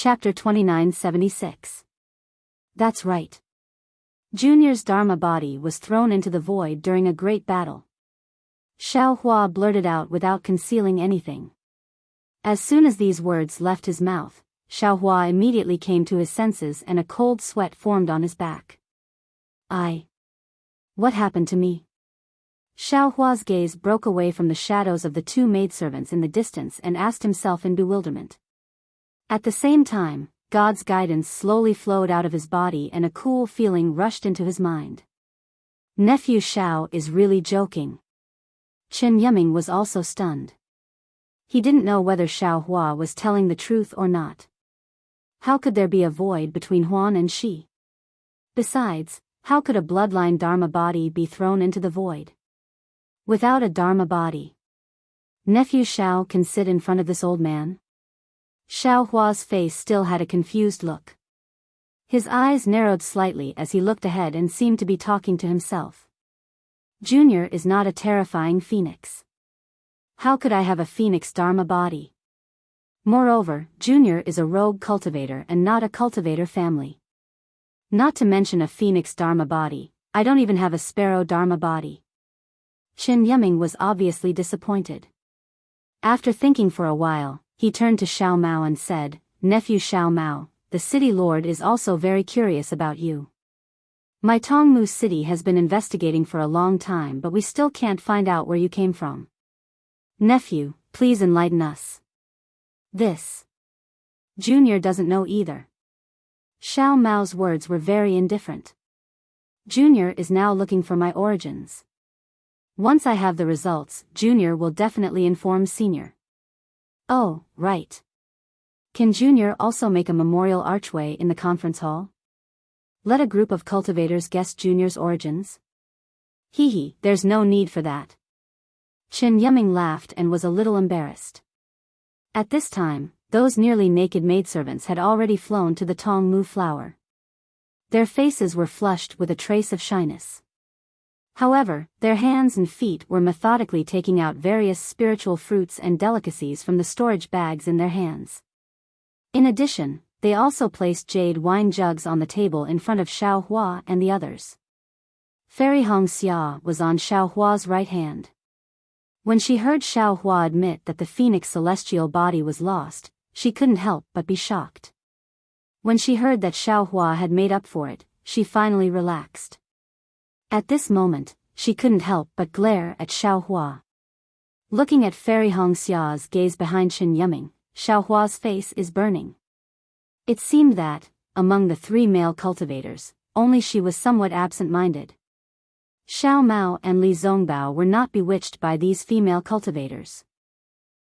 Chapter 2976. That's right. Junior's Dharma body was thrown into the void during a great battle. Xiao Hua blurted out without concealing anything. As soon as these words left his mouth, Xiao Hua immediately came to his senses and a cold sweat formed on his back. What happened to me? Xiao Hua's gaze broke away from the shadows of the two maidservants in the distance and asked himself in bewilderment. At the same time, God's guidance slowly flowed out of his body and a cool feeling rushed into his mind. Nephew Xiao is really joking. Chen Yiming was also stunned. He didn't know whether Xiao Hua was telling the truth or not. How could there be a void between Huan and Shi? Besides, how could a bloodline Dharma body be thrown into the void? Without a Dharma body, Nephew Xiao can sit in front of this old man? Xiao Hua's face still had a confused look. His eyes narrowed slightly as he looked ahead and seemed to be talking to himself. Junior is not a terrifying phoenix. How could I have a phoenix Dharma body? Moreover, Junior is a rogue cultivator and not a cultivator family. Not to mention a phoenix Dharma body, I don't even have a sparrow Dharma body. Chen Yiming was obviously disappointed. After thinking for a while, he turned to Xiao Mao and said, Nephew Xiao Mao, the city lord is also very curious about you. My Tongmu city has been investigating for a long time but we still can't find out where you came from. Nephew, please enlighten us. This. Junior doesn't know either. Xiao Mao's words were very indifferent. Junior is now looking for my origins. Once I have the results, Junior will definitely inform Senior. Oh, right. Can Junior also make a memorial archway in the conference hall? Let a group of cultivators guess Junior's origins? There's no need for that. Chen Yiming laughed and was a little embarrassed. At this time, those nearly naked maidservants had already flown to the Tongmu flower. Their faces were flushed with a trace of shyness. However, their hands and feet were methodically taking out various spiritual fruits and delicacies from the storage bags in their hands. In addition, they also placed jade wine jugs on the table in front of Xiao Hua and the others. Fairy Hong Xia was on Xiao Hua's right hand. When she heard Xiao Hua admit that the phoenix celestial body was lost, she couldn't help but be shocked. When she heard that Xiao Hua had made up for it, she finally relaxed. At this moment, she couldn't help but glare at Xiao Hua. Looking at Fairy Hong Xia's gaze behind Chen Yiming, Xiao Hua's face is burning. It seemed that, among the three male cultivators, only she was somewhat absent-minded. Xiao Mao and Li Zongbao were not bewitched by these female cultivators.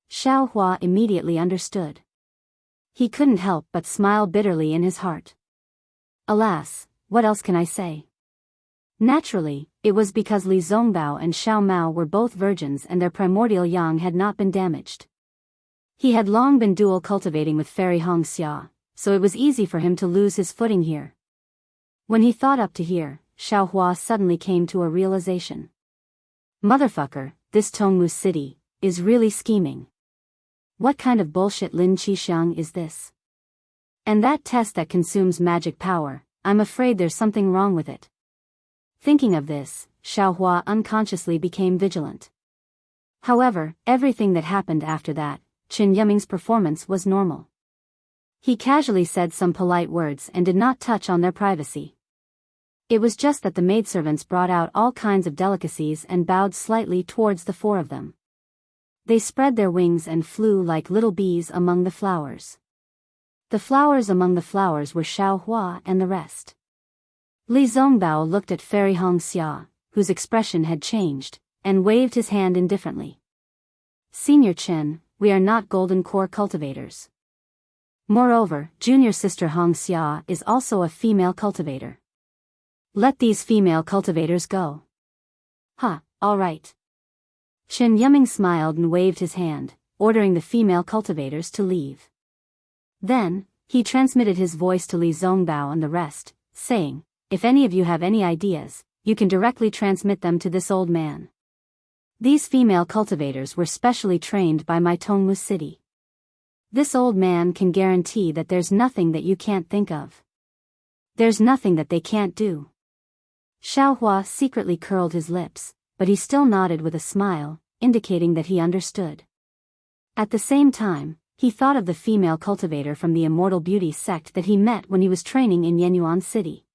Xiao Hua immediately understood. He couldn't help but smile bitterly in his heart. Alas, what else can I say? Naturally, it was because Li Zongbao and Xiao Mao were both virgins and their primordial yang had not been damaged. He had long been dual cultivating with Fairy Hong Xia, so it was easy for him to lose his footing here. When he thought up to here, Xiao Hua suddenly came to a realization. Motherfucker, this Tongmu city is really scheming. What kind of bullshit Lin Qixiang is this? And that test that consumes magic power, I'm afraid there's something wrong with it. Thinking of this, Xiao Hua unconsciously became vigilant. However, everything that happened after that, Chen Yiming's performance was normal. He casually said some polite words and did not touch on their privacy. It was just that the maidservants brought out all kinds of delicacies and bowed slightly towards the four of them. They spread their wings and flew like little bees among the flowers. The flowers among the flowers were Xiao Hua and the rest. Li Zongbao looked at Fairy Hong Xia, whose expression had changed, and waved his hand indifferently. Senior Chen, we are not golden core cultivators. Moreover, junior sister Hong Xia is also a female cultivator. Let these female cultivators go. All right. Chen Yiming smiled and waved his hand, ordering the female cultivators to leave. Then, he transmitted his voice to Li Zongbao and the rest, saying, if any of you have any ideas, you can directly transmit them to this old man. These female cultivators were specially trained by my Tongmu city. This old man can guarantee that there's nothing that you can't think of. There's nothing that they can't do. Xiaohua secretly curled his lips, but he still nodded with a smile, indicating that he understood. At the same time, he thought of the female cultivator from the Immortal Beauty sect that he met when he was training in Yenyuan City.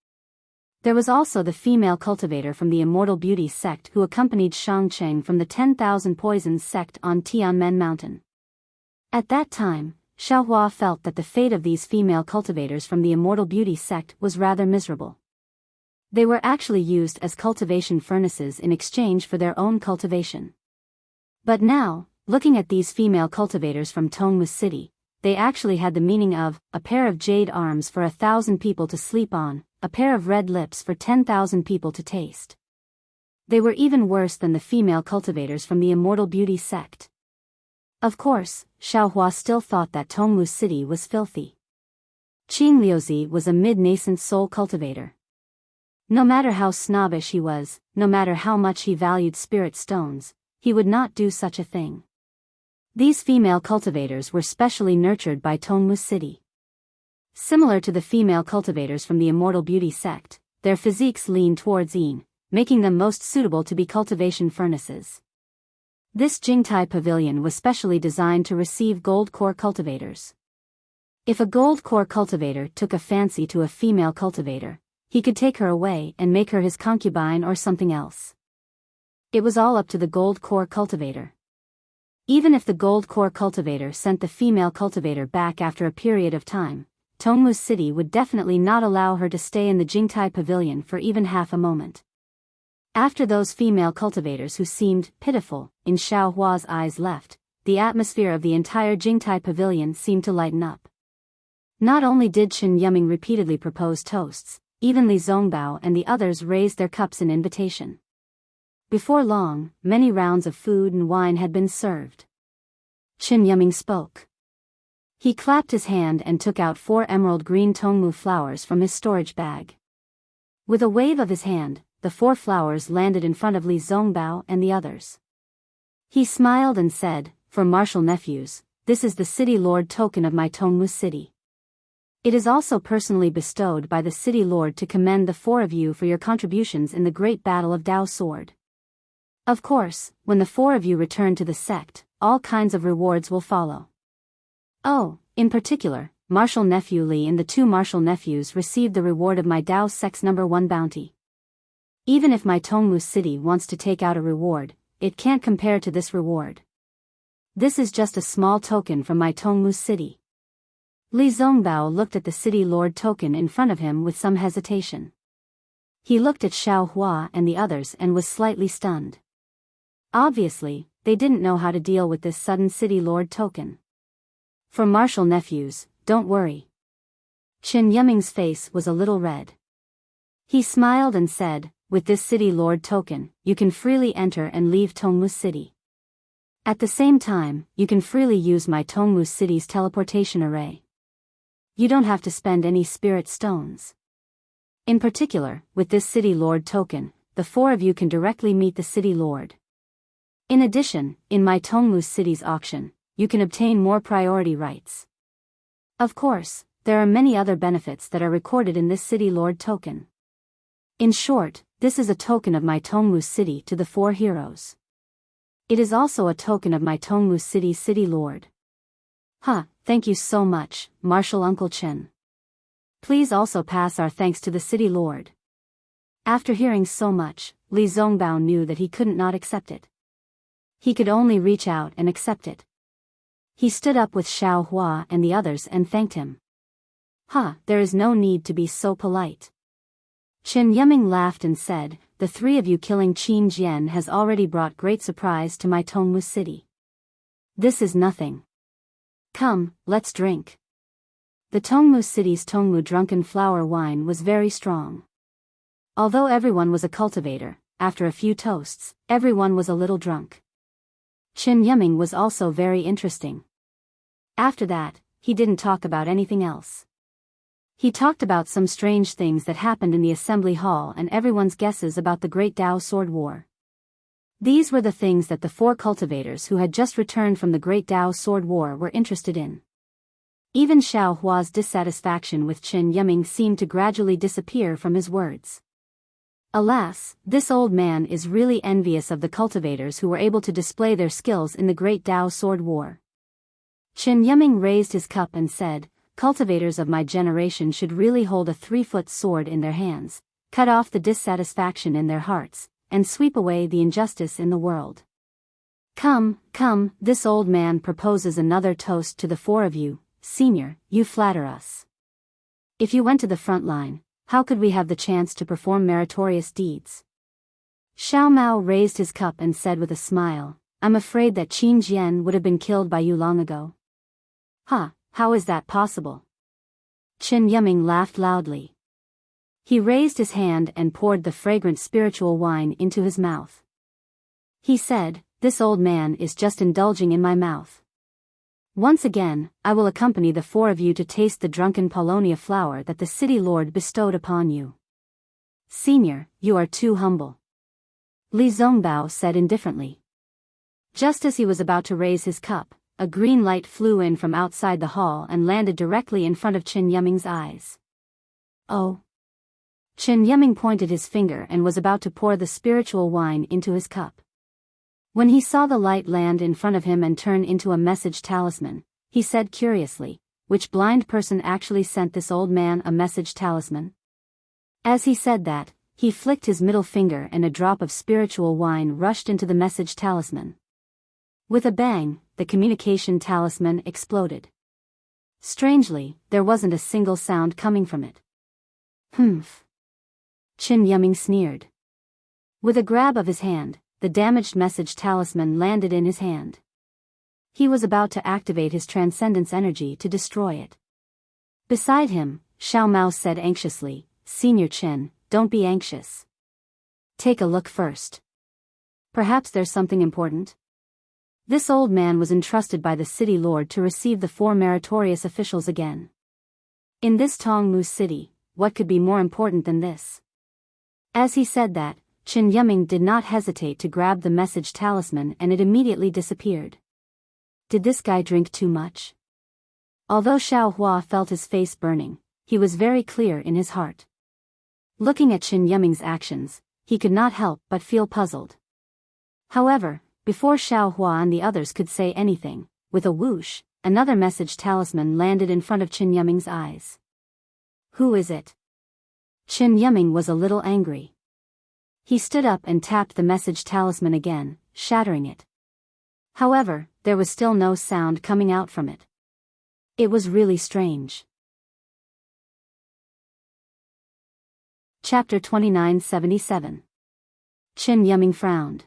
There was also the female cultivator from the Immortal Beauty sect who accompanied Shangcheng from the 10,000 Poisons sect on Tianmen Mountain. At that time, Xiaohua felt that the fate of these female cultivators from the Immortal Beauty sect was rather miserable. They were actually used as cultivation furnaces in exchange for their own cultivation. But now, looking at these female cultivators from Tongmu City, they actually had the meaning of a pair of jade arms for 1,000 people to sleep on, a pair of red lips for 10,000 people to taste. They were even worse than the female cultivators from the Immortal Beauty sect. Of course, Xiaohua still thought that Tongmu City was filthy. Qing Liuzi was a mid-nascent soul cultivator. No matter how snobbish he was, no matter how much he valued spirit stones, he would not do such a thing. These female cultivators were specially nurtured by Tongmu City. Similar to the female cultivators from the Immortal Beauty sect, their physiques leaned towards yin, making them most suitable to be cultivation furnaces. This Jingtai pavilion was specially designed to receive gold core cultivators. If a gold core cultivator took a fancy to a female cultivator, he could take her away and make her his concubine or something else. It was all up to the gold core cultivator. Even if the gold core cultivator sent the female cultivator back after a period of time, Tongmu City would definitely not allow her to stay in the Jingtai pavilion for even half a moment. After those female cultivators who seemed pitiful in Xiaohua's eyes left, the atmosphere of the entire Jingtai pavilion seemed to lighten up. Not only did Chen Yuming repeatedly propose toasts, even Li Zongbao and the others raised their cups in invitation. Before long, many rounds of food and wine had been served. Chen Yuming spoke. He clapped his hand and took out 4 emerald green tongmu flowers from his storage bag. With a wave of his hand, the 4 flowers landed in front of Li Zongbao and the others. He smiled and said, "For martial nephews, this is the city lord token of my Tongmu city. It is also personally bestowed by the city lord to commend the 4 of you for your contributions in the great battle of Dao Sword. Of course, when the 4 of you return to the sect, all kinds of rewards will follow. Oh, in particular, martial nephew Li and the 2 martial nephews received the reward of my Dao sect's #1 bounty. Even if my Tongmu city wants to take out a reward, it can't compare to this reward. This is just a small token from my Tongmu city." Li Zongbao looked at the city lord token in front of him with some hesitation. He looked at Xiaohua and the others and was slightly stunned. Obviously, they didn't know how to deal with this sudden city lord token. "For martial nephews, don't worry." Chen Yuming's face was a little red. He smiled and said, "With this city lord token, you can freely enter and leave Tongmu city. At the same time, you can freely use my Tongmu city's teleportation array. You don't have to spend any spirit stones. In particular, with this city lord token, the 4 of you can directly meet the city lord. In addition, in my Tongmu city's auction, you can obtain more priority rights. Of course, there are many other benefits that are recorded in this city lord token. In short, this is a token of my Tongmu city to the 4 heroes. It is also a token of my Tongmu city's city lord." Thank you so much, Martial Uncle Chen. Please also pass our thanks to the city lord." After hearing so much, Li Zongbao knew that he couldn't not accept it. He could only reach out and accept it. He stood up with Xiaohua and the others and thanked him. There is no need to be so polite." Chen Yuming laughed and said, "The 3 of you killing Qin Jian has already brought great surprise to my Tongmu city. This is nothing. Come, let's drink." The Tongmu city's Tongmu drunken flower wine was very strong. Although everyone was a cultivator, after a few toasts, everyone was a little drunk. Chen Yuming was also very interesting. After that, he didn't talk about anything else. He talked about some strange things that happened in the assembly hall and everyone's guesses about the Great Dao Sword War. These were the things that the 4 cultivators who had just returned from the Great Dao Sword War were interested in. Even Xiao Hua's dissatisfaction with Qin Yiming seemed to gradually disappear from his words. Alas, this old man is really envious of the cultivators who were able to display their skills in the Great Dao Sword War. Qin Yiming raised his cup and said, "Cultivators of my generation should really hold a 3-foot sword in their hands, cut off the dissatisfaction in their hearts, and sweep away the injustice in the world. Come, come, this old man proposes another toast to the 4 of you. Senior, you flatter us. If you went to the front line, how could we have the chance to perform meritorious deeds?" Xiao Mao raised his cup and said with a smile, "I'm afraid that Qin Jian would have been killed by you long ago." "Huh, how is that possible?" Qin Yiming laughed loudly. He raised his hand and poured the fragrant spiritual wine into his mouth. He said, "This old man is just indulging in my mouth. Once again, I will accompany the 4 of you to taste the drunken Paulownia flower that the city lord bestowed upon you." "Senior, you are too humble," Li Zongbao said indifferently. Just as he was about to raise his cup, a green light flew in from outside the hall and landed directly in front of Qin Yiming's eyes. "Oh." Qin Yiming pointed his finger and was about to pour the spiritual wine into his cup. When he saw the light land in front of him and turn into a message talisman, he said curiously, "Which blind person actually sent this old man a message talisman?" As he said that, he flicked his middle finger and a drop of spiritual wine rushed into the message talisman. With a bang, the communication talisman exploded. Strangely, there wasn't a single sound coming from it. "Humph." Qin Yiming sneered. With a grab of his hand, the damaged message talisman landed in his hand. He was about to activate his transcendence energy to destroy it. Beside him, Xiao Mao said anxiously, "Senior Qin, don't be anxious. Take a look first. Perhaps there's something important." This old man was entrusted by the city lord to receive the 4 meritorious officials again. In this Tongmu city, what could be more important than this? As he said that, Qin Yiming did not hesitate to grab the message talisman and it immediately disappeared. Did this guy drink too much? Although Xiao Hua felt his face burning, he was very clear in his heart. Looking at Qin Yiming's actions, he could not help but feel puzzled. However, before Xiao Hua and the others could say anything, with a whoosh, another message talisman landed in front of Qin Yiming's eyes. "Who is it?" Qin Yiming was a little angry. He stood up and tapped the message talisman again, shattering it. However, there was still no sound coming out from it. It was really strange. Chapter 2977. Qin Yiming frowned.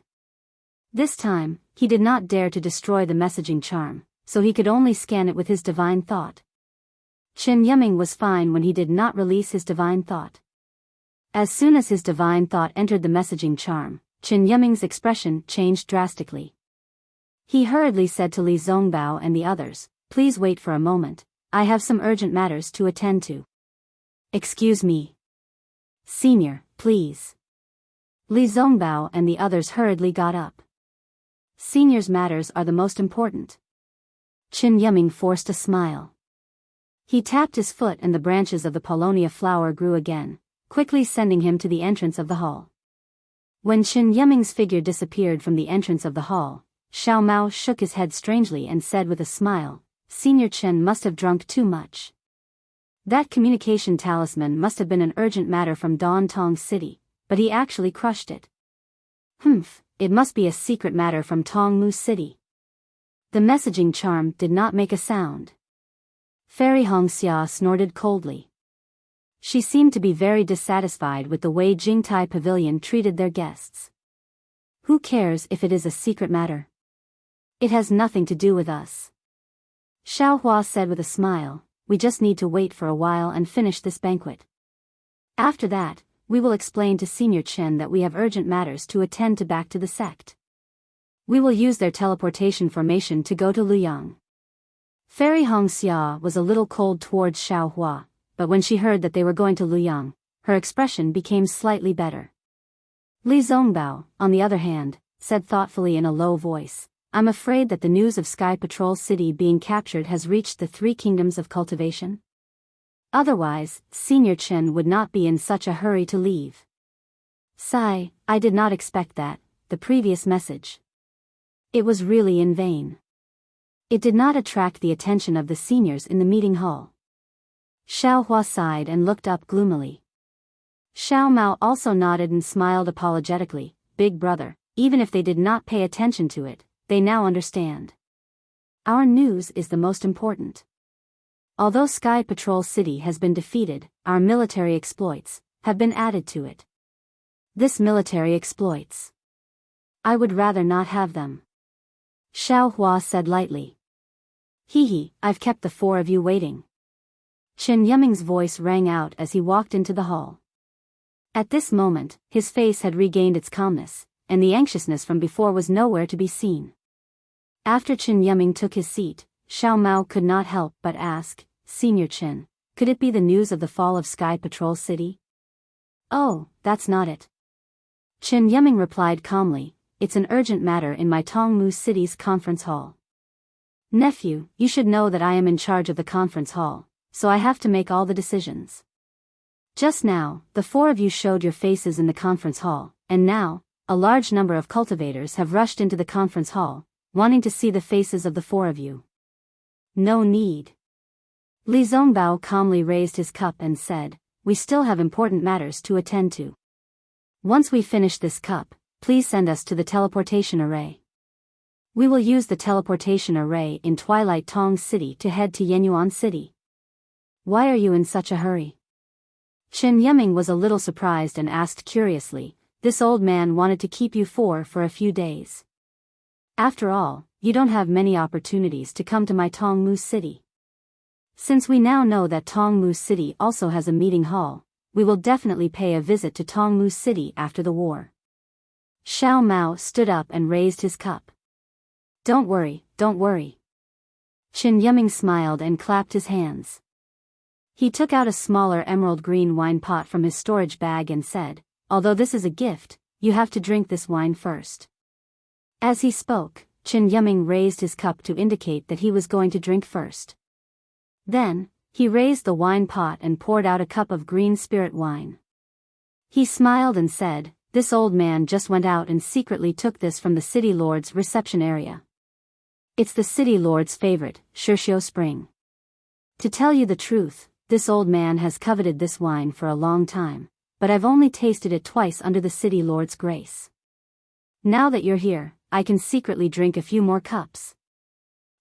This time, he did not dare to destroy the messaging charm, so he could only scan it with his divine thought. Qin Yiming was fine when he did not release his divine thought. As soon as his divine thought entered the messaging charm, Qin Yiming's expression changed drastically. He hurriedly said to Li Zongbao and the others, "Please wait for a moment, I have some urgent matters to attend to." "Excuse me. Senior, please." Li Zongbao and the others hurriedly got up. "Senior's matters are the most important." Qin Yiming forced a smile. He tapped his foot and the branches of the Paulownia flower grew again, quickly sending him to the entrance of the hall. When Qin Yiming's figure disappeared from the entrance of the hall, Xiao Mao shook his head strangely and said with a smile, "Senior Qin must have drunk too much. That communication talisman must have been an urgent matter from Dan Tong City, but he actually crushed it. Humph, it must be a secret matter from Tongmu City." The messaging charm did not make a sound. Fairy Hongxia snorted coldly. She seemed to be very dissatisfied with the way Jingtai Pavilion treated their guests. "Who cares if it is a secret matter? It has nothing to do with us." Xiao Hua said with a smile, "We just need to wait for a while and finish this banquet. After that, we will explain to Senior Chen that we have urgent matters to attend to back to the sect. We will use their teleportation formation to go to Luyang." Fairy Hongxia was a little cold towards Xiao Hua, but when she heard that they were going to Luyang, her expression became slightly better. Li Zongbao, on the other hand, said thoughtfully in a low voice, I'm afraid that the news of Sky Patrol City being captured has reached the three kingdoms of cultivation. Otherwise, Senior Chen would not be in such a hurry to leave. Sigh, I did not expect that, the previous message. It was really in vain. It did not attract the attention of the seniors in the meeting hall. Xiao Hua sighed and looked up gloomily. Xiao Mao also nodded and smiled apologetically. Big brother, even if they did not pay attention to it, they now understand. Our news is the most important. Although Sky Patrol City has been defeated, our military exploits have been added to it. This military exploits. I would rather not have them. Xiao Hua said lightly. Hee, I've kept the four of you waiting. Chen Yuming's voice rang out as he walked into the hall. At this moment, his face had regained its calmness, and the anxiousness from before was nowhere to be seen. After Chen Yuming took his seat, Xiao Mao could not help but ask, Senior Chen, could it be the news of the fall of Sky Patrol City? Oh, that's not it. Chen Yuming replied calmly, it's an urgent matter in my Tongmu City's conference hall. Nephew, you should know that I am in charge of the conference hall, so I have to make all the decisions. Just now, the four of you showed your faces in the conference hall, and now, a large number of cultivators have rushed into the conference hall, wanting to see the faces of the four of you. No need. Li Zongbao calmly raised his cup and said, we still have important matters to attend to. Once we finish this cup, please send us to the teleportation array. We will use the teleportation array in Twilight Tong City to head to Yenyuan City. Why are you in such a hurry? Chen Yuming was a little surprised and asked curiously, this old man wanted to keep you for a few days. After all, you don't have many opportunities to come to my Tongmu City. Since we now know that Tongmu City also has a meeting hall, we will definitely pay a visit to Tongmu City after the war. Xiao Mao stood up and raised his cup. Don't worry, don't worry. Chen Yuming smiled and clapped his hands. He took out a smaller emerald green wine pot from his storage bag and said, although this is a gift, you have to drink this wine first. As he spoke, Chen Yuming raised his cup to indicate that he was going to drink first. Then, he raised the wine pot and poured out a cup of green spirit wine. He smiled and said, this old man just went out and secretly took this from the city lord's reception area. It's the city lord's favorite, Shirshio Spring. To tell you the truth, this old man has coveted this wine for a long time, but I've only tasted it twice under the city lord's grace. Now that you're here, I can secretly drink a few more cups.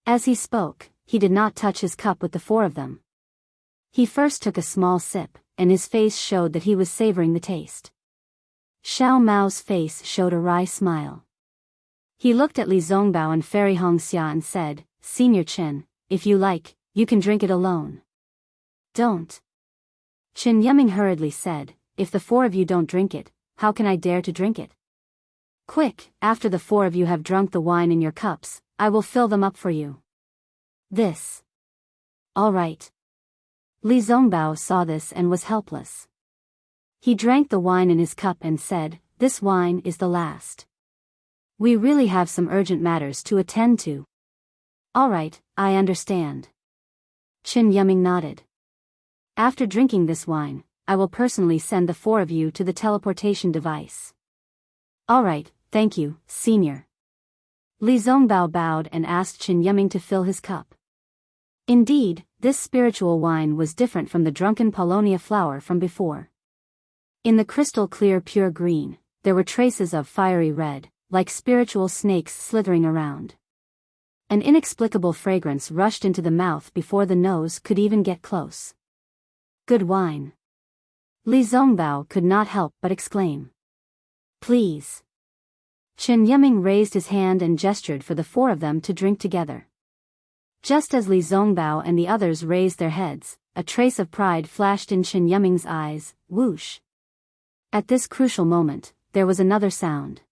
As he spoke, he did not touch his cup with the four of them. He first took a small sip, and his face showed that he was savoring the taste. Xiao Mao's face showed a wry smile. He looked at Li Zongbao and Fairy Hongxia and said, Senior Chen, if you like, you can drink it alone. Don't. Chen Yuming hurriedly said, if the four of you don't drink it, how can I dare to drink it? Quick, after the four of you have drunk the wine in your cups, I will fill them up for you. This. All right. Li Zongbao saw this and was helpless. He drank the wine in his cup and said, this wine is the last. We really have some urgent matters to attend to. All right, I understand. Chen Yuming nodded. After drinking this wine, I will personally send the four of you to the teleportation device. All right, thank you, Senior. Li Zongbao bowed and asked Chen Yuming to fill his cup. Indeed, this spiritual wine was different from the drunken Paulownia flower from before. In the crystal clear pure green, there were traces of fiery red, like spiritual snakes slithering around. An inexplicable fragrance rushed into the mouth before the nose could even get close. Good wine. Li Zongbao could not help but exclaim. Please. Chen Yuming raised his hand and gestured for the four of them to drink together. Just as Li Zongbao and the others raised their heads, a trace of pride flashed in Chen Yuming's eyes, whoosh. At this crucial moment, there was another sound.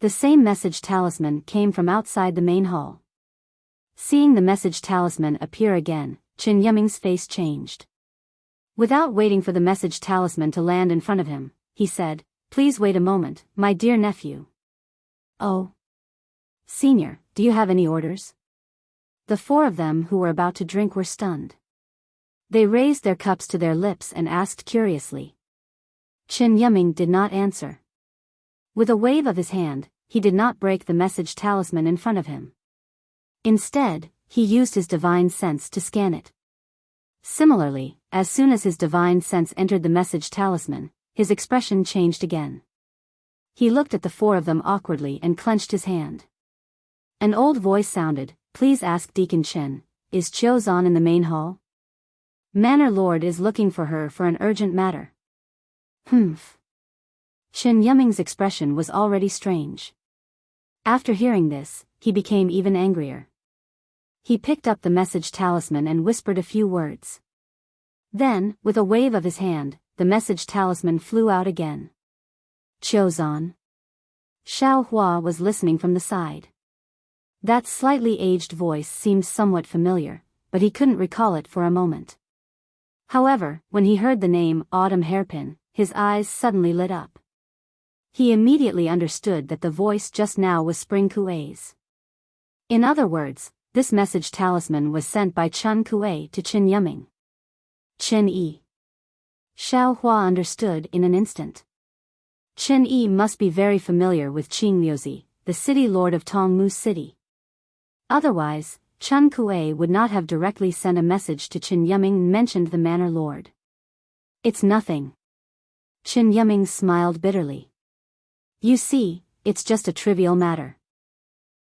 The same message talisman came from outside the main hall. Seeing the message talisman appear again, Chen Yuming's face changed. Without waiting for the message talisman to land in front of him, he said, Please wait a moment, my dear nephew. Oh. Senior, do you have any orders? The four of them who were about to drink were stunned. They raised their cups to their lips and asked curiously. Chen Yiming did not answer. With a wave of his hand, he did not break the message talisman in front of him. Instead, he used his divine sense to scan it. Similarly, as soon as his divine sense entered the message talisman, his expression changed again. He looked at the four of them awkwardly and clenched his hand. An old voice sounded, "Please ask Deacon Chen, is Qiu Zhan in the main hall? Manor Lord is looking for her for an urgent matter." Humph. Chen Yiming's expression was already strange. After hearing this, he became even angrier. He picked up the message talisman and whispered a few words. Then, with a wave of his hand, the message talisman flew out again. "Qiu Zhan." Xiao Hua was listening from the side. That slightly aged voice seemed somewhat familiar, but he couldn't recall it for a moment. However, when he heard the name Autumn Hairpin, his eyes suddenly lit up. He immediately understood that the voice just now was Spring Kuei's. In other words, this message talisman was sent by Chen Kuei to Chen Yiming. Chen Yi. Xiao Hua understood in an instant. Chen Yi must be very familiar with Qing Liuzi, the city lord of Tongmu City. Otherwise, Chen Kuei would not have directly sent a message to Chen Yiming and mentioned the manor lord. "It's nothing." Chen Yiming smiled bitterly. "You see, it's just a trivial matter.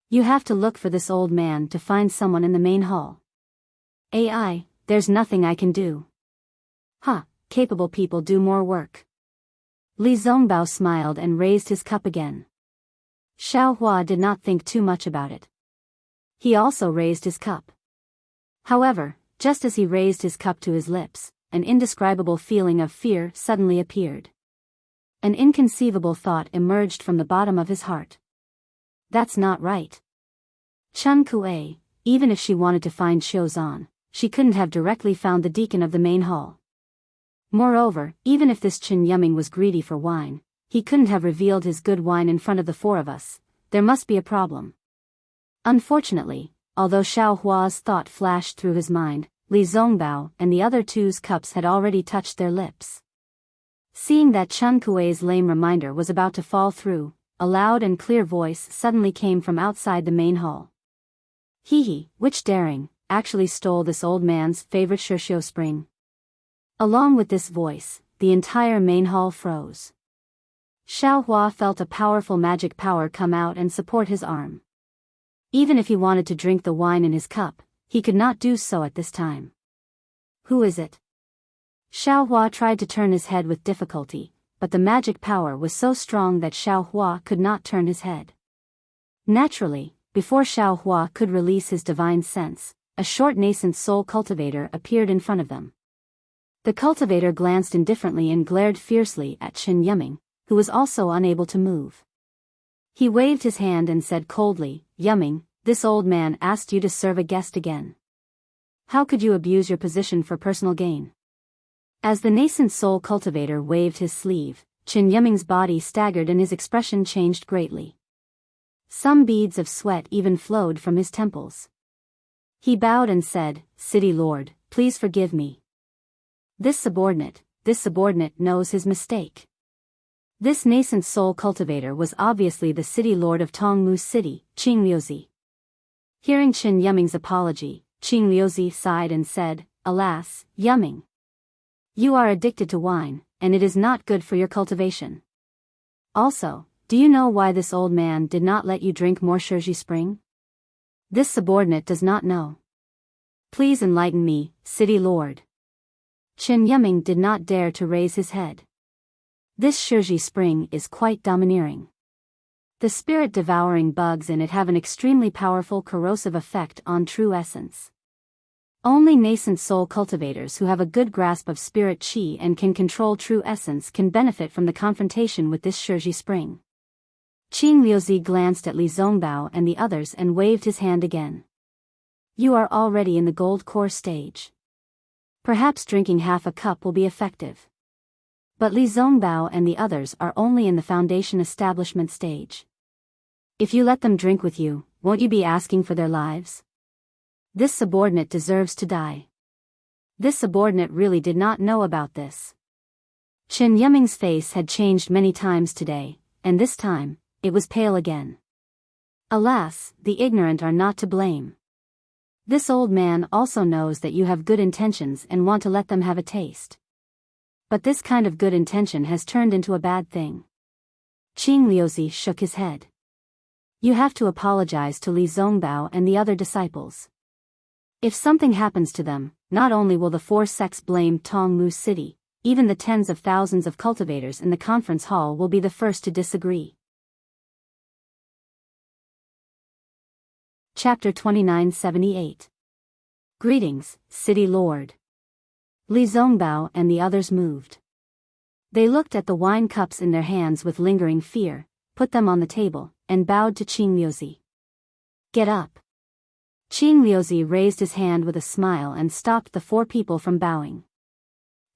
You have to look for this old man to find someone in the main hall. AI, there's nothing I can do." Capable people do more work." Li Zongbao smiled and raised his cup again. Xiao Hua did not think too much about it. He also raised his cup. However, just as he raised his cup to his lips, an indescribable feeling of fear suddenly appeared. An inconceivable thought emerged from the bottom of his heart. That's not right. Chen Kuei, even if she wanted to find Qiu Zhan, she couldn't have directly found the deacon of the main hall. Moreover, even if this Chen Yiming was greedy for wine, he couldn't have revealed his good wine in front of the four of us. There must be a problem. Unfortunately, although Xiao Hua's thought flashed through his mind, Li Zongbao and the other two's cups had already touched their lips. Seeing that Chen Kuei's lame reminder was about to fall through, a loud and clear voice suddenly came from outside the main hall. "He, which daring, actually stole this old man's favorite Shishio spring." Along with this voice, the entire main hall froze. Xiao Hua felt a powerful magic power come out and support his arm. Even if he wanted to drink the wine in his cup, he could not do so at this time. "Who is it?" Xiao Hua tried to turn his head with difficulty, but the magic power was so strong that Xiao Hua could not turn his head. Naturally, before Xiao Hua could release his divine sense, a short nascent soul cultivator appeared in front of them. The cultivator glanced indifferently and glared fiercely at Chen Yiming, who was also unable to move. He waved his hand and said coldly, "Yiming, this old man asked you to serve a guest again. How could you abuse your position for personal gain?" As the nascent soul cultivator waved his sleeve, Chen Yiming's body staggered and his expression changed greatly. Some beads of sweat even flowed from his temples. He bowed and said, "City Lord, please forgive me. This subordinate knows his mistake." This nascent soul cultivator was obviously the city lord of Tongmu City, Qing Liuzi. Hearing Chen Yiming's apology, Qing Liuzi sighed and said, "Alas, Yiming. You are addicted to wine, and it is not good for your cultivation. Also, do you know why this old man did not let you drink more Shiji Spring? This subordinate does not know. Please enlighten me, city lord." Chen Yiming did not dare to raise his head. This Shiji Spring is quite domineering. The spirit-devouring bugs in it have an extremely powerful corrosive effect on true essence. Only nascent soul cultivators who have a good grasp of spirit qi and can control true essence can benefit from the confrontation with this Shiji Spring. Qing Liuzi glanced at Li Zongbao and the others and waved his hand again. "You are already in the gold core stage. Perhaps drinking half a cup will be effective. But Li Zongbao and the others are only in the foundation establishment stage. If you let them drink with you, won't you be asking for their lives? This subordinate deserves to die. This subordinate really did not know about this. Chen Yuming's face had changed many times today, and this time, it was pale again. Alas, the ignorant are not to blame. This old man also knows that you have good intentions and want to let them have a taste. But this kind of good intention has turned into a bad thing. Qing Liuzi shook his head. You have to apologize to Li Zongbao and the other disciples. If something happens to them, not only will the four sects blame Tongmu City, even the tens of thousands of cultivators in the conference hall will be the first to disagree. Chapter 2978. Greetings, City Lord. Li Zongbao and the others moved. They looked at the wine cups in their hands with lingering fear, put them on the table, and bowed to Qing Liuzi. Get up. Qing Liuzi raised his hand with a smile and stopped the four people from bowing.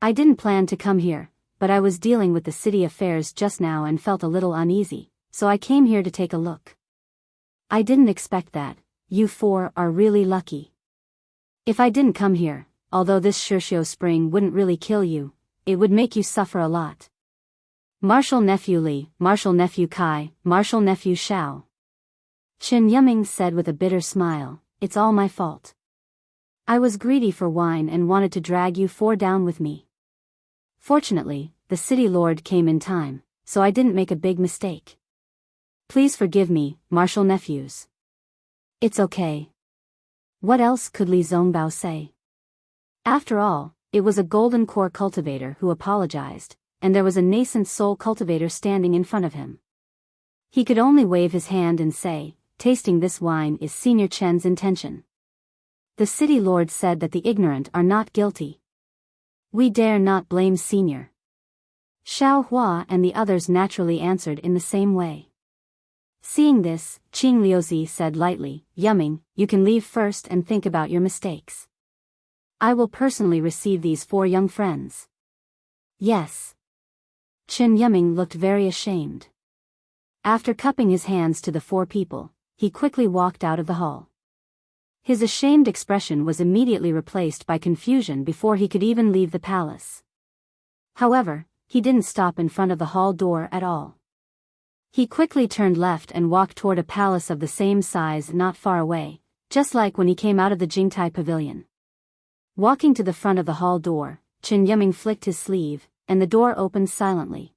I didn't plan to come here, but I was dealing with the city affairs just now and felt a little uneasy, so I came here to take a look. I didn't expect that. You four are really lucky. If I didn't come here, although this Shirshio spring wouldn't really kill you, it would make you suffer a lot. Martial Nephew Li, Martial Nephew Kai, Martial Nephew Shao. Chen Yuming said with a bitter smile, it's all my fault. I was greedy for wine and wanted to drag you four down with me. Fortunately, the city lord came in time, so I didn't make a big mistake. Please forgive me, Martial Nephews. It's okay. What else could Li Zongbao say? After all, it was a golden core cultivator who apologized, and there was a nascent soul cultivator standing in front of him. He could only wave his hand and say, tasting this wine is Senior Chen's intention. The city lord said that the ignorant are not guilty. We dare not blame Senior. Xiao Hua and the others naturally answered in the same way. Seeing this, Qing Liuzi said lightly, Yuming, you can leave first and think about your mistakes. I will personally receive these four young friends. Yes. Chen Yuming looked very ashamed. After cupping his hands to the four people, he quickly walked out of the hall. His ashamed expression was immediately replaced by confusion before he could even leave the palace. However, he didn't stop in front of the hall door at all. He quickly turned left and walked toward a palace of the same size not far away, just like when he came out of the Jingtai pavilion. Walking to the front of the hall door, Chen Yuming flicked his sleeve, and the door opened silently.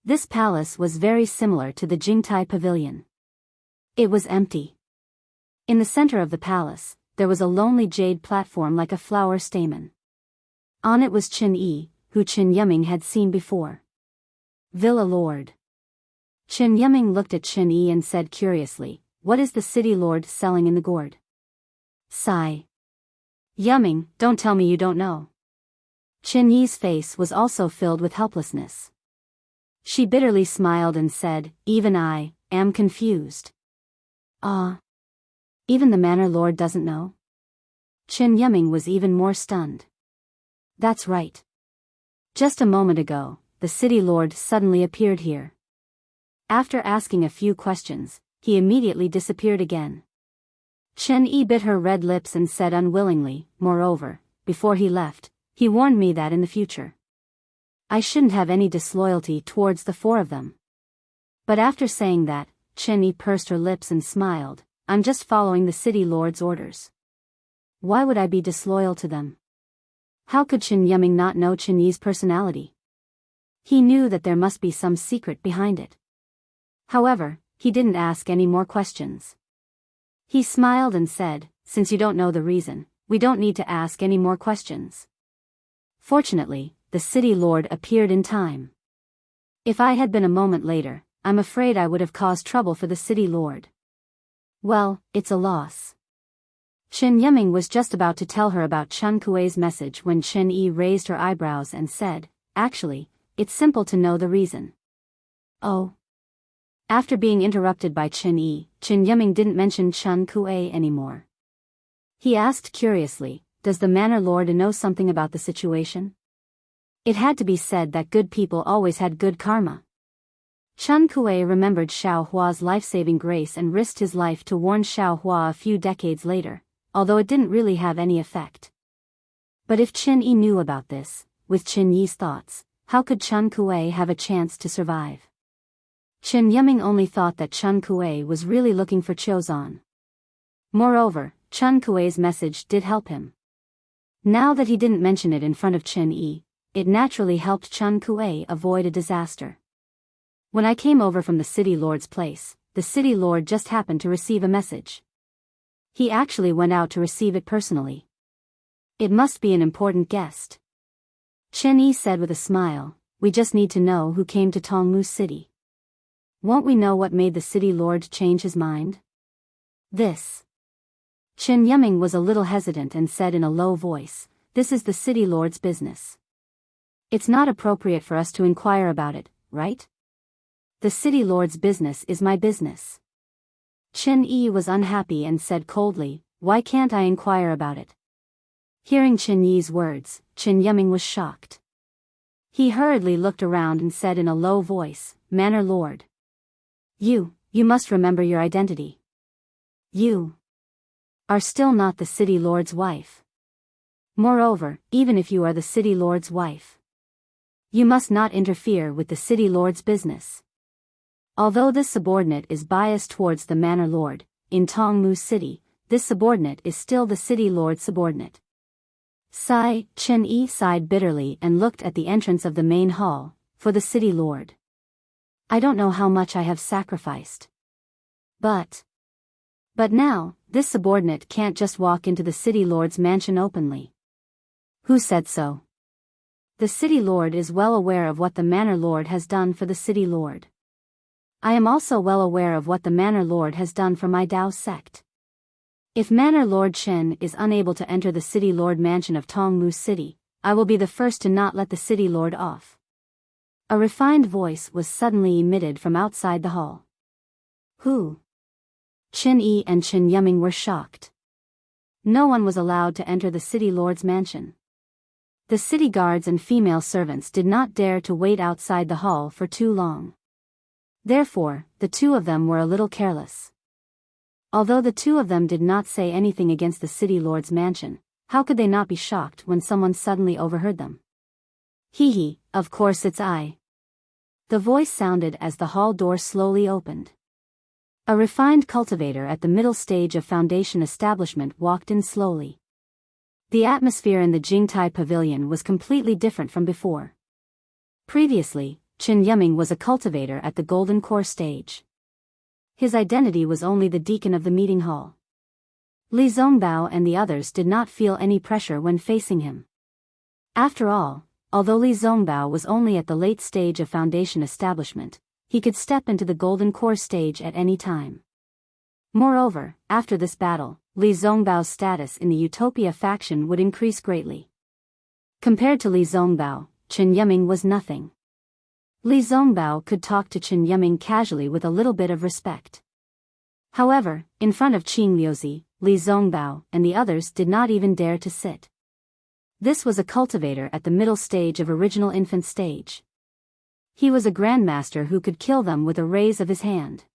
This palace was very similar to the Jingtai pavilion. It was empty. In the center of the palace, there was a lonely jade platform like a flower stamen. On it was Chen Yi, who Chen Yuming had seen before. Villa Lord. Chen Yuming looked at Chen Yi and said curiously, what is the city lord selling in the gourd? Sigh. Yuming, don't tell me you don't know. Chen Yi's face was also filled with helplessness. She bitterly smiled and said, even I am confused. Ah. Even the manor lord doesn't know? Chen Yuming was even more stunned. That's right. Just a moment ago, the city lord suddenly appeared here. After asking a few questions, he immediately disappeared again. Chen Yi bit her red lips and said unwillingly, moreover, before he left, he warned me that in the future I shouldn't have any disloyalty towards the four of them. But after saying that, Chen Yi pursed her lips and smiled, I'm just following the city lord's orders. Why would I be disloyal to them? How could Chen Yuming not know Chen Yi's personality? He knew that there must be some secret behind it. However, he didn't ask any more questions. He smiled and said, since you don't know the reason, we don't need to ask any more questions. Fortunately, the city lord appeared in time. If I had been a moment later, I'm afraid I would have caused trouble for the city lord. Well, it's a loss. Chen Yuming was just about to tell her about Chen Kuei's message when Chen Yi raised her eyebrows and said, actually, it's simple to know the reason. Oh. After being interrupted by Chen Yi, Chen Yuming didn't mention Chen Kuei anymore. He asked curiously, does the manor lord know something about the situation? It had to be said that good people always had good karma. Chen Kuei remembered Xiao Hua's life-saving grace and risked his life to warn Xiao Hua a few decades later, although it didn't really have any effect. But if Qin Yi knew about this, with Qin Yi's thoughts, how could Chen Kuei have a chance to survive? Chen Yiming only thought that Chen Kuei was really looking for Qiuzhan. Moreover, Chen Kuei's message did help him. Now that he didn't mention it in front of Qin Yi, it naturally helped Chen Kuei avoid a disaster. When I came over from the city lord's place, the city lord just happened to receive a message. He actually went out to receive it personally. It must be an important guest. Qin Yi said with a smile, we just need to know who came to Tongmu City. Won't we know what made the city lord change his mind? This. Qin Yiming was a little hesitant and said in a low voice, this is the city lord's business. It's not appropriate for us to inquire about it, right? The city lord's business is my business. Qin Yi was unhappy and said coldly, why can't I inquire about it? Hearing Qin Yi's words, Qin Yiming was shocked. He hurriedly looked around and said in a low voice, Manor Lord. You must remember your identity. You are still not the city lord's wife. Moreover, even if you are the city lord's wife, you must not interfere with the city lord's business. Although this subordinate is biased towards the manor lord, in Tongmu City, this subordinate is still the city lord's subordinate. Qin Yi sighed bitterly and looked at the entrance of the main hall, for the city lord. I don't know how much I have sacrificed. But now, this subordinate can't just walk into the city lord's mansion openly. Who said so? The city lord is well aware of what the manor lord has done for the city lord. I am also well aware of what the manor lord has done for my Dao sect. If Manor Lord Chen is unable to enter the city lord mansion of Tongmu City, I will be the first to not let the city lord off. A refined voice was suddenly emitted from outside the hall. Who? Qin Yi and Qin Yiming were shocked. No one was allowed to enter the city lord's mansion. The city guards and female servants did not dare to wait outside the hall for too long. Therefore, the two of them were a little careless. Although the two of them did not say anything against the city lord's mansion, how could they not be shocked when someone suddenly overheard them? Hee, of course it's I. The voice sounded as the hall door slowly opened. A refined cultivator at the middle stage of foundation establishment walked in slowly. The atmosphere in the Jingtai pavilion was completely different from before. Previously, Qin Yiming was a cultivator at the Golden Core stage. His identity was only the deacon of the meeting hall. Li Zongbao and the others did not feel any pressure when facing him. After all, although Li Zongbao was only at the late stage of foundation establishment, he could step into the Golden Core stage at any time. Moreover, after this battle, Li Zongbao's status in the Utopia faction would increase greatly. Compared to Li Zongbao, Qin Yiming was nothing. Li Zongbao could talk to Qin Yiming casually with a little bit of respect. However, in front of Qing Liuzi, Li Zongbao and the others did not even dare to sit. This was a cultivator at the middle stage of original infant stage. He was a grandmaster who could kill them with a raise of his hand.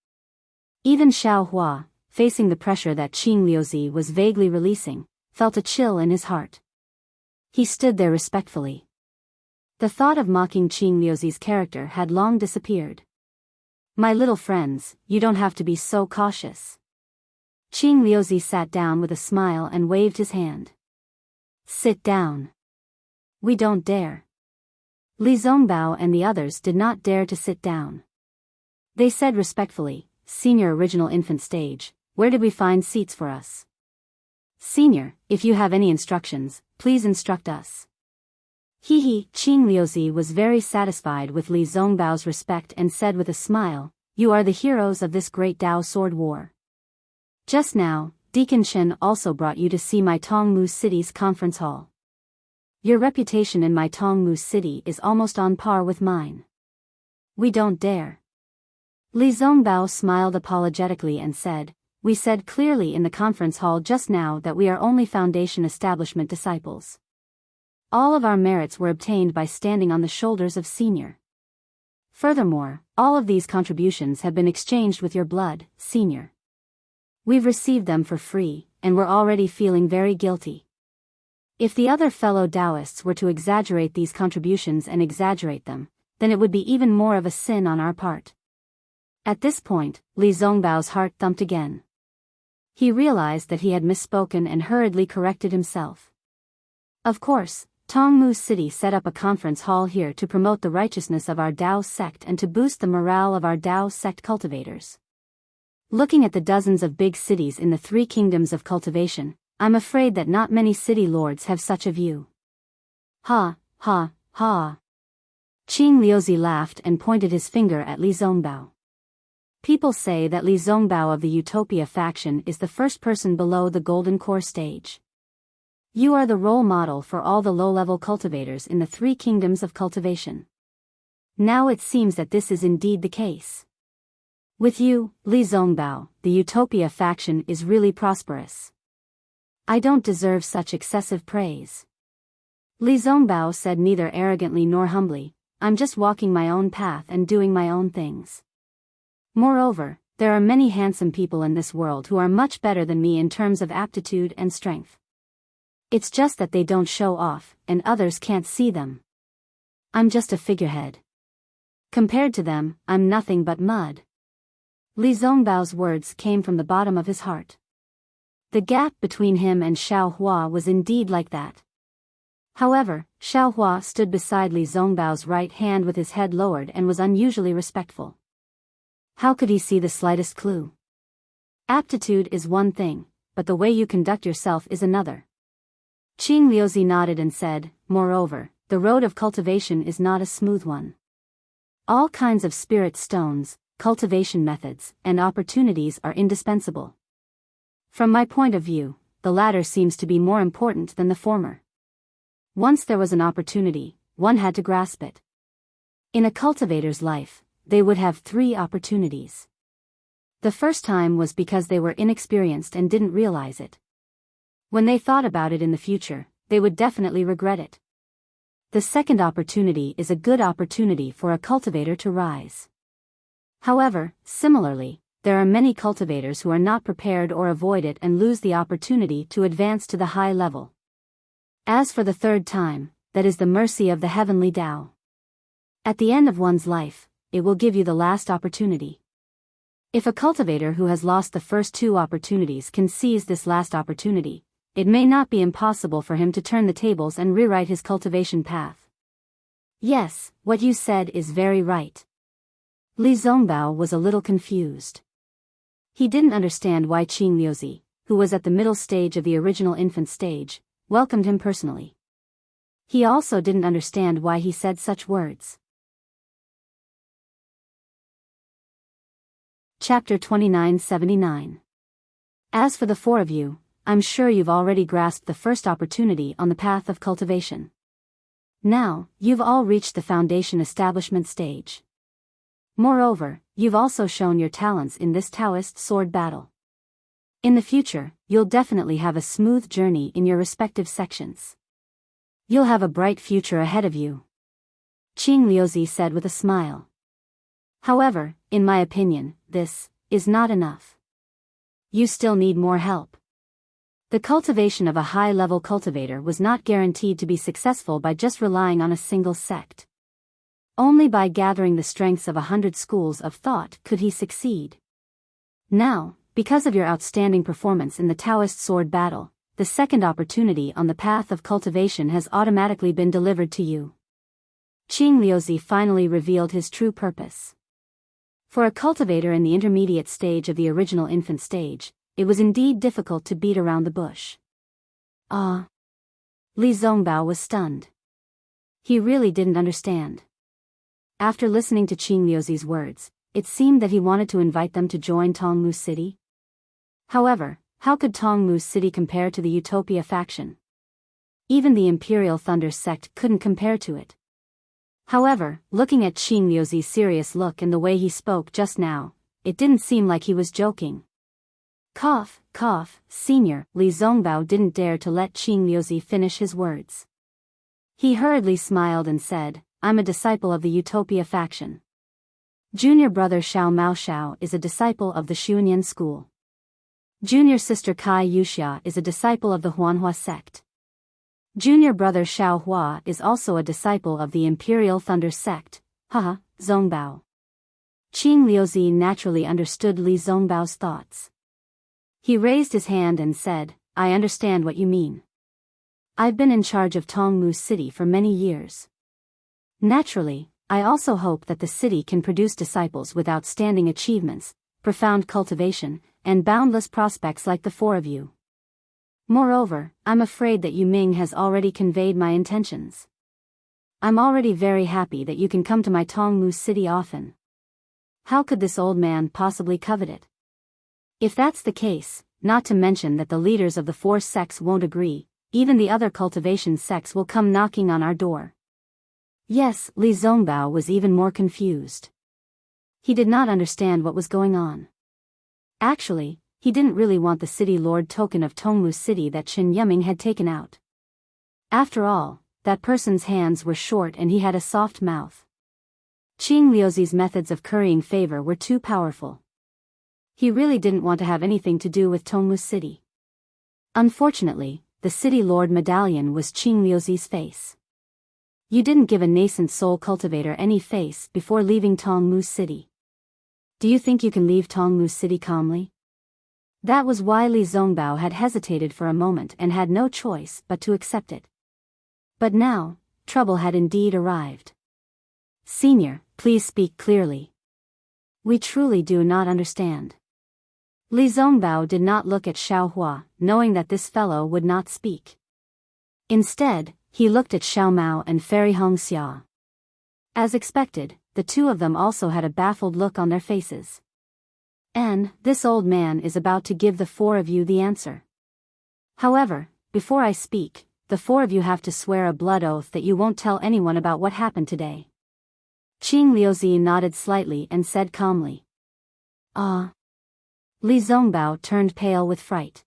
Even Xiao Hua, facing the pressure that Qing Liuzi was vaguely releasing, felt a chill in his heart. He stood there respectfully. The thought of mocking Qing Liuzi's character had long disappeared. My little friends, you don't have to be so cautious. Qing Liuzi sat down with a smile and waved his hand. Sit down. We don't dare. Li Zongbao and the others did not dare to sit down. They said respectfully, Senior Original Infant Stage, where did we find seats for us? Senior, if you have any instructions, please instruct us. Qing Liuzi was very satisfied with Li Zongbao's respect and said with a smile, you are the heroes of this great Dao sword war. Just now, Deacon Chen also brought you to see my Tongmu City's conference hall. Your reputation in my Tongmu City is almost on par with mine. We don't dare. Li Zongbao smiled apologetically and said, we said clearly in the conference hall just now that we are only foundation establishment disciples. All of our merits were obtained by standing on the shoulders of senior. Furthermore, all of these contributions have been exchanged with your blood, senior. We've received them for free, and we're already feeling very guilty. If the other fellow Taoists were to exaggerate these contributions and exaggerate them, then it would be even more of a sin on our part. At this point, Li Zongbao's heart thumped again. He realized that he had misspoken and hurriedly corrected himself. Of course, Tongmu City set up a conference hall here to promote the righteousness of our Dao sect and to boost the morale of our Dao sect cultivators. Looking at the dozens of big cities in the 3 kingdoms of cultivation, I'm afraid that not many city lords have such a view. Ha, ha, ha. Qing Liuzi laughed and pointed his finger at Li Zongbao. People say that Li Zongbao of the Utopia faction is the first person below the Golden Core stage. You are the role model for all the low-level cultivators in the 3 kingdoms of cultivation. Now it seems that this is indeed the case. With you, Li Zongbao, the Utopia faction is really prosperous. I don't deserve such excessive praise. Li Zongbao said neither arrogantly nor humbly, I'm just walking my own path and doing my own things. Moreover, there are many handsome people in this world who are much better than me in terms of aptitude and strength. It's just that they don't show off, and others can't see them. I'm just a figurehead. Compared to them, I'm nothing but mud. Li Zongbao's words came from the bottom of his heart. The gap between him and Xiao Hua was indeed like that. However, Xiao Hua stood beside Li Zongbao's right hand with his head lowered and was unusually respectful. How could he see the slightest clue? Aptitude is one thing, but the way you conduct yourself is another. Qing Liuzi nodded and said, moreover, the road of cultivation is not a smooth one. All kinds of spirit stones, cultivation methods, and opportunities are indispensable. From my point of view, the latter seems to be more important than the former. Once there was an opportunity, one had to grasp it. In a cultivator's life, they would have 3 opportunities. The first time was because they were inexperienced and didn't realize it. When they thought about it in the future, they would definitely regret it. The second opportunity is a good opportunity for a cultivator to rise. However, similarly, there are many cultivators who are not prepared or avoid it and lose the opportunity to advance to the high level. As for the third time, that is the mercy of the heavenly Tao. At the end of one's life, it will give you the last opportunity. If a cultivator who has lost the first 2 opportunities can seize this last opportunity, it may not be impossible for him to turn the tables and rewrite his cultivation path. Yes, what you said is very right. Li Zongbao was a little confused. He didn't understand why Qing Liuzi, who was at the middle stage of the original infant stage, welcomed him personally. He also didn't understand why he said such words. Chapter 2979. As for the 4 of you, I'm sure you've already grasped the first opportunity on the path of cultivation. Now, you've all reached the foundation establishment stage. Moreover, you've also shown your talents in this Taoist sword battle. In the future, you'll definitely have a smooth journey in your respective sections. You'll have a bright future ahead of you. Qing Liuzi said with a smile. However, in my opinion, this is not enough. You still need more help. The cultivation of a high-level cultivator was not guaranteed to be successful by just relying on a single sect. Only by gathering the strengths of 100 schools of thought could he succeed. Now, because of your outstanding performance in the Taoist sword battle, the second opportunity on the path of cultivation has automatically been delivered to you. Qing Liuzi finally revealed his true purpose. For a cultivator in the intermediate stage of the original infant stage, it was indeed difficult to beat around the bush. Ah! Li Zongbao was stunned. He really didn't understand. After listening to Qing Liuzi's words, it seemed that he wanted to invite them to join Tongmu City. However, how could Tongmu City compare to the Utopia faction? Even the Imperial Thunder sect couldn't compare to it. However, looking at Qing Liuzi's serious look and the way he spoke just now, it didn't seem like he was joking. Cough, cough, senior, Li Zongbao didn't dare to let Qing Liuzi finish his words. He hurriedly smiled and said, I'm a disciple of the Utopia faction. Junior brother Xiao Maoxiao is a disciple of the Xuanyan school. Junior sister Kai Yuxia is a disciple of the Huanhua sect. Junior brother Xiao Hua is also a disciple of the Imperial Thunder sect. Haha, Zongbao. Qing Liuzi naturally understood Li Zongbao's thoughts. He raised his hand and said, I understand what you mean. I've been in charge of Tongmu City for many years. Naturally, I also hope that the city can produce disciples with outstanding achievements, profound cultivation, and boundless prospects like the four of you. Moreover, I'm afraid that Yu Ming has already conveyed my intentions. I'm already very happy that you can come to my Tongmu City often. How could this old man possibly covet it? If that's the case, not to mention that the leaders of the four sects won't agree, even the other cultivation sects will come knocking on our door. Yes, Li Zongbao was even more confused. He did not understand what was going on. Actually, he didn't really want the city lord token of Tongmu City that Chen Yuming had taken out. After all, that person's hands were short and he had a soft mouth. Qing Liuzi's methods of currying favor were too powerful. He really didn't want to have anything to do with Tongmu City. Unfortunately, the city lord medallion was Qing Liuzi's face. You didn't give a nascent soul cultivator any face before leaving Tongmu City. Do you think you can leave Tongmu City calmly? That was why Li Zongbao had hesitated for a moment and had no choice but to accept it. But now, trouble had indeed arrived. Senior, please speak clearly. We truly do not understand. Li Zongbao did not look at Xiao Hua, knowing that this fellow would not speak. Instead, he looked at Xiao Mao and Fairy Hong Xia. As expected, the two of them also had a baffled look on their faces. And this old man is about to give the four of you the answer. However, before I speak, the four of you have to swear a blood oath that you won't tell anyone about what happened today. Qing Liuzi nodded slightly and said calmly. Ah. Li Zongbao turned pale with fright.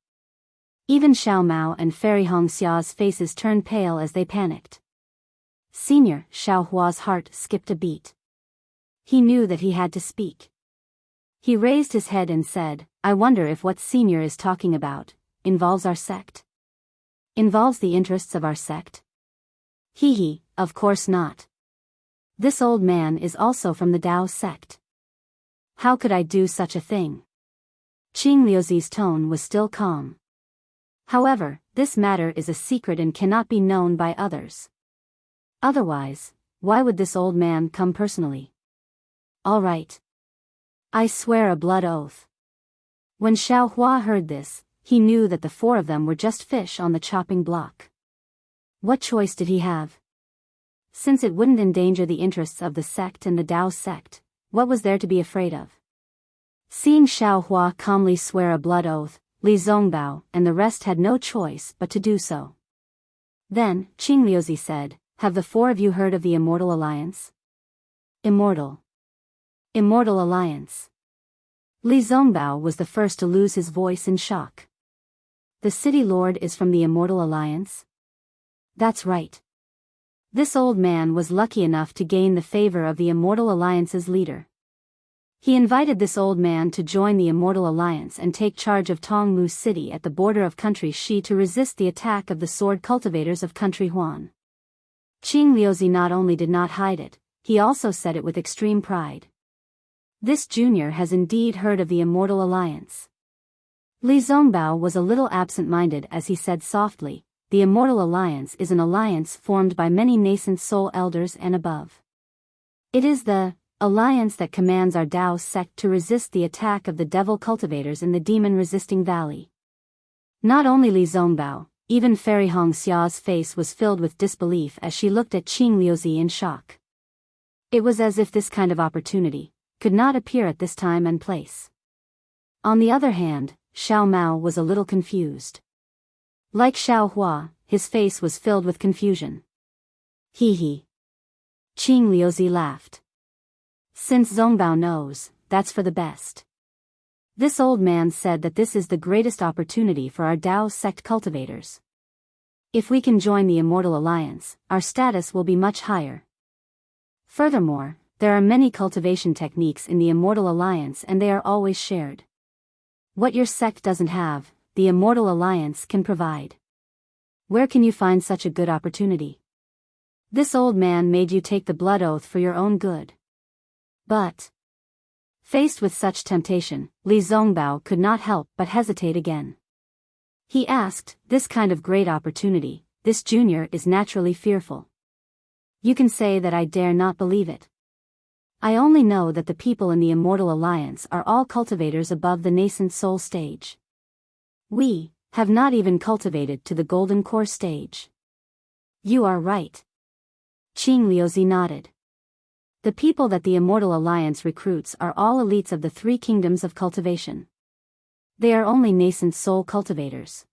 Even Xiao Mao and Fairy Hong Xia's faces turned pale as they panicked. Senior Xiao Hua's heart skipped a beat. He knew that he had to speak. He raised his head and said, I wonder if what Senior is talking about involves our sect? Involves the interests of our sect? Hee, of course not. This old man is also from the Dao sect. How could I do such a thing? Qing Liuzi's tone was still calm. However, this matter is a secret and cannot be known by others. Otherwise, why would this old man come personally? All right. I swear a blood oath. When Xiao Hua heard this, he knew that the four of them were just fish on the chopping block. What choice did he have? Since it wouldn't endanger the interests of the sect and the Dao sect, what was there to be afraid of? Seeing Xiao Hua calmly swear a blood oath, Li Zongbao and the rest had no choice but to do so. Then, Qing Liuzi said, Have the four of you heard of the Immortal Alliance? Immortal. Immortal Alliance. Li Zongbao was the first to lose his voice in shock. The city lord is from the Immortal Alliance? That's right. This old man was lucky enough to gain the favor of the Immortal Alliance's leader. He invited this old man to join the Immortal Alliance and take charge of Tongmu City at the border of country Shi to resist the attack of the sword cultivators of country Huan. Qing Liuzi not only did not hide it, he also said it with extreme pride. This junior has indeed heard of the Immortal Alliance. Li Zongbao was a little absent-minded as he said softly, The Immortal Alliance is an alliance formed by many nascent soul elders and above. It is the alliance that commands our Dao sect to resist the attack of the devil cultivators in the demon-resisting valley. Not only Li Zongbao, even Fairy Hong Xia's face was filled with disbelief as she looked at Qing Liuzi in shock. It was as if this kind of opportunity could not appear at this time and place. On the other hand, Xiao Mao was a little confused. Like Xiao Hua, his face was filled with confusion. Hee. Qing Liuzi laughed. Since Zongbao knows, that's for the best. This old man said that this is the greatest opportunity for our Dao sect cultivators. If we can join the Immortal Alliance, our status will be much higher. Furthermore, there are many cultivation techniques in the Immortal Alliance and they are always shared. What your sect doesn't have, the Immortal Alliance can provide. Where can you find such a good opportunity? This old man made you take the blood oath for your own good. But, faced with such temptation, Li Zongbao could not help but hesitate again. He asked, this kind of great opportunity, this junior is naturally fearful. You can say that I dare not believe it. I only know that the people in the Immortal Alliance are all cultivators above the nascent soul stage. We have not even cultivated to the golden core stage. You are right. Qing Liuzi nodded. The people that the Immortal Alliance recruits are all elites of the three kingdoms of cultivation. They are only nascent soul cultivators.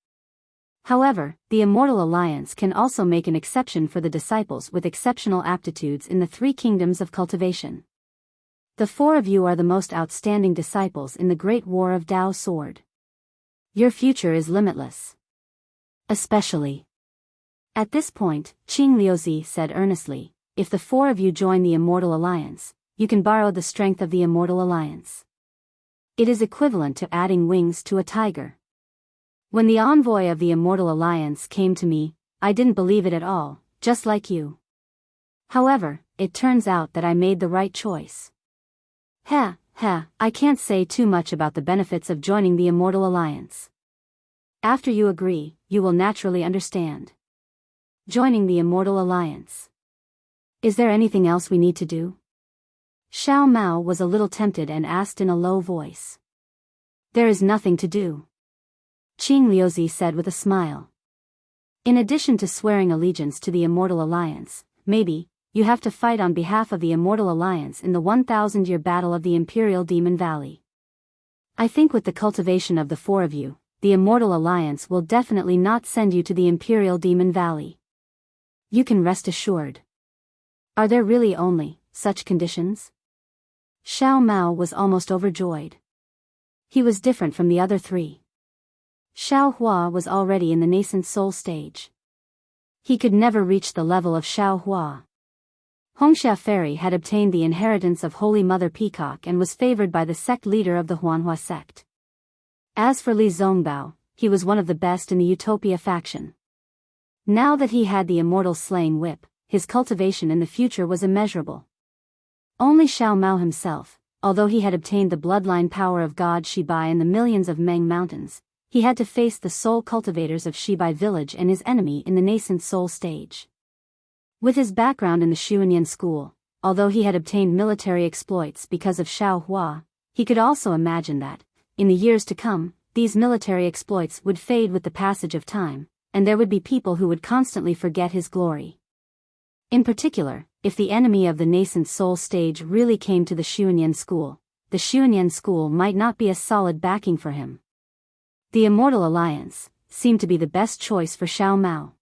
However, the Immortal Alliance can also make an exception for the disciples with exceptional aptitudes in the three kingdoms of cultivation. The four of you are the most outstanding disciples in the Great War of Dao Sword. Your future is limitless. Especially. At this point, Qing Liuzi said earnestly, if the four of you join the Immortal Alliance, you can borrow the strength of the Immortal Alliance. It is equivalent to adding wings to a tiger. When the envoy of the Immortal Alliance came to me, I didn't believe it at all, just like you. However, it turns out that I made the right choice. I can't say too much about the benefits of joining the Immortal Alliance. After you agree, you will naturally understand. Joining the Immortal Alliance. Is there anything else we need to do? Xiao Mao was a little tempted and asked in a low voice. There is nothing to do. Qing Liuzi said with a smile. In addition to swearing allegiance to the Immortal Alliance, maybe, you have to fight on behalf of the Immortal Alliance in the 1,000-year battle of the Imperial Demon Valley. I think with the cultivation of the four of you, the Immortal Alliance will definitely not send you to the Imperial Demon Valley. You can rest assured. Are there really only such conditions? Xiao Mao was almost overjoyed. He was different from the other three. Xiao Hua was already in the nascent soul stage. He could never reach the level of Xiao Hua. Hongxia Fairy had obtained the inheritance of Holy Mother Peacock and was favored by the sect leader of the Huanhua sect. As for Li Zongbao, he was one of the best in the Utopia faction. Now that he had the immortal slaying whip, his cultivation in the future was immeasurable. Only Xiao Mao himself, although he had obtained the bloodline power of God Shibai in the millions of Meng Mountains, he had to face the soul cultivators of Shibai village and his enemy in the nascent soul stage. With his background in the Xuanyan school, although he had obtained military exploits because of Xiao Hua, he could also imagine that, in the years to come, these military exploits would fade with the passage of time, and there would be people who would constantly forget his glory. In particular, if the enemy of the nascent soul stage really came to the Xuanyan school, the Xuanyan school might not be a solid backing for him. The Immortal Alliance seemed to be the best choice for Xiao Mao.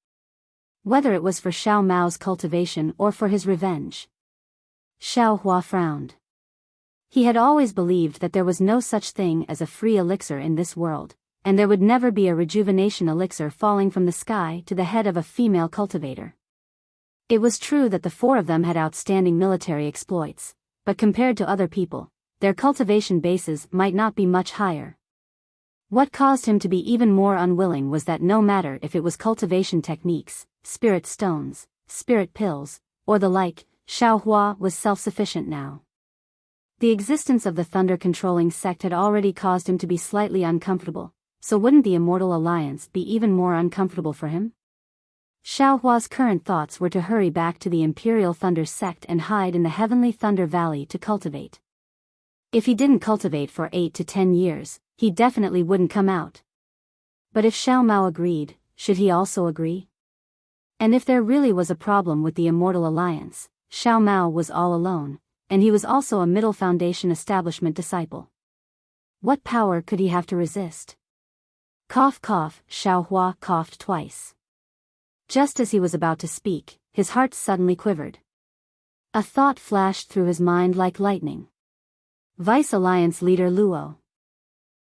Whether it was for Xiao Mao's cultivation or for his revenge. Xiao Hua frowned. He had always believed that there was no such thing as a free elixir in this world, and there would never be a rejuvenation elixir falling from the sky to the head of a female cultivator. It was true that the four of them had outstanding military exploits, but compared to other people, their cultivation bases might not be much higher. What caused him to be even more unwilling was that no matter if it was cultivation techniques, spirit stones, spirit pills, or the like, Xiao Hua was self-sufficient now. The existence of the thunder-controlling sect had already caused him to be slightly uncomfortable, so wouldn't the Immortal Alliance be even more uncomfortable for him? Xiao Hua's current thoughts were to hurry back to the Imperial Thunder sect and hide in the Heavenly Thunder Valley to cultivate. If he didn't cultivate for 8 to 10 years, he definitely wouldn't come out. But if Xiao Mao agreed, should he also agree? And if there really was a problem with the Immortal Alliance, Xiao Mao was all alone, and he was also a Middle Foundation establishment disciple. What power could he have to resist? Cough cough, Xiao Hua coughed twice. Just as he was about to speak, his heart suddenly quivered. A thought flashed through his mind like lightning. Vice Alliance leader Luo.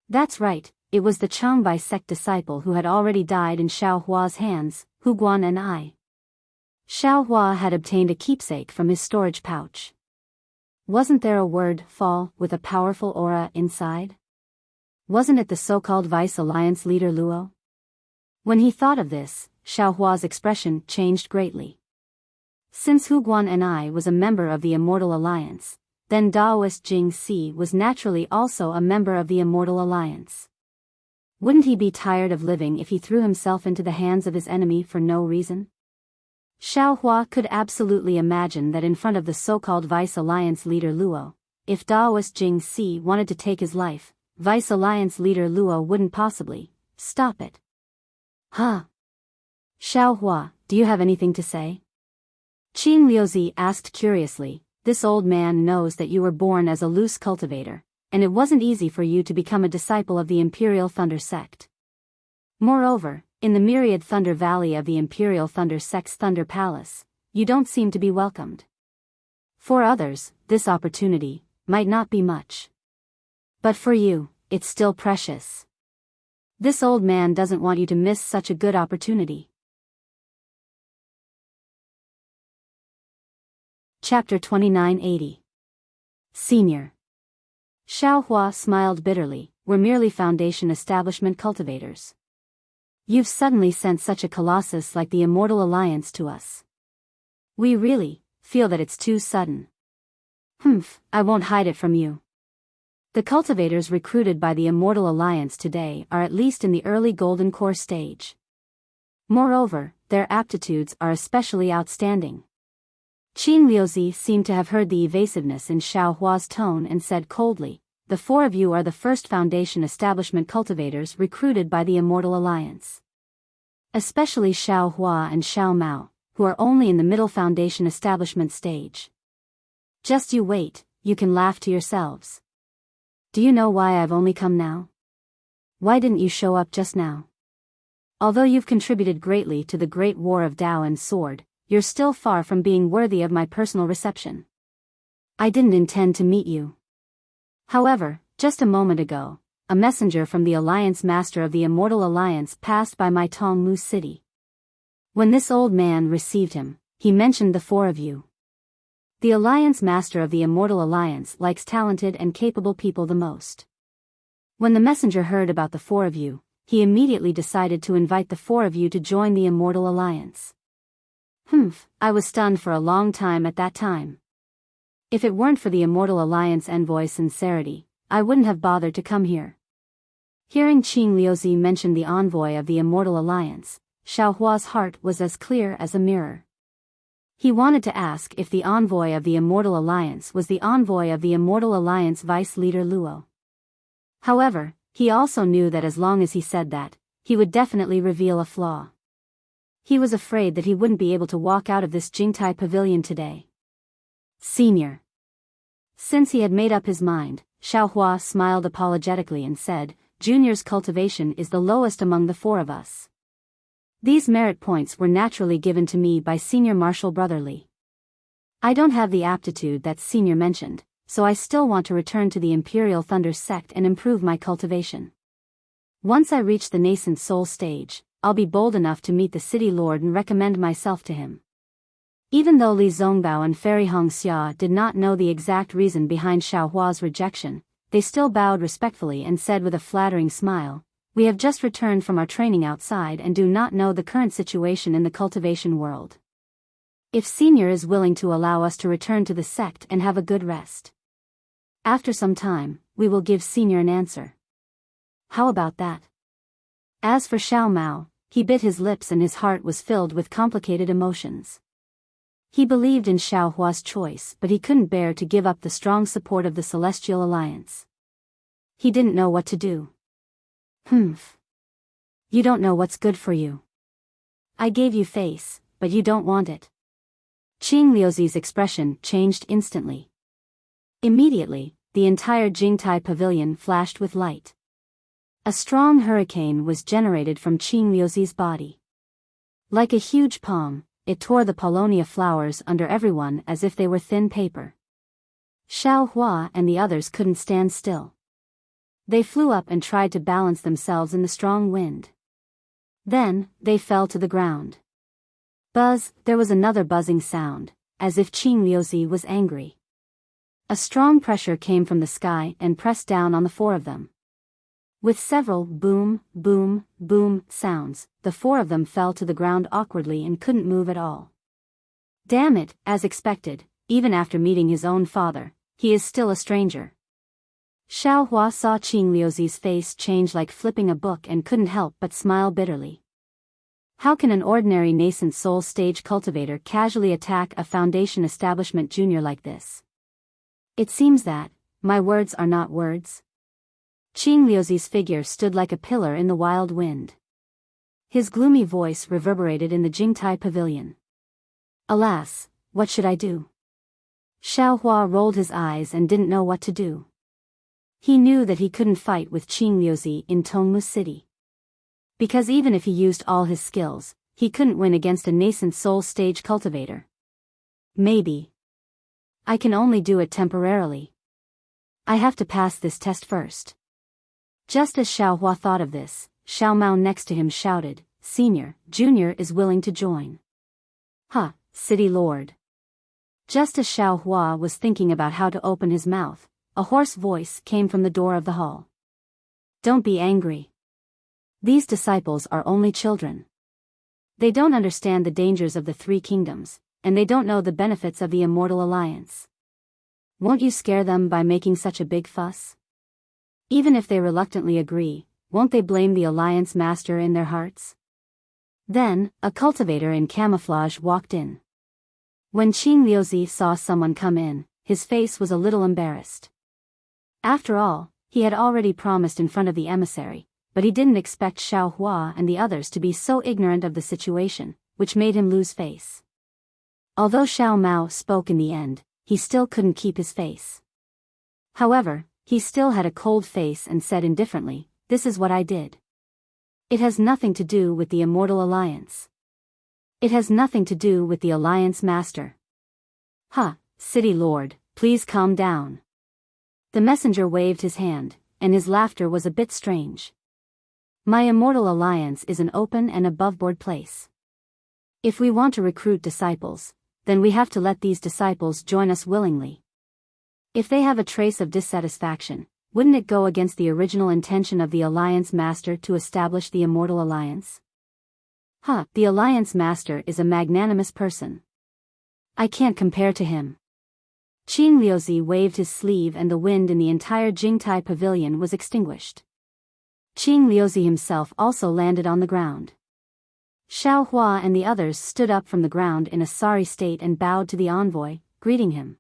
That's right, it was the Changbai sect disciple who had already died in Xiao Hua's hands, Hu Guan and I. Xiao Hua had obtained a keepsake from his storage pouch. Wasn't there a word, fall, with a powerful aura inside? Wasn't it the so-called Vice Alliance leader Luo? When he thought of this, Xiaohua's expression changed greatly. Since Hu Guan and I was a member of the Immortal Alliance, then Daoist Jing Si was naturally also a member of the Immortal Alliance. Wouldn't he be tired of living if he threw himself into the hands of his enemy for no reason? Xiaohua could absolutely imagine that in front of the so-called Vice Alliance leader Luo, if Daoist Jing Si wanted to take his life, Vice Alliance leader Luo wouldn't possibly stop it. Huh? Xiaohua, do you have anything to say? Qing Liuzi asked curiously. This old man knows that you were born as a loose cultivator, and it wasn't easy for you to become a disciple of the Imperial Thunder Sect. Moreover, in the myriad Thunder Valley of the Imperial Thunder Sect's Thunder Palace, you don't seem to be welcomed. For others, this opportunity might not be much. But for you, it's still precious. This old man doesn't want you to miss such a good opportunity. Chapter 2980. Senior. Xiaohua smiled bitterly. We're merely Foundation establishment cultivators. You've suddenly sent such a colossus like the Immortal Alliance to us. We really feel that it's too sudden. I won't hide it from you. The cultivators recruited by the Immortal Alliance today are at least in the early Golden Core stage. Moreover, their aptitudes are especially outstanding. Qing Liuzi seemed to have heard the evasiveness in Xiaohua's tone and said coldly, the four of you are the first Foundation establishment cultivators recruited by the Immortal Alliance. Especially Xiaohua and Xiao Mao, who are only in the middle Foundation establishment stage. Just you wait, you can laugh to yourselves. Do you know why I've only come now? Why didn't you show up just now? Although you've contributed greatly to the great war of Dao and Sword, you're still far from being worthy of my personal reception. I didn't intend to meet you. However, just a moment ago, a messenger from the Alliance Master of the Immortal Alliance passed by my Tongmu city. When this old man received him, he mentioned the four of you. The Alliance Master of the Immortal Alliance likes talented and capable people the most. When the messenger heard about the four of you, he immediately decided to invite the four of you to join the Immortal Alliance. I was stunned for a long time at that time. If it weren't for the Immortal Alliance envoy's sincerity, I wouldn't have bothered to come here. Hearing Qing Liuzi mention the envoy of the Immortal Alliance, Xiaohua's heart was as clear as a mirror. He wanted to ask if the envoy of the Immortal Alliance was the envoy of the Immortal Alliance vice leader Luo. However, he also knew that as long as he said that, he would definitely reveal a flaw. He was afraid that he wouldn't be able to walk out of this Jingtai pavilion today. Senior. Since he had made up his mind, Xiaohua smiled apologetically and said, Junior's cultivation is the lowest among the four of us. These merit points were naturally given to me by Senior Marshal Brotherly. I don't have the aptitude that Senior mentioned, so I still want to return to the Imperial Thunder Sect and improve my cultivation. Once I reach the nascent soul stage, I'll be bold enough to meet the city lord and recommend myself to him. Even though Li Zongbao and Fairy Hongxia did not know the exact reason behind Xiaohua's rejection, they still bowed respectfully and said with a flattering smile, we have just returned from our training outside and do not know the current situation in the cultivation world. If Senior is willing to allow us to return to the sect and have a good rest. After some time, we will give Senior an answer. How about that? As for Xiao Mao, he bit his lips and his heart was filled with complicated emotions. He believed in Xiaohua's choice, but he couldn't bear to give up the strong support of the Celestial Alliance. He didn't know what to do. You don't know what's good for you. I gave you face, but you don't want it. Qing Liuzi's expression changed instantly. Immediately, the entire Jingtai pavilion flashed with light. A strong hurricane was generated from Qing Liuzi's body. Like a huge palm, it tore the paulownia flowers under everyone as if they were thin paper. Xiaohua and the others couldn't stand still. They flew up and tried to balance themselves in the strong wind. Then, they fell to the ground. Buzz, there was another buzzing sound, as if Qing Liuzi was angry. A strong pressure came from the sky and pressed down on the four of them. With several boom, boom, boom sounds, the four of them fell to the ground awkwardly and couldn't move at all. Damn it, as expected, even after meeting his own father, he is still a stranger. Xiao Hua saw Qing Liuzi's face change like flipping a book and couldn't help but smile bitterly. How can an ordinary nascent soul stage cultivator casually attack a Foundation establishment junior like this? It seems that, my words are not words. Qing Liuzi's figure stood like a pillar in the wild wind. His gloomy voice reverberated in the Jingtai pavilion. Alas, what should I do? Xiao Hua rolled his eyes and didn't know what to do. He knew that he couldn't fight with Qing Liuzi in Tongmu City. Because even if he used all his skills, he couldn't win against a nascent soul stage cultivator. Maybe. I can only do it temporarily. I have to pass this test first. Just as Xiao Hua thought of this, Xiao Mao next to him shouted, "Senior, Junior is willing to join." "Huh, City Lord." Just as Xiao Hua was thinking about how to open his mouth, a hoarse voice came from the door of the hall. "Don't be angry. These disciples are only children. They don't understand the dangers of the three kingdoms, and they don't know the benefits of the Immortal Alliance. Won't you scare them by making such a big fuss? Even if they reluctantly agree, won't they blame the Alliance Master in their hearts?" Then, a cultivator in camouflage walked in. When Qing Liuzi saw someone come in, his face was a little embarrassed. After all, he had already promised in front of the emissary, but he didn't expect Xiao Hua and the others to be so ignorant of the situation, which made him lose face. Although Xiao Mao spoke in the end, he still couldn't keep his face. However, he still had a cold face and said indifferently, "This is what I did. It has nothing to do with the Immortal Alliance. It has nothing to do with the Alliance Master." "Huh, City Lord, please calm down." The messenger waved his hand, and his laughter was a bit strange. "My Immortal Alliance is an open and above-board place. If we want to recruit disciples, then we have to let these disciples join us willingly. If they have a trace of dissatisfaction, wouldn't it go against the original intention of the Alliance Master to establish the Immortal Alliance? Huh, the Alliance Master is a magnanimous person. I can't compare to him." Qing Liuzi waved his sleeve and the wind in the entire Jingtai pavilion was extinguished. Qing Liuzi himself also landed on the ground. Xiao Hua and the others stood up from the ground in a sorry state and bowed to the envoy, greeting him.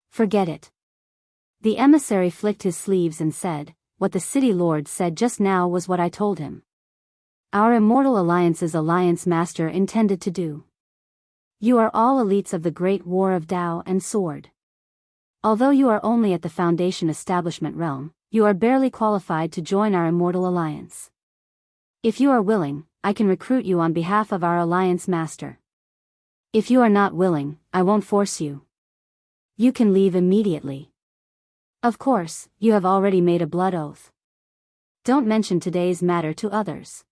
"Forget it." The emissary flicked his sleeves and said, "What the City Lord said just now was what I told him. Our Immortal Alliance's Alliance Master intended to do. You are all elites of the Great War of Tao and Sword. Although you are only at the Foundation establishment realm, you are barely qualified to join our Immortal Alliance. If you are willing, I can recruit you on behalf of our Alliance Master. If you are not willing, I won't force you. You can leave immediately. Of course, you have already made a blood oath. Don't mention today's matter to others."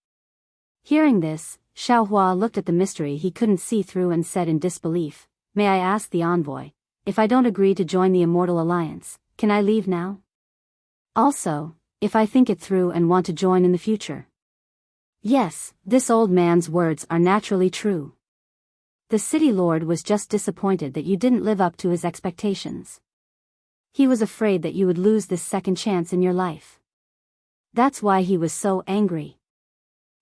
Hearing this, Xiao Hua looked at the mystery he couldn't see through and said in disbelief, "May I ask the envoy, if I don't agree to join the Immortal Alliance, can I leave now? Also, if I think it through and want to join in the future?" Yes, this old man's words are naturally true. The City Lord was just disappointed that you didn't live up to his expectations. He was afraid that you would lose this second chance in your life. That's why he was so angry.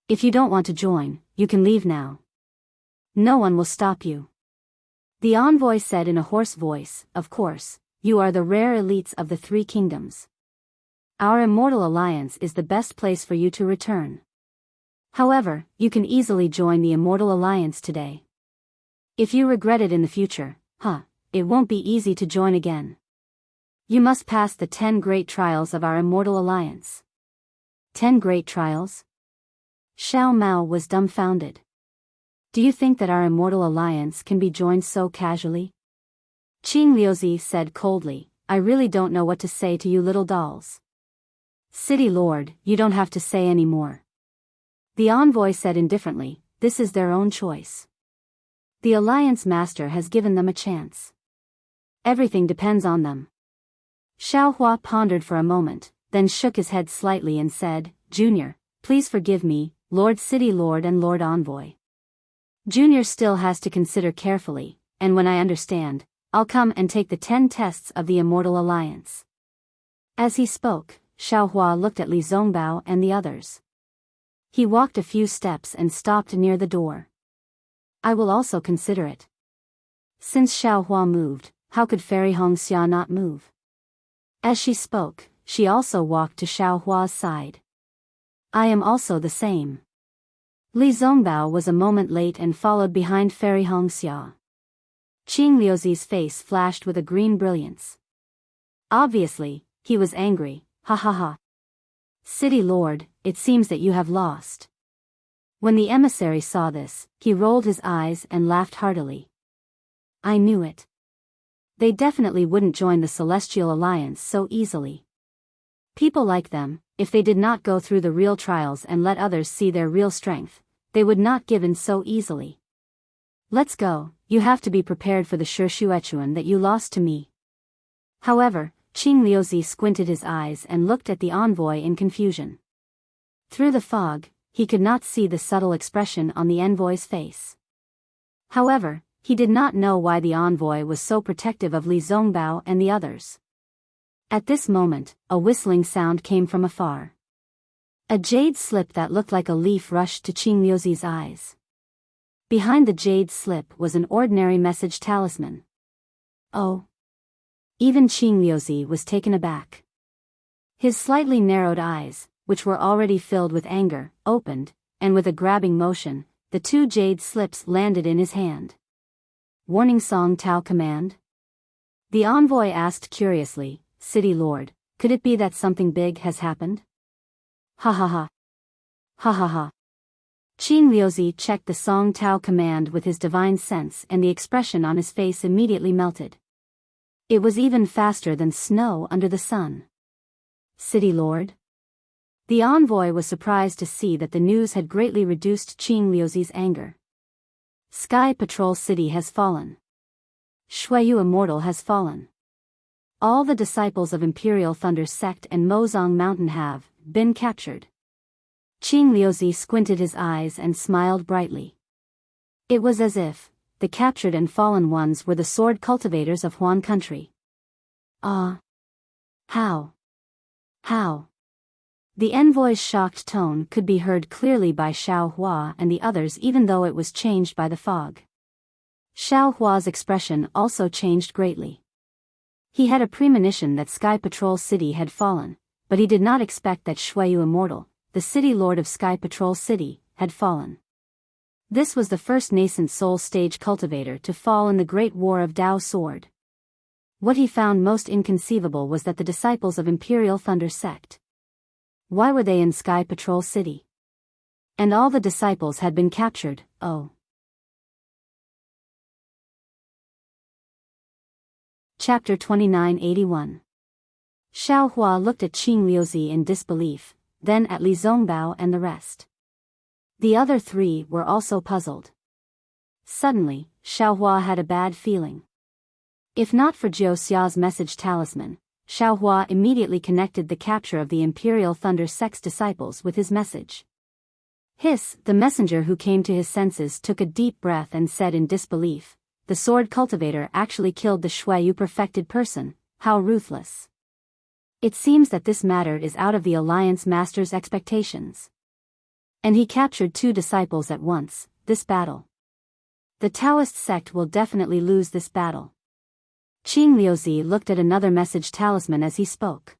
If you don't want to join, you can leave now. No one will stop you. The envoy said in a hoarse voice, "Of course, you are the rare elites of the three kingdoms. Our Immortal Alliance is the best place for you to return. However, you can easily join the Immortal Alliance today. If you regret it in the future, it won't be easy to join again. You must pass the 10 great trials of our Immortal Alliance." 10 great trials? Xiao Mao was dumbfounded. "Do you think that our Immortal Alliance can be joined so casually?" Qing Liuzi said coldly, "I really don't know what to say to you little dolls." "City Lord, you don't have to say any more." The envoy said indifferently, "This is their own choice. The Alliance Master has given them a chance. Everything depends on them. Xiao Hua pondered for a moment, then shook his head slightly and said, Junior, please forgive me, Lord City Lord and Lord Envoy. Junior still has to consider carefully, and when I understand, I'll come and take the 10 tests of the Immortal Alliance. As he spoke, Xiao Hua looked at Li Zongbao and the others. He walked a few steps and stopped near the door. I will also consider it. Since Xiao Hua moved, how could Fairy Hongxia not move? As she spoke, she also walked to Xiao Hua's side. I am also the same. Li Zongbao was a moment late and followed behind Fairy Hongxia. Qing Liuzi's face flashed with a green brilliance. Obviously, he was angry, ha ha ha. City Lord, it seems that you have lost. When the emissary saw this, he rolled his eyes and laughed heartily. I knew it. They definitely wouldn't join the Celestial Alliance so easily. People like them, if they did not go through the real trials and let others see their real strength, they would not give in so easily. Let's go, you have to be prepared for the Shuechuan that you lost to me. However, Qing Liuzi squinted his eyes and looked at the envoy in confusion. Through the fog, he could not see the subtle expression on the envoy's face. However, he did not know why the envoy was so protective of Li Zongbao and the others. At this moment, a whistling sound came from afar. A jade slip that looked like a leaf rushed to Qing Liuzi's eyes. Behind the jade slip was an ordinary message talisman. Oh! Even Qing Liuzi was taken aback. His slightly narrowed eyes, which were already filled with anger, opened, and with a grabbing motion, the 2 jade slips landed in his hand. Warning Song Tao command? The envoy asked curiously, City Lord, could it be that something big has happened? Ha ha ha. Ha ha ha. Qing Liuzi checked the Song Tao command with his divine sense and the expression on his face immediately melted. It was even faster than snow under the sun. City Lord? The envoy was surprised to see that the news had greatly reduced Qing Liuzi's anger. Sky Patrol City has fallen. Shueyu Immortal has fallen. All the disciples of Imperial Thunder Sect and Mozong Mountain have been captured. Qing Liuzi squinted his eyes and smiled brightly. It was as if the captured and fallen ones were the sword cultivators of Huan country. Ah! How? How? The envoy's shocked tone could be heard clearly by Xiao Hua and the others even though it was changed by the fog. Xiao Hua's expression also changed greatly. He had a premonition that Sky Patrol City had fallen, but he did not expect that Shueyu Immortal, the city lord of Sky Patrol City, had fallen. This was the first nascent soul stage cultivator to fall in the Great War of Dao Sword. What he found most inconceivable was that the disciples of Imperial Thunder Sect. Why were they in Sky Patrol City? And all the disciples had been captured, oh. Chapter 2981. Xiao Hua looked at Qing Liuzi in disbelief, then at Li Zongbao and the rest. The other 3 were also puzzled. Suddenly, Xiao Hua had a bad feeling. If not for Jiu Xia's message talisman, Xiao Hua immediately connected the capture of the Imperial Thunder Sect's disciples with his message. Hiss, the messenger who came to his senses took a deep breath and said in disbelief, the sword cultivator actually killed the Shueyu perfected person, how ruthless. It seems that this matter is out of the Alliance Master's expectations. And he captured 2 disciples at once, this battle. The Taoist sect will definitely lose this battle. Qing Liuzi looked at another message talisman as he spoke.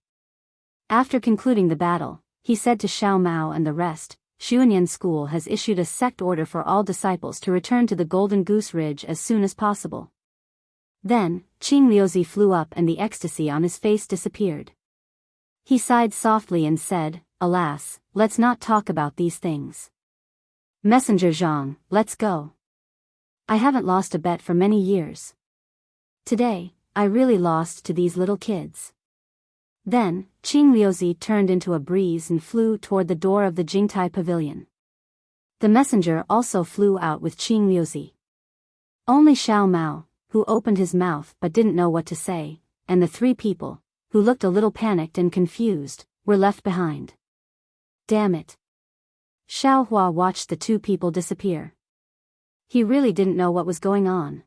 After concluding the battle, he said to Xiao Mao and the rest, Xuanyan School has issued a sect order for all disciples to return to the Golden Goose Ridge as soon as possible. Then, Qing Liuzi flew up and the ecstasy on his face disappeared. He sighed softly and said, alas, let's not talk about these things. Messenger Zhang, let's go. I haven't lost a bet for many years. Today, I really lost to these little kids. Then, Qing Liuzi turned into a breeze and flew toward the door of the Jingtai Pavilion. The messenger also flew out with Qing Liuzi. Only Xiao Mao, who who opened his mouth but didn't know what to say, and the 3 people, who looked a little panicked and confused, were left behind. Damn it. Xiao Hua watched the 2 people disappear. He really didn't know what was going on.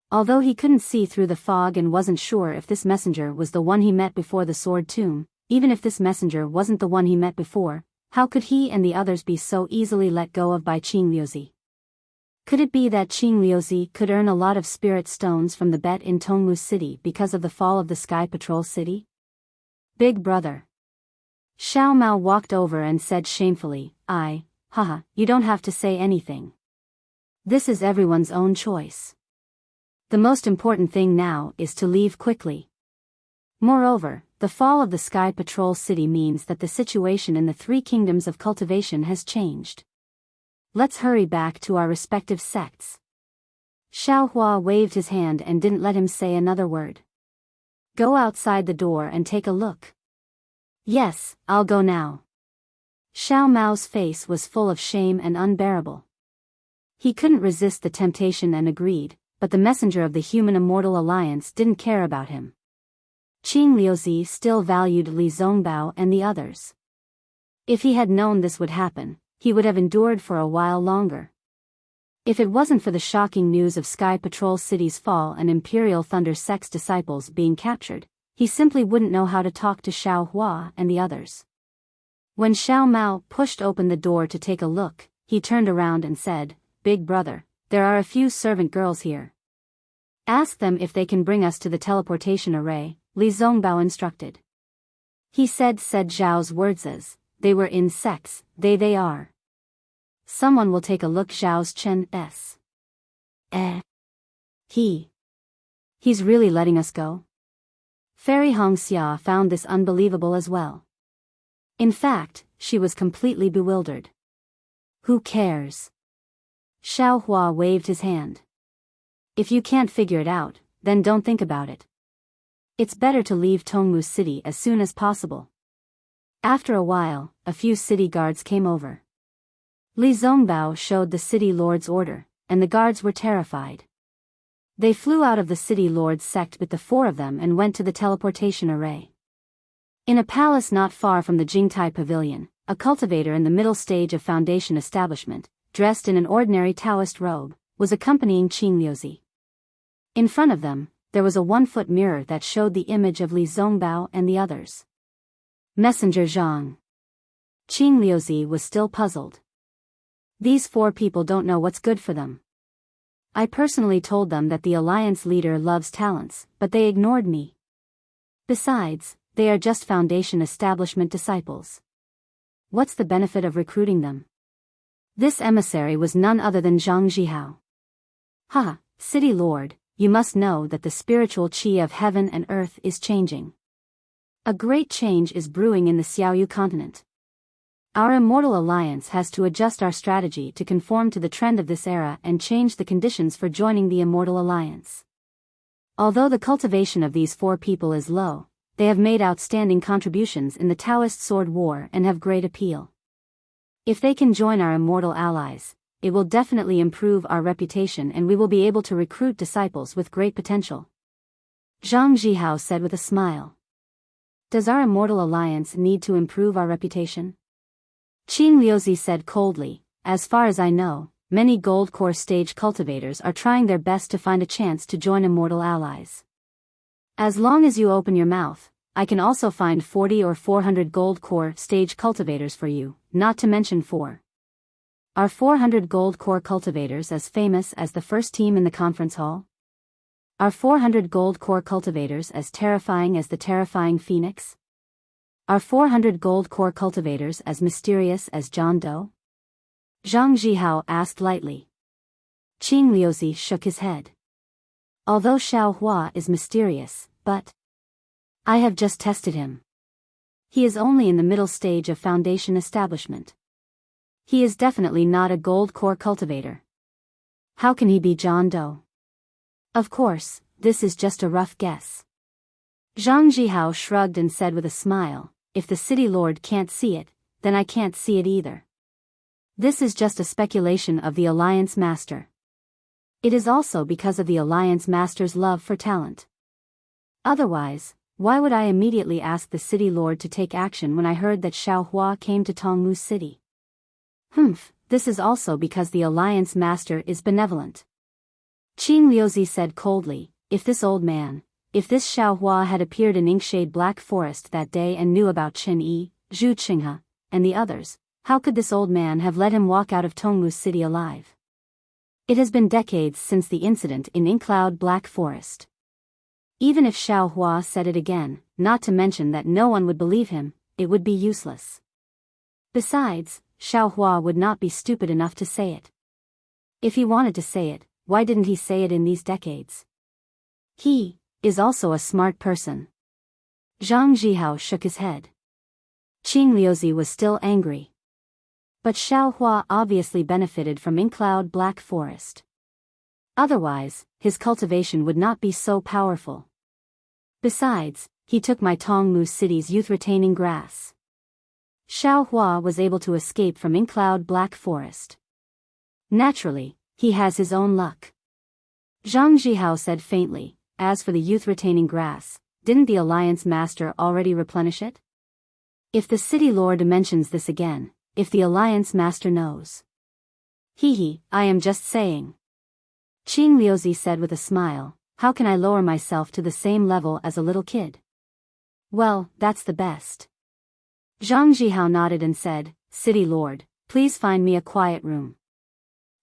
Although he couldn't see through the fog and wasn't sure if this messenger was the one he met before the sword tomb, even if this messenger wasn't the one he met before, how could he and the others be so easily let go of by Qing Liuzi? Could it be that Qing Liuzi could earn a lot of spirit stones from the bet in Tongmu City because of the fall of the Sky Patrol City? Big brother. Xiao Mao walked over and said shamefully, haha, you don't have to say anything. This is everyone's own choice. The most important thing now is to leave quickly. Moreover, the fall of the Sky Patrol City means that the situation in the 3 kingdoms of cultivation has changed. Let's hurry back to our respective sects. Xiao Hua waved his hand and didn't let him say another word. Go outside the door and take a look. Yes, I'll go now. Xiao Mao's face was full of shame and unbearable. He couldn't resist the temptation and agreed, but the messenger of the Human Immortal Alliance didn't care about him. Qing Liuzi still valued Li Zongbao and the others. If he had known this would happen, he would have endured for a while longer. If it wasn't for the shocking news of Sky Patrol City's fall and Imperial Thunder Sect's disciples being captured, he simply wouldn't know how to talk to Xiao Hua and the others. When Xiao Mao pushed open the door to take a look, he turned around and said, Big brother, there are a few servant girls here. Ask them if they can bring us to the teleportation array, Li Zongbao instructed. He said Zhao's words as, they were in sects, they are. Someone will take a look. Zhao's Chen S. He's really letting us go? Fairy Hongxia found this unbelievable as well. In fact, she was completely bewildered. Who cares? Xiao Hua waved his hand. If you can't figure it out, then don't think about it. It's better to leave Tongmu City as soon as possible. After a while, a few city guards came over. Li Zongbao showed the city lord's order, and the guards were terrified. They flew out of the city lord's sect with the 4 of them and went to the teleportation array. In a palace not far from the Jingtai Pavilion, a cultivator in the middle stage of Foundation establishment, dressed in an ordinary Taoist robe, was accompanying Qing Liuzi. In front of them, there was a 1-foot mirror that showed the image of Li Zongbao and the others. Messenger Zhang. Qing Liuzi was still puzzled. These 4 people don't know what's good for them. I personally told them that the alliance leader loves talents, but they ignored me. Besides, they are just Foundation establishment disciples. What's the benefit of recruiting them? This emissary was none other than Zhang Zhihao. City Lord, you must know that the spiritual qi of heaven and earth is changing. A great change is brewing in the Xiaoyu continent. Our Immortal Alliance has to adjust our strategy to conform to the trend of this era and change the conditions for joining the Immortal Alliance. Although the cultivation of these 4 people is low, they have made outstanding contributions in the Taoist sword war and have great appeal. If they can join our immortal allies, it will definitely improve our reputation and we will be able to recruit disciples with great potential. Zhang Zhihao said with a smile. Does our Immortal Alliance need to improve our reputation? Qing Liuzi said coldly, as far as I know, many gold core stage cultivators are trying their best to find a chance to join Immortal allies. As long as you open your mouth, I can also find 40 or 400 gold core stage cultivators for you, not to mention 4. Are 400 gold core cultivators as famous as the first team in the conference hall? Are 400 gold core cultivators as terrifying as the terrifying phoenix? Are 400 gold core cultivators as mysterious as John Doe? Zhang Zhihao asked lightly. Qing Liuzi shook his head. Although Xiao Hua is mysterious, but I have just tested him. He is only in the middle stage of Foundation establishment. He is definitely not a gold core cultivator. How can he be John Doe? Of course, this is just a rough guess. Zhang Zhihao shrugged and said with a smile, if the city lord can't see it, then I can't see it either. This is just a speculation of the alliance master. It is also because of the Alliance Master's love for talent. Otherwise, why would I immediately ask the city lord to take action when I heard that Xiao Hua came to Tongmu City? This is also because the Alliance Master is benevolent. Qing Liuzi said coldly, if this Xiao Hua had appeared in Inkshade Black Forest that day and knew about Chen Yi, Zhu Qinghe, and the others, how could this old man have let him walk out of Tongmu City alive? It has been decades since the incident in Inkcloud Black Forest. Even if Xiao Hua said it again, not to mention that no one would believe him, it would be useless. Besides, Xiao Hua would not be stupid enough to say it. If he wanted to say it, why didn't he say it in these decades? He is also a smart person. Zhang Zhihao shook his head. Qing Liuzi was still angry. But Xiao Hua obviously benefited from Inkcloud Black Forest. Otherwise, his cultivation would not be so powerful. Besides, he took my Tongmu City's youth-retaining grass. Xiao Hua was able to escape from Inkcloud Black Forest. Naturally, he has his own luck. Zhang Zhihao said faintly, as for the youth-retaining grass, didn't the Alliance Master already replenish it? If the City Lord mentions this again, if the Alliance Master knows. I am just saying. Qing Liuzi said with a smile, how can I lower myself to the same level as a little kid? Well, that's the best. Zhang Zhihao nodded and said, City Lord, please find me a quiet room.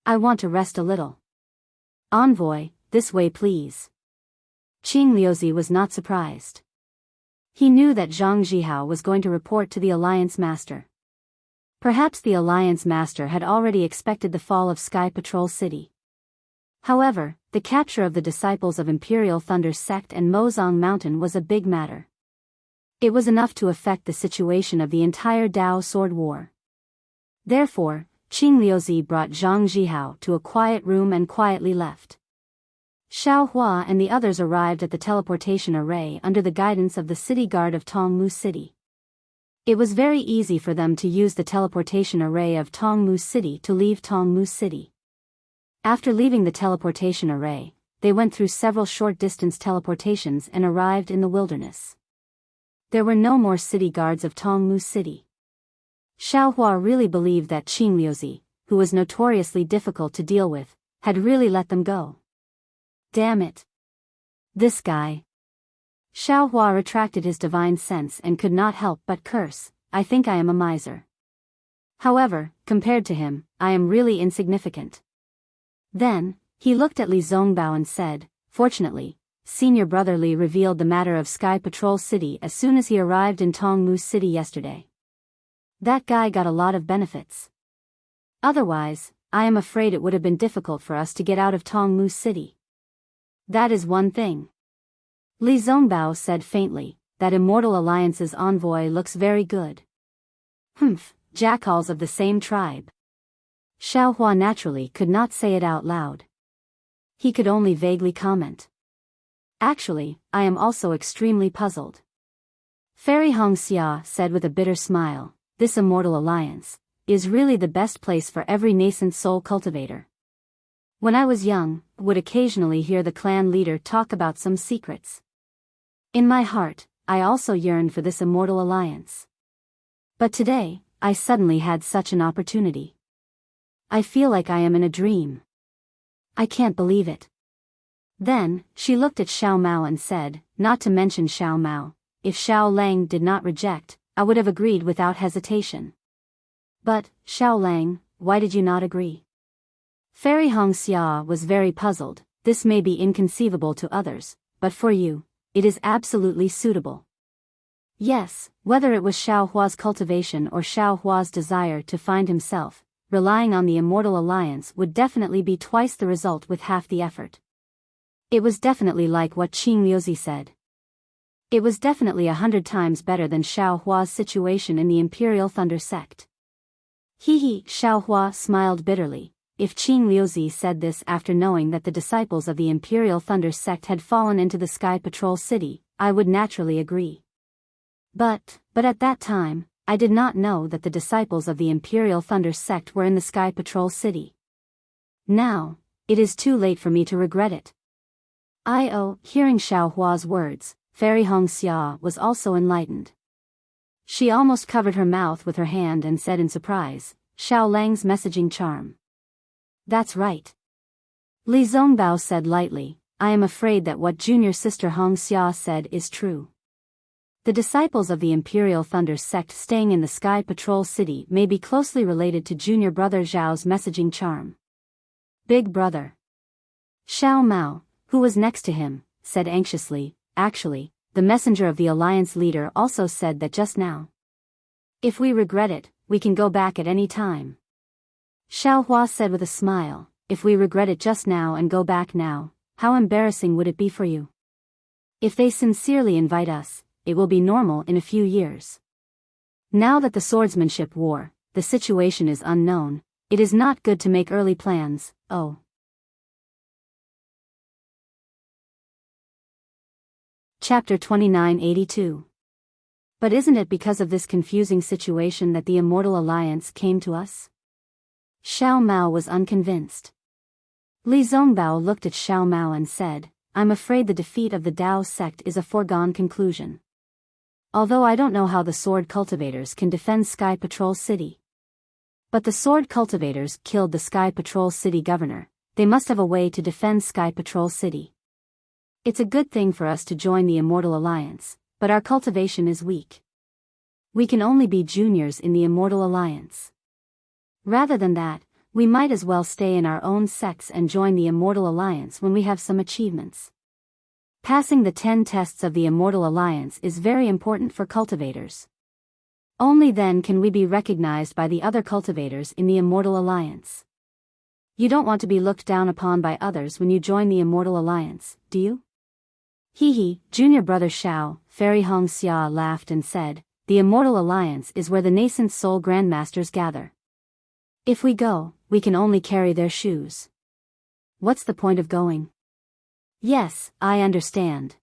I want to rest a little. Envoy, this way please. Qing Liuzi was not surprised. He knew that Zhang Zhihao was going to report to the Alliance Master. Perhaps the Alliance Master had already expected the fall of Sky Patrol City. However, the capture of the disciples of Imperial Thunder Sect and Mozong Mountain was a big matter. It was enough to affect the situation of the entire Dao Sword War. Therefore, Qing Liuzi brought Zhang Zhihao to a quiet room and quietly left. Xiao Hua and the others arrived at the teleportation array under the guidance of the city guard of Tongmu City. It was very easy for them to use the teleportation array of Tongmu City to leave Tongmu City. After leaving the teleportation array, they went through several short-distance teleportations and arrived in the wilderness. There were no more city guards of Tongmu City. Xiao Hua really believed that Qing Liuzi, who was notoriously difficult to deal with, had really let them go. Damn it. This guy. Xiao Hua retracted his divine sense and could not help but curse, I think I am a miser. However, compared to him, I am really insignificant. Then, he looked at Li Zongbao and said, fortunately, Senior Brother Li revealed the matter of Sky Patrol City as soon as he arrived in Tongmu City yesterday. That guy got a lot of benefits. Otherwise, I am afraid it would have been difficult for us to get out of Tongmu City. That is one thing. Li Zongbao said faintly, that Immortal Alliance's envoy looks very good. Jackals of the same tribe. Xiao Hua naturally could not say it out loud. He could only vaguely comment. Actually, I am also extremely puzzled. Fairy Hongxia said with a bitter smile, this Immortal Alliance is really the best place for every nascent soul cultivator. When I was young, I would occasionally hear the clan leader talk about some secrets. In my heart, I also yearned for this Immortal Alliance. But today, I suddenly had such an opportunity. I feel like I am in a dream. I can't believe it. Then, she looked at Xiao Mao and said, not to mention Xiao Mao, if Xiao Lang did not reject, I would have agreed without hesitation. But, Xiao Lang, why did you not agree? Fairy Hongxia was very puzzled. This may be inconceivable to others, but for you, it is absolutely suitable. Yes, whether it was Xiao Hua's cultivation or Xiao Hua's desire to find himself, relying on the Immortal Alliance would definitely be twice the result with half the effort. It was definitely like what Qing Liuzi said. It was definitely 100 times better than Xiao Hua's situation in the Imperial Thunder Sect. Xiao Hua smiled bitterly. If Qing Liuzi said this after knowing that the disciples of the Imperial Thunder Sect had fallen into the Sky Patrol City, I would naturally agree. But at that time, I did not know that the disciples of the Imperial Thunder Sect were in the Sky Patrol City. Now, it is too late for me to regret it. Hearing Xiao Hua's words, Fairy Hongxia was also enlightened. She almost covered her mouth with her hand and said in surprise, Xiao Lang's messaging charm. That's right. Li Zongbao said lightly, I am afraid that what junior sister Hongxia said is true. The disciples of the Imperial Thunder sect staying in the Sky Patrol City may be closely related to junior brother Zhao's messaging charm. Big brother. Xiao Mao, who was next to him, said anxiously, actually, the messenger of the alliance leader also said that just now. If we regret it, we can go back at any time. Xiao Hua said with a smile, if we regret it just now and go back now, how embarrassing would it be for you? If they sincerely invite us, it will be normal in a few years. Now that the swordsmanship war, the situation is unknown, it is not good to make early plans. Chapter 2982. But isn't it because of this confusing situation that the Immortal Alliance came to us? Xiao Mao was unconvinced. Li Zongbao looked at Xiao Mao and said, I'm afraid the defeat of the Dao sect is a foregone conclusion. Although I don't know how the sword cultivators can defend Sky Patrol City. But the sword cultivators killed the Sky Patrol City governor, they must have a way to defend Sky Patrol City. It's a good thing for us to join the Immortal Alliance, but our cultivation is weak. We can only be juniors in the Immortal Alliance. Rather than that, we might as well stay in our own sects and join the Immortal Alliance when we have some achievements. Passing the 10 tests of the Immortal Alliance is very important for cultivators. Only then can we be recognized by the other cultivators in the Immortal Alliance. You don't want to be looked down upon by others when you join the Immortal Alliance, do you? Hee, junior brother Xiao, Fairy Hongxia laughed and said, the Immortal Alliance is where the nascent soul grandmasters gather. If we go, we can only carry their shoes. What's the point of going? Yes, I understand.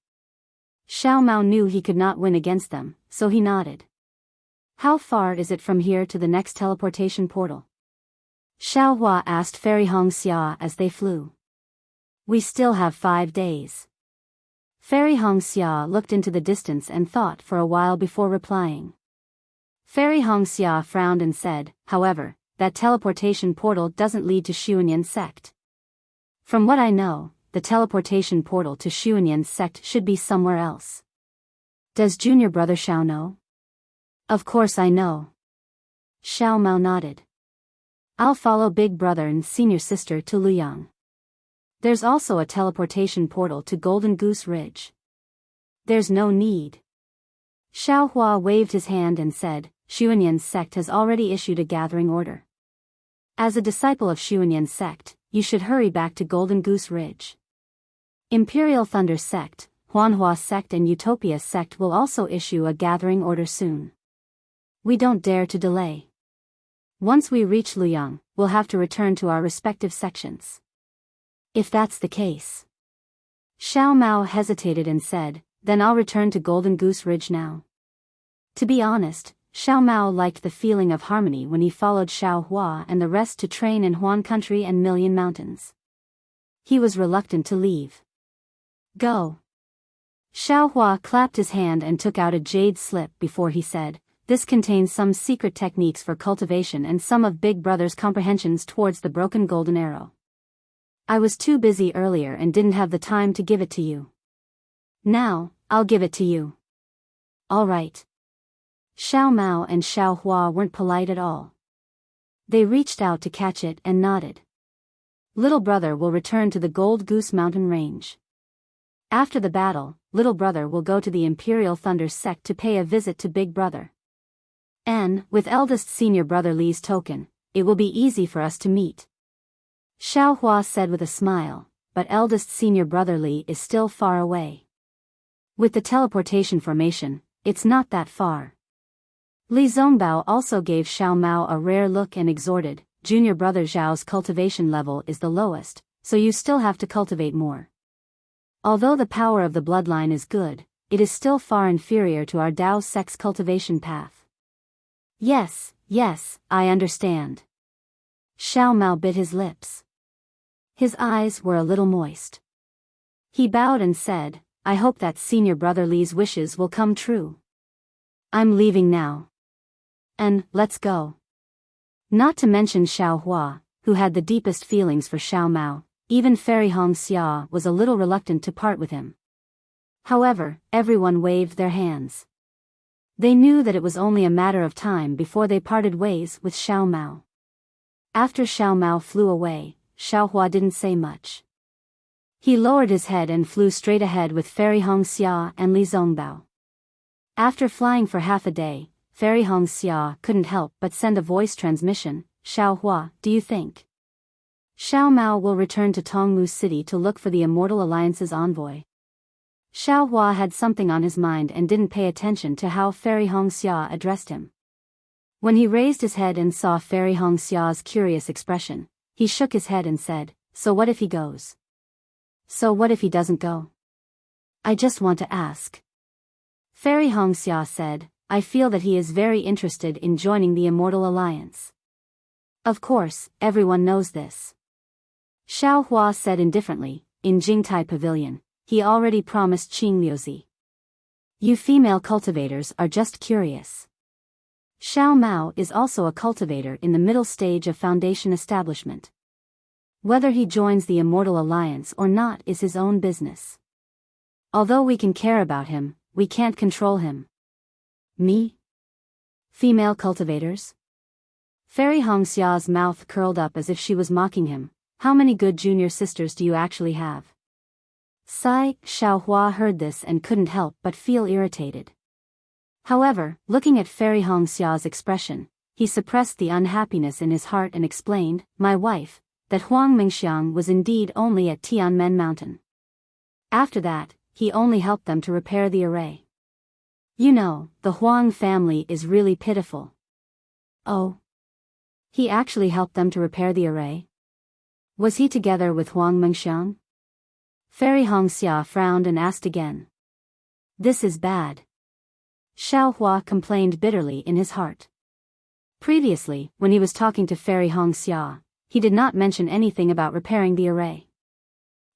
Xiao Mao knew he could not win against them, so he nodded. How far is it from here to the next teleportation portal? Xiao Hua asked Fairy Hongxia as they flew. We still have 5 days. Fairy Hongxia looked into the distance and thought for a while before replying. Fairy Hongxia frowned and said, however, that teleportation portal doesn't lead to Xuanyan's sect. From what I know, the teleportation portal to Xuanyan's sect should be somewhere else. Does junior brother Xiao know? Of course I know. Xiao Mao nodded. I'll follow big brother and senior sister to Luyang. There's also a teleportation portal to Golden Goose Ridge. There's no need. Xiao Hua waved his hand and said, Xuanyan's sect has already issued a gathering order. As a disciple of Xuanyan's sect, you should hurry back to Golden Goose Ridge. Imperial Thunder sect, Huanhua sect and Utopia sect will also issue a gathering order soon. We don't dare to delay. Once we reach Luyang, we'll have to return to our respective sections. If that's the case. Xiao Mao hesitated and said, then I'll return to Golden Goose Ridge now. To be honest, Xiao Mao liked the feeling of harmony when he followed Xiao Hua and the rest to train in Huan Country and Million Mountains. He was reluctant to leave. Go. Xiao Hua clapped his hand and took out a jade slip before he said, this contains some secret techniques for cultivation and some of Big Brother's comprehensions towards the broken golden arrow. I was too busy earlier and didn't have the time to give it to you. Now, I'll give it to you. All right. Xiao Mao and Xiao Hua weren't polite at all. They reached out to catch it and nodded. Little brother will return to the Gold Goose Mountain Range. After the battle, little brother will go to the Imperial Thunder sect to pay a visit to big brother. And, with eldest senior brother Li's token, it will be easy for us to meet. Xiao Hua said with a smile, but eldest senior brother Li is still far away. With the teleportation formation, it's not that far. Li Zongbao also gave Xiao Mao a rare look and exhorted, junior brother Zhao's cultivation level is the lowest, so you still have to cultivate more. Although the power of the bloodline is good, it is still far inferior to our Dao sect's cultivation path. Yes, I understand. Xiao Mao bit his lips. His eyes were a little moist. He bowed and said, I hope that senior brother Li's wishes will come true. I'm leaving now. And, let's go. Not to mention Xiao Hua, who had the deepest feelings for Xiao Mao, even Fairy Hong Xia was a little reluctant to part with him. However, everyone waved their hands. They knew that it was only a matter of time before they parted ways with Xiao Mao. After Xiao Mao flew away, Xiao Hua didn't say much. He lowered his head and flew straight ahead with Fairy Hong Xia and Li Zongbao. After flying for half a day, Fairy Hong Xia couldn't help but send a voice transmission. Xiao Hua, do you think Xiao Mao will return to Tongmu City to look for the Immortal Alliance's envoy? Xiao Hua had something on his mind and didn't pay attention to how Fairy Hong Xia addressed him. When he raised his head and saw Fairy Hong Xia's curious expression, he shook his head and said, So what if he goes? So what if he doesn't go? I just want to ask. Fairy Hong Xia said, I feel that he is very interested in joining the Immortal Alliance. Of course, everyone knows this. Xiao Hua said indifferently, in Jingtai Pavilion, he already promised Qing Liuzi. You female cultivators are just curious. Xiao Mao is also a cultivator in the middle stage of foundation establishment. Whether he joins the Immortal Alliance or not is his own business. Although we can care about him, we can't control him. Me? Female cultivators? Fairy Hong Xia's mouth curled up as if she was mocking him. How many good junior sisters do you actually have? Sigh. Xiao Hua heard this and couldn't help but feel irritated. However, looking at Fairy Hong Xia's expression, he suppressed the unhappiness in his heart and explained, My wife, that Huang Mingxiang was indeed only at Tianmen Mountain. After that, he only helped them to repair the array. You know, the Huang family is really pitiful. Oh. He actually helped them to repair the array? Was he together with Huang Mingxiang? Fairy Hong Xia frowned and asked again. This is bad. Xiao Hua complained bitterly in his heart. Previously, when he was talking to Fairy Hong Xia, he did not mention anything about repairing the array.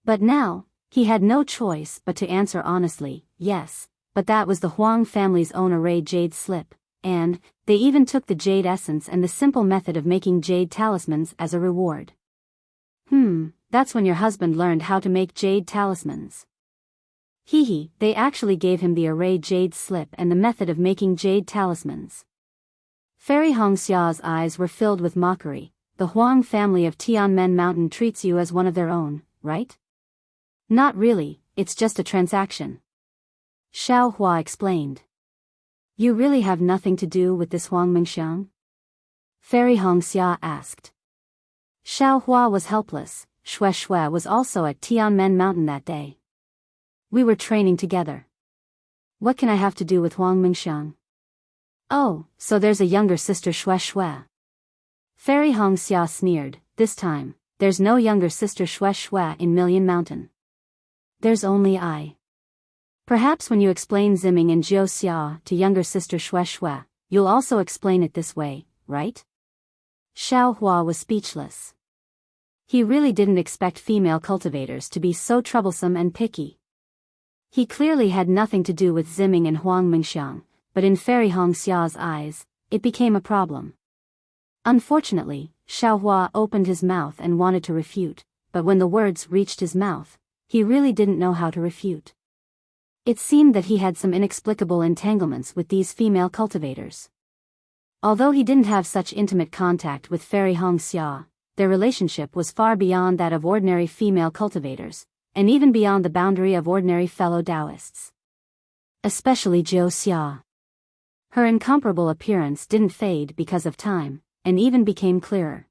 But now, he had no choice but to answer honestly, yes, but that was the Huang family's own array jade slip, and they even took the jade essence and the simple method of making jade talismans as a reward. That's when your husband learned how to make jade talismans. They actually gave him the array jade slip and the method of making jade talismans. Fairy Hong Xia's eyes were filled with mockery. The Huang family of Tianmen Mountain treats you as one of their own, right? Not really, it's just a transaction. Xiao Hua explained. You really have nothing to do with this Huang Mingxiang? Fairy Hong Xia asked. Xiao Hua was helpless. Xue Xue was also at Tianmen Mountain that day. We were training together. What can I have to do with Huang Mingxiang? Oh, so there's a younger sister Xue Xue. Fairy Hong Xia sneered, this time, there's no younger sister Xue Xue in Million Mountain. There's only I. Perhaps when you explain Ziming and Jiu Xia to younger sister Xue Xue, you'll also explain it this way, right? Xiao Hua was speechless. He really didn't expect female cultivators to be so troublesome and picky. He clearly had nothing to do with Ziming and Huang Mingxiang, but in Fairy Hong Xia's eyes, it became a problem. Unfortunately, Xiao Hua opened his mouth and wanted to refute, but when the words reached his mouth, he really didn't know how to refute. It seemed that he had some inexplicable entanglements with these female cultivators. Although he didn't have such intimate contact with Fairy Hong Xia, their relationship was far beyond that of ordinary female cultivators, and even beyond the boundary of ordinary fellow Taoists. Especially Jiu Xia. Her incomparable appearance didn't fade because of time, and even became clearer.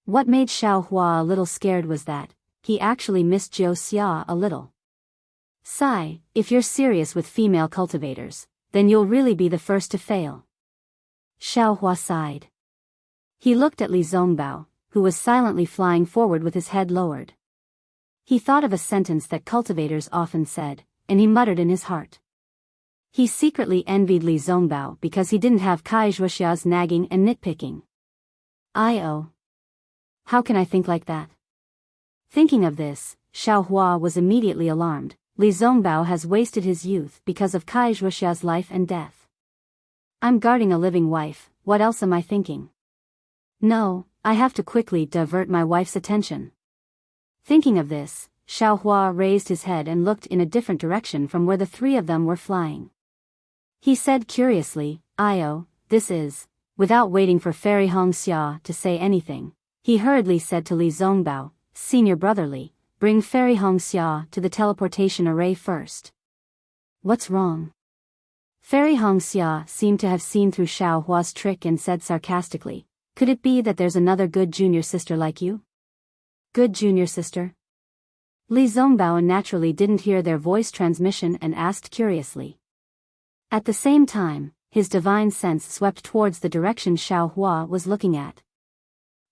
What made Xiao Hua a little scared was that he actually missed Jiu Xia a little. Sigh, if you're serious with female cultivators, then you'll really be the first to fail. Xiao Hua sighed. He looked at Li Zongbao, who was silently flying forward with his head lowered. He thought of a sentence that cultivators often said, and he muttered in his heart. He secretly envied Li Zongbao because he didn't have Kai Zhuoxia's nagging and nitpicking. How can I think like that? Thinking of this, Xiaohua was immediately alarmed. Li Zongbao has wasted his youth because of Kai Zhuxia's life and death. I'm guarding a living wife, what else am I thinking? No, I have to quickly divert my wife's attention. Thinking of this, Xiaohua raised his head and looked in a different direction from where the three of them were flying. He said curiously, "Io, this is..." Without waiting for Fairy Hongxia to say anything, he hurriedly said to Li Zongbao, "Senior brotherly, bring Fairy Hongxia to the teleportation array first." What's wrong? Fairy Hongxia seemed to have seen through Xiaohua's trick and said sarcastically, "Could it be that there's another good junior sister like you?" Good junior sister? Li Zongbao naturally didn't hear their voice transmission and asked curiously. At the same time, his divine sense swept towards the direction Xiaohua was looking at.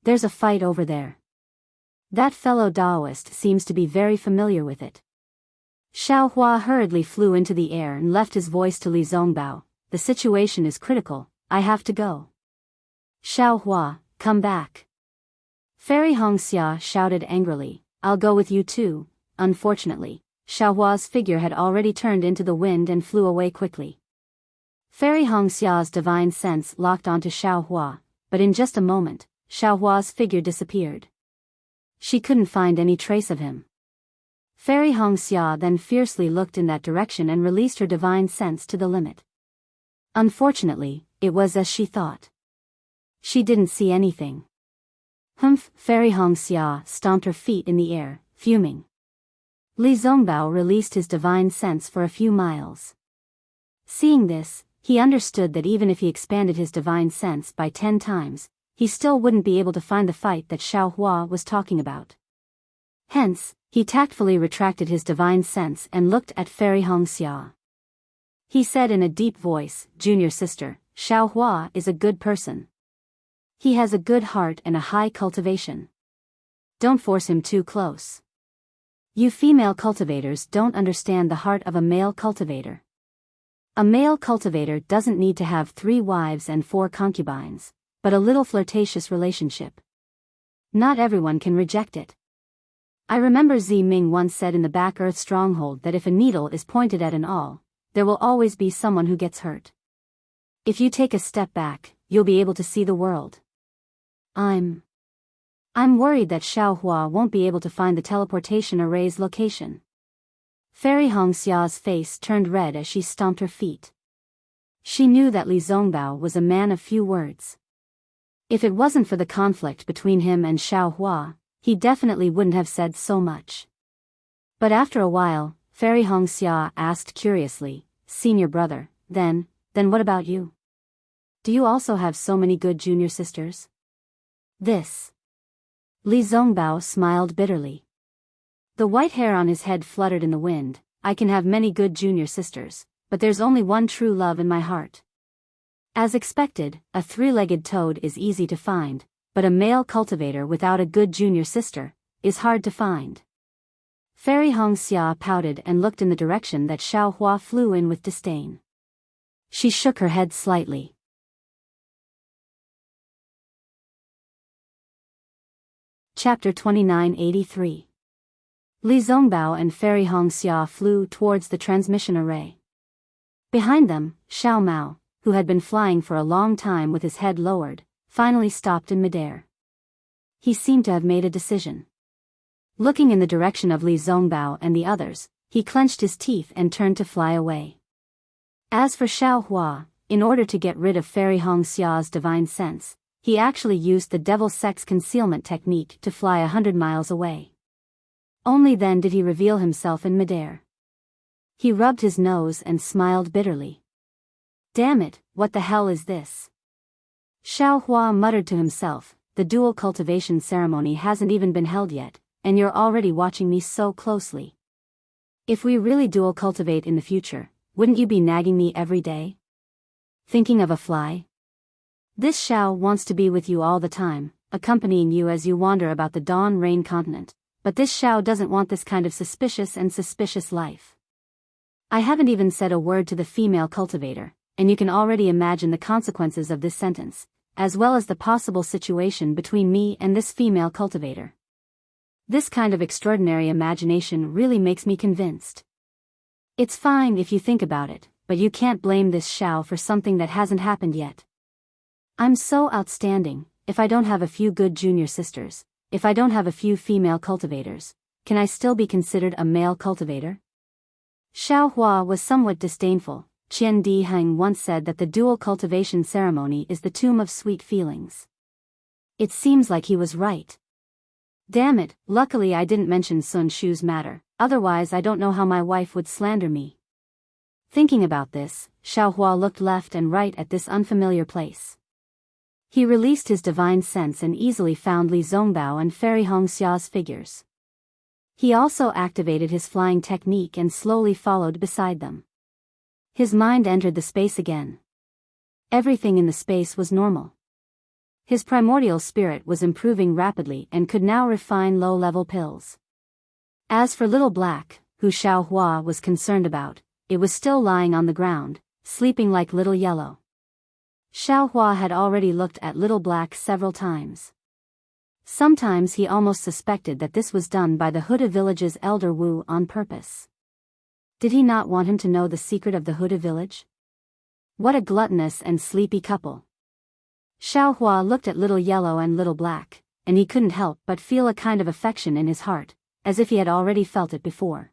There's a fight over there. That fellow Daoist seems to be very familiar with it. Xiaohua hurriedly flew into the air and left his voice to Li Zongbao. The situation is critical, I have to go. Xiaohua, come back. Fairy Hongxia shouted angrily, I'll go with you too. Unfortunately, Xiaohua's figure had already turned into the wind and flew away quickly. Fairy Hongxia's divine sense locked onto Xiaohua, but in just a moment, Xiaohua's figure disappeared. She couldn't find any trace of him. Fairy Hongxia then fiercely looked in that direction and released her divine sense to the limit. Unfortunately, it was as she thought. She didn't see anything. Humph! Fairy Hongxia stomped her feet in the air, fuming. Li Zongbao released his divine sense for a few miles. Seeing this, he understood that even if he expanded his divine sense by 10 times, he still wouldn't be able to find the fight that Xiaohua was talking about. Hence, he tactfully retracted his divine sense and looked at Fairy Hongxia. He said in a deep voice, Junior sister, Xiaohua is a good person. He has a good heart and a high cultivation. Don't force him too close. You female cultivators don't understand the heart of a male cultivator. A male cultivator doesn't need to have 3 wives and 4 concubines, but a little flirtatious relationship. Not everyone can reject it. I remember Zi Ming once said in the Back Earth stronghold that if a needle is pointed at an awl, there will always be someone who gets hurt. If you take a step back, you'll be able to see the world. I'm worried that Xiaohua won't be able to find the teleportation array's location. Fairy Hongxia's face turned red as she stomped her feet. She knew that Li Zongbao was a man of few words. If it wasn't for the conflict between him and Xiaohua, he definitely wouldn't have said so much. But after a while, Fairy Hongxia asked curiously, Senior brother, then what about you? Do you also have so many good junior sisters? Li Zongbao smiled bitterly. The white hair on his head fluttered in the wind. I can have many good junior sisters, but there's only one true love in my heart. As expected, a 3-legged toad is easy to find, but a male cultivator without a good junior sister is hard to find. Fairy Hongxia pouted and looked in the direction that Xiaohua flew in with disdain. She shook her head slightly. Chapter 2983. Li Zongbao and Fairy Hongxia flew towards the transmission array. Behind them, Xiao Mao, who had been flying for a long time with his head lowered, finally stopped in midair. He seemed to have made a decision. Looking in the direction of Li Zongbao and the others, he clenched his teeth and turned to fly away. As for Xiaohua, in order to get rid of Fairy Hongxia's divine sense, he actually used the devil's sex concealment technique to fly 100 miles away. Only then did he reveal himself in midair. He rubbed his nose and smiled bitterly. Damn it, what the hell is this? Xiaohua muttered to himself, the dual cultivation ceremony hasn't even been held yet, and you're already watching me so closely. If we really dual cultivate in the future, wouldn't you be nagging me every day? Thinking of a fly? This Xiao wants to be with you all the time, accompanying you as you wander about the Dawn Rain continent, but this Xiao doesn't want this kind of suspicious life. I haven't even said a word to the female cultivator, and you can already imagine the consequences of this sentence, as well as the possible situation between me and this female cultivator. This kind of extraordinary imagination really makes me convinced. It's fine if you think about it, but you can't blame this Xiao for something that hasn't happened yet. I'm so outstanding. If I don't have a few good junior sisters, if I don't have a few female cultivators, can I still be considered a male cultivator? Xiao Hua was somewhat disdainful. Qian Di Heng once said that the dual cultivation ceremony is the tomb of sweet feelings. It seems like he was right. Damn it, luckily I didn't mention Sun Shu's matter, otherwise I don't know how my wife would slander me. Thinking about this, Xiao Hua looked left and right at this unfamiliar place. He released his divine sense and easily found Li Zongbao and Fairy Hongxia's figures. He also activated his flying technique and slowly followed beside them. His mind entered the space again. Everything in the space was normal. His primordial spirit was improving rapidly and could now refine low-level pills. As for Little Black, who Xiao Hua was concerned about, it was still lying on the ground, sleeping like Little Yellow. Xiao Hua had already looked at Little Black several times. Sometimes he almost suspected that this was done by the Huda village's elder Wu on purpose. Did he not want him to know the secret of the Huda village? What a gluttonous and sleepy couple. Xiao Hua looked at Little Yellow and Little Black, and he couldn't help but feel a kind of affection in his heart, as if he had already felt it before.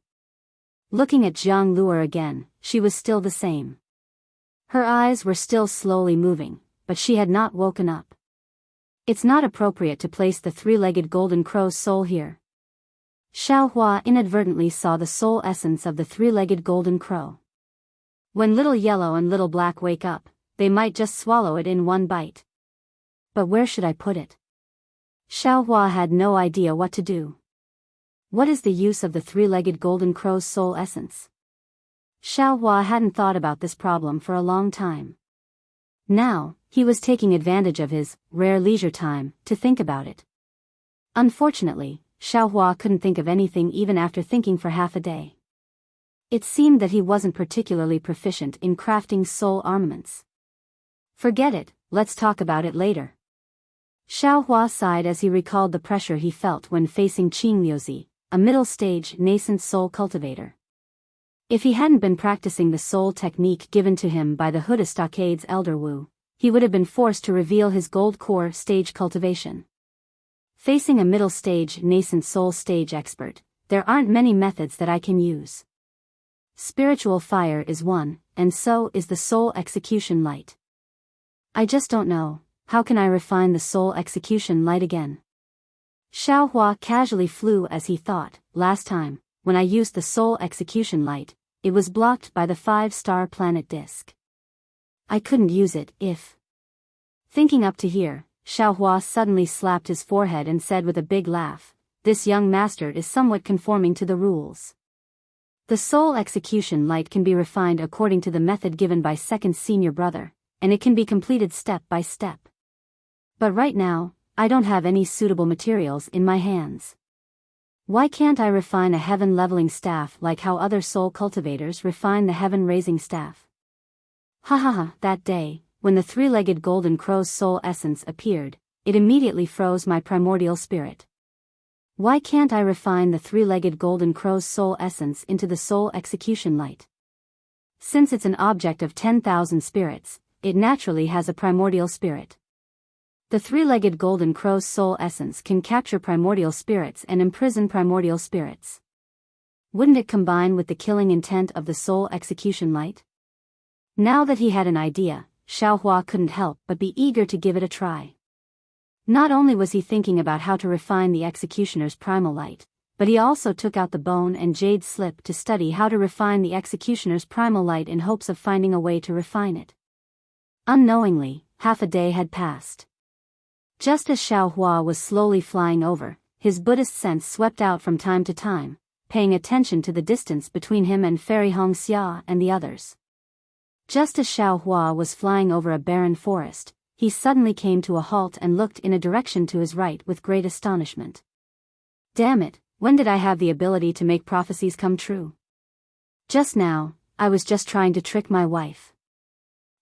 Looking at Jiang Luer again, she was still the same. Her eyes were still slowly moving, but she had not woken up. It's not appropriate to place the three-legged golden crow's soul here. Xiao Hua inadvertently saw the soul essence of the three-legged golden crow. When Little Yellow and Little Black wake up, they might just swallow it in one bite. But where should I put it? Xiao Hua had no idea what to do. What is the use of the three-legged golden crow's soul essence? Xiao Hua hadn't thought about this problem for a long time. Now, he was taking advantage of his rare leisure time to think about it. Unfortunately, Xiao Hua couldn't think of anything even after thinking for half a day. It seemed that he wasn't particularly proficient in crafting soul armaments. Forget it, let's talk about it later. Xiao Hua sighed as he recalled the pressure he felt when facing Qing Liuzi, a middle-stage nascent soul cultivator. If he hadn't been practicing the soul technique given to him by the Huda Stockade's elder Wu, he would have been forced to reveal his gold core stage cultivation. Facing a middle-stage nascent soul stage expert, there aren't many methods that I can use. Spiritual fire is one, and so is the soul execution light. I just don't know, how can I refine the soul execution light again? Xiao Hua casually flew as he thought, last time, when I used the soul execution light, it was blocked by the 5-star planet disk. I couldn't use it if... Thinking up to here, Xiao Hua suddenly slapped his forehead and said with a big laugh, this young master is somewhat conforming to the rules. The soul execution light can be refined according to the method given by second senior brother, and it can be completed step by step. But right now, I don't have any suitable materials in my hands. Why can't I refine a heaven-leveling staff like how other soul cultivators refine the heaven-raising staff? Ha ha ha, that day, when the three-legged golden crow's soul essence appeared, it immediately froze my primordial spirit. Why can't I refine the three-legged golden crow's soul essence into the soul execution light? Since it's an object of 10,000 spirits, it naturally has a primordial spirit. The three-legged golden crow's soul essence can capture primordial spirits and imprison primordial spirits. Wouldn't it combine with the killing intent of the soul execution light? Now that he had an idea, Xiao Hua couldn't help but be eager to give it a try. Not only was he thinking about how to refine the executioner's primal light, but he also took out the bone and jade slip to study how to refine the executioner's primal light in hopes of finding a way to refine it. Unknowingly, half a day had passed. Just as Xiao Hua was slowly flying over, his Buddhist sense swept out from time to time, paying attention to the distance between him and Fairy Hongxia and the others. Just as Xiao Hua was flying over a barren forest, he suddenly came to a halt and looked in a direction to his right with great astonishment. Damn it, when did I have the ability to make prophecies come true? Just now, I was just trying to trick my wife.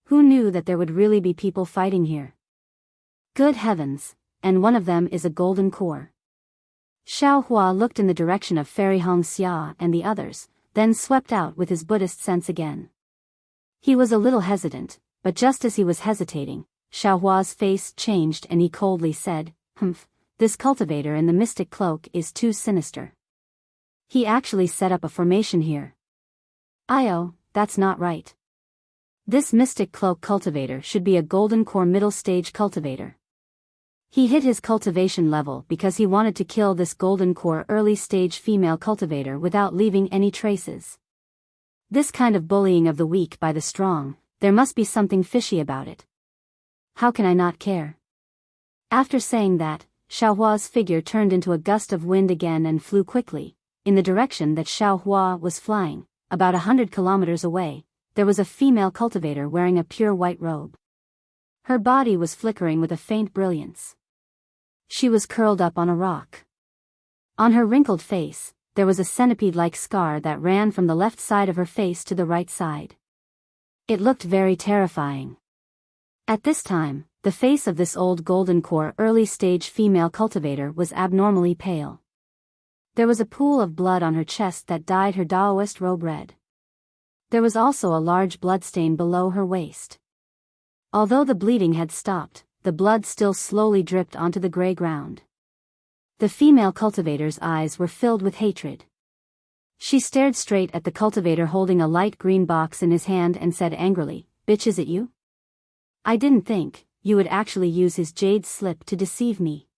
Who knew that there would really be people fighting here? Good heavens, and one of them is a golden core. Xiao Hua looked in the direction of Fairy Hong Xia and the others, then swept out with his Buddhist sense again. He was a little hesitant, but just as he was hesitating, Xiao Hua's face changed and he coldly said, "Humph, this cultivator in the mystic cloak is too sinister. He actually set up a formation here. Io, that's not right. This mystic cloak cultivator should be a golden core middle stage cultivator. He hit his cultivation level because he wanted to kill this golden core early stage female cultivator without leaving any traces. This kind of bullying of the weak by the strong, there must be something fishy about it. How can I not care?" After saying that, Xiao Hua's figure turned into a gust of wind again and flew quickly, in the direction that Xiao Hua was flying. About 100 kilometers away, there was a female cultivator wearing a pure white robe. Her body was flickering with a faint brilliance. She was curled up on a rock. On her wrinkled face, there was a centipede-like scar that ran from the left side of her face to the right side. It looked very terrifying. At this time, the face of this old golden core early-stage female cultivator was abnormally pale. There was a pool of blood on her chest that dyed her Daoist robe red. There was also a large bloodstain below her waist. Although the bleeding had stopped, the blood still slowly dripped onto the gray ground. The female cultivator's eyes were filled with hatred. She stared straight at the cultivator holding a light green box in his hand and said angrily, "Bitch, is it you? I didn't think you would actually use his jade slip to deceive me.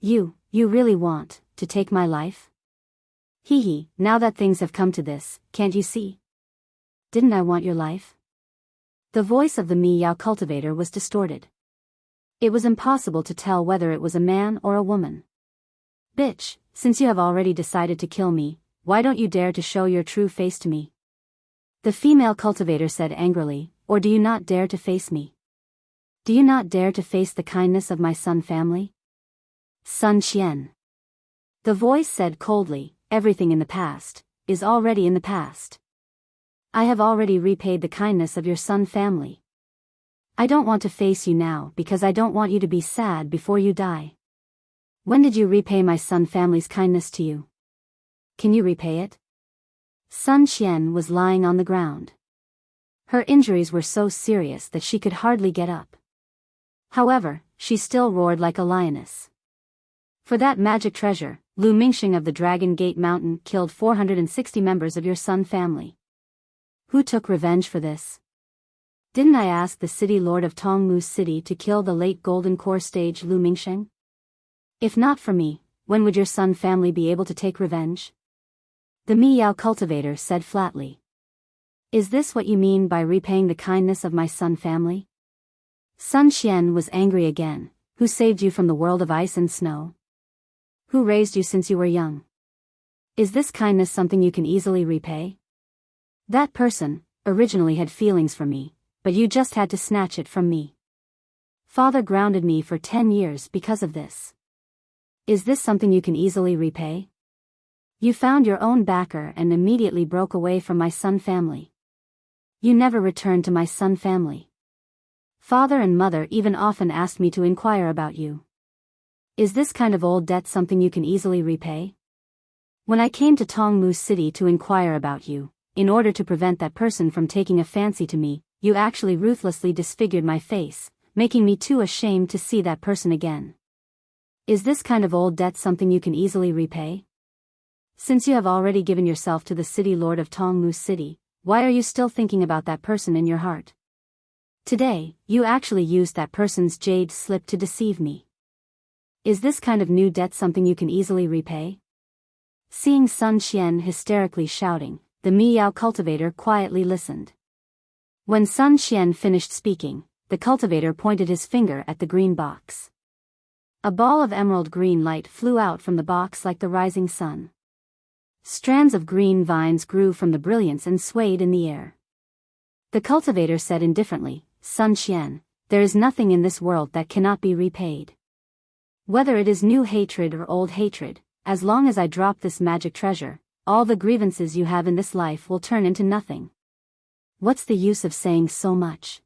You really want to take my life? Hee hee, now that things have come to this, can't you see? Didn't I want your life?" The voice of the Biyao cultivator was distorted. It was impossible to tell whether it was a man or a woman. "Bitch, since you have already decided to kill me, why don't you dare to show your true face to me?" The female cultivator said angrily, "Or do you not dare to face me? Do you not dare to face the kindness of my Sun family? Sun Qian." The voice said coldly, "Everything in the past is already in the past. I have already repaid the kindness of your Sun family. I don't want to face you now because I don't want you to be sad before you die. When did you repay my Sun family's kindness to you? Can you repay it?" Sun Qian was lying on the ground. Her injuries were so serious that she could hardly get up. However, she still roared like a lioness. "For that magic treasure, Lu Mingxing of the Dragon Gate Mountain killed 460 members of your Sun family. Who took revenge for this? Didn't I ask the city lord of Tongmu City to kill the late golden core stage Lu Mingxing? If not for me, when would your Sun family be able to take revenge?" The Biyao cultivator said flatly. "Is this what you mean by repaying the kindness of my Sun family?" Sun Qian was angry again. "Who saved you from the world of ice and snow? Who raised you since you were young? Is this kindness something you can easily repay? That person originally had feelings for me, but you just had to snatch it from me. Father grounded me for 10 years because of this. Is this something you can easily repay? You found your own backer and immediately broke away from my Sun family. You never returned to my Sun family. Father and mother even often asked me to inquire about you. Is this kind of old debt something you can easily repay? When I came to Tongmu City to inquire about you, in order to prevent that person from taking a fancy to me, you actually ruthlessly disfigured my face, making me too ashamed to see that person again. Is this kind of old debt something you can easily repay? Since you have already given yourself to the city lord of Tongmu City, why are you still thinking about that person in your heart? Today, you actually used that person's jade slip to deceive me. Is this kind of new debt something you can easily repay?" Seeing Sun Qian hysterically shouting, the Biyao cultivator quietly listened. When Sun Qian finished speaking, the cultivator pointed his finger at the green box. A ball of emerald green light flew out from the box like the rising sun. Strands of green vines grew from the brilliance and swayed in the air. The cultivator said indifferently, "Sun Qian, there is nothing in this world that cannot be repaid. Whether it is new hatred or old hatred, as long as I drop this magic treasure, all the grievances you have in this life will turn into nothing. What's the use of saying so much?"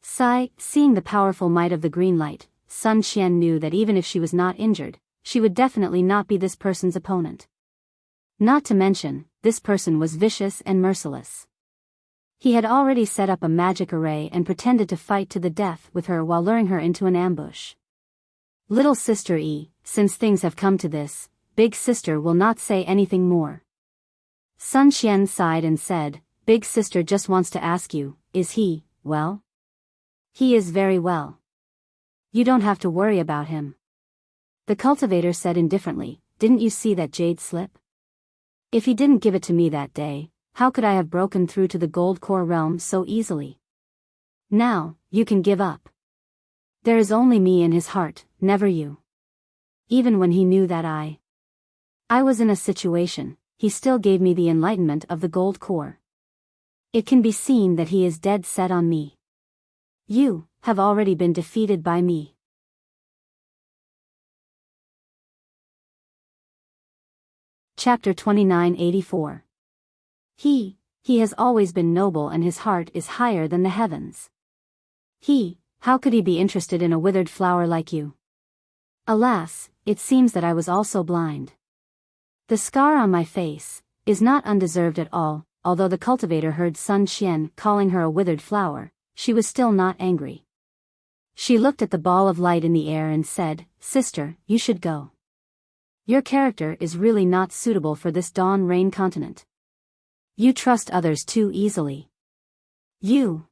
Seeing the powerful might of the green light, Sun Qian knew that even if she was not injured, she would definitely not be this person's opponent. Not to mention, this person was vicious and merciless. He had already set up a magic array and pretended to fight to the death with her while luring her into an ambush. Little sister E, since things have come to this, big sister will not say anything more. Sun Xian sighed and said, Big sister just wants to ask you, is he, well? He is very well. You don't have to worry about him. The cultivator said indifferently, didn't you see that jade slip? If he didn't give it to me that day, how could I have broken through to the gold core realm so easily? Now, you can give up. There is only me in his heart, never you. Even when he knew that I was in a situation, he still gave me the enlightenment of the gold core. It can be seen that he is dead set on me. You have already been defeated by me. Chapter 2984. He has always been noble and his heart is higher than the heavens. How could he be interested in a withered flower like you? Alas, it seems that I was also blind. The scar on my face is not undeserved at all. Although the cultivator heard Sun Xian calling her a withered flower, she was still not angry. She looked at the ball of light in the air and said, Sister, you should go. Your character is really not suitable for this dawn rain continent. You trust others too easily. You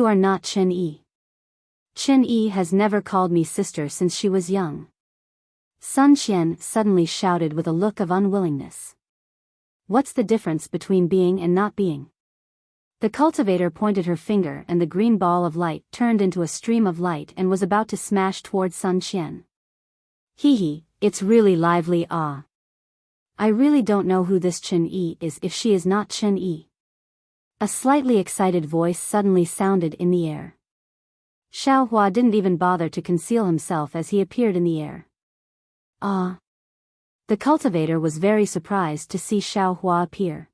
are not Chen Yi. Chen Yi has never called me sister since she was young. Sun Xian suddenly shouted with a look of unwillingness. What's the difference between being and not being? The cultivator pointed her finger and the green ball of light turned into a stream of light and was about to smash towards Sun Xian. It's really lively. I really don't know who this Chen Yi is if she is not Chen Yi. A slightly excited voice suddenly sounded in the air. Xiao Hua didn't even bother to conceal himself as he appeared in the air. The cultivator was very surprised to see Xiao Hua appear.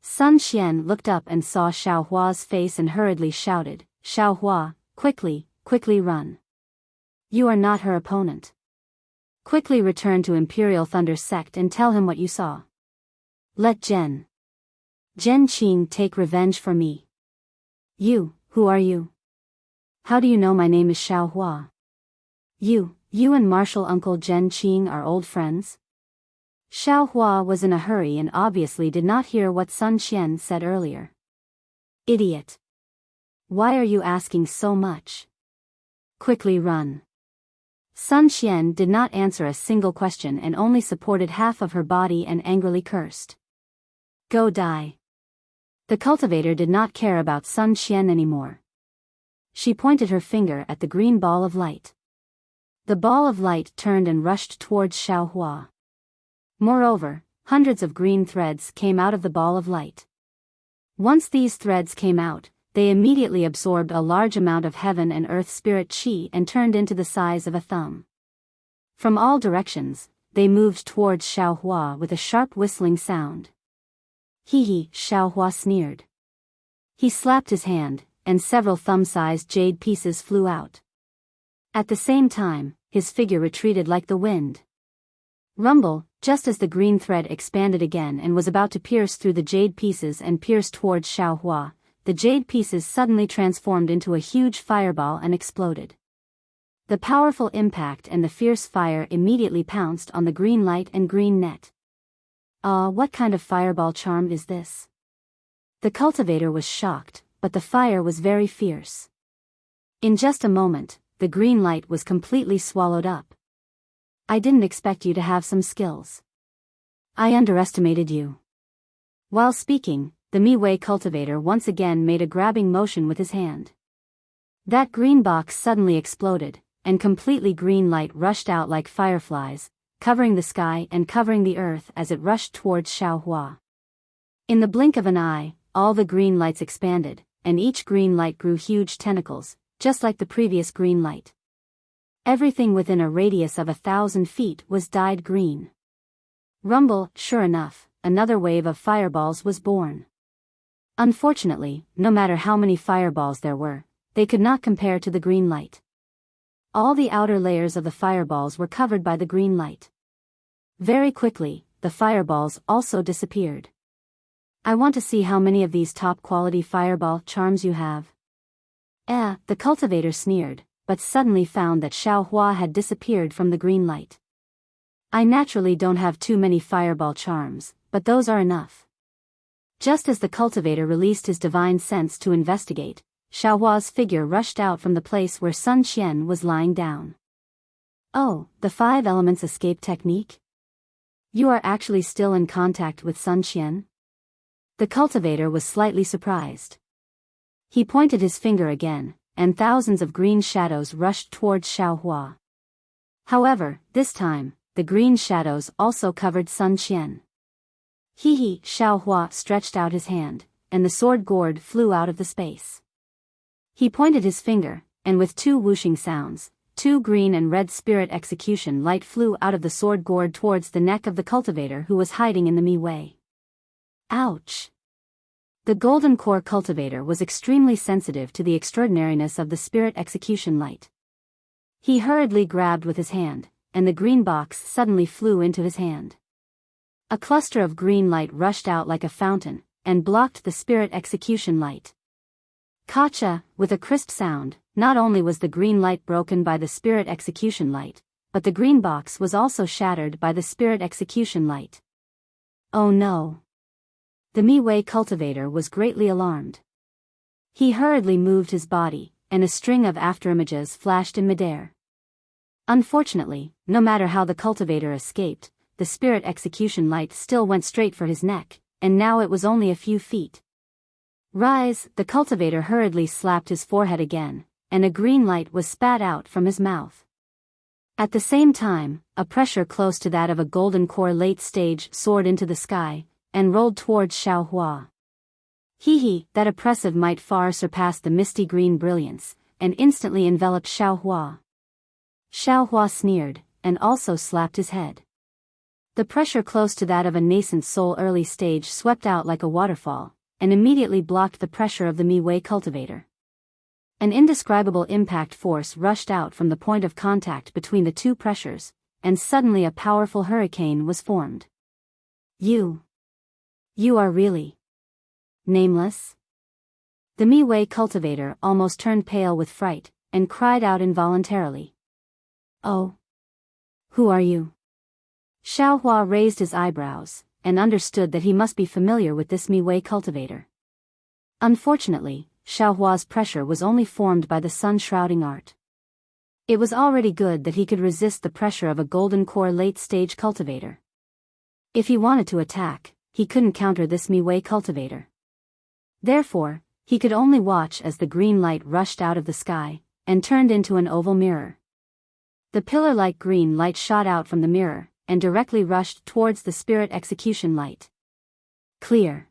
Sun Xian looked up and saw Xiao Hua's face and hurriedly shouted, Xiao Hua, quickly run. You are not her opponent. Quickly return to Imperial Thunder Sect and tell him what you saw. Let Zhen Qing take revenge for me. You, who are you? How do you know my name is Xiao Hua? You and Martial Uncle Zhen Qing are old friends? Xiao Hua was in a hurry and obviously did not hear what Sun Xian said earlier. Idiot. Why are you asking so much? Quickly run. Sun Xian did not answer a single question and only supported half of her body and angrily cursed. Go die. The cultivator did not care about Sun Xian anymore. She pointed her finger at the green ball of light. The ball of light turned and rushed towards Xiao Hua. Moreover, hundreds of green threads came out of the ball of light. Once these threads came out, they immediately absorbed a large amount of heaven and earth spirit qi and turned into the size of a thumb. From all directions, they moved towards Xiao Hua with a sharp whistling sound. Xiao Hua sneered. He slapped his hand, and several thumb-sized jade pieces flew out. At the same time, his figure retreated like the wind. Rumble, just as the green thread expanded again and was about to pierce through the jade pieces and pierce towards Xiao Hua, the jade pieces suddenly transformed into a huge fireball and exploded. The powerful impact and the fierce fire immediately pounced on the green light and green net. What kind of fireball charm is this? The cultivator was shocked, but the fire was very fierce. In just a moment, the green light was completely swallowed up. I didn't expect you to have some skills. I underestimated you. While speaking, the Miwei cultivator once again made a grabbing motion with his hand. That green box suddenly exploded, and completely green light rushed out like fireflies, covering the sky and covering the earth as it rushed towards Xiao Hua. In the blink of an eye, all the green lights expanded, and each green light grew huge tentacles, just like the previous green light. Everything within a radius of 1,000 feet was dyed green. Rumble, sure enough, another wave of fireballs was born. Unfortunately, no matter how many fireballs there were, they could not compare to the green light. all the outer layers of the fireballs were covered by the green light. Very quickly, the fireballs also disappeared. I want to see how many of these top-quality fireball charms you have. The cultivator sneered, but suddenly found that Xiaohua had disappeared from the green light. I naturally don't have too many fireball charms, but those are enough. Just as the cultivator released his divine sense to investigate, Xiaohua's figure rushed out from the place where Sun Qian was lying down. Oh, the 5 elements escape technique? You are actually still in contact with Sun Qian? The cultivator was slightly surprised. He pointed his finger again, and thousands of green shadows rushed towards Xiaohua. However, this time, the green shadows also covered Sun Qian. He, Xiaohua stretched out his hand, and the sword gourd flew out of the space. He pointed his finger, and with 2 whooshing sounds, 2 green and red spirit execution light flew out of the sword gourd towards the neck of the cultivator who was hiding in the Mi-Wei. Ouch! The golden core cultivator was extremely sensitive to the extraordinariness of the spirit execution light. He hurriedly grabbed with his hand, and the green box suddenly flew into his hand. A cluster of green light rushed out like a fountain, and blocked the spirit execution light. Kacha, with a crisp sound, not only was the green light broken by the spirit execution light, but the green box was also shattered by the spirit execution light. Oh no! The Mi-Wei cultivator was greatly alarmed. He hurriedly moved his body, and a string of afterimages flashed in midair. Unfortunately, no matter how the cultivator escaped, the spirit execution light still went straight for his neck, and now it was only a few feet. Rise! The cultivator hurriedly slapped his forehead again, and a green light was spat out from his mouth. At the same time, a pressure close to that of a golden core late stage soared into the sky, and rolled towards Xiaohua. That oppressive might far surpassed the misty green brilliance, and instantly enveloped Xiaohua. Xiaohua sneered, and also slapped his head. The pressure close to that of a nascent soul early stage swept out like a waterfall, and immediately blocked the pressure of the Mi-Wei cultivator. An indescribable impact force rushed out from the point of contact between the 2 pressures, and suddenly a powerful hurricane was formed. You are really nameless? The Mi-Wei cultivator almost turned pale with fright, and cried out involuntarily. Oh! Who are you? Xiaohua raised his eyebrows, and understood that he must be familiar with this Mi-Wei cultivator. Unfortunately, Xiaohua's pressure was only formed by the sun-shrouding art. It was already good that he could resist the pressure of a golden core late-stage cultivator. If he wanted to attack, he couldn't counter this Mi-Wei cultivator. Therefore, he could only watch as the green light rushed out of the sky, and turned into an oval mirror. The pillar-like green light shot out from the mirror, and directly rushed towards the spirit execution light. Clear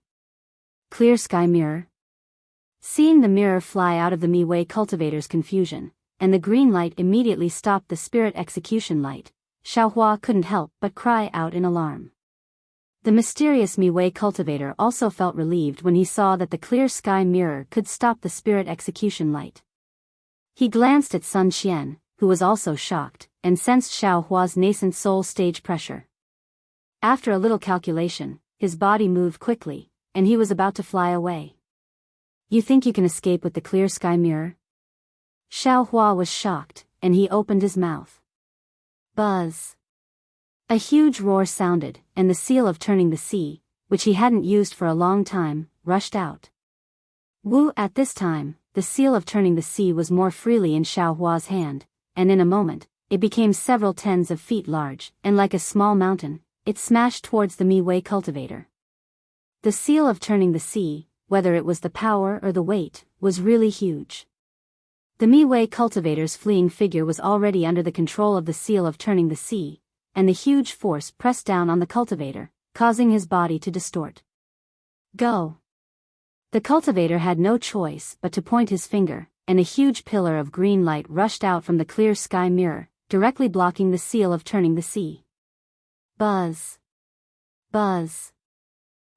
sky mirror. Seeing the mirror fly out of the Mi-Wei cultivator's confusion, and the green light immediately stopped the spirit execution light, Xiaohua couldn't help but cry out in alarm. The mysterious Mi-Wei cultivator also felt relieved when he saw that the clear sky mirror could stop the spirit execution light. He glanced at Sun Qian, who was also shocked, and sensed Xiaohua's nascent soul stage pressure. After a little calculation, his body moved quickly, and he was about to fly away. You think you can escape with the clear sky mirror? Xiaohua was shocked, and he opened his mouth. Buzz! A huge roar sounded, and the seal of turning the sea, which he hadn't used for a long time, rushed out. At this time, the seal of turning the sea was more freely in Xiaohua's hand, and in a moment, it became several tens of feet large, and like a small mountain, it smashed towards the Mi-Wei cultivator. The seal of turning the sea, whether it was the power or the weight, was really huge. The Mi-Wei cultivator's fleeing figure was already under the control of the seal of turning the sea, and the huge force pressed down on the cultivator, causing his body to distort. Go! The cultivator had no choice but to point his finger, and a huge pillar of green light rushed out from the clear sky mirror, directly blocking the seal of turning the sea. Buzz! Buzz!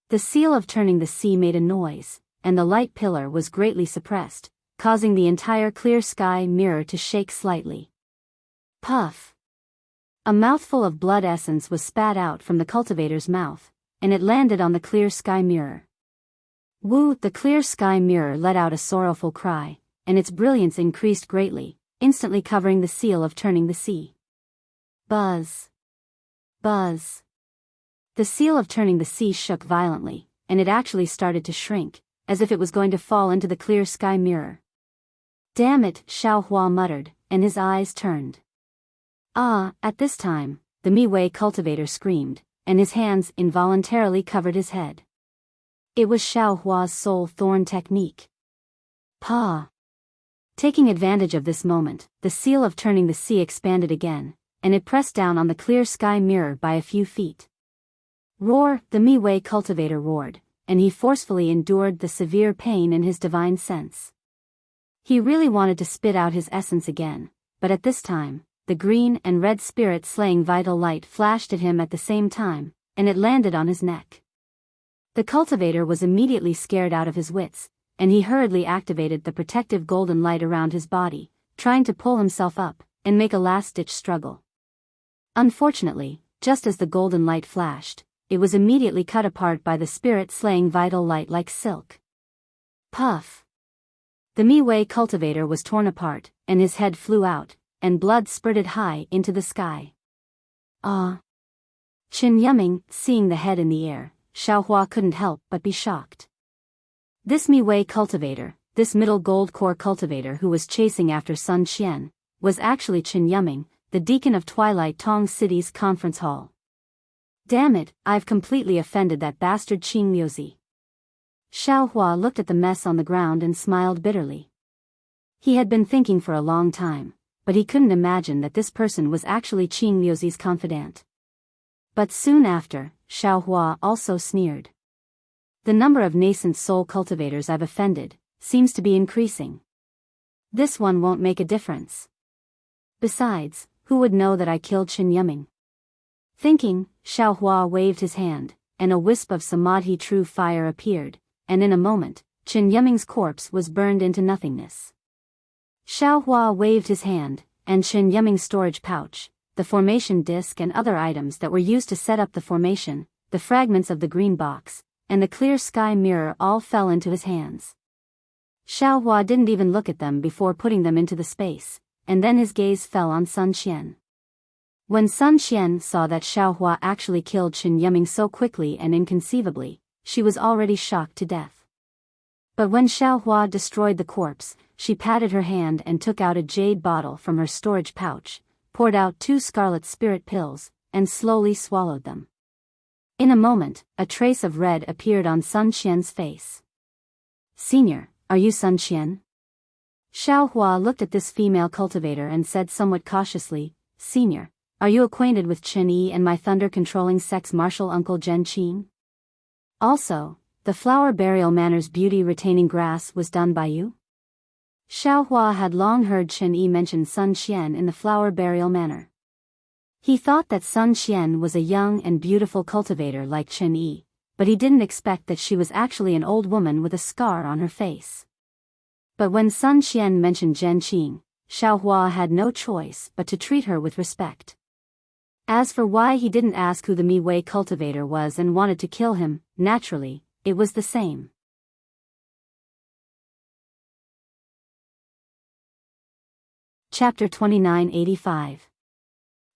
The seal of turning the sea made a noise, and the light pillar was greatly suppressed, causing the entire clear sky mirror to shake slightly. Puff! A mouthful of blood essence was spat out from the cultivator's mouth, and it landed on the clear sky mirror. Woo! The clear sky mirror let out a sorrowful cry, and its brilliance increased greatly, instantly covering the seal of turning the sea. Buzz! Buzz! The seal of turning the sea shook violently, and it actually started to shrink, as if it was going to fall into the clear sky mirror. Damn it, Xiao Hua muttered, and his eyes turned. Ah! At this time, the Mi-Wei cultivator screamed, and his hands involuntarily covered his head. It was Xiao Hua's soul thorn technique. Pa! Taking advantage of this moment, the seal of turning the sea expanded again, and it pressed down on the clear sky mirror by a few feet. Roar! The Mi-Wei cultivator roared, and he forcefully endured the severe pain in his divine sense. He really wanted to spit out his essence again, but at this time, the green and red spirit slaying vital light flashed at him at the same time, and it landed on his neck. The cultivator was immediately scared out of his wits, and he hurriedly activated the protective golden light around his body, trying to pull himself up, and make a last-ditch struggle. Unfortunately, just as the golden light flashed, it was immediately cut apart by the spirit-slaying vital light like silk. Puff! The Mi-Wei cultivator was torn apart, and his head flew out, and blood spurted high into the sky. Ah! Qin Yiming, seeing the head in the air, Xiao Hua couldn't help but be shocked. This Mi-Wei cultivator, this middle gold core cultivator who was chasing after Sun Qian, was actually Qin Yiming, the deacon of Twilight Tong City's conference hall. Damn it, I've completely offended that bastard Qing Liuzi. Xiao Hua looked at the mess on the ground and smiled bitterly. He had been thinking for a long time, but he couldn't imagine that this person was actually Qing Liuzi's confidant. But soon after, Xiao Hua also sneered. The number of nascent soul cultivators I've offended seems to be increasing. This one won't make a difference. Besides, who would know that I killed Qin Yiming? Thinking, Xiao Hua waved his hand, and a wisp of samadhi true fire appeared, and in a moment, Qin Yiming's corpse was burned into nothingness. Xiao Hua waved his hand, and Qin Yiming's storage pouch, the formation disc and other items that were used to set up the formation, the fragments of the green box, and the clear sky mirror all fell into his hands. Xiao Hua didn't even look at them before putting them into the space, and then his gaze fell on Sun Qian. When Sun Qian saw that Xiao Hua actually killed Qin Yiming so quickly and inconceivably, she was already shocked to death. But when Xiao Hua destroyed the corpse, she patted her hand and took out a jade bottle from her storage pouch, poured out 2 scarlet spirit pills, and slowly swallowed them. In a moment, a trace of red appeared on Sun Qian's face. Senior, are you Sun Qian? Xiao Hua looked at this female cultivator and said somewhat cautiously, Senior, are you acquainted with Chen Yi and my thunder-controlling sex martial uncle Zhen Qing? Also, the flower burial manor's beauty-retaining grass was done by you? Xiao Hua had long heard Chen Yi mention Sun Qian in the flower burial manor. He thought that Sun Qian was a young and beautiful cultivator like Chen Yi, but he didn't expect that she was actually an old woman with a scar on her face. But when Sun Qian mentioned Zhen Qing, Xiao Hua had no choice but to treat her with respect. As for why he didn't ask who the Mi-Wei cultivator was and wanted to kill him, naturally, it was the same. Chapter 2985.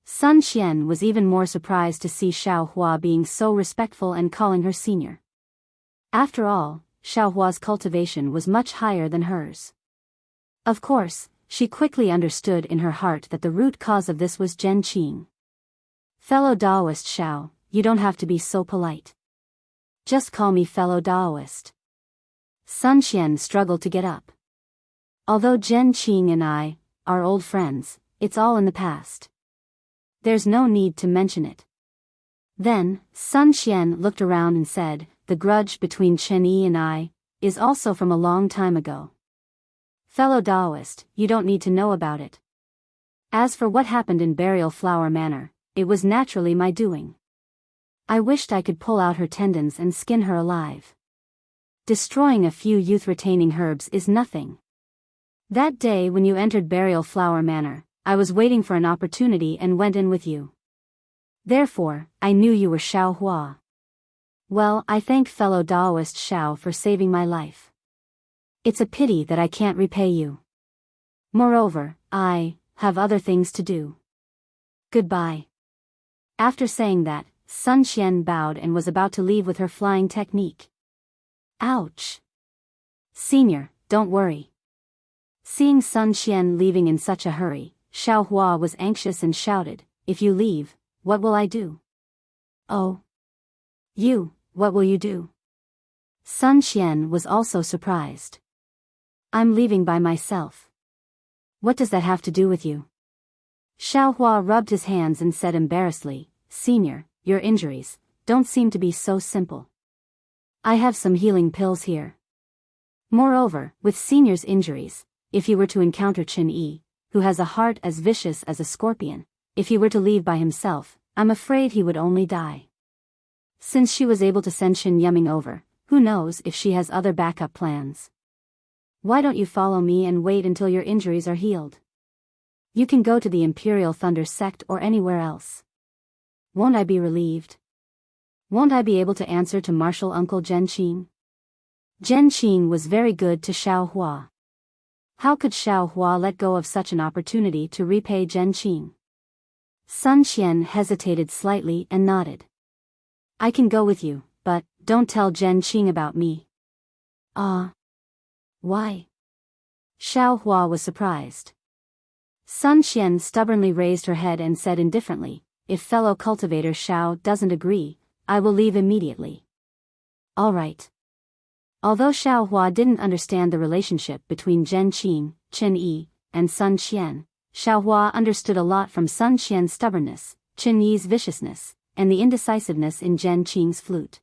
Sun Qian was even more surprised to see Xiao Hua being so respectful and calling her senior. After all, Xiao Hua's cultivation was much higher than hers. Of course, she quickly understood in her heart that the root cause of this was Zhen Qing. Fellow Daoist Xiao, you don't have to be so polite. Just call me fellow Daoist. Sun Qian struggled to get up. Although Zhen Qing and I are old friends, it's all in the past. There's no need to mention it. Then, Sun Qian looked around and said, the grudge between Chen Yi and I is also from a long time ago. Fellow Daoist, you don't need to know about it. As for what happened in Burial Flower Manor, it was naturally my doing. I wished I could pull out her tendons and skin her alive. Destroying a few youth-retaining herbs is nothing. That day when you entered Burial Flower Manor, I was waiting for an opportunity and went in with you. Therefore, I knew you were Xiao Hua. Well, I thank fellow Daoist Xiao for saving my life. It's a pity that I can't repay you. Moreover, I have other things to do. Goodbye. After saying that, Sun Qian bowed and was about to leave with her flying technique. Ouch. Senior, don't worry. Seeing Sun Qian leaving in such a hurry, Xiao Hua was anxious and shouted, if you leave, what will I do? Oh. You, what will you do? Sun Qian was also surprised. I'm leaving by myself. What does that have to do with you? Xiao Hua rubbed his hands and said embarrassedly, Senior, your injuries don't seem to be so simple. I have some healing pills here. Moreover, with Senior's injuries, if he were to encounter Qin Yi, who has a heart as vicious as a scorpion, if he were to leave by himself, I'm afraid he would only die. Since she was able to send Qin Yuming over, who knows if she has other backup plans. Why don't you follow me and wait until your injuries are healed? You can go to the Imperial Thunder Sect or anywhere else. Won't I be relieved? Won't I be able to answer to Martial Uncle Zhen Qing? Zhen Qing was very good to Xiao Hua. How could Xiao Hua let go of such an opportunity to repay Zhen Qing? Sun Qian hesitated slightly and nodded. I can go with you, but don't tell Zhen Qing about me. Why? Xiao Hua was surprised. Sun Qian stubbornly raised her head and said indifferently, if fellow cultivator Xiao doesn't agree, I will leave immediately. All right. Although Xiao Hua didn't understand the relationship between Zhen Qing, Qin Yi, and Sun Qian, Xiao Hua understood a lot from Sun Qian's stubbornness, Qin Yi's viciousness, and the indecisiveness in Zhen Qing's flute.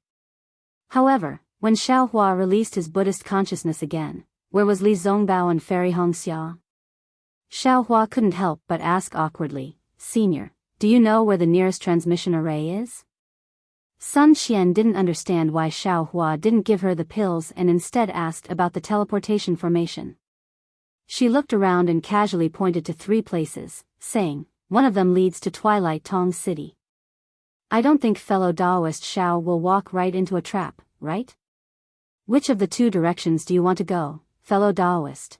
However, when Xiao Hua released his Buddhist consciousness again, where was Li Zongbao and Fairy Hongxia? Xiao Hua couldn't help but ask awkwardly, Senior, do you know where the nearest transmission array is? Sun Qian didn't understand why Xiao Hua didn't give her the pills and instead asked about the teleportation formation. She looked around and casually pointed to 3 places, saying, one of them leads to Twilight Tong City. I don't think fellow Daoist Xiao will walk right into a trap, right? Which of the 2 directions do you want to go, fellow Daoist?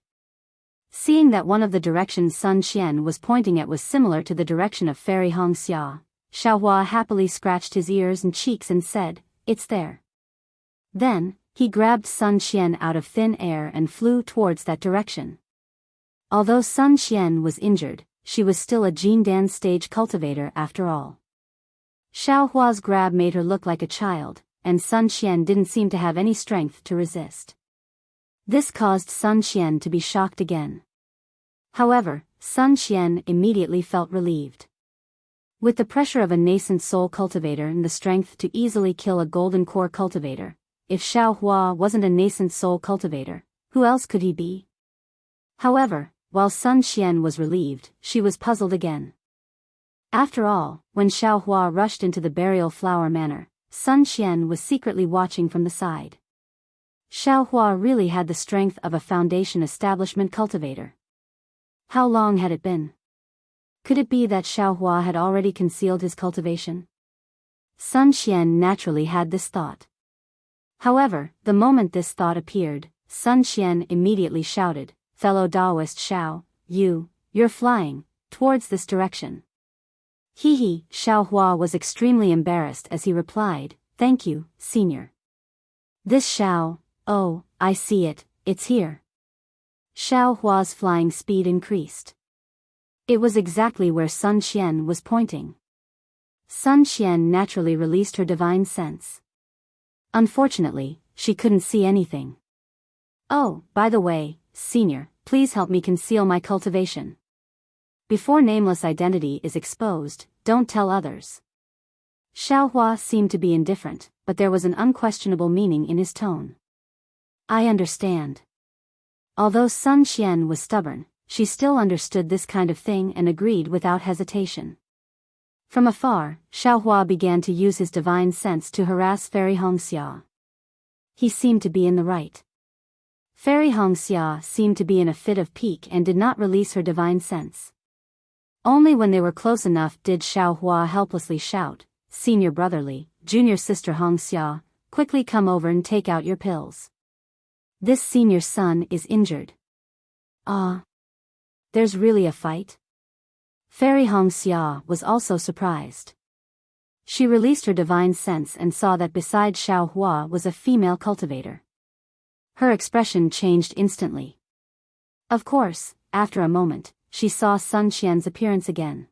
Seeing that one of the directions Sun Qian was pointing at was similar to the direction of Fairy Hongxia, Xiao Hua happily scratched his ears and cheeks and said, it's there. Then, he grabbed Sun Qian out of thin air and flew towards that direction. Although Sun Qian was injured, she was still a Jindan stage cultivator after all. Xiao Hua's grab made her look like a child, and Sun Qian didn't seem to have any strength to resist. This caused Sun Qian to be shocked again. However, Sun Qian immediately felt relieved. With the pressure of a nascent soul cultivator and the strength to easily kill a golden core cultivator, if Xiao Hua wasn't a nascent soul cultivator, who else could he be? However, while Sun Qian was relieved, she was puzzled again. After all, when Xiao Hua rushed into the burial flower manor, Sun Qian was secretly watching from the side. Xiao Hua really had the strength of a foundation establishment cultivator. How long had it been? Could it be that Xiao Hua had already concealed his cultivation? Sun Qian naturally had this thought. However, the moment this thought appeared, Sun Qian immediately shouted, fellow Daoist Xiao, you're flying towards this direction. Hee. Xiao Hua was extremely embarrassed as he replied, thank you, Senior. This Xiao, oh, I see it, it's here. Xiao Hua's flying speed increased. It was exactly where Sun Qian was pointing. Sun Qian naturally released her divine sense. Unfortunately, she couldn't see anything. Oh, by the way, Senior, please help me conceal my cultivation. Before nameless identity is exposed, don't tell others. Xiao Hua seemed to be indifferent, but there was an unquestionable meaning in his tone. I understand. Although Sun Qian was stubborn, she still understood this kind of thing and agreed without hesitation. From afar, Xiao Hua began to use his divine sense to harass Fairy Hongxia. He seemed to be in the right. Fairy Hongxia seemed to be in a fit of pique and did not release her divine sense. Only when they were close enough did Xiaohua helplessly shout, "Senior brotherly, junior sister Hongxia, quickly come over and take out your pills. This senior son is injured." Ah. There's really a fight? Fairy Hongxia was also surprised. She released her divine sense and saw that beside Xiaohua was a female cultivator. Her expression changed instantly. Of course, after a moment, she saw Sun Qian's appearance again.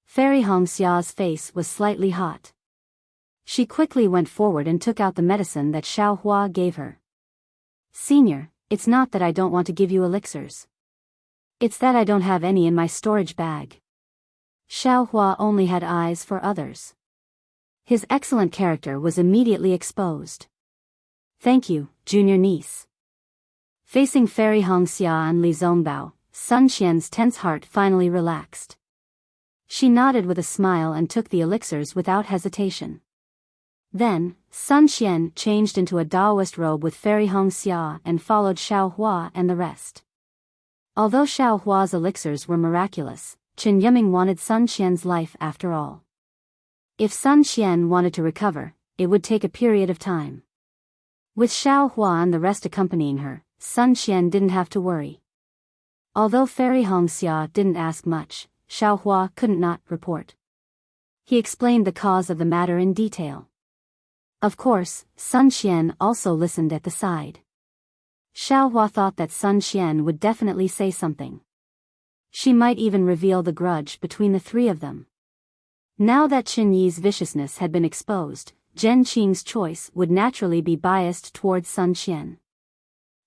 Fairy Hongxia's face was slightly hot. She quickly went forward and took out the medicine that Xiaohua gave her. "Senior, it's not that I don't want to give you elixirs. It's that I don't have any in my storage bag." Xiaohua only had eyes for others. His excellent character was immediately exposed. "Thank you, junior niece." Facing Fairy Hongxia and Li Zongbao, Sun Qian's tense heart finally relaxed. She nodded with a smile and took the elixirs without hesitation. Then, Sun Qian changed into a Daoist robe with Fairy Hongxia and followed Xiaohua and the rest. Although Xiaohua's elixirs were miraculous, Chen Yiming wanted Sun Qian's life after all. If Sun Qian wanted to recover, it would take a period of time. With Xiaohua and the rest accompanying her, Sun Qian didn't have to worry. Although Fairy Hongxia didn't ask much, Xiaohua couldn't not report. He explained the cause of the matter in detail. Of course, Sun Qian also listened at the side. Xiaohua thought that Sun Qian would definitely say something. She might even reveal the grudge between the three of them. Now that Qin Yi's viciousness had been exposed, Zhen Qing's choice would naturally be biased towards Sun Qian.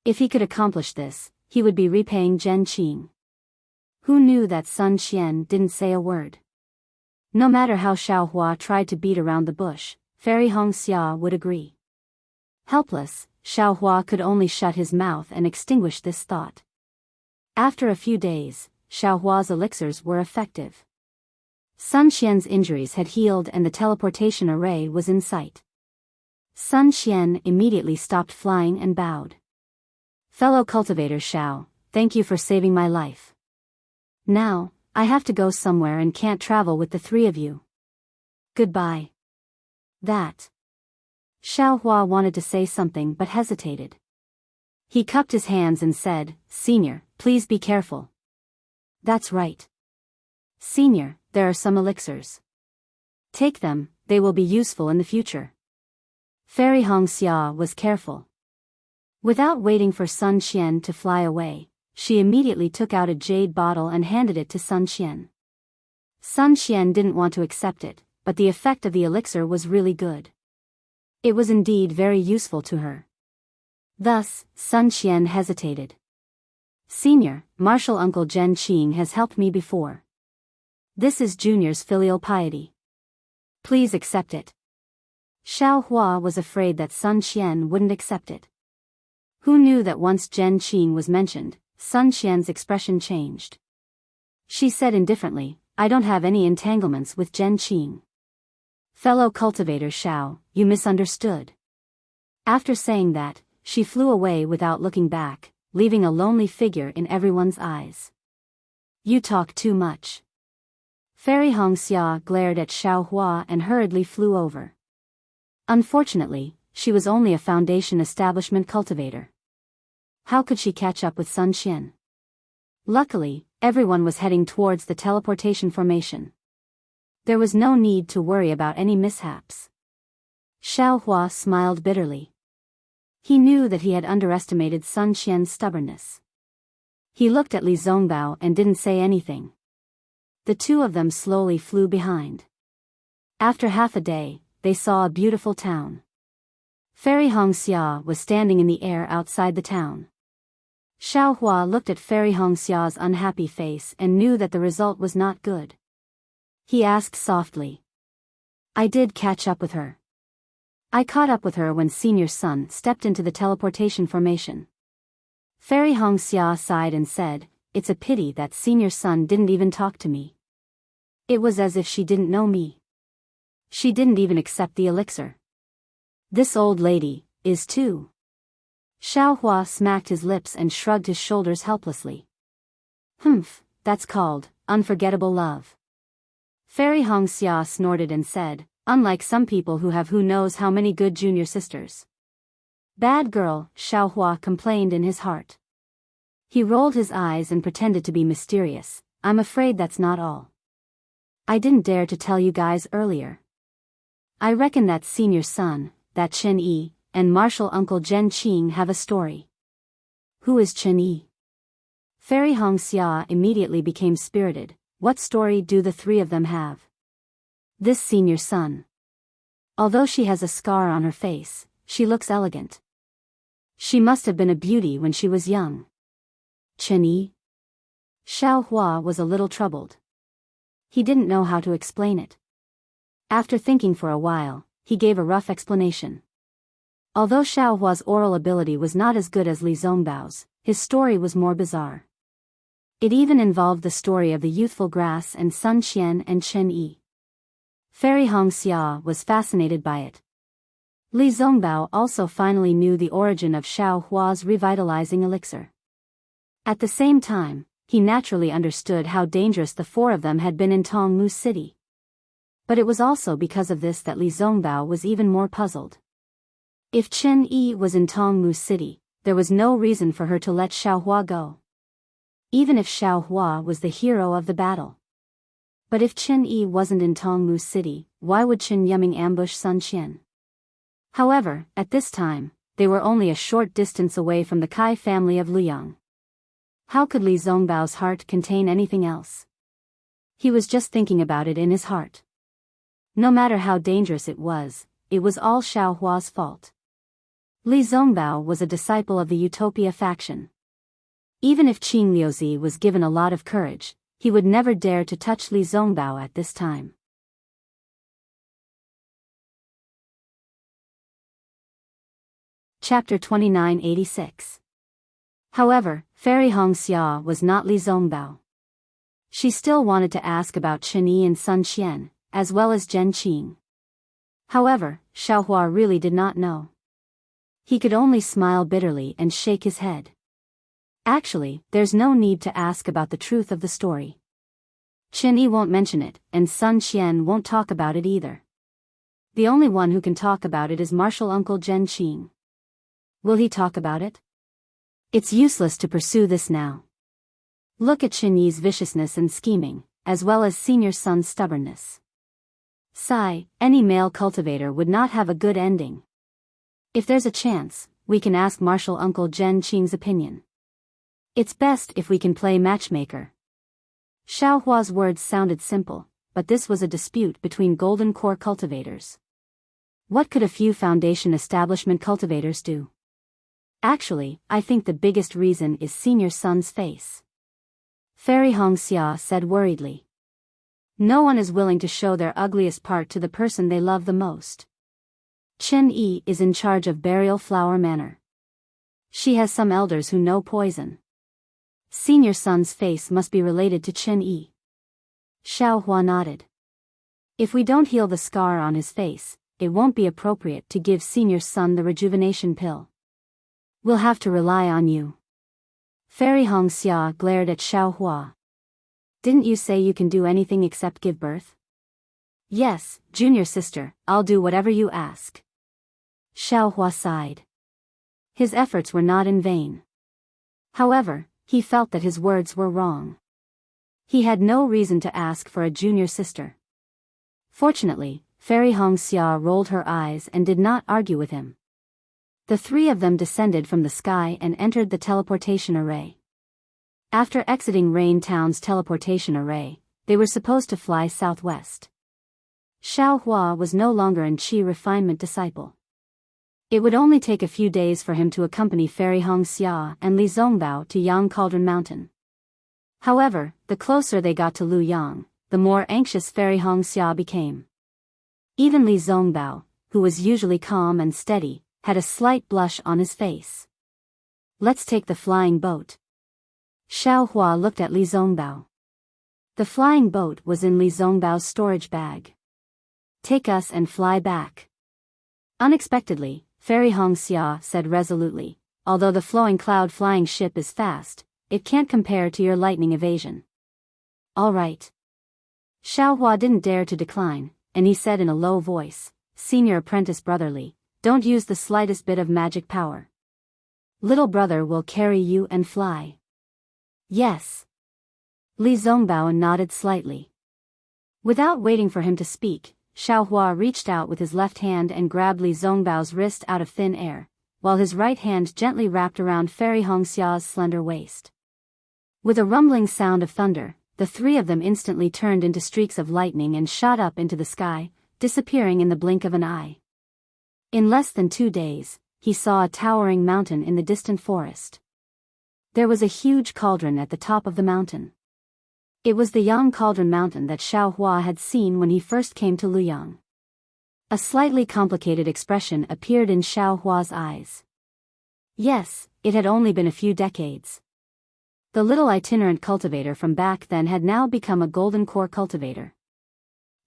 If he could accomplish this, he would be repaying Zhen Qing. Who knew that Sun Qian didn't say a word? No matter how Xiaohua tried to beat around the bush, Fairy Hongxia would agree. Helpless, Xiaohua could only shut his mouth and extinguish this thought. After a few days, Xiaohua's elixirs were effective. Sun Qian's injuries had healed and the teleportation array was in sight. Sun Qian immediately stopped flying and bowed. "Fellow cultivator Xiao, thank you for saving my life. Now, I have to go somewhere and can't travel with the three of you. Goodbye." That. Xiaohua wanted to say something but hesitated. He cupped his hands and said, "Senior, please be careful." "That's right. Senior, there are some elixirs. Take them, they will be useful in the future." Fairy Hongxia was careful. Without waiting for Sun Qian to fly away, she immediately took out a jade bottle and handed it to Sun Qian. Sun Qian didn't want to accept it, but the effect of the elixir was really good. It was indeed very useful to her. Thus, Sun Qian hesitated. "Senior, Martial Uncle Zhen Qing has helped me before. This is Junior's filial piety. Please accept it." Xiaohua was afraid that Sun Qian wouldn't accept it. Who knew that once Zhen Qing was mentioned, Sun Qian's expression changed. She said indifferently, "I don't have any entanglements with Zhen Qing." "Fellow cultivator Xiao, you misunderstood." After saying that, she flew away without looking back, leaving a lonely figure in everyone's eyes. "You talk too much." Fairy Hongxia glared at Xiaohua and hurriedly flew over. Unfortunately, she was only a foundation establishment cultivator. How could she catch up with Sun Qian? Luckily, everyone was heading towards the teleportation formation. There was no need to worry about any mishaps. Xiaohua smiled bitterly. He knew that he had underestimated Sun Qian's stubbornness. He looked at Li Zongbao and didn't say anything. The two of them slowly flew behind. After half a day, they saw a beautiful town. Fairy Hongxia was standing in the air outside the town. Xiaohua looked at Fairy Hongxia's unhappy face and knew that the result was not good. He asked softly. "I did catch up with her. I caught up with her when Senior Sun stepped into the teleportation formation." Fairy Hongxia sighed and said, "It's a pity that Senior Sun didn't even talk to me. It was as if she didn't know me. She didn't even accept the elixir. This old lady is too." Xiaohua smacked his lips and shrugged his shoulders helplessly. "Humph, that's called unforgettable love. Fairy Hongxia snorted and said, unlike some people who have who knows how many good junior sisters. Bad girl, Xiaohua complained in his heart. He rolled his eyes and pretended to be mysterious. I'm afraid that's not all. I didn't dare to tell you guys earlier. I reckon that senior son, that Chen Yi, and martial uncle Zhen Qing have a story. Who is Chen Yi? Fairy Hongxia immediately became spirited. What story do the three of them have? This senior son. Although she has a scar on her face, she looks elegant. She must have been a beauty when she was young. Chen Yi? Xiao Hua was a little troubled. He didn't know how to explain it. After thinking for a while, he gave a rough explanation. Although Xiao Hua's oral ability was not as good as Li Zongbao's, his story was more bizarre. It even involved the story of the youthful grass and Sun Qian and Chen Yi. Fairy Hongxia was fascinated by it. Li Zongbao also finally knew the origin of Xiao Hua's revitalizing elixir. At the same time, he naturally understood how dangerous the four of them had been in Tongmu City. But it was also because of this that Li Zongbao was even more puzzled. If Chen Yi was in Tongmu City, there was no reason for her to let Xiao Hua go. Even if Xiao Hua was the hero of the battle. But if Chen Yi wasn't in Tongmu City, why would Chen Yuming ambush Sun Qian? However, at this time, they were only a short distance away from the Kai family of Luyang. How could Li Zongbao's heart contain anything else? He was just thinking about it in his heart. No matter how dangerous it was all Xiao Hua's fault. Li Zongbao was a disciple of the Utopia faction. Even if Qing Liuzi was given a lot of courage, he would never dare to touch Li Zongbao at this time. Chapter 2986. However, Fairy Hongxia was not Li Zongbao. She still wanted to ask about Chen Yi and Sun Qian, as well as Zhen Qing. However, Xiao Hua really did not know. He could only smile bitterly and shake his head. Actually, there's no need to ask about the truth of the story. Chen Yi won't mention it, and Sun Qian won't talk about it either. The only one who can talk about it is martial uncle Zhen Qing. Will he talk about it? It's useless to pursue this now. Look at Chen Yi's viciousness and scheming, as well as senior son's stubbornness. Sigh, any male cultivator would not have a good ending. If there's a chance, we can ask martial uncle Zhen Qing's opinion. It's best if we can play matchmaker. Xiao Hua's words sounded simple, but this was a dispute between Golden Core cultivators. What could a few Foundation establishment cultivators do? Actually, I think the biggest reason is senior son's face. Fairy Hongxia said worriedly. No one is willing to show their ugliest part to the person they love the most. Chen Yi is in charge of Burial Flower Manor. She has some elders who know poison. Senior son's face must be related to Chen Yi. Xiao Hua nodded. If we don't heal the scar on his face, it won't be appropriate to give senior son the rejuvenation pill. We'll have to rely on you. Fairy Hongxia glared at Xiao Hua. Didn't you say you can do anything except give birth? Yes, junior sister, I'll do whatever you ask. Xiao Hua sighed. His efforts were not in vain. However, he felt that his words were wrong. He had no reason to ask for a junior sister. Fortunately, Fairy Hongxia rolled her eyes and did not argue with him. The three of them descended from the sky and entered the teleportation array. After exiting Rain Town's teleportation array, they were supposed to fly southwest. Xiao Hua was no longer an Qi refinement disciple. It would only take a few days for him to accompany Fairy Hongxia and Li Zongbao to Yang Cauldron Mountain. However, the closer they got to Luyang, the more anxious Fairy Hongxia became. Even Li Zongbao, who was usually calm and steady, had a slight blush on his face. Let's take the flying boat. Xiao Hua looked at Li Zongbao. The flying boat was in Li Zongbao's storage bag. Take us and fly back. Unexpectedly, Fairy Hongxia said resolutely, although the flowing cloud flying ship is fast, it can't compare to your lightning evasion. All right. Xiaohua didn't dare to decline, and he said in a low voice, Senior apprentice brotherly, don't use the slightest bit of magic power. Little brother will carry you and fly. Yes. Li Zongbao nodded slightly. Without waiting for him to speak, Xiaohua reached out with his left hand and grabbed Li Zongbao's wrist out of thin air, while his right hand gently wrapped around Fairy Hongxia's slender waist. With a rumbling sound of thunder, the three of them instantly turned into streaks of lightning and shot up into the sky, disappearing in the blink of an eye. In less than 2 days, he saw a towering mountain in the distant forest. There was a huge cauldron at the top of the mountain. It was the Yang Cauldron Mountain that Xiaohua had seen when he first came to Luyang. A slightly complicated expression appeared in Xiaohua's eyes. Yes, it had only been a few decades. The little itinerant cultivator from back then had now become a golden core cultivator.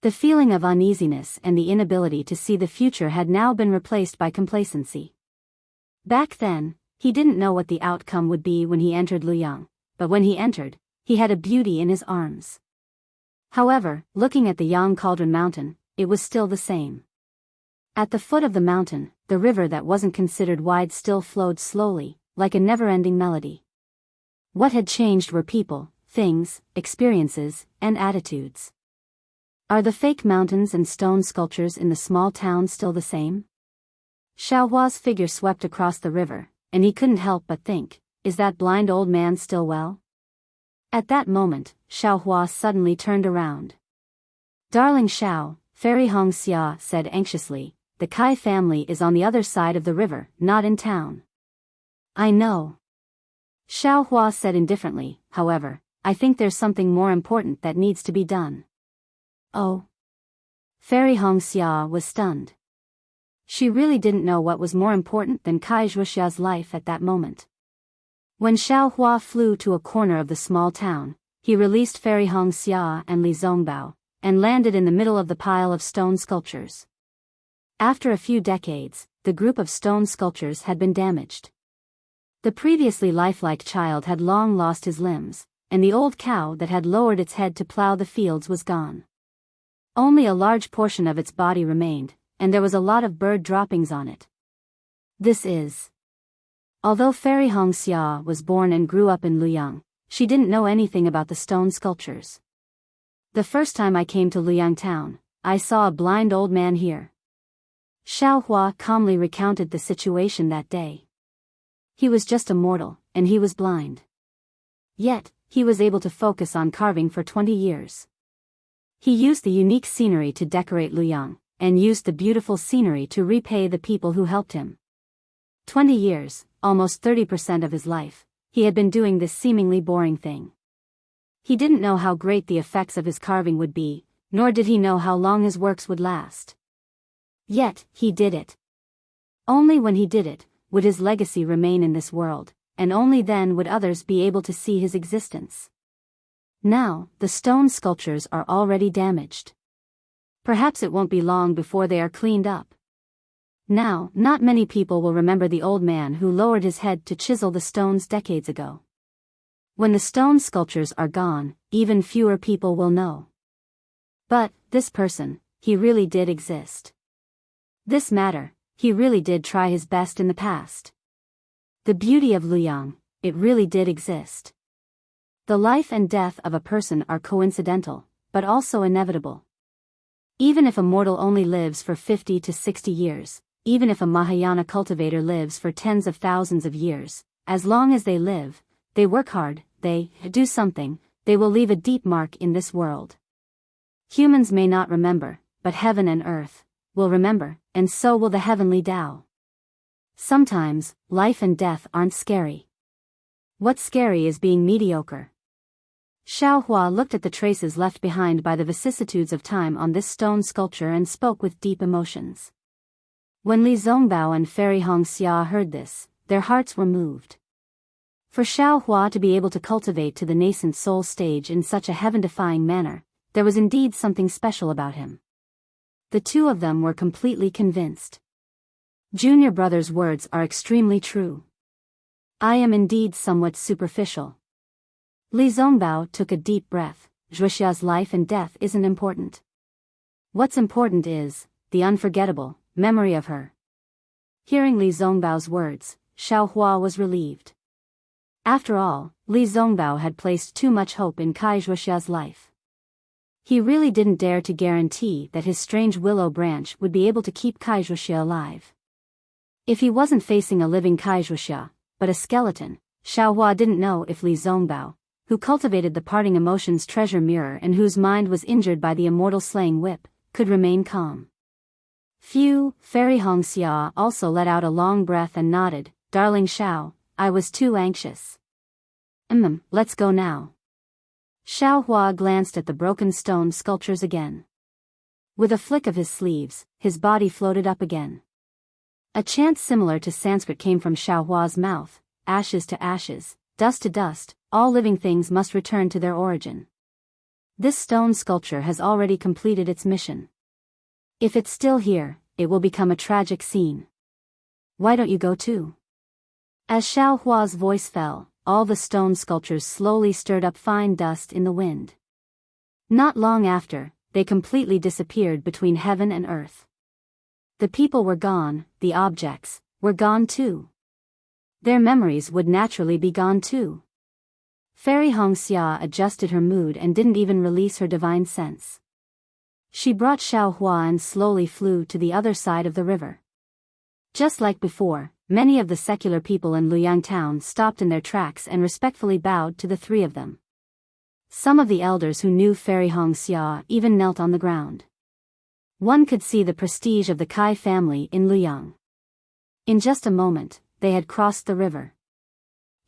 The feeling of uneasiness and the inability to see the future had now been replaced by complacency. Back then, he didn't know what the outcome would be when he entered Luyang, but when he entered, he had a beauty in his arms. However, looking at the Yang Cauldron Mountain, it was still the same. At the foot of the mountain, the river that wasn't considered wide still flowed slowly, like a never-ending melody. What had changed were people, things, experiences, and attitudes. Are the fake mountains and stone sculptures in the small town still the same? Xiaohua's figure swept across the river, and he couldn't help but think, is that blind old man still well? At that moment, Xiaohua suddenly turned around. Darling Xiao, Fairy Hongxia said anxiously, the Kai family is on the other side of the river, not in town. I know. Xiaohua said indifferently, however, I think there's something more important that needs to be done. Oh. Fairy Hongxia was stunned. She really didn't know what was more important than Kai Zhuxia's life at that moment. When Xiaohua flew to a corner of the small town, he released Fairy Hongxia and Li Zongbao, and landed in the middle of the pile of stone sculptures. After a few decades, the group of stone sculptures had been damaged. The previously lifelike child had long lost his limbs, and the old cow that had lowered its head to plow the fields was gone. Only a large portion of its body remained, and there was a lot of bird droppings on it. This is. Although Fairy Hongxia was born and grew up in Luyang, she didn't know anything about the stone sculptures. The first time I came to Luyang town, I saw a blind old man here. Xiaohua calmly recounted the situation that day. He was just a mortal, and he was blind. Yet, he was able to focus on carving for 20 years. He used the unique scenery to decorate Luyang, and used the beautiful scenery to repay the people who helped him. 20 years, almost 30% of his life, he had been doing this seemingly boring thing. He didn't know how great the effects of his carving would be, nor did he know how long his works would last. Yet, he did it. Only when he did it, would his legacy remain in this world, and only then would others be able to see his existence. Now, the stone sculptures are already damaged. Perhaps it won't be long before they are cleaned up. Now, not many people will remember the old man who lowered his head to chisel the stones decades ago. When the stone sculptures are gone, even fewer people will know. But, this person, he really did exist. This matter, he really did try his best in the past. The beauty of Luyang, it really did exist. The life and death of a person are coincidental, but also inevitable. Even if a mortal only lives for 50 to 60 years, even if a Mahayana cultivator lives for tens of thousands of years, as long as they live, they work hard, they do something, they will leave a deep mark in this world. Humans may not remember, but heaven and earth will remember, and so will the heavenly Tao. Sometimes, life and death aren't scary. What's scary is being mediocre. Xiaohua looked at the traces left behind by the vicissitudes of time on this stone sculpture and spoke with deep emotions. When Li Zongbao and Fairy Hongxia heard this, their hearts were moved. For Xiaohua to be able to cultivate to the nascent soul stage in such a heaven-defying manner, there was indeed something special about him. The two of them were completely convinced. Junior brother's words are extremely true. I am indeed somewhat superficial. Li Zongbao took a deep breath, Wuxia's life and death isn't important. What's important is the unforgettable memory of her. Hearing Li Zongbao's words, Xiaohua was relieved. After all, Li Zongbao had placed too much hope in Kai Wuxia's life. He really didn't dare to guarantee that his strange willow branch would be able to keep Kai Wuxia alive. If he wasn't facing a living Kai Wuxia, but a skeleton, Xiaohua didn't know if Li Zongbao, who cultivated the parting emotions treasure mirror and whose mind was injured by the immortal slaying whip, could remain calm. Phew, Fairy Hongxia also let out a long breath and nodded, "Darling Xiao, I was too anxious. Let's go now." Xiaohua glanced at the broken stone sculptures again. With a flick of his sleeves, his body floated up again. A chant similar to Sanskrit came from Xiaohua's mouth, ashes to ashes, dust to dust, all living things must return to their origin. This stone sculpture has already completed its mission. If it's still here, it will become a tragic scene. Why don't you go too? As Xiaohua's voice fell, all the stone sculptures slowly stirred up fine dust in the wind. Not long after, they completely disappeared between heaven and earth. The people were gone, the objects were gone too. Their memories would naturally be gone too. Fairy Hongxia adjusted her mood and didn't even release her divine sense. She brought Xiaohua and slowly flew to the other side of the river. Just like before, many of the secular people in Luoyang town stopped in their tracks and respectfully bowed to the three of them. Some of the elders who knew Fairy Hongxia even knelt on the ground. One could see the prestige of the Kai family in Luoyang. In just a moment, they had crossed the river.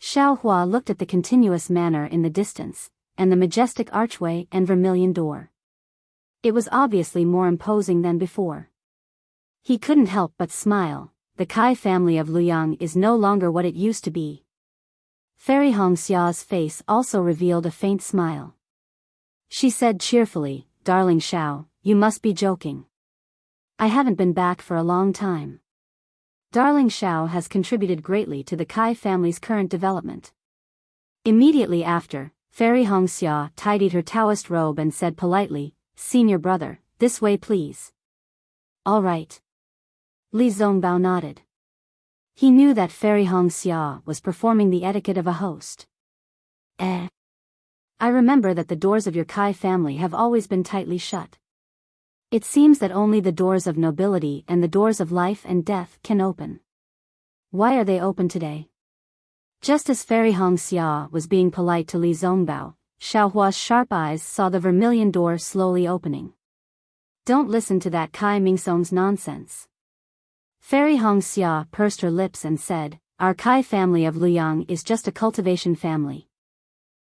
Xiaohua looked at the continuous manor in the distance, and the majestic archway and vermilion door. It was obviously more imposing than before. He couldn't help but smile. The Kai family of Luoyang is no longer what it used to be. Fairy Hongxia's face also revealed a faint smile. She said cheerfully, "Darling Xiao, you must be joking. I haven't been back for a long time." Darling Xiao has contributed greatly to the Kai family's current development. Immediately after, Fairy Hongxia tidied her Taoist robe and said politely, "Senior brother, this way please." "All right." Li Zongbao nodded. He knew that Fairy Hongxia was performing the etiquette of a host. I remember that the doors of your Kai family have always been tightly shut. It seems that only the doors of nobility and the doors of life and death can open. Why are they open today?" Just as Fairy Hongxia was being polite to Li Zongbao, Xiaohua's sharp eyes saw the vermilion door slowly opening. "Don't listen to that Kai Mingsong's nonsense." Fairy Hongxia pursed her lips and said, "Our Kai family of Luoyang is just a cultivation family.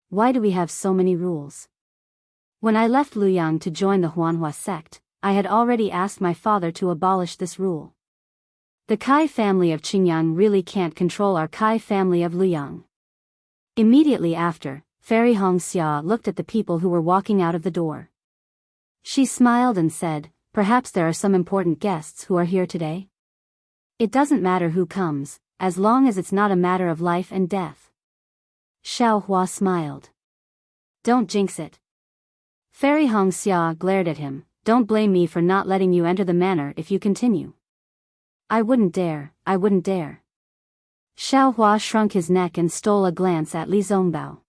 Why do we have so many rules? When I left Luoyang to join the Huanhua sect, I had already asked my father to abolish this rule. The Kai family of Qingyang really can't control our Kai family of Luoyang." Immediately after, Fairy Hongxia looked at the people who were walking out of the door. She smiled and said, "Perhaps there are some important guests who are here today? It doesn't matter who comes, as long as it's not a matter of life and death." Xiaohua smiled. "Don't jinx it." Fairy Hongxia glared at him, "Don't blame me for not letting you enter the manor if you continue." I wouldn't dare." Xiaohua shrunk his neck and stole a glance at Li Zongbao.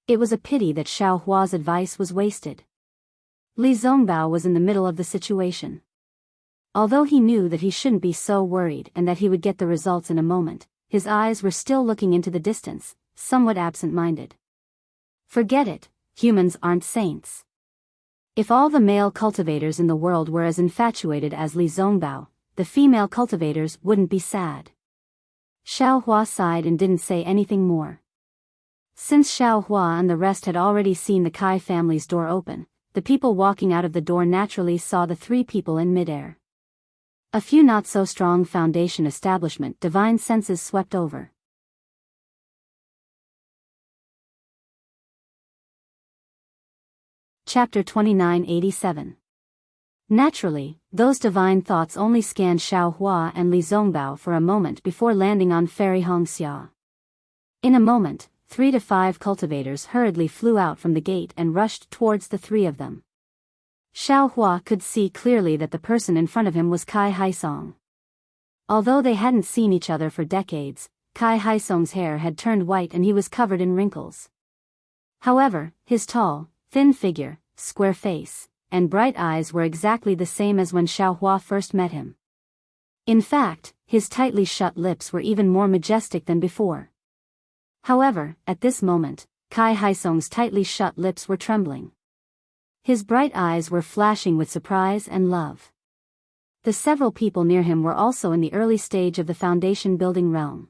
It was a pity that Xiaohua's advice was wasted. Li Zongbao was in the middle of the situation. Although he knew that he shouldn't be so worried and that he would get the results in a moment, his eyes were still looking into the distance, somewhat absent-minded. Forget it, humans aren't saints. If all the male cultivators in the world were as infatuated as Li Zongbao, the female cultivators wouldn't be sad. Xiaohua sighed and didn't say anything more. Since Xiaohua and the rest had already seen the Kai family's door open, the people walking out of the door naturally saw the three people in midair. A few not-so-strong foundation establishment divine senses swept over. Chapter 2987. Naturally, those divine thoughts only scanned Xiaohua and Li Zongbao for a moment before landing on Fairy Hongxia. In a moment, 3 to 5 cultivators hurriedly flew out from the gate and rushed towards the three of them. Xiao Hua could see clearly that the person in front of him was Kai Haisong. Although they hadn't seen each other for decades, Kai Haisong's hair had turned white and he was covered in wrinkles. However, his tall, thin figure, square face, and bright eyes were exactly the same as when Xiao Hua first met him. In fact, his tightly shut lips were even more majestic than before. However, at this moment, Kai Haisong's tightly shut lips were trembling. His bright eyes were flashing with surprise and love. The several people near him were also in the early stage of the foundation building realm.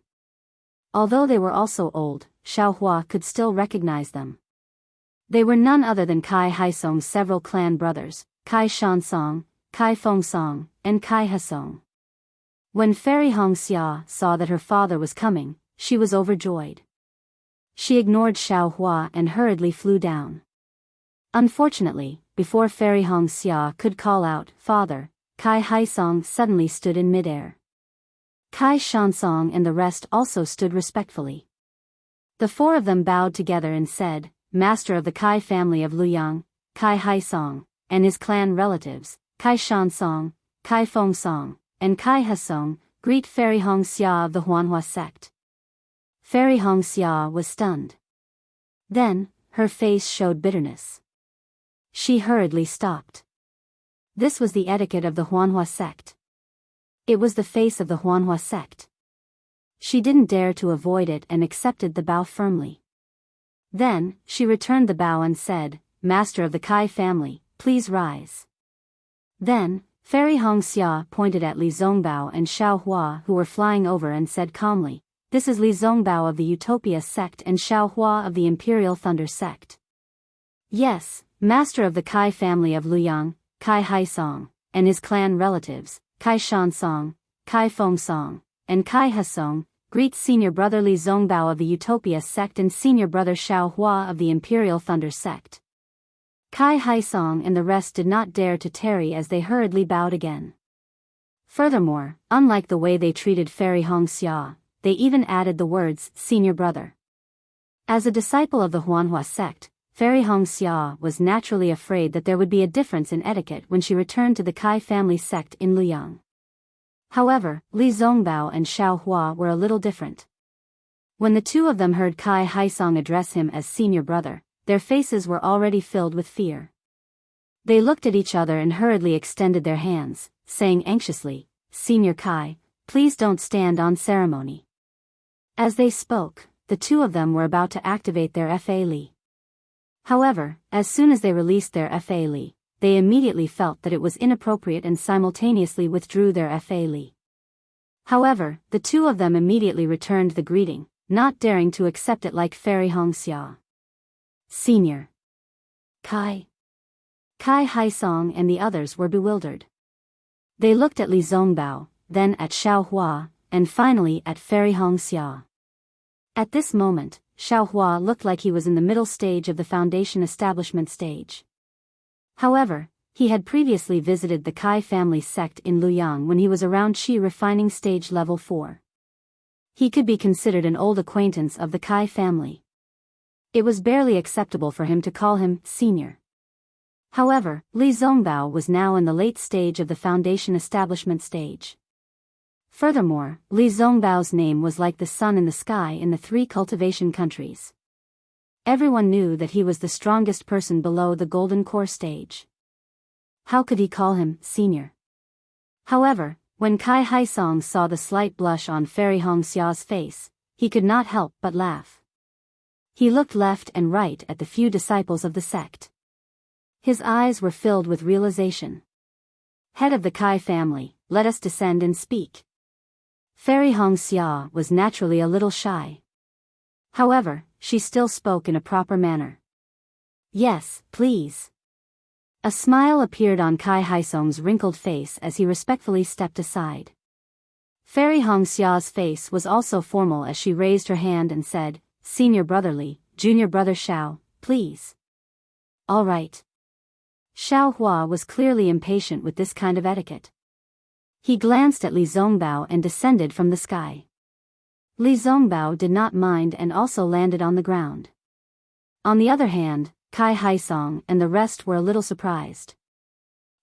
Although they were also old, Xiao Hua could still recognize them. They were none other than Kai Haisong's several clan brothers, Kai Shansong, Kai Fengsong, and Kai Hasong. When Fairy Hongxia saw that her father was coming, she was overjoyed. She ignored Xiao Hua and hurriedly flew down. Unfortunately, before Fairy Hongxia could call out, "Father," Kai Haisong suddenly stood in midair. Kai Shansong and the rest also stood respectfully. The four of them bowed together and said, "Master of the Kai family of Luyang, Kai Haisong, and his clan relatives, Kai Shansong, Kai Fengsong, and Kai Hasong, greet Fairy Hongxia of the Huanhua sect." Fairy Hongxia was stunned. Then, her face showed bitterness. She hurriedly stopped. This was the etiquette of the Huanhua sect. It was the face of the Huanhua sect. She didn't dare to avoid it and accepted the bow firmly. Then, she returned the bow and said, "Master of the Kai family, please rise." Then, Fairy Hongxia pointed at Li Zongbao and Xiao Hua who were flying over and said calmly, "This is Li Zongbao of the Utopia sect and Xiao Hua of the Imperial Thunder sect." Yes, Master of the Kai family of Luyang, Kai Haisong, and his clan relatives, Kai Shansong, Kai Fengsong, and Kai Hasong, greet Senior Brother Li Zongbao of the Utopia sect and Senior Brother Xiao Hua of the Imperial Thunder sect. Kai Haisong and the rest did not dare to tarry as they hurriedly bowed again. Furthermore, unlike the way they treated Fairy Hongxia, they even added the words, "Senior Brother." As a disciple of the Huanhua sect, Fairy Hongxia was naturally afraid that there would be a difference in etiquette when she returned to the Kai family sect in Luyang. However, Li Zongbao and Xiao Hua were a little different. When the two of them heard Kai Haisong address him as Senior Brother, their faces were already filled with fear. They looked at each other and hurriedly extended their hands, saying anxiously, "Senior Kai, please don't stand on ceremony." As they spoke, the two of them were about to activate their Fa Li. However, as soon as they released their Fa Li, they immediately felt that it was inappropriate and simultaneously withdrew their Fa Li. However, the two of them immediately returned the greeting, not daring to accept it like Fairy Hongxia. "Senior Kai." Kai Haisong and the others were bewildered. They looked at Li Zongbao, then at Xiao Hua, and finally at Fairy Hongxia. At this moment, Xiao Hua looked like he was in the middle stage of the foundation establishment stage. However, he had previously visited the Kai family sect in Luyang when he was around Qi refining stage level 4. He could be considered an old acquaintance of the Kai family. It was barely acceptable for him to call him senior. However, Li Zongbao was now in the late stage of the foundation establishment stage. Furthermore, Li Zongbao's name was like the sun in the sky in the 3 cultivation countries. Everyone knew that he was the strongest person below the golden core stage. How could he call him senior? However, when Kai Haisong saw the slight blush on Fairy Hongxia's face, he could not help but laugh. He looked left and right at the few disciples of the sect. His eyes were filled with realization. "Head of the Kai family, let us descend and speak." Fairy Hongxia was naturally a little shy. However, she still spoke in a proper manner. "Yes, please." A smile appeared on Kai Haisong's wrinkled face as he respectfully stepped aside. Fairy Hongxia's face was also formal as she raised her hand and said, "Senior Brother Li, Junior Brother Xiao, please." "All right." Xiao Hua was clearly impatient with this kind of etiquette. He glanced at Li Zongbao and descended from the sky. Li Zongbao did not mind and also landed on the ground. On the other hand, Kai Haisong and the rest were a little surprised.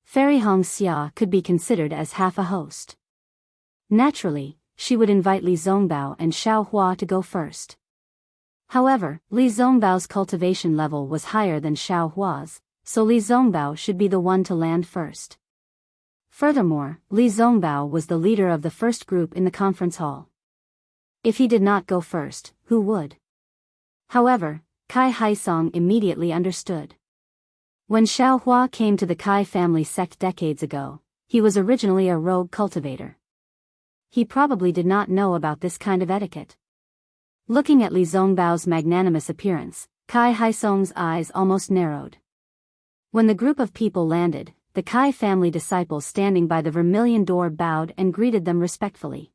Fairy Hongxia could be considered as half a host. Naturally, she would invite Li Zongbao and Xiao Hua to go first. However, Li Zongbao's cultivation level was higher than Xiao Hua's, so Li Zongbao should be the one to land first. Furthermore, Li Zongbao was the leader of the first group in the conference hall. If he did not go first, who would? However, Kai Haisong immediately understood. When Xiao Hua came to the Kai family sect decades ago, he was originally a rogue cultivator. He probably did not know about this kind of etiquette. Looking at Li Zongbao's magnanimous appearance, Kai Haisong's eyes almost narrowed. When the group of people landed, the Kai family disciples standing by the vermilion door bowed and greeted them respectfully.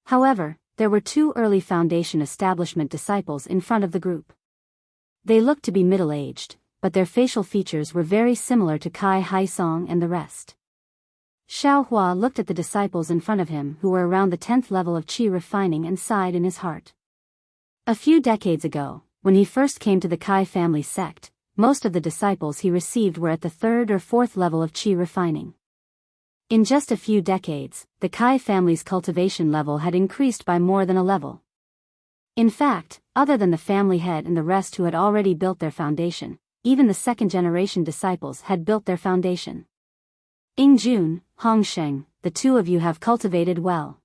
However, there were two early Foundation establishment disciples in front of the group. They looked to be middle-aged, but their facial features were very similar to Kai Haisong and the rest. Xiao Hua looked at the disciples in front of him who were around the 10th level of qi refining and sighed in his heart. A few decades ago, when he first came to the Kai family sect, most of the disciples he received were at the 3rd or 4th level of qi refining. In just a few decades, the Kai family's cultivation level had increased by more than a level. In fact, other than the family head and the rest who had already built their foundation, even the second-generation disciples had built their foundation. Ingjun, Hongsheng, the two of you have cultivated well.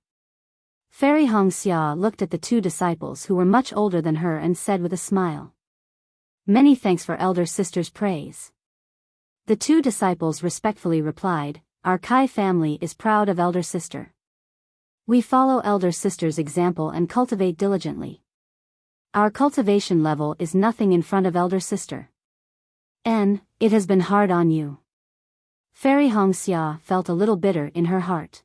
Fairy Hongxia looked at the two disciples who were much older than her and said with a smile. Many thanks for elder sister's praise. The two disciples respectfully replied, our Kai family is proud of elder sister. We follow elder sister's example and cultivate diligently. Our cultivation level is nothing in front of elder sister. It has been hard on you. Fairy Hongxia felt a little bitter in her heart.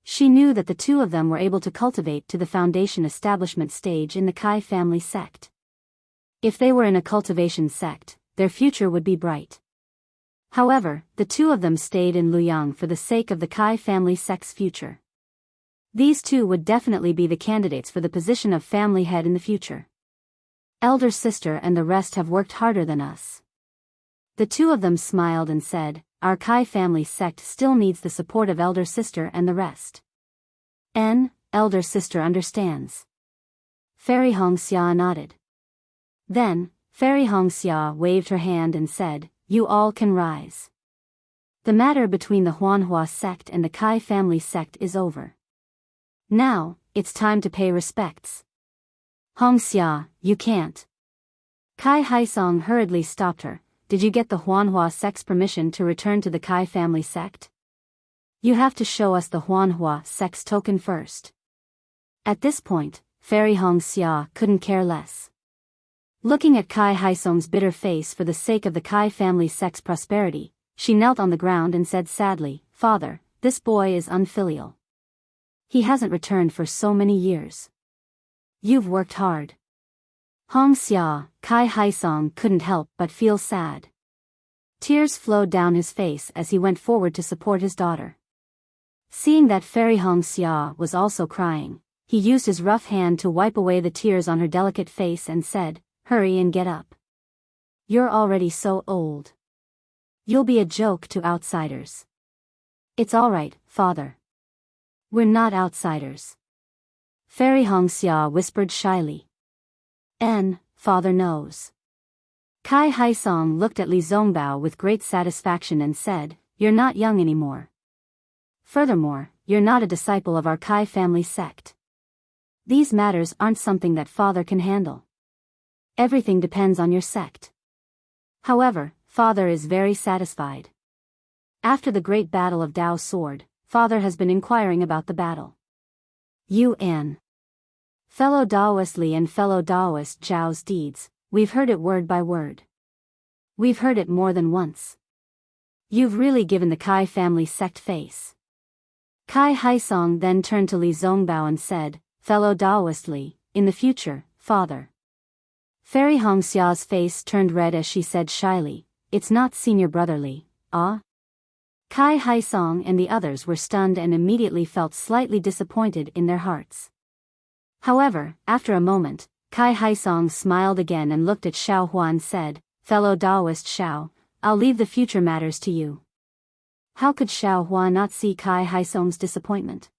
She knew that the two of them were able to cultivate to the foundation establishment stage in the Kai family sect. If they were in a cultivation sect, their future would be bright. However, the two of them stayed in Luoyang for the sake of the Kai family sect's future. These two would definitely be the candidates for the position of family head in the future. Elder sister and the rest have worked harder than us. The two of them smiled and said, our Kai family sect still needs the support of elder sister and the rest. Elder sister understands. Fairy Hongxia nodded. Then, Fairy Hongxia waved her hand and said, you all can rise. The matter between the Huanhua sect and the Kai family sect is over. Now, it's time to pay respects. Hongxia, you can't. Kai Haisong hurriedly stopped her. Did you get the Huanhua sect's permission to return to the Kai family sect? You have to show us the Huanhua sect's token first. At this point, Fairy Hongxia couldn't care less. Looking at Kai Haisong's bitter face for the sake of the Kai family sect's prosperity, she knelt on the ground and said sadly, Father, this boy is unfilial. He hasn't returned for so many years. You've worked hard. Hongxia, Kai Haisong couldn't help but feel sad. Tears flowed down his face as he went forward to support his daughter. Seeing that Fairy Hongxia was also crying, he used his rough hand to wipe away the tears on her delicate face and said, hurry and get up. You're already so old. You'll be a joke to outsiders. It's all right, father. We're not outsiders. Fairy Hongxia whispered shyly. Father knows. Kai Haisong looked at Li Zongbao with great satisfaction and said, you're not young anymore. Furthermore, you're not a disciple of our Kai family sect. These matters aren't something that father can handle. Everything depends on your sect. However, father is very satisfied. After the great battle of Dao's sword, father has been inquiring about the battle. Fellow Daoist Li and fellow Daoist Zhao's deeds, we've heard it word by word. We've heard it more than once. You've really given the Kai family sect face. Kai Haisong then turned to Li Zongbao and said, fellow Daoist Li, in the future, father. Fairy Hongxia's face turned red as she said shyly, it's not senior brother Li, ah? Kai Haisong and the others were stunned and immediately felt slightly disappointed in their hearts. However, after a moment, Kai Haisong smiled again and looked at Xiao Hua and said, "Fellow Taoist Xiao, I'll leave the future matters to you." How could Xiao Hua not see Kai Haisong's disappointment?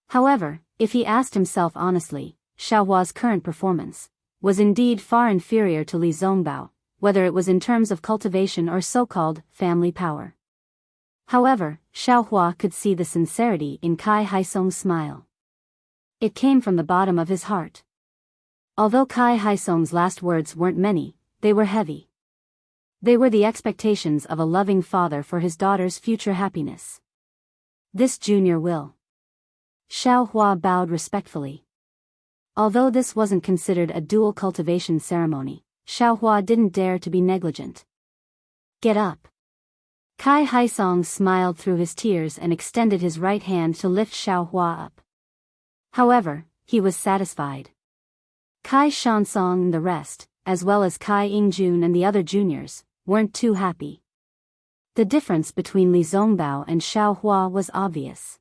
However, if he asked himself honestly, Xiao Hua's current performance was indeed far inferior to Li Zongbao, whether it was in terms of cultivation or so-called family power. However, Xiao Hua could see the sincerity in Kai Haisong's smile. It came from the bottom of his heart. Although Kai Haisong's last words weren't many, they were heavy. They were the expectations of a loving father for his daughter's future happiness. This junior will. Xiao Hua bowed respectfully. Although this wasn't considered a dual cultivation ceremony, Xiao Hua didn't dare to be negligent. "Get up." Kai Haisong smiled through his tears and extended his right hand to lift Xiao Hua up. However, he was satisfied. Kai Shansong and the rest, as well as Kai Ingjun and the other juniors, weren't too happy. The difference between Li Zongbao and Xiao Hua was obvious.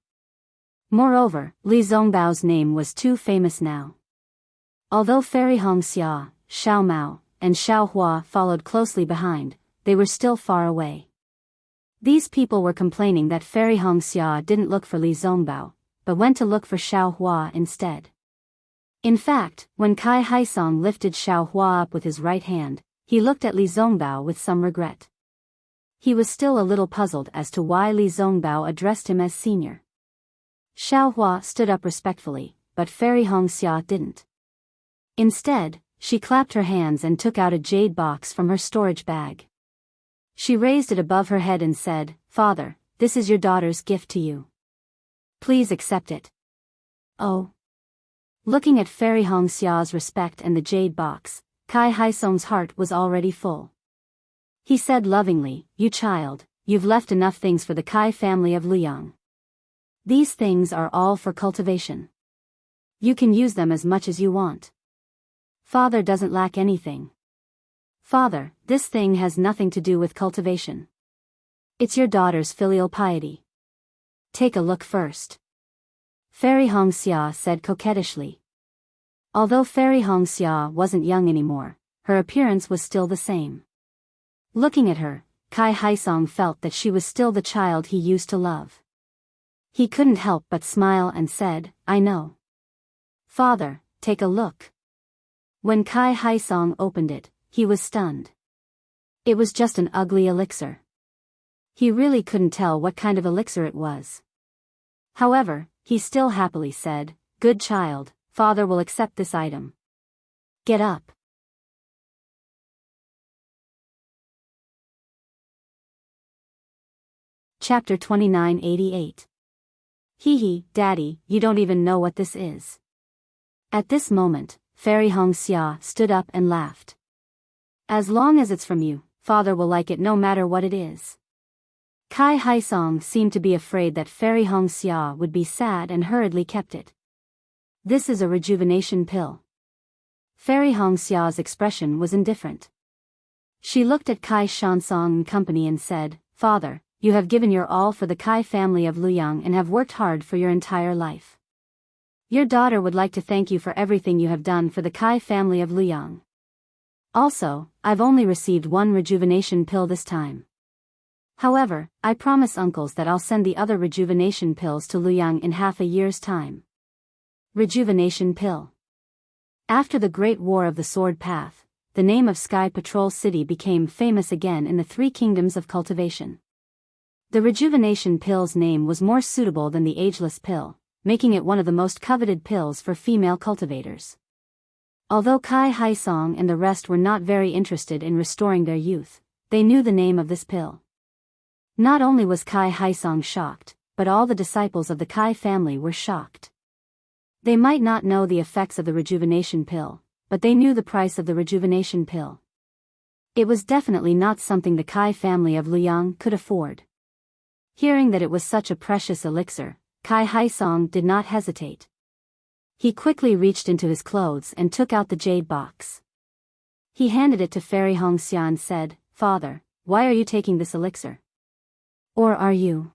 Moreover, Li Zongbao's name was too famous now. Although Fairy Hongxia, Xiao Mao, and Xiao Hua followed closely behind, they were still far away. These people were complaining that Fairy Hongxia didn't look for Li Zongbao, but went to look for Xiao Hua instead. In fact, when Kai Haisong lifted Xiao Hua up with his right hand, he looked at Li Zongbao with some regret. He was still a little puzzled as to why Li Zongbao addressed him as senior. Xiao Hua stood up respectfully, but Fairy Hongxia didn't. Instead, she clapped her hands and took out a jade box from her storage bag. She raised it above her head and said, "Father, this is your daughter's gift to you. Please accept it." "Oh." Looking at Fairy Hongxia's respect and the jade box, Kai Haisong's heart was already full. He said lovingly, "You child, you've left enough things for the Kai family of Luyang. These things are all for cultivation. You can use them as much as you want. Father doesn't lack anything. Father, this thing has nothing to do with cultivation. It's your daughter's filial piety. Take a look first." Fairy Hongxia said coquettishly. Although Fairy Hongxia wasn't young anymore, her appearance was still the same. Looking at her, Kai Haisong felt that she was still the child he used to love. He couldn't help but smile and said, "I know. Father, take a look." When Kai Haisong opened it, he was stunned. It was just an ugly elixir. He really couldn't tell what kind of elixir it was. However, he still happily said, "Good child, father will accept this item. Get up." Chapter 2988. Hee, Daddy, you don't even know what this is. At this moment, Fairy Hongxia stood up and laughed. "As long as it's from you, father will like it no matter what it is." Kai Haisong seemed to be afraid that Fairy Hongxia would be sad and hurriedly kept it. "This is a rejuvenation pill." Fairy Hongxia's expression was indifferent. She looked at Kai Shansong and company and said, "Father, you have given your all for the Kai family of Luyang and have worked hard for your entire life. Your daughter would like to thank you for everything you have done for the Kai family of Luyang. Also, I've only received one rejuvenation pill this time. However, I promise uncles that I'll send the other rejuvenation pills to Luyang in half a year's time." Rejuvenation pill. After the Great War of the Sword Path, the name of Sky Patrol City became famous again in the three kingdoms of cultivation. The rejuvenation pill's name was more suitable than the ageless pill, making it one of the most coveted pills for female cultivators. Although Kai Haisong and the rest were not very interested in restoring their youth, they knew the name of this pill. Not only was Kai Haisong shocked, but all the disciples of the Kai family were shocked. They might not know the effects of the rejuvenation pill, but they knew the price of the rejuvenation pill. It was definitely not something the Kai family of Luyang could afford. Hearing that it was such a precious elixir, Kai Haisong did not hesitate. He quickly reached into his clothes and took out the jade box. He handed it to Fairy Hongxia and said, "Father, why are you taking this elixir? Or are you?"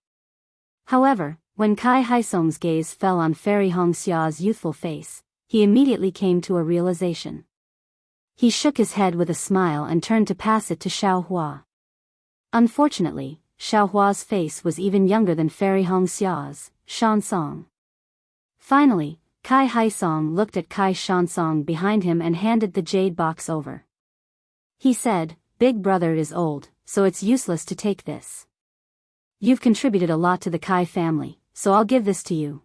However, when Kai Haisong's gaze fell on Fairy Hongxia's youthful face, he immediately came to a realization. He shook his head with a smile and turned to pass it to Xiaohua. Unfortunately, Xiaohua's face was even younger than Fairy Hongxia's, Shansong. Finally, Kai Haisong looked at Kai Shansong behind him and handed the jade box over. He said, "Big brother is old, so it's useless to take this. You've contributed a lot to the Kai family, so I'll give this to you."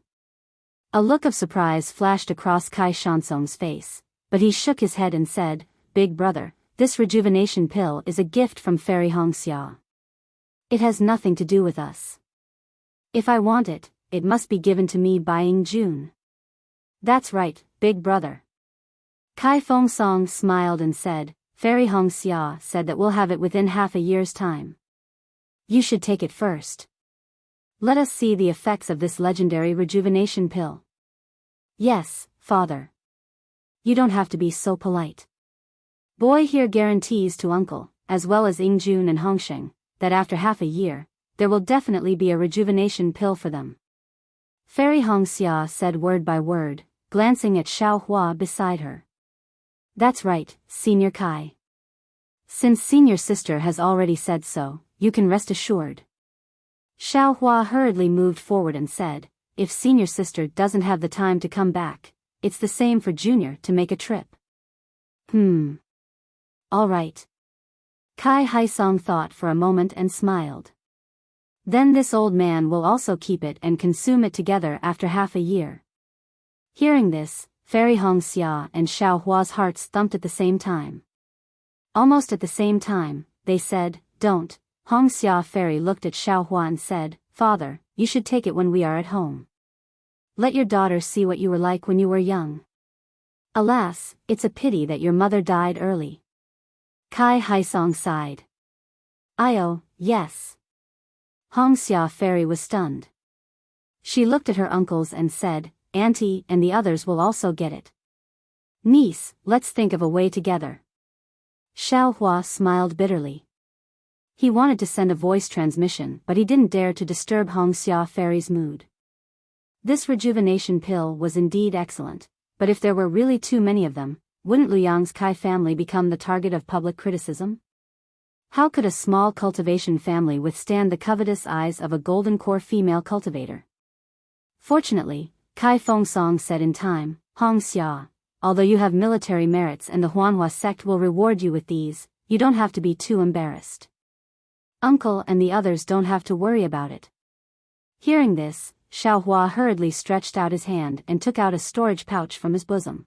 A look of surprise flashed across Kai Shansong's face, but he shook his head and said, "Big brother, this rejuvenation pill is a gift from Fairy Hongxia. It has nothing to do with us. If I want it, it must be given to me by June." "That's right, big brother." Kai Fengsong smiled and said, "Fairy Hongxia said that we'll have it within half a year's time. You should take it first. Let us see the effects of this legendary rejuvenation pill." "Yes, father. You don't have to be so polite. Boy here guarantees to uncle, as well as June and Hongsheng, that after half a year, there will definitely be a rejuvenation pill for them." Fairy Hongxia said word by word, glancing at Xiaohua beside her. "That's right, Senior Kai. Since senior sister has already said so, you can rest assured." Xiaohua hurriedly moved forward and said, "If senior sister doesn't have the time to come back, it's the same for junior to make a trip." All right. Kai Haisong thought for a moment and smiled. "Then this old man will also keep it and consume it together after half a year." Hearing this, Fairy Hongxia and Xiaohua's hearts thumped at the same time. Almost at the same time, they said, "Don't." Hongxia Fairy looked at Xiaohua and said, "Father, you should take it when we are at home. Let your daughter see what you were like when you were young. Alas, it's a pity that your mother died early." Kai Haisong sighed. Yes." Hongxia Fairy was stunned. She looked at her uncles and said, "Auntie and the others will also get it. Niece, let's think of a way together." Xiaohua smiled bitterly. He wanted to send a voice transmission, but he didn't dare to disturb Hongxia Fairy's mood. This rejuvenation pill was indeed excellent, but if there were really too many of them, wouldn't Luyang's Kai family become the target of public criticism? How could a small cultivation family withstand the covetous eyes of a golden core female cultivator? Fortunately, Kai Fengsong said in time, "Hongxia, although you have military merits and the Huanhua sect will reward you with these, you don't have to be too embarrassed. Uncle and the others don't have to worry about it." Hearing this, Xiaohua hurriedly stretched out his hand and took out a storage pouch from his bosom.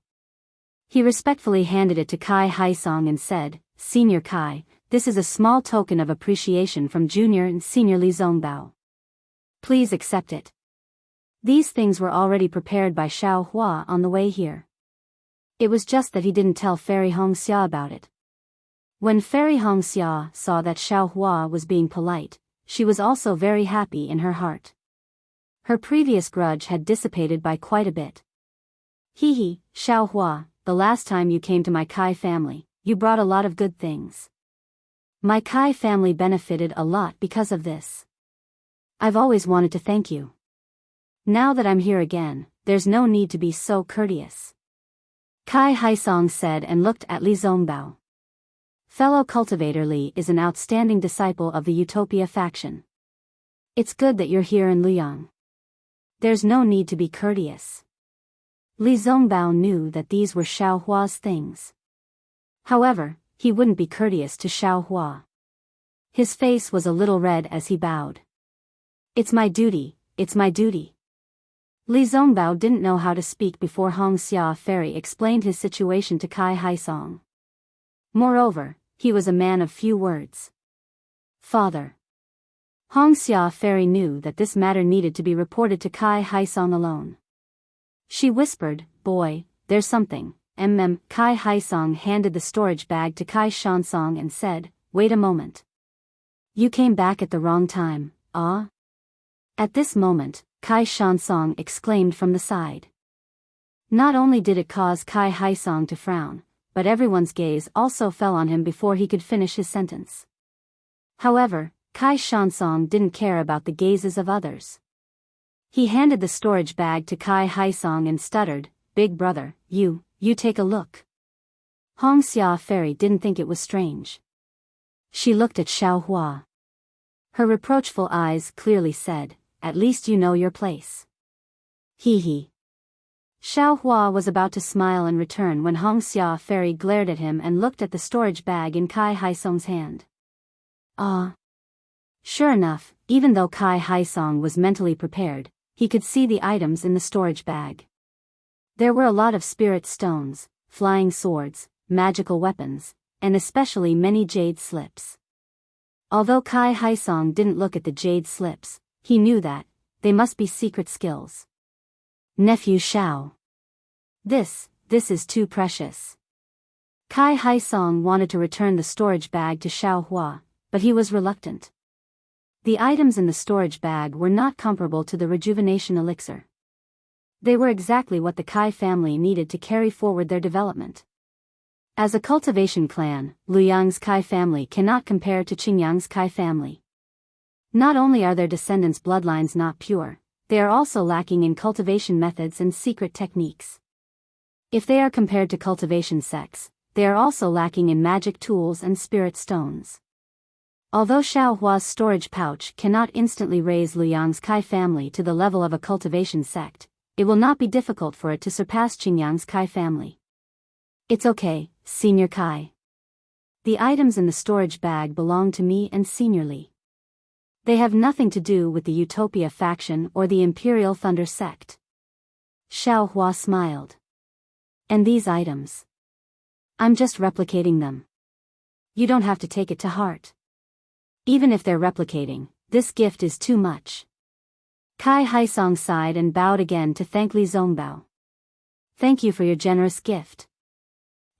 He respectfully handed it to Kai Haisong and said, "Senior Kai, this is a small token of appreciation from Junior and Senior Li Zongbao. Please accept it." These things were already prepared by Xiaohua on the way here. It was just that he didn't tell Fairy Hongxia about it. When Fairy Hongxia saw that Xiaohua was being polite, she was also very happy in her heart. Her previous grudge had dissipated by quite a bit. "Hee, Xiaohua, the last time you came to my Kai family, you brought a lot of good things. My Kai family benefited a lot because of this. I've always wanted to thank you. Now that I'm here again, there's no need to be so courteous." Kai Haisong said and looked at Li Zongbao. Fellow cultivator Li is an outstanding disciple of the Utopia faction. It's good that you're here in Luyang. There's no need to be courteous. Li Zongbao knew that these were Xiaohua's things. However, he wouldn't be courteous to Xiaohua. His face was a little red as he bowed. "It's my duty, it's my duty." Li Zongbao didn't know how to speak before Hongxia Fairy explained his situation to Kai Haisong. Moreover, he was a man of few words. "Father." Hongxia Fairy knew that this matter needed to be reported to Kai Haisong alone. She whispered, "Boy, there's something." Kai Haisong handed the storage bag to Kai Shansong and said, "Wait a moment. You came back at the wrong time, ah?" At this moment, Kai Shansong exclaimed from the side. Not only did it cause Kai Haisong to frown, but everyone's gaze also fell on him before he could finish his sentence. However, Kai Shansong didn't care about the gazes of others. He handed the storage bag to Kai Haisong and stuttered, "Big brother, you take a look." Hongxia Fairy didn't think it was strange. She looked at Xiao Hua. Her reproachful eyes clearly said, "At least you know your place." Hee hee. Xiao Hua was about to smile in return when Hongxia Fairy glared at him and looked at the storage bag in Kai Haisong's hand. Ah. Sure enough, even though Kai Haisong was mentally prepared, he could see the items in the storage bag. There were a lot of spirit stones, flying swords, magical weapons, and especially many jade slips. Although Kai Haisong didn't look at the jade slips, he knew that they must be secret skills. Nephew Xiao. This is too precious. Kai Haisong wanted to return the storage bag to Xiao Hua, but he was reluctant. The items in the storage bag were not comparable to the rejuvenation elixir. They were exactly what the Kai family needed to carry forward their development. As a cultivation clan, Luyang's Kai family cannot compare to Qingyang's Kai family. Not only are their descendants' bloodlines not pure, they are also lacking in cultivation methods and secret techniques. If they are compared to cultivation sects, they are also lacking in magic tools and spirit stones. Although Xiao Hua's storage pouch cannot instantly raise Luyang's Kai family to the level of a cultivation sect, it will not be difficult for it to surpass Qingyang's Kai family. It's okay, Senior Kai. The items in the storage bag belong to me and Senior Li. They have nothing to do with the Utopia faction or the Imperial Thunder sect. Xiao Hua smiled. And these items? I'm just replicating them. You don't have to take it to heart. Even if they're replicating, this gift is too much. Kai Haisong sighed and bowed again to thank Li Zongbao. Thank you for your generous gift.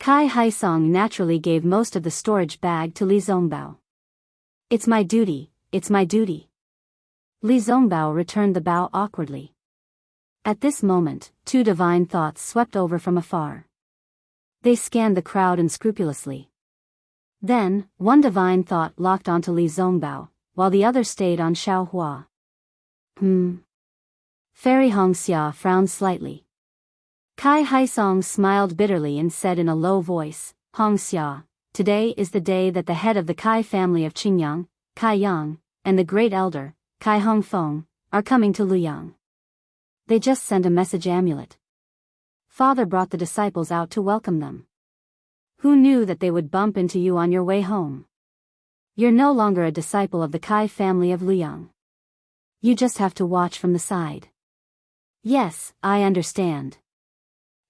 Kai Haisong naturally gave most of the storage bag to Li Zongbao. It's my duty, it's my duty. Li Zongbao returned the bow awkwardly. At this moment, two divine thoughts swept over from afar. They scanned the crowd unscrupulously. Then, one divine thought locked onto Li Zongbao, while the other stayed on Xiao Hua. Fairy Hongxia frowned slightly. Kai Haisong smiled bitterly and said in a low voice, Hongxia, today is the day that the head of the Kai family of Qingyang, Kai Yang, and the great elder, Kai Hongfeng, are coming to Luyang. They just sent a message amulet. Father brought the disciples out to welcome them. Who knew that they would bump into you on your way home? You're no longer a disciple of the Kai family of Luyang. You just have to watch from the side. Yes, I understand.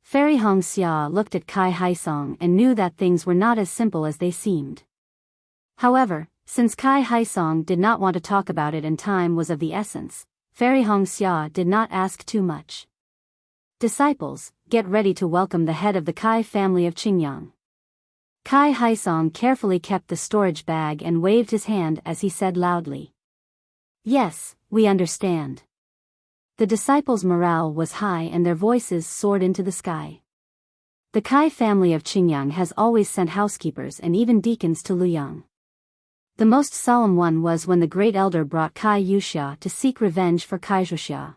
Fairy Hongxia looked at Kai Haisong and knew that things were not as simple as they seemed. However, since Kai Haisong did not want to talk about it and time was of the essence, Fairy Hongxia did not ask too much. Disciples, get ready to welcome the head of the Kai family of Qingyang. Kai Haisong carefully kept the storage bag and waved his hand as he said loudly. Yes, we understand. The disciples' morale was high and their voices soared into the sky. The Kai family of Qingyang has always sent housekeepers and even deacons to Luyang. The most solemn one was when the great elder brought Kai Yuxia to seek revenge for Kai Zhuxia.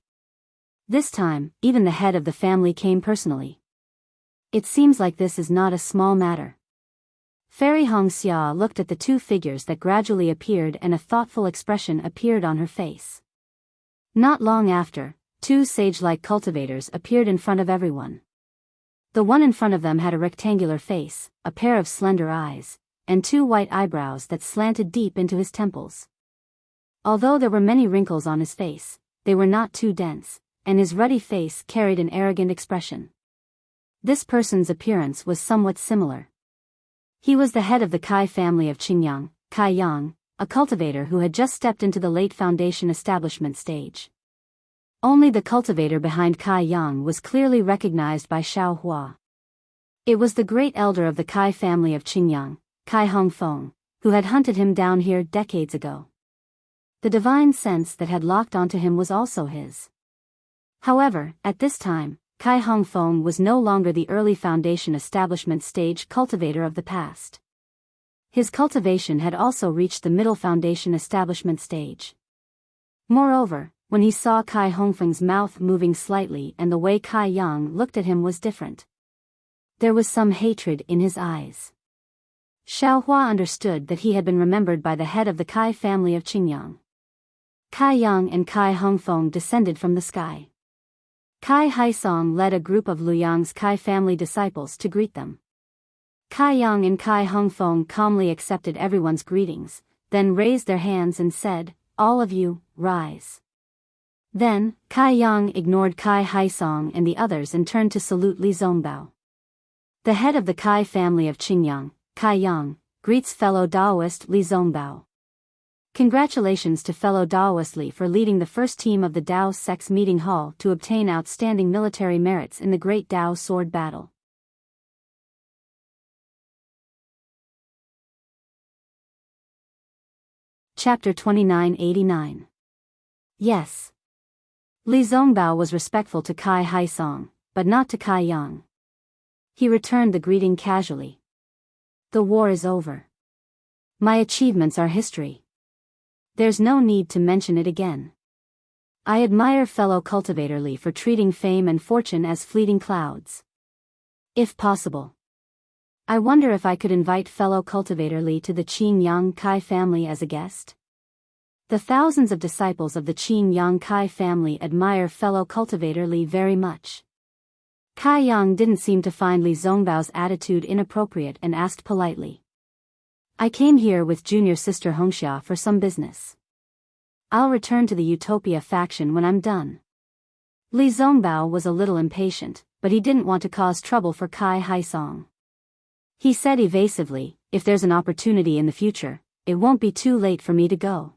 This time, even the head of the family came personally. It seems like this is not a small matter. Fairy Hongxia looked at the two figures that gradually appeared and a thoughtful expression appeared on her face. Not long after, two sage-like cultivators appeared in front of everyone. The one in front of them had a rectangular face, a pair of slender eyes, and two white eyebrows that slanted deep into his temples. Although there were many wrinkles on his face, they were not too dense, and his ruddy face carried an arrogant expression. This person's appearance was somewhat similar. He was the head of the Kai family of Qingyang, Kai Yang, a cultivator who had just stepped into the late foundation establishment stage. Only the cultivator behind Kai Yang was clearly recognized by Xiao Hua. It was the great elder of the Kai family of Qingyang, Kai Hongfeng, who had hunted him down here decades ago. The divine sense that had locked onto him was also his. However, at this time, Kai Hongfeng was no longer the early foundation establishment stage cultivator of the past. His cultivation had also reached the middle foundation establishment stage. Moreover, when he saw Kai Hongfeng's mouth moving slightly and the way Kai Yang looked at him was different. There was some hatred in his eyes. Xiao Hua understood that he had been remembered by the head of the Kai family of Qingyang. Kai Yang and Kai Hongfeng descended from the sky. Kai Haisong led a group of Luyang's Kai family disciples to greet them. Kai Yang and Kai Hongfeng calmly accepted everyone's greetings, then raised their hands and said, "All of you, rise." Then, Kai Yang ignored Kai Haisong and the others and turned to salute Li Zongbao. The head of the Kai family of Qingyang, Kai Yang, greets fellow Daoist Li Zongbao. Congratulations to fellow Daoist Li for leading the first team of the Dao Sect's meeting hall to obtain outstanding military merits in the Great Dao Sword Battle. Chapter 2989. Yes. Li Zongbao was respectful to Kai Haisong, but not to Kai Yang. He returned the greeting casually. The war is over. My achievements are history. There's no need to mention it again. I admire fellow cultivator Li for treating fame and fortune as fleeting clouds. If possible, I wonder if I could invite fellow cultivator Li to the Qin Kai family as a guest. The thousands of disciples of the Qin Kai family admire fellow cultivator Li very much. Kai Yang didn't seem to find Li Zongbao's attitude inappropriate and asked politely. I came here with junior sister Hongxia for some business. I'll return to the Utopia faction when I'm done. Li Zongbao was a little impatient, but he didn't want to cause trouble for Kai Haisong. He said evasively, if there's an opportunity in the future, it won't be too late for me to go.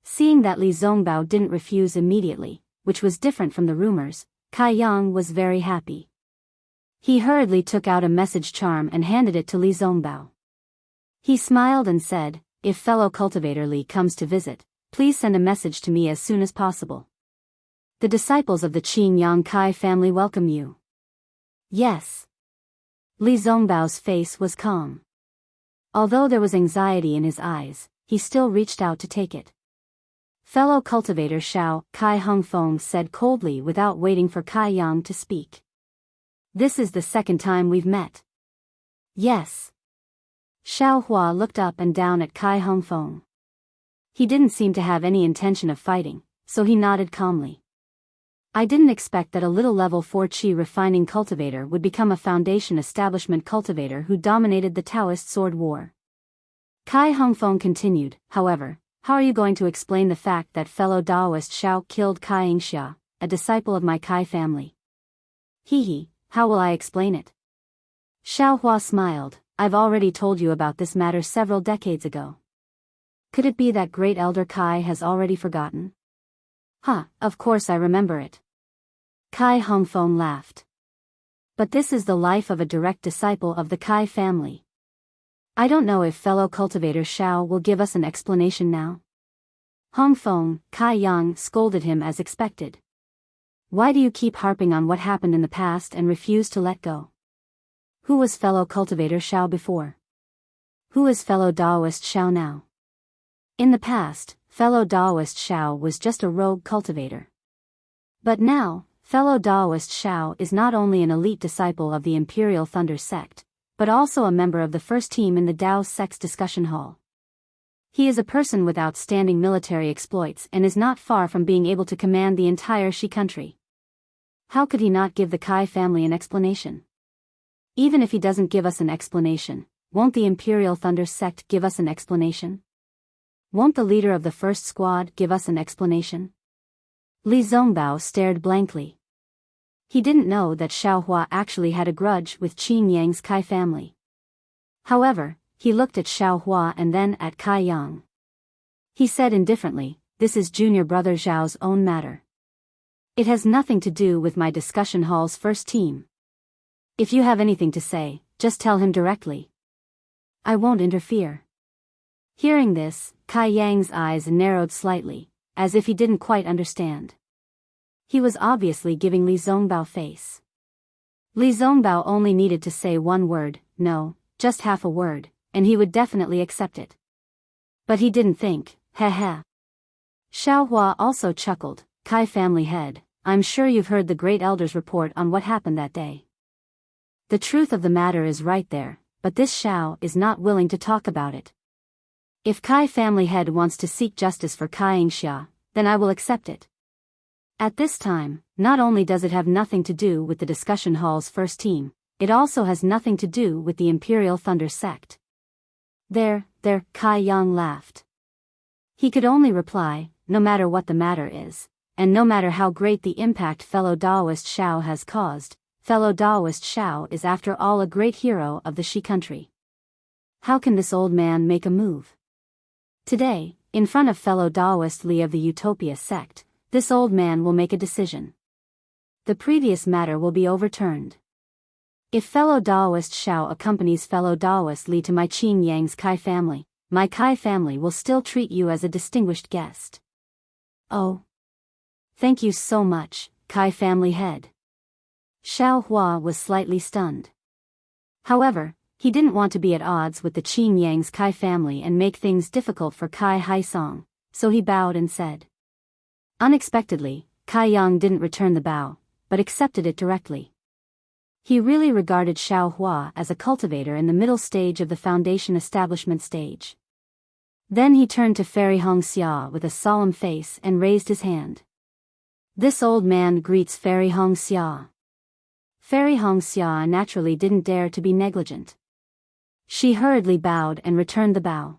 Seeing that Li Zongbao didn't refuse immediately, which was different from the rumors, Kai Yang was very happy. He hurriedly took out a message charm and handed it to Li Zongbao. He smiled and said, if fellow cultivator Li comes to visit, please send a message to me as soon as possible. The disciples of the Qin Kai family welcome you. Yes. Li Zongbao's face was calm. Although there was anxiety in his eyes, he still reached out to take it. Fellow cultivator Xiao, Kai Hongfeng said coldly without waiting for Kai Yang to speak. This is the second time we've met. Yes. Xiao Hua looked up and down at Kai Hongfeng. He didn't seem to have any intention of fighting, so he nodded calmly. I didn't expect that a little level 4 Qi refining cultivator would become a foundation establishment cultivator who dominated the Taoist sword war. Kai Hongfeng continued, however, how are you going to explain the fact that fellow Daoist Xiao killed Kai Yingxia, a disciple of my Kai family? How will I explain it? Xiao Hua smiled, I've already told you about this matter several decades ago. Could it be that great elder Kai has already forgotten? Of course I remember it. Kai Hongfeng laughed. But this is the life of a direct disciple of the Kai family. I don't know if fellow cultivator Xiao will give us an explanation now. Hongfeng, Kai Yang scolded him as expected. Why do you keep harping on what happened in the past and refuse to let go? Who was fellow cultivator Xiao before? Who is fellow Daoist Xiao now? In the past, fellow Daoist Xiao was just a rogue cultivator. But now, fellow Daoist Xiao is not only an elite disciple of the Imperial Thunder sect, but also a member of the first team in the Dao sect's discussion hall. He is a person with outstanding military exploits and is not far from being able to command the entire Shi country. How could he not give the Kai family an explanation? Even if he doesn't give us an explanation, won't the Imperial Thunder sect give us an explanation? Won't the leader of the first squad give us an explanation? Li Zongbao stared blankly. He didn't know that Xiao Hua actually had a grudge with Qin Yang's Kai family. However, he looked at Xiao Hua and then at Kai Yang. He said indifferently, this is junior brother Zhao's own matter. It has nothing to do with my discussion hall's first team. If you have anything to say, just tell him directly. I won't interfere. Hearing this, Kai Yang's eyes narrowed slightly, as if he didn't quite understand. He was obviously giving Li Zongbao face. Li Zongbao only needed to say one word, no, just half a word, and he would definitely accept it. But he didn't think, heh. Xiaohua also chuckled. Kai family head, I'm sure you've heard the great elder's report on what happened that day. The truth of the matter is right there, but this Xiao is not willing to talk about it. If Kai family head wants to seek justice for Kai Yingxia, then I will accept it. At this time, not only does it have nothing to do with the discussion hall's first team, it also has nothing to do with the Imperial Thunder sect. There, Kai Yang laughed. He could only reply, no matter what the matter is, and no matter how great the impact fellow Daoist Xiao has caused, fellow Daoist Xiao is after all a great hero of the Shi country. How can this old man make a move? Today, in front of fellow Daoist Li of the Utopia sect, this old man will make a decision. The previous matter will be overturned. If fellow Daoist Xiao accompanies fellow Daoist Li to my Qing Yang's Kai family, my Kai family will still treat you as a distinguished guest. Oh. Thank you so much, Kai family head. Xiao Hua was slightly stunned. However, he didn't want to be at odds with the Qing Yang's Kai family and make things difficult for Kai Haisong, so he bowed and said. Unexpectedly, Kai Yang didn't return the bow, but accepted it directly. He really regarded Xiao Hua as a cultivator in the middle stage of the foundation establishment stage. Then he turned to Fairy Hongxia with a solemn face and raised his hand. This old man greets Fairy Hongxia. Fairy Hongxia naturally didn't dare to be negligent. She hurriedly bowed and returned the bow.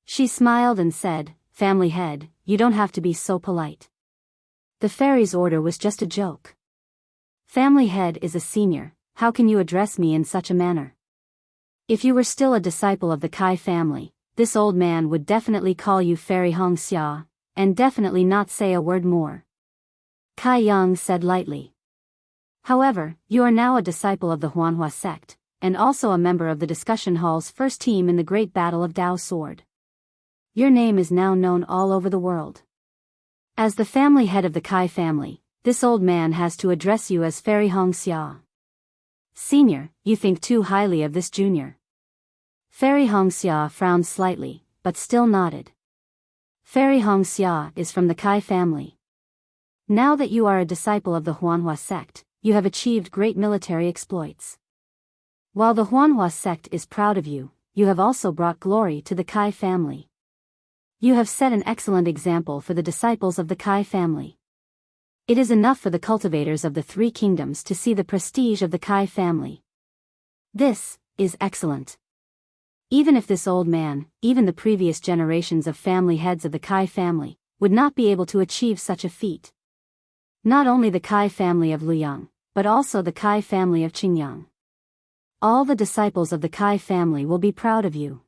She smiled and said, Family head, you don't have to be so polite. The fairy's order was just a joke. Family head is a senior, how can you address me in such a manner? If you were still a disciple of the Kai family, this old man would definitely call you Fairy Hongxia, and definitely not say a word more. Kai Yang said lightly. However, you are now a disciple of the Huanhua sect, and also a member of the discussion hall's first team in the Great Battle of Dao Sword. Your name is now known all over the world. As the family head of the Kai family, this old man has to address you as Fairy Hongxia. Senior, you think too highly of this junior. Fairy Hongxia frowned slightly, but still nodded. Fairy Hongxia is from the Kai family. Now that you are a disciple of the Huanhua sect, you have achieved great military exploits. While the Huanhua sect is proud of you, you have also brought glory to the Kai family. You have set an excellent example for the disciples of the Kai family. It is enough for the cultivators of the three kingdoms to see the prestige of the Kai family. This is excellent. Even if this old man, even the previous generations of family heads of the Kai family, would not be able to achieve such a feat. Not only the Kai family of Luyang, but also the Kai family of Qingyang. All the disciples of the Kai family will be proud of you.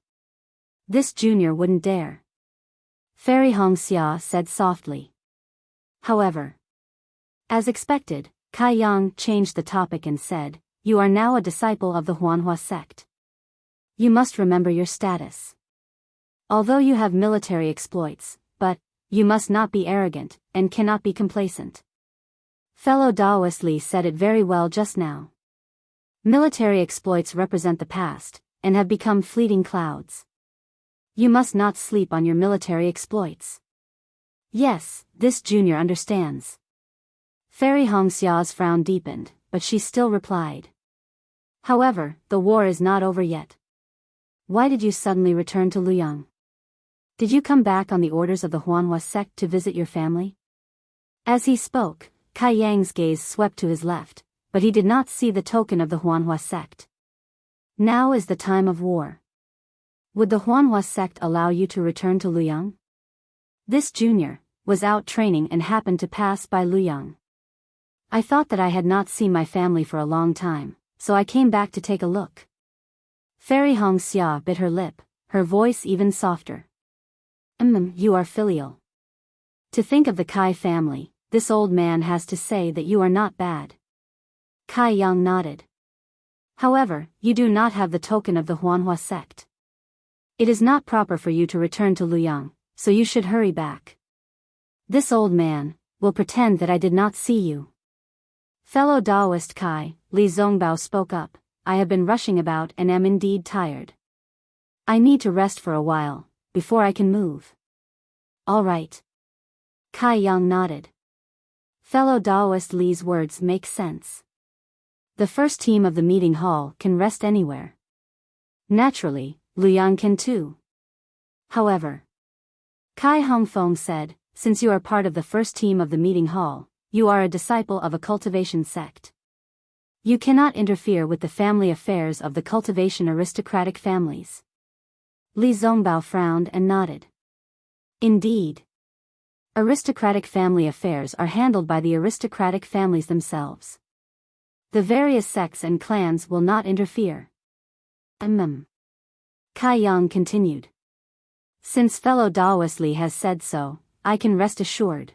This junior wouldn't dare. Fairy Hongxia said softly. However, as expected, Kai Yang changed the topic and said, You are now a disciple of the Huanhua sect. You must remember your status. Although you have military exploits, but you must not be arrogant, and cannot be complacent. Fellow Daoist Li said it very well just now. Military exploits represent the past, and have become fleeting clouds. You must not sleep on your military exploits. Yes, this junior understands. Fairy Hongxia's frown deepened, but she still replied. However, the war is not over yet. Why did you suddenly return to Luyang? Did you come back on the orders of the Huanhua sect to visit your family? As he spoke, Kai Yang's gaze swept to his left, but he did not see the token of the Huanhua sect. Now is the time of war. Would the Huanhua sect allow you to return to Luyang? This junior was out training and happened to pass by Luyang. I thought that I had not seen my family for a long time, so I came back to take a look. Fairy Hongxia bit her lip, her voice even softer. You are filial. To think of the Kai family, this old man has to say that you are not bad. Kai Yang nodded. However, you do not have the token of the Huanhua sect. It is not proper for you to return to Luyang, so you should hurry back. This old man will pretend that I did not see you. Fellow Daoist Kai, Li Zongbao spoke up, I have been rushing about and am indeed tired. I need to rest for a while, before I can move. All right. Kai Yang nodded. Fellow Daoist Li's words make sense. The first team of the meeting hall can rest anywhere. Naturally, Luyang can too. However, Kai Hongfeng said, since you are part of the first team of the meeting hall, you are a disciple of a cultivation sect. You cannot interfere with the family affairs of the cultivation aristocratic families. Li Zongbao frowned and nodded. Indeed. Aristocratic family affairs are handled by the aristocratic families themselves. The various sects and clans will not interfere. Kai Yang continued. Since fellow Daoist Li has said so, I can rest assured.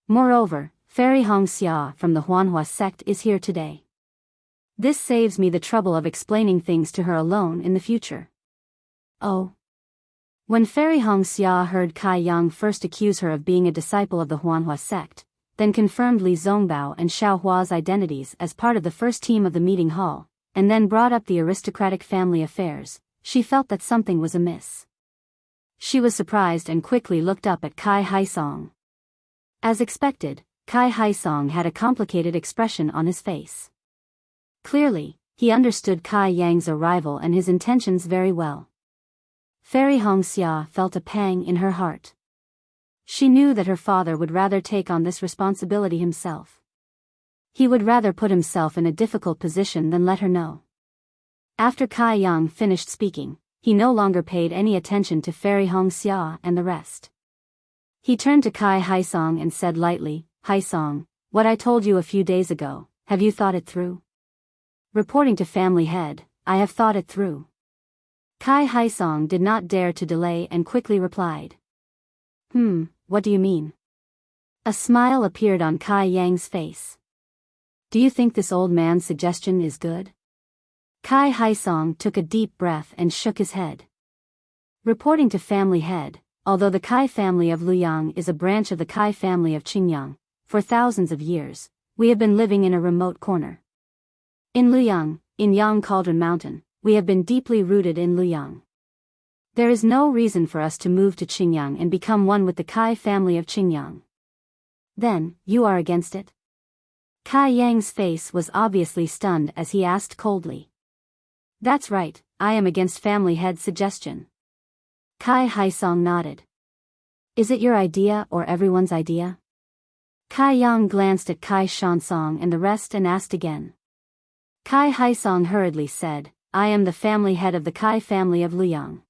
Moreover, Fairy Hongxia from the Huanhua sect is here today. This saves me the trouble of explaining things to her alone in the future. Oh. When Fairy Hongxia heard Kai Yang first accuse her of being a disciple of the Huanhua sect, then confirmed Li Zongbao and Xiao Hua's identities as part of the first team of the meeting hall, and then brought up the aristocratic family affairs, she felt that something was amiss. She was surprised and quickly looked up at Kai Haisong. As expected, Kai Haisong had a complicated expression on his face. Clearly, he understood Kai Yang's arrival and his intentions very well. Fairy Hongxia felt a pang in her heart. She knew that her father would rather take on this responsibility himself. He would rather put himself in a difficult position than let her know. After Kai Yang finished speaking, he no longer paid any attention to Fairy Hongxia and the rest. He turned to Kai Haisong and said lightly, Haisong, what I told you a few days ago, have you thought it through? Reporting to family head, I have thought it through. Kai Haisong did not dare to delay and quickly replied. What do you mean? A smile appeared on Kai Yang's face. Do you think this old man's suggestion is good? Kai Haisong took a deep breath and shook his head. Reporting to family head, although the Kai family of Luyang is a branch of the Kai family of Qingyang, for thousands of years, we have been living in a remote corner. In Luyang, in Yang Cauldron Mountain, we have been deeply rooted in Luyang. There is no reason for us to move to Qingyang and become one with the Kai family of Qingyang. Then, you are against it? Kai Yang's face was obviously stunned as he asked coldly. That's right, I am against family head's suggestion. Kai Haisong nodded. Is it your idea or everyone's idea? Kai Yang glanced at Kai Shansong and the rest and asked again. Kai Haisong hurriedly said, I am the family head of the Kai family of Luyang.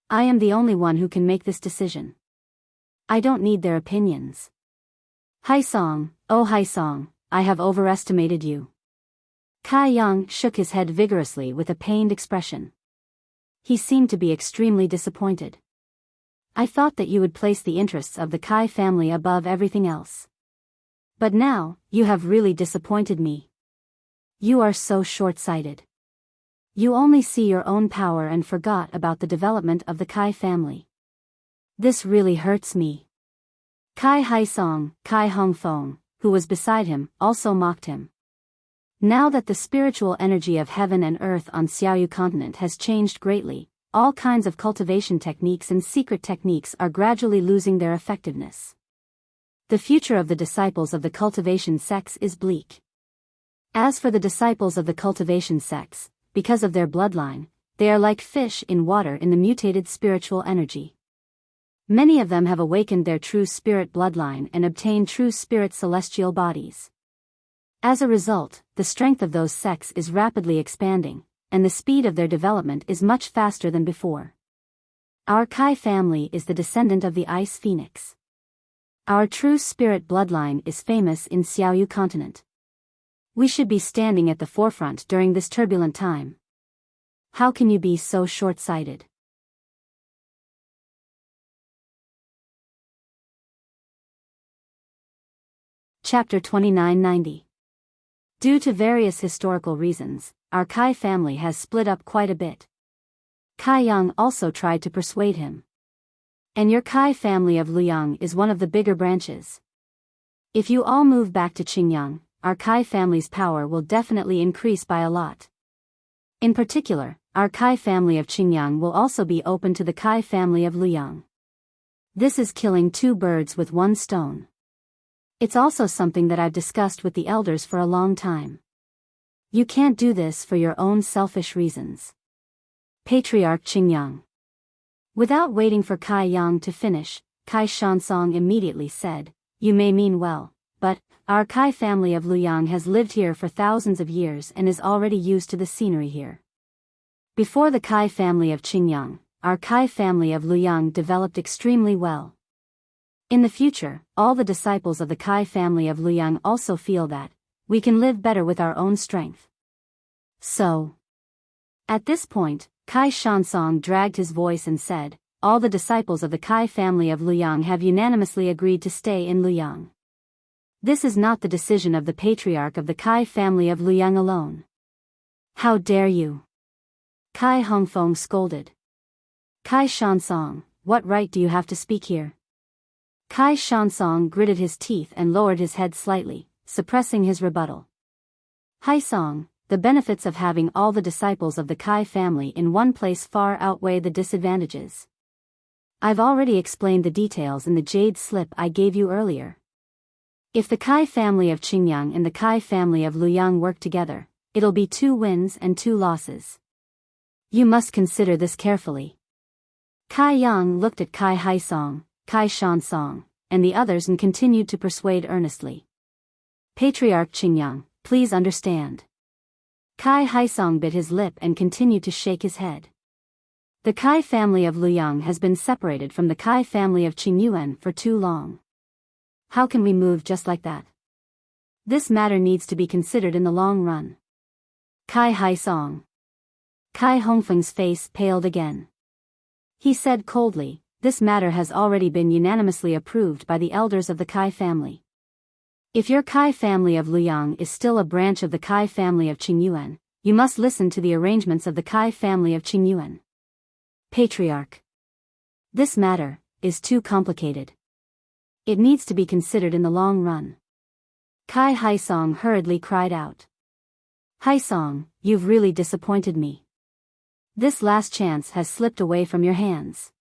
I am the only one who can make this decision. I don't need their opinions. Haisong, oh Haisong, I have overestimated you. Kai Yang shook his head vigorously with a pained expression. He seemed to be extremely disappointed. I thought that you would place the interests of the Kai family above everything else. But now, you have really disappointed me. You are so short-sighted. You only see your own power and forgot about the development of the Kai family. This really hurts me. Kai Haisong, Kai Hongfeng, who was beside him, also mocked him. Now that the spiritual energy of heaven and earth on Xiaoyu continent has changed greatly, all kinds of cultivation techniques and secret techniques are gradually losing their effectiveness. The future of the disciples of the cultivation sects is bleak. As for the disciples of the cultivation sects, because of their bloodline, they are like fish in water in the mutated spiritual energy. Many of them have awakened their true spirit bloodline and obtained true spirit celestial bodies. As a result, the strength of those sects is rapidly expanding, and the speed of their development is much faster than before. Our Kai family is the descendant of the Ice Phoenix. Our true spirit bloodline is famous in Xiaoyu continent. We should be standing at the forefront during this turbulent time. How can you be so short-sighted? Chapter 2990. Due to various historical reasons, our Kai family has split up quite a bit. Kai Yang also tried to persuade him. And your Kai family of Luyang is one of the bigger branches. If you all move back to Qingyang, our Kai family's power will definitely increase by a lot. In particular, our Kai family of Qingyang will also be open to the Kai family of Luyang. This is killing two birds with one stone. It's also something that I've discussed with the elders for a long time. You can't do this for your own selfish reasons. Patriarch Qingyang. Without waiting for Kai Yang to finish, Kai Shansong immediately said, "You may mean well, but our Kai family of Luyang has lived here for thousands of years and is already used to the scenery here. Before the Kai family of Qingyang, our Kai family of Luyang developed extremely well. In the future, all the disciples of the Kai family of Luyang also feel that we can live better with our own strength. So." At this point, Kai Shansong dragged his voice and said, "All the disciples of the Kai family of Luyang have unanimously agreed to stay in Luyang. This is not the decision of the patriarch of the Kai family of Luyang alone. How dare you?" Kai Hongfeng scolded. "Kai Shansong, what right do you have to speak here?" Kai Shansong gritted his teeth and lowered his head slightly, suppressing his rebuttal. "Haisong, the benefits of having all the disciples of the Kai family in one place far outweigh the disadvantages. I've already explained the details in the jade slip I gave you earlier. If the Kai family of Qingyang and the Kai family of Luyang work together, it'll be 2 wins and 2 losses. You must consider this carefully." Kai Yang looked at Kai Haisong, Kai Shansong, and the others and continued to persuade earnestly. "Patriarch Qingyang, please understand." Kai Haisong bit his lip and continued to shake his head. "The Kai family of Luyang has been separated from the Kai family of Qingyuan for too long. How can we move just like that? This matter needs to be considered in the long run." Kai Haisong. Kai Hongfeng's face paled again. He said coldly, "This matter has already been unanimously approved by the elders of the Kai family. If your Kai family of Luyang is still a branch of the Kai family of Qingyuan, you must listen to the arrangements of the Kai family of Qingyuan. Patriarch. This matter is too complicated. It needs to be considered in the long run." Kai Haisong hurriedly cried out. "Haisong, you've really disappointed me. This last chance has slipped away from your hands.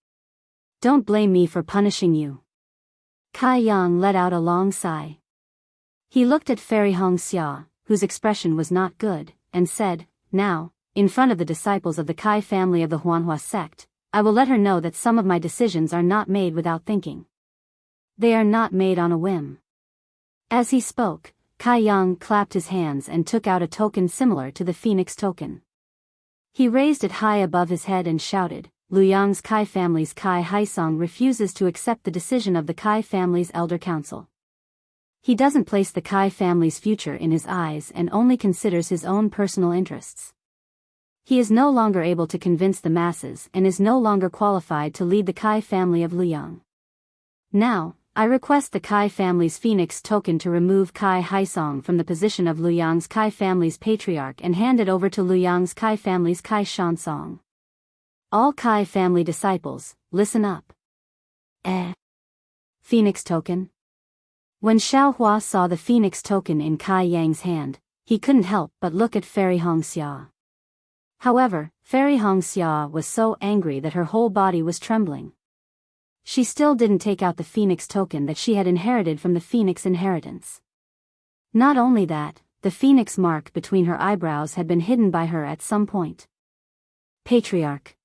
Don't blame me for punishing you." Kai Yang let out a long sigh. He looked at Fairy Hongxia, whose expression was not good, and said, "Now, in front of the disciples of the Kai family of the Huanhua sect, I will let her know that some of my decisions are not made without thinking. They are not made on a whim." As he spoke, Kai Yang clapped his hands and took out a token similar to the Phoenix token. He raised it high above his head and shouted, "Luyang's Kai family's Kai Haisong refuses to accept the decision of the Kai family's elder council. He doesn't place the Kai family's future in his eyes and only considers his own personal interests. He is no longer able to convince the masses and is no longer qualified to lead the Kai family of Luyang. Now, I request the Kai family's Phoenix token to remove Kai Haisong from the position of Luyang's Kai family's patriarch and hand it over to Luyang's Kai family's Kai Shansong. All Kai family disciples, listen up." Phoenix token? When Xiaohua saw the Phoenix token in Kai Yang's hand, he couldn't help but look at Fairy Hongxia. However, Fairy Hongxia was so angry that her whole body was trembling. She still didn't take out the Phoenix token that she had inherited from the Phoenix inheritance. Not only that, the Phoenix mark between her eyebrows had been hidden by her at some point. Patriarch.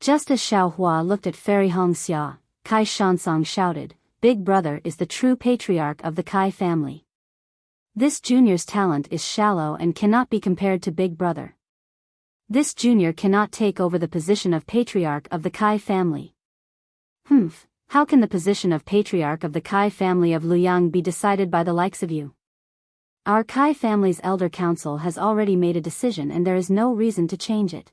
Just as Xiaohua looked at Fairy Hongxia, Kai Shansong shouted, "Big brother is the true patriarch of the Kai family. This junior's talent is shallow and cannot be compared to Big brother. This junior cannot take over the position of patriarch of the Kai family." How can the position of patriarch of the Kai family of Luyang be decided by the likes of you? Our Kai family's elder council has already made a decision and there is no reason to change it.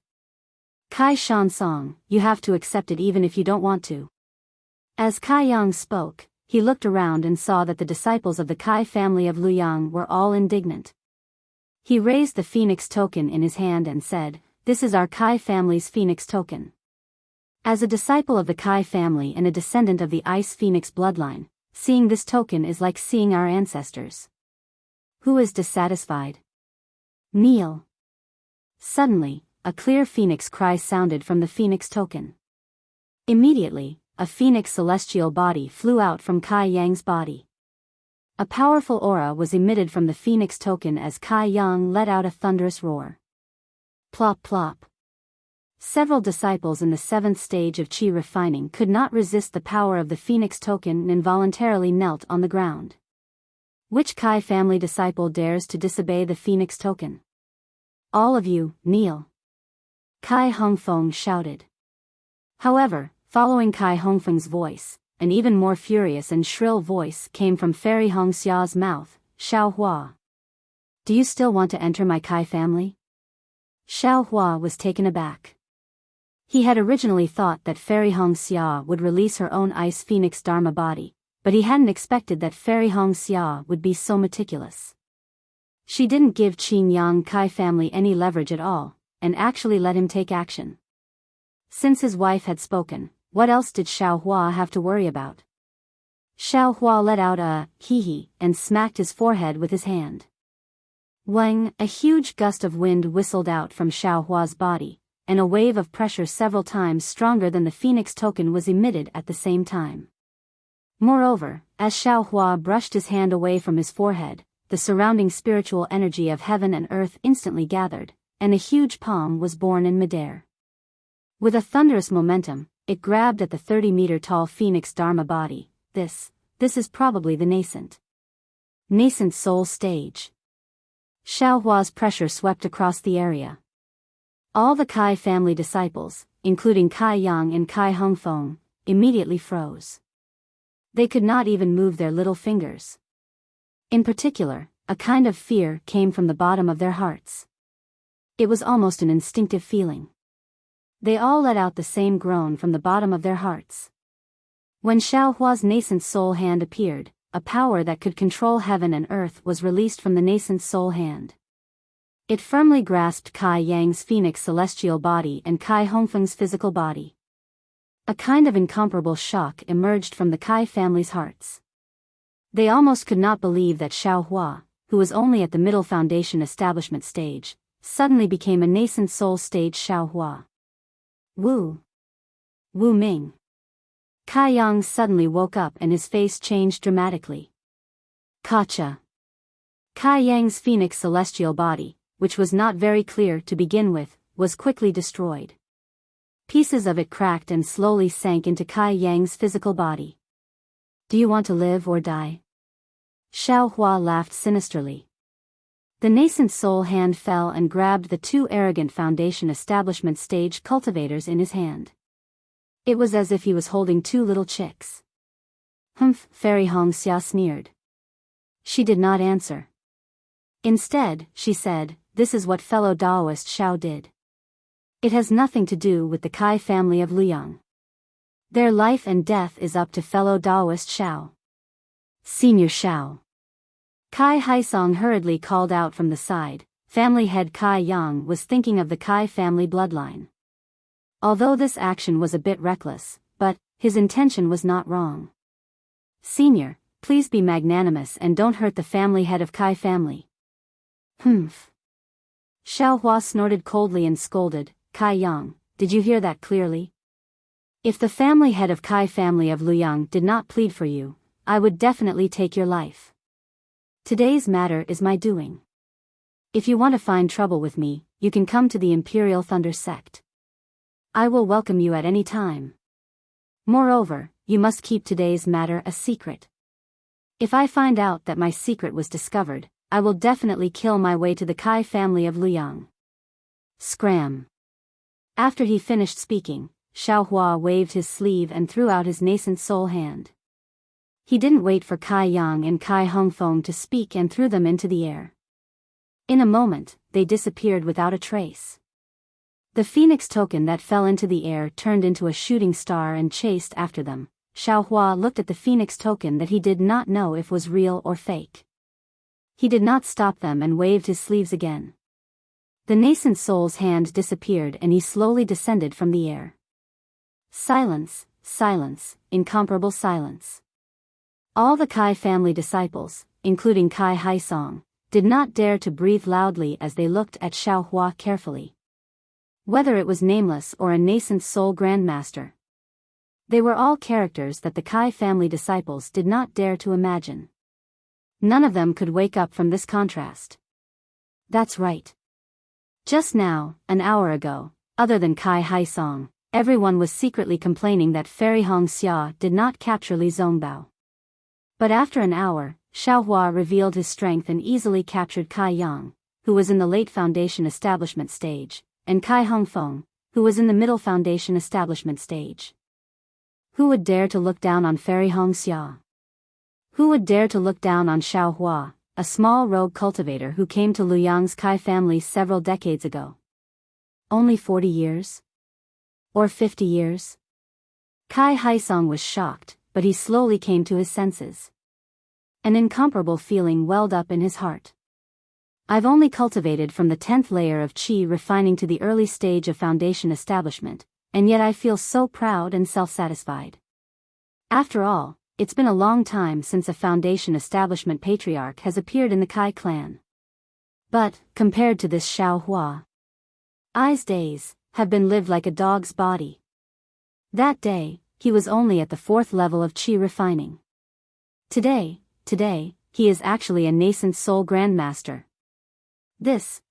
Kai Shansong, you have to accept it even if you don't want to. As Kai Yang spoke, he looked around and saw that the disciples of the Kai family of Luyang were all indignant. He raised the Phoenix token in his hand and said, "This is our Kai family's Phoenix token." As a disciple of the Kai family and a descendant of the Ice Phoenix bloodline, seeing this token is like seeing our ancestors. Who is dissatisfied? Kneel. Suddenly, a clear phoenix cry sounded from the Phoenix token. Immediately, a phoenix celestial body flew out from Kai Yang's body. A powerful aura was emitted from the phoenix token as Kai Yang let out a thunderous roar. Plop plop. Several disciples in the 7th stage of Qi refining could not resist the power of the phoenix token and involuntarily knelt on the ground. Which Kai family disciple dares to disobey the phoenix token? All of you, kneel. Kai Hongfeng shouted. However, following Kai Hongfeng's voice, an even more furious and shrill voice came from Fairy Hongxia's mouth, Xiao Hua. Do you still want to enter my Kai family? Xiao Hua was taken aback. He had originally thought that Fairy Hongxia would release her own Ice Phoenix Dharma body, but he hadn't expected that Fairy Hongxia would be so meticulous. She didn't give Qin Yang Kai family any leverage at all, and actually let him take action. Since his wife had spoken, what else did Xiao Hua have to worry about? Xiao Hua let out a hee-hee and smacked his forehead with his hand. Wang, a huge gust of wind whistled out from Xiao Hua's body, and a wave of pressure several times stronger than the phoenix token was emitted at the same time. Moreover, as Xiao Hua brushed his hand away from his forehead, the surrounding spiritual energy of heaven and earth instantly gathered, and a huge palm was born in midair. With a thunderous momentum, it grabbed at the 30-meter-tall phoenix Dharma body. This is probably the nascent soul stage. Xiao Hua's pressure swept across the area. All the Kai family disciples, including Kai Yang and Kai Hongfeng, immediately froze. They could not even move their little fingers. In particular, a kind of fear came from the bottom of their hearts. It was almost an instinctive feeling. They all let out the same groan from the bottom of their hearts. When Xiao Hua's nascent soul hand appeared, a power that could control heaven and earth was released from the nascent soul hand. It firmly grasped Kai Yang's phoenix celestial body and Kai Hongfeng's physical body. A kind of incomparable shock emerged from the Kai family's hearts. They almost could not believe that Xiao Hua, who was only at the middle foundation establishment stage, suddenly became a nascent soul stage Xiao Hua. Wu Ming. Kai Yang suddenly woke up and his face changed dramatically. Kacha. Kai Yang's phoenix celestial body, which was not very clear to begin with, was quickly destroyed. Pieces of it cracked and slowly sank into Kai Yang's physical body. Do you want to live or die? Xiao Hua laughed sinisterly. The nascent soul hand fell and grabbed the 2 arrogant foundation establishment stage cultivators in his hand. It was as if he was holding 2 little chicks. Humph, Fairy Hongxia sneered. She did not answer. Instead, she said, this is what fellow Daoist Xiao did. It has nothing to do with the Kai family of Luyang. Their life and death is up to fellow Daoist Xiao. Senior Xiao. Kai Haisong hurriedly called out from the side. Family head Kai Yang was thinking of the Kai family bloodline. Although this action was a bit reckless, but his intention was not wrong. Senior, please be magnanimous and don't hurt the family head of Kai family. Humph. Xiao Hua snorted coldly and scolded, Kai Yang, did you hear that clearly? If the family head of Kai family of Luyang did not plead for you, I would definitely take your life. Today's matter is my doing. If you want to find trouble with me, you can come to the Imperial Thunder Sect. I will welcome you at any time. Moreover, you must keep today's matter a secret. If I find out that my secret was discovered, I will definitely kill my way to the Kai family of Luyang. Scram. After he finished speaking, Xiao Hua waved his sleeve and threw out his nascent soul hand. He didn't wait for Kai Yang and Kai Hongfeng to speak and threw them into the air. In a moment, they disappeared without a trace. The phoenix token that fell into the air turned into a shooting star and chased after them. Xiao Hua looked at the phoenix token that he did not know if was real or fake. He did not stop them and waved his sleeves again. The nascent soul's hand disappeared and he slowly descended from the air. Silence, silence, incomparable silence. All the Kai family disciples, including Kai Haisong, did not dare to breathe loudly as they looked at Xiao Hua carefully. Whether it was nameless or a nascent soul grandmaster, They were all characters that the Kai family disciples did not dare to imagine. None of them could wake up from this contrast. That's right. Just now, an hour ago, other than Kai Haisong, everyone was secretly complaining that Fairy Hongxia did not capture Li Zongbao. But after an hour, Xiaohua revealed his strength and easily captured Kai Yang, who was in the late foundation establishment stage, and Kai Hongfeng, who was in the middle foundation establishment stage. Who would dare to look down on Fairy Hongxia? Who would dare to look down on Xiaohua, a small rogue cultivator who came to Luyang's Kai family several decades ago? Only 40 years? Or 50 years? Kai Haisong was shocked, but he slowly came to his senses. An incomparable feeling welled up in his heart. I've only cultivated from the 10th layer of qi refining to the early stage of foundation establishment, and yet I feel so proud and self-satisfied. After all, it's been a long time since a foundation establishment patriarch has appeared in the Kai clan. But, compared to this Xiaohua, I's days have been lived like a dog's body. That day, he was only at the 4th level of qi refining. Today, he is actually a nascent soul grandmaster.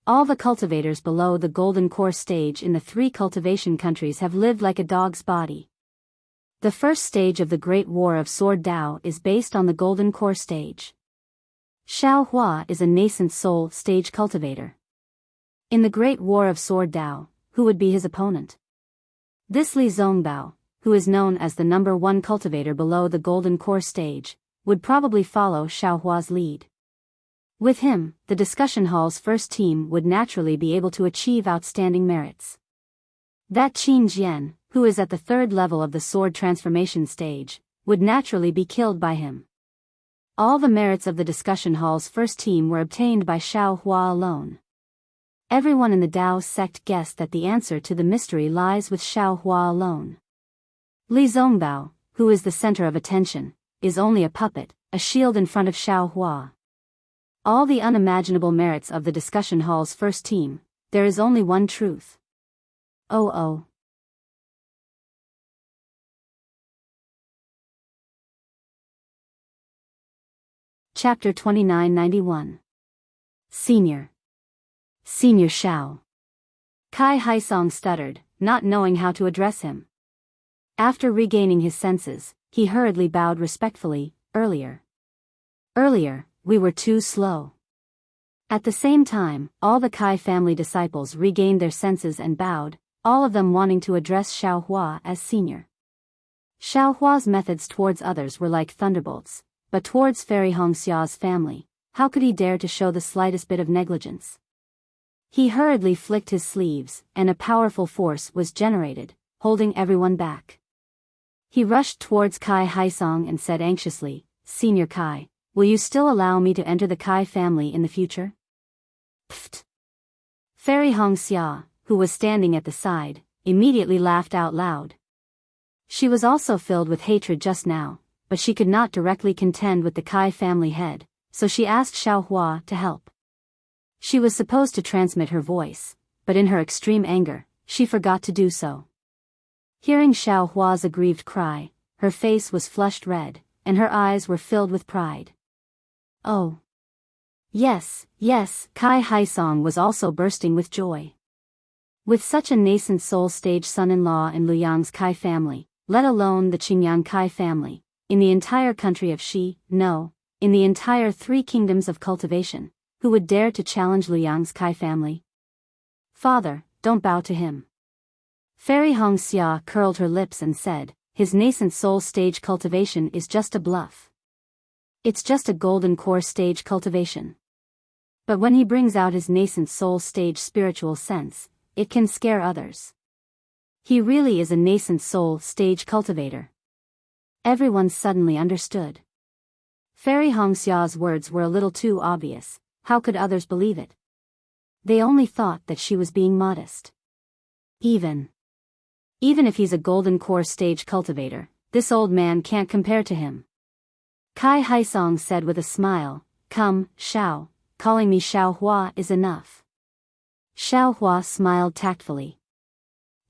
All the cultivators below the golden core stage in the 3 cultivation countries have lived like a dog's body. The first stage of the Great War of Sword Dao is based on the golden core stage. Xiaohua is a nascent soul stage cultivator. In the Great War of Sword Dao, who would be his opponent? This Li Zongbao, who is known as the number 1 cultivator below the golden core stage, would probably follow Xiaohua's lead. With him, the discussion hall's first team would naturally be able to achieve outstanding merits. That Qin Jian, who is at the 3rd level of the sword transformation stage, would naturally be killed by him. All the merits of the discussion hall's first team were obtained by Xiaohua alone. Everyone in the Dao sect guessed that the answer to the mystery lies with Xiaohua alone. Li Zongbao, who is the center of attention, is only a puppet, a shield in front of Xiaohua. All the unimaginable merits of the discussion hall's first team, there is only one truth. Oh. Chapter 2991. Senior Xiao. Kai Haisong stuttered, not knowing how to address him. After regaining his senses, he hurriedly bowed respectfully. Earlier, we were too slow. At the same time, all the Kai family disciples regained their senses and bowed, all of them wanting to address Xiaohua as senior. Xiaohua's methods towards others were like thunderbolts, but towards Fairy Hongxia's family, how could he dare to show the slightest bit of negligence? He hurriedly flicked his sleeves, and a powerful force was generated, holding everyone back. He rushed towards Kai Haisong and said anxiously, "Senior Kai, will you still allow me to enter the Kai family in the future?" Pfft. Fairy Hongxia, who was standing at the side, immediately laughed out loud. She was also filled with hatred just now, but she could not directly contend with the Kai family head, so she asked Xiaohua to help. She was supposed to transmit her voice, but in her extreme anger, she forgot to do so. Hearing Xiaohua's aggrieved cry, her face was flushed red, and her eyes were filled with pride. Oh. Yes, Kai Haisong was also bursting with joy. With such a nascent soul stage son-in-law in Luyang's Kai family, let alone the Qingyang Kai family, in the entire country of in the entire 3 kingdoms of cultivation, who would dare to challenge Luyang's Kai family? Father, don't bow to him. Fairy Hongxia curled her lips and said, his nascent soul stage cultivation is just a bluff. It's just a golden core stage cultivation. But when he brings out his nascent soul stage spiritual sense, it can scare others. He really is a nascent soul stage cultivator. Everyone suddenly understood. Fairy Hongxia's words were a little too obvious. How could others believe it? They only thought that she was being modest. Even if he's a golden core stage cultivator, this old man can't compare to him. Kai Haisong said with a smile, "Come, Xiao, calling me Xiaohua is enough." Xiaohua smiled tactfully.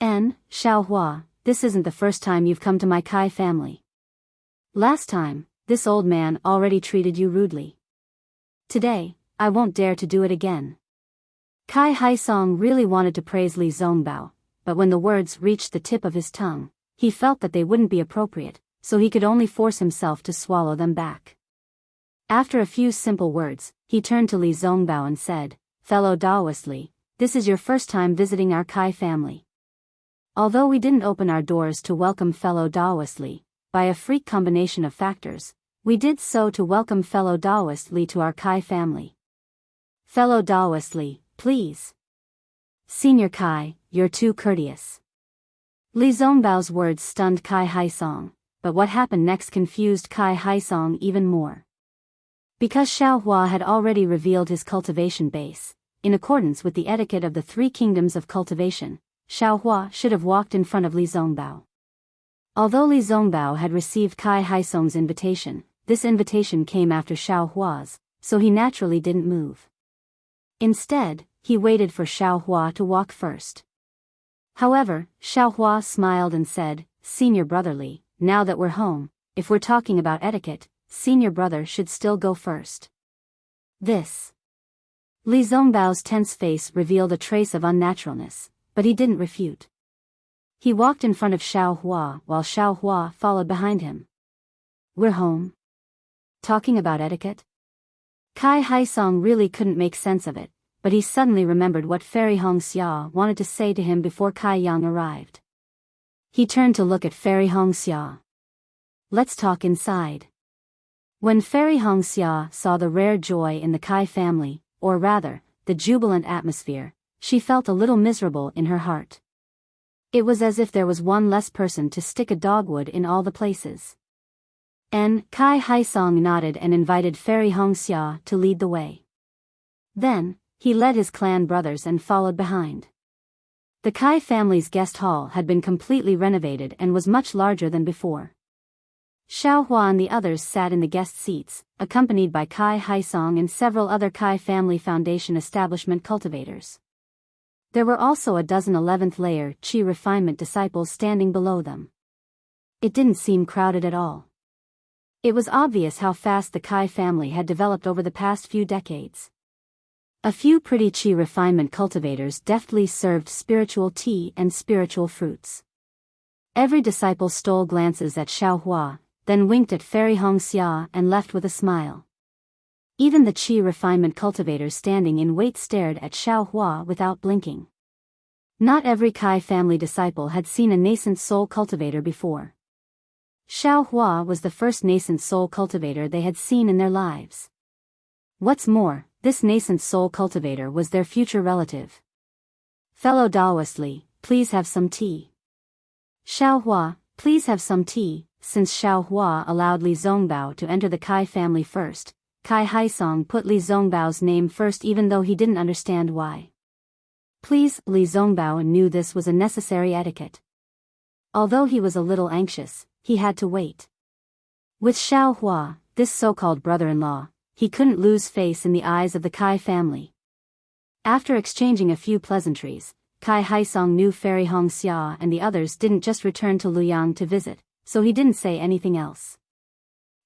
Xiaohua, this isn't the first time you've come to my Kai family. Last time, this old man already treated you rudely. Today, I won't dare to do it again. Kai Haisong really wanted to praise Li Zongbao, but when the words reached the tip of his tongue, he felt that they wouldn't be appropriate, so he could only force himself to swallow them back. After a few simple words, he turned to Li Zongbao and said, "Fellow Taoist Li, this is your first time visiting our Kai family. Although we didn't open our doors to welcome fellow Taoist Li, by a freak combination of factors, we did so to welcome fellow Taoist Li to our Kai family. Fellow Taoist Li, please. Senior Kai, you're too courteous." Li Zongbao's words stunned Kai Haisong, but what happened next confused Kai Haisong even more. Because Xiao Hua had already revealed his cultivation base, in accordance with the etiquette of the three kingdoms of cultivation, Xiao Hua should have walked in front of Li Zongbao. Although Li Zongbao had received Kai Haisong's invitation, this invitation came after Xiao Hua's, so he naturally didn't move. Instead, he waited for Xiao Hua to walk first. However, Xiao Hua smiled and said, "Senior brother Li, now that we're home, if we're talking about etiquette, senior brother should still go first." This. Li Zongbao's tense face revealed a trace of unnaturalness, but he didn't refute. He walked in front of Xiao Hua while Xiao Hua followed behind him. "We're home? Talking about etiquette?" Kai Haisong really couldn't make sense of it, but he suddenly remembered what Fairy Hongxia wanted to say to him before Kai Yang arrived. He turned to look at Fairy Hongxia. "Let's talk inside." When Fairy Hongxia saw the rare joy in the Kai family, or rather, the jubilant atmosphere, she felt a little miserable in her heart. It was as if there was one less person to stick a dogwood in all the places. Kai Haisong nodded and invited Fairy Hongxia to lead the way. Then, he led his clan brothers and followed behind. The Kai family's guest hall had been completely renovated and was much larger than before. Xiao Hua and the others sat in the guest seats, accompanied by Kai Haisong and several other Kai Family Foundation establishment cultivators. There were also a dozen 11th layer Qi refinement disciples standing below them. It didn't seem crowded at all. It was obvious how fast the Kai family had developed over the past few decades. A few pretty Qi refinement cultivators deftly served spiritual tea and spiritual fruits. Every disciple stole glances at Xiao Hua, then winked at Fairy Hongxia and left with a smile. Even the Qi refinement cultivators standing in wait stared at Xiao Hua without blinking. Not every Kai family disciple had seen a nascent soul cultivator before. Xiao Hua was the first nascent soul cultivator they had seen in their lives. What's more, this nascent soul cultivator was their future relative. "Fellow Taoist Li, please have some tea." "Xiao Hua, please have some tea." Since Xiao Hua allowed Li Zongbao to enter the Kai family first, Kai Haisong put Li Zongbao's name first even though he didn't understand why. Please, Li Zongbao knew this was a necessary etiquette. Although he was a little anxious, he had to wait. With Xiao Hua, this so-called brother-in-law, he couldn't lose face in the eyes of the Kai family. After exchanging a few pleasantries, Kai Haisong knew Fairy Hongxia and the others didn't just return to Luoyang to visit, so he didn't say anything else.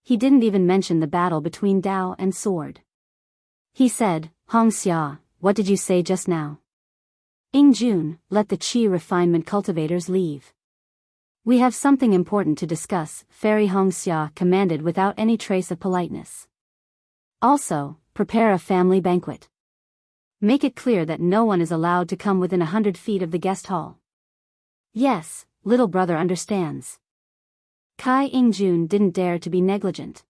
He didn't even mention the battle between Dao and Sword. He said, "Hongxia, what did you say just now?" "Jun, let the Qi refinement cultivators leave. We have something important to discuss," Fairy Hongxia commanded without any trace of politeness. "Also, prepare a family banquet. Make it clear that no one is allowed to come within 100 feet of the guest hall." "Yes, little brother understands." Kai Jun didn't dare to be negligent.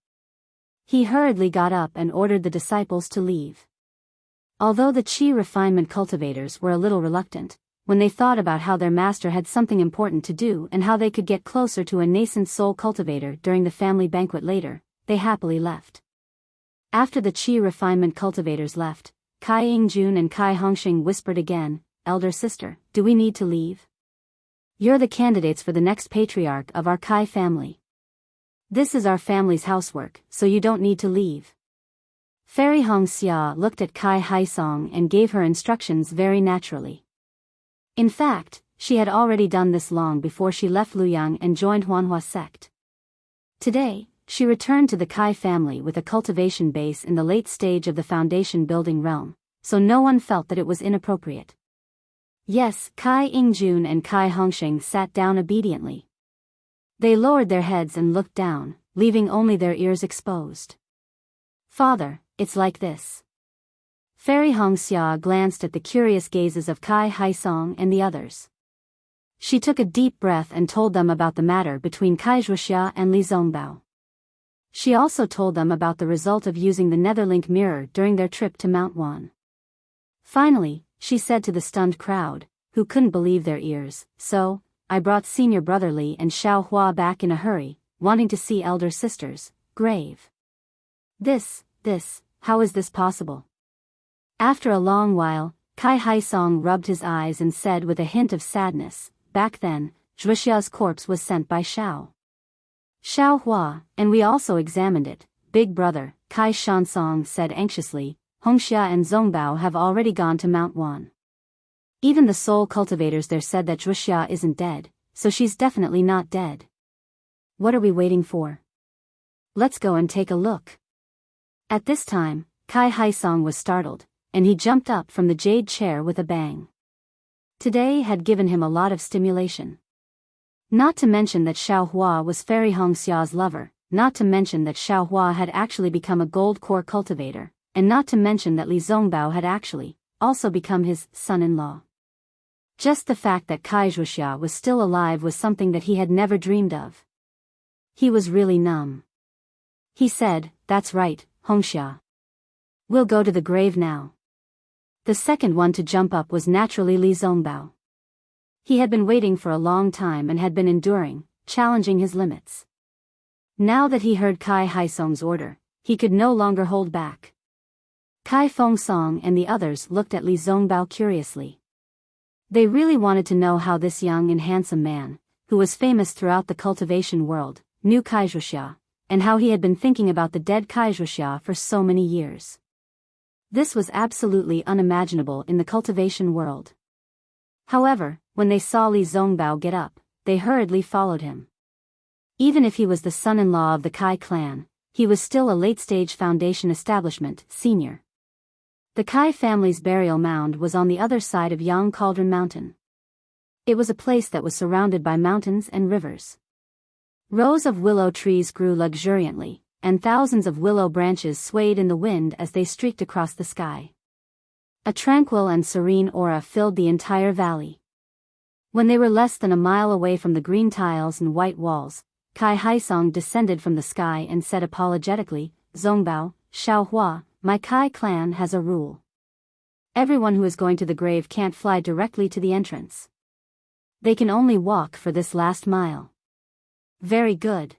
He hurriedly got up and ordered the disciples to leave. Although the Qi refinement cultivators were a little reluctant, when they thought about how their master had something important to do and how they could get closer to a nascent soul cultivator during the family banquet later, they happily left. After the Qi refinement cultivators left, Kai Jun and Kai Hongxing whispered again, "Elder sister, do we need to leave? You're the candidates for the next patriarch of our Kai family. This is our family's housework, so you don't need to leave." Fairy Hongxia looked at Kai Haisong and gave her instructions very naturally. In fact, she had already done this long before she left Luoyang and joined Huanhua sect. Today, she returned to the Kai family with a cultivation base in the late stage of the foundation building realm, so no one felt that it was inappropriate. Yes, Kai Ingjun and Kai Hongsheng sat down obediently. They lowered their heads and looked down, leaving only their ears exposed. Father, it's like this. Fairy Hongxia glanced at the curious gazes of Kai Haisong and the others. She took a deep breath and told them about the matter between Kai Zhuxia and Li Zongbao. She also told them about the result of using the Netherlink mirror during their trip to Mount Wan. Finally, she said to the stunned crowd, who couldn't believe their ears, "So, I brought senior brother Li and Xiao Hua back in a hurry, wanting to see elder sister's grave. How is this possible?" After a long while, Kai Haisong rubbed his eyes and said with a hint of sadness, "Back then, Zhuxia's corpse was sent by Xiao Hua, and we also examined it." Big brother, Kai Shansong said anxiously, "Hongxia and Zongbao have already gone to Mount Wan. Even the soul cultivators there said that Zhuxia isn't dead, so she's definitely not dead. What are we waiting for? Let's go and take a look." At this time, Kai Haisong was startled, and he jumped up from the jade chair with a bang. Today had given him a lot of stimulation. Not to mention that Xiao Hua was Fairy Hongxia's lover, not to mention that Xiao Hua had actually become a gold core cultivator, and not to mention that Li Zongbao had actually also become his son-in-law. Just the fact that Kai Zhuxia was still alive was something that he had never dreamed of. He was really numb. He said, "That's right, Hongxia. We'll go to the grave now." The second one to jump up was naturally Li Zongbao. He had been waiting for a long time and had been enduring, challenging his limits. Now that he heard Kai Haisong's order, he could no longer hold back. Kai Fengsong and the others looked at Li Zongbao curiously. They really wanted to know how this young and handsome man, who was famous throughout the cultivation world, knew Kai Zhuxia, and how he had been thinking about the dead Kai Zhuxia for so many years. This was absolutely unimaginable in the cultivation world. However, when they saw Li Zongbao get up, they hurriedly followed him. Even if he was the son-in-law of the Kai clan, he was still a late-stage foundation establishment, senior. The Kai family's burial mound was on the other side of Yang Cauldron Mountain. It was a place that was surrounded by mountains and rivers. Rows of willow trees grew luxuriantly, and thousands of willow branches swayed in the wind as they streaked across the sky. A tranquil and serene aura filled the entire valley. When they were less than a mile away from the green tiles and white walls, Kai Haisong descended from the sky and said apologetically, "Zongbao, Xiao Hua, my Kai clan has a rule. Everyone who is going to the grave can't fly directly to the entrance. They can only walk for this last mile." "Very good."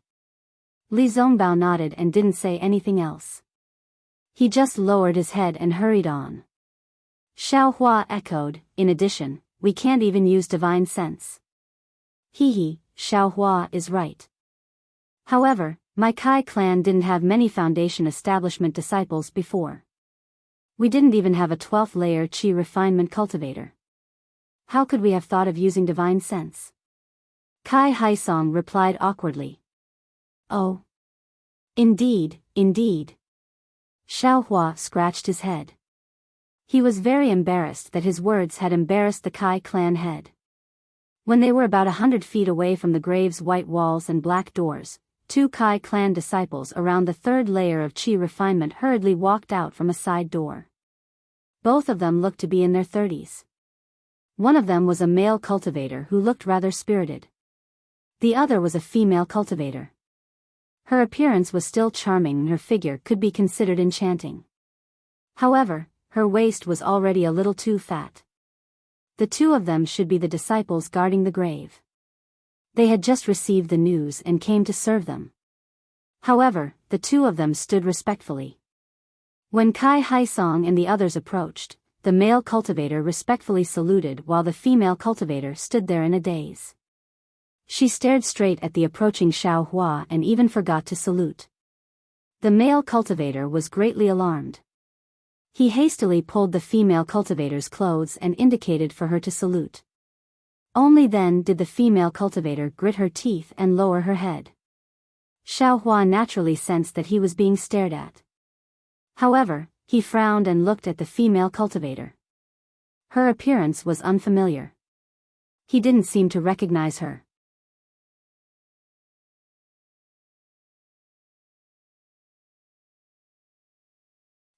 Li Zongbao nodded and didn't say anything else. He just lowered his head and hurried on. Xiao Hua echoed, "In addition, we can't even use divine sense." Xiao Hua is right. However, my Kai clan didn't have many foundation establishment disciples before. We didn't even have a 12th layer chi refinement cultivator. How could we have thought of using divine sense? Kai Haisong replied awkwardly. "Oh. Indeed. Xiao Hua scratched his head. He was very embarrassed that his words had embarrassed the Kai clan head. When they were about 100 feet away from the grave's white walls and black doors, 2 Kai clan disciples around the 3rd layer of chi refinement hurriedly walked out from a side door. Both of them looked to be in their 30s. One of them was a male cultivator who looked rather spirited. The other was a female cultivator. Her appearance was still charming and her figure could be considered enchanting. However, her waist was already a little too fat. The 2 of them should be the disciples guarding the grave. They had just received the news and came to serve them. However, the 2 of them stood respectfully. When Kai Haisong and the others approached, the male cultivator respectfully saluted while the female cultivator stood there in a daze. She stared straight at the approaching Xiao Hua and even forgot to salute. The male cultivator was greatly alarmed. He hastily pulled the female cultivator's clothes and indicated for her to salute. Only then did the female cultivator grit her teeth and lower her head. Xiaohua naturally sensed that he was being stared at. However, he frowned and looked at the female cultivator. Her appearance was unfamiliar. He didn't seem to recognize her.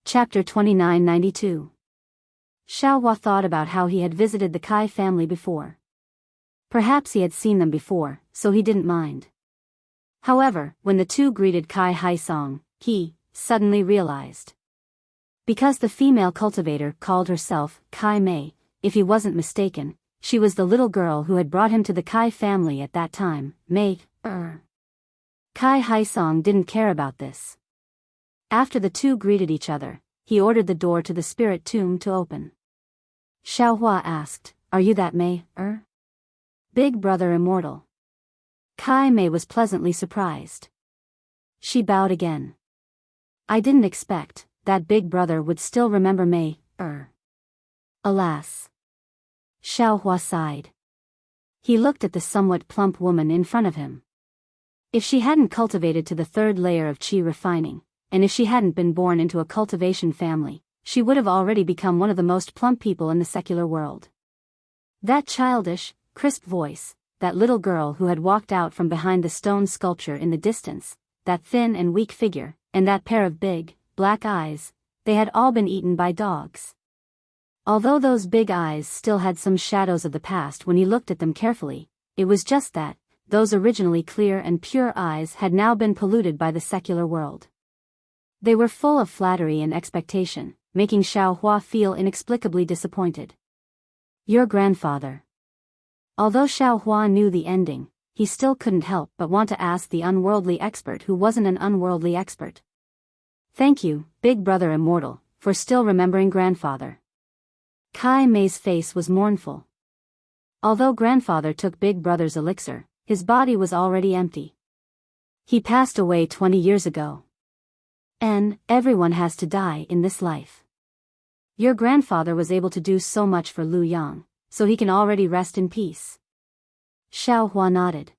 Chapter 2992. Xiaohua thought about how he had visited the Kai family before. Perhaps he had seen them before, so he didn't mind. However, when the two greeted Kai Haisong, he suddenly realized. Because the female cultivator called herself Kai Mei, if he wasn't mistaken, she was the little girl who had brought him to the Kai family at that time. Kai Haisong didn't care about this. After the two greeted each other, he ordered the door to the spirit tomb to open. Xiaohua asked, "Are you that Mei, Big brother Immortal?" Kai Mei was pleasantly surprised. She bowed again. "I didn't expect that big brother would still remember Mei, Alas. Xiaohua sighed. He looked at the somewhat plump woman in front of him. If she hadn't cultivated to the third layer of qi refining, and if she hadn't been born into a cultivation family, she would have already become one of the most plump people in the secular world. That childish, crisp voice, that little girl who had walked out from behind the stone sculpture in the distance, that thin and weak figure, and that pair of big, black eyes, they had all been eaten by dogs. Although those big eyes still had some shadows of the past when he looked at them carefully, it was just that, those originally clear and pure eyes had now been polluted by the secular world. They were full of flattery and expectation, making Xiaohua feel inexplicably disappointed. "Your grandfather." Although Xiaohua knew the ending, he still couldn't help but want to ask the unworldly expert who wasn't an unworldly expert. "Thank you, big brother Immortal, for still remembering grandfather." Kai Mei's face was mournful. Although grandfather took big brother's elixir, his body was already empty. He passed away 20 years ago. And everyone has to die in this life. Your grandfather was able to do so much for Lu Yang, so he can already rest in peace. Xiaohua nodded.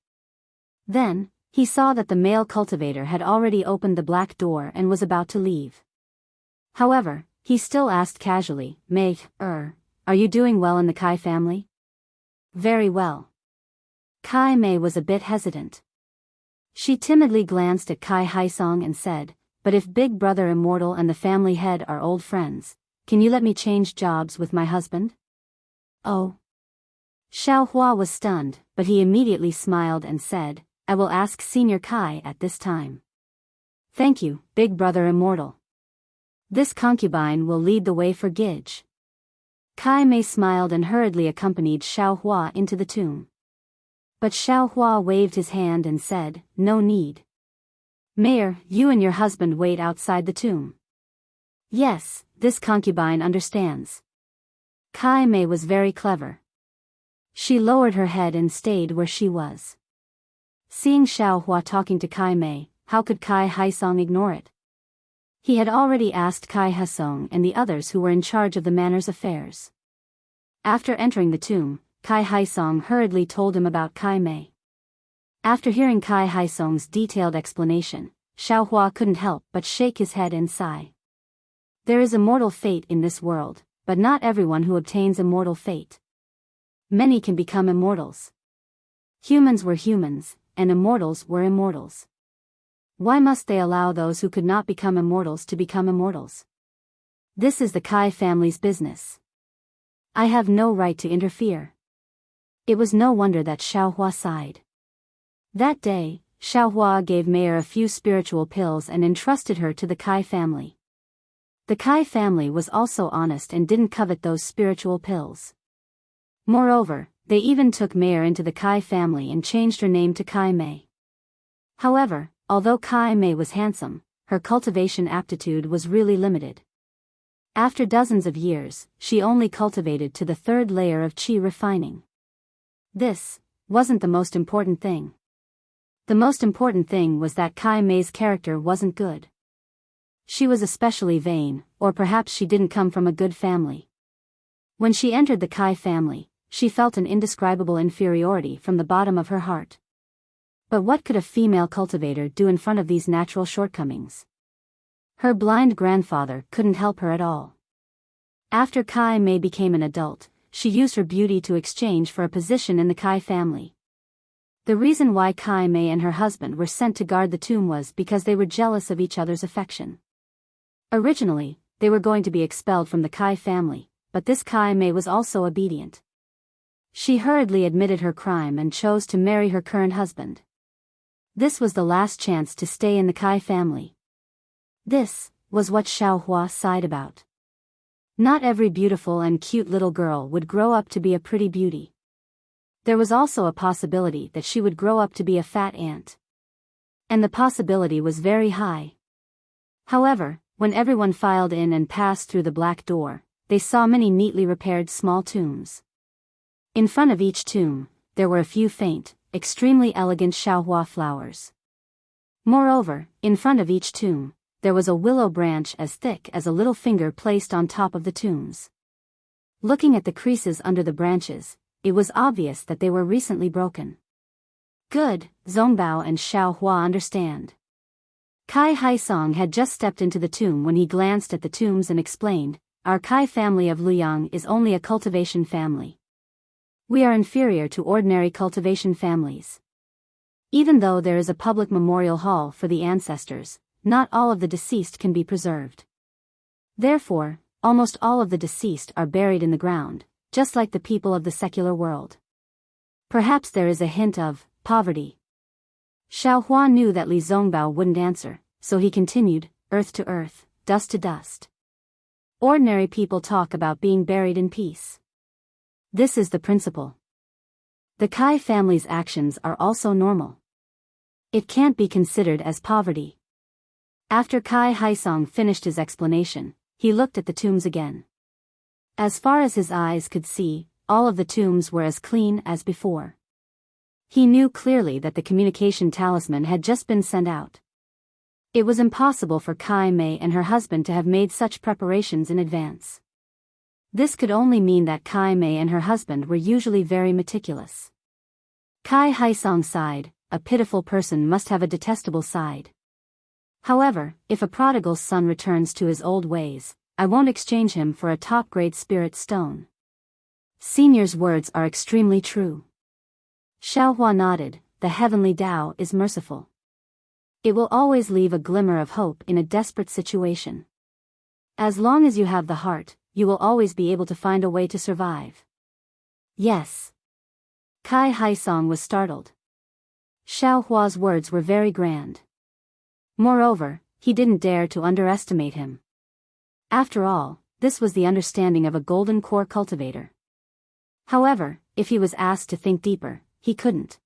Then, he saw that the male cultivator had already opened the black door and was about to leave. However, he still asked casually, "Mei, are you doing well in the Kai family?" "Very well." Kai Mei was a bit hesitant. She timidly glanced at Kai Haisong and said, "But if big brother Immortal and the family head are old friends, can you let me change jobs with my husband?" "Oh." Xiaohua was stunned, but he immediately smiled and said, "I will ask Senior Kai at this time." "Thank you, big brother Immortal. This concubine will lead the way for Gij." Kai Mei smiled and hurriedly accompanied Xiaohua into the tomb. But Xiaohua waved his hand and said, "No need. Mayor, you and your husband wait outside the tomb." "Yes, this concubine understands." Kai Mei was very clever. She lowered her head and stayed where she was. Seeing Xiaohua talking to Kai Mei, how could Kai Haisong ignore it? He had already asked Kai Haisong and the others who were in charge of the manor's affairs. After entering the tomb, Kai Haisong hurriedly told him about Kai Mei. After hearing Kai Haisong's detailed explanation, Xiaohua couldn't help but shake his head and sigh. There is immortal fate in this world, but not everyone who obtains immortal fate. Many can become immortals. Humans were humans, and immortals were immortals. Why must they allow those who could not become immortals to become immortals? This is the Kai family's business. I have no right to interfere. It was no wonder that Xiaohua sighed. That day, Xiaohua gave Mayor a few spiritual pills and entrusted her to the Kai family. The Kai family was also honest and didn't covet those spiritual pills. Moreover, they even took Mayor into the Kai family and changed her name to Kai Mei. However, although Kai Mei was handsome, her cultivation aptitude was really limited. After dozens of years, she only cultivated to the third layer of qi refining. This wasn't the most important thing. The most important thing was that Kai Mei's character wasn't good. She was especially vain, or perhaps she didn't come from a good family. When she entered the Kai family, she felt an indescribable inferiority from the bottom of her heart. But what could a female cultivator do in front of these natural shortcomings? Her blind grandfather couldn't help her at all. After Kai Mei became an adult, she used her beauty to exchange for a position in the Kai family. The reason why Kai Mei and her husband were sent to guard the tomb was because they were jealous of each other's affection. Originally, they were going to be expelled from the Kai family, but this Kai Mei was also obedient. She hurriedly admitted her crime and chose to marry her current husband. This was the last chance to stay in the Kai family. This was what Xiao Hua sighed about. Not every beautiful and cute little girl would grow up to be a pretty beauty. There was also a possibility that she would grow up to be a fat ant. And the possibility was very high. However, when everyone filed in and passed through the black door, they saw many neatly repaired small tombs. In front of each tomb, there were a few faint, extremely elegant xiaohua flowers. Moreover, in front of each tomb, there was a willow branch as thick as a little finger placed on top of the tombs. Looking at the creases under the branches, it was obvious that they were recently broken. Good, Zongbao and Xiao Hua understand. Kai Haisong had just stepped into the tomb when he glanced at the tombs and explained, "Our Kai family of Luyang is only a cultivation family. We are inferior to ordinary cultivation families. Even though there is a public memorial hall for the ancestors, not all of the deceased can be preserved. Therefore, almost all of the deceased are buried in the ground, just like the people of the secular world. Perhaps there is a hint of poverty." Xiao Hua knew that Li Zongbao wouldn't answer, so he continued, "Earth to earth, dust to dust. Ordinary people talk about being buried in peace. This is the principle. The Kai family's actions are also normal. It can't be considered as poverty." After Kai Haisong finished his explanation, he looked at the tombs again. As far as his eyes could see, all of the tombs were as clean as before. He knew clearly that the communication talisman had just been sent out. It was impossible for Kai Mei and her husband to have made such preparations in advance. This could only mean that Kai Mei and her husband were usually very meticulous. Kai Haisong sighed, "A pitiful person must have a detestable side. However, if a prodigal son returns to his old ways, I won't exchange him for a top-grade spirit stone." Senior's words are extremely true. Xiao Hua nodded, "The heavenly Tao is merciful. It will always leave a glimmer of hope in a desperate situation. As long as you have the heart, you will always be able to find a way to survive." "Yes." Kai Haisong was startled. Xiao Hua's words were very grand. Moreover, he didn't dare to underestimate him. After all, this was the understanding of a golden core cultivator. However, if he was asked to think deeper, he couldn't.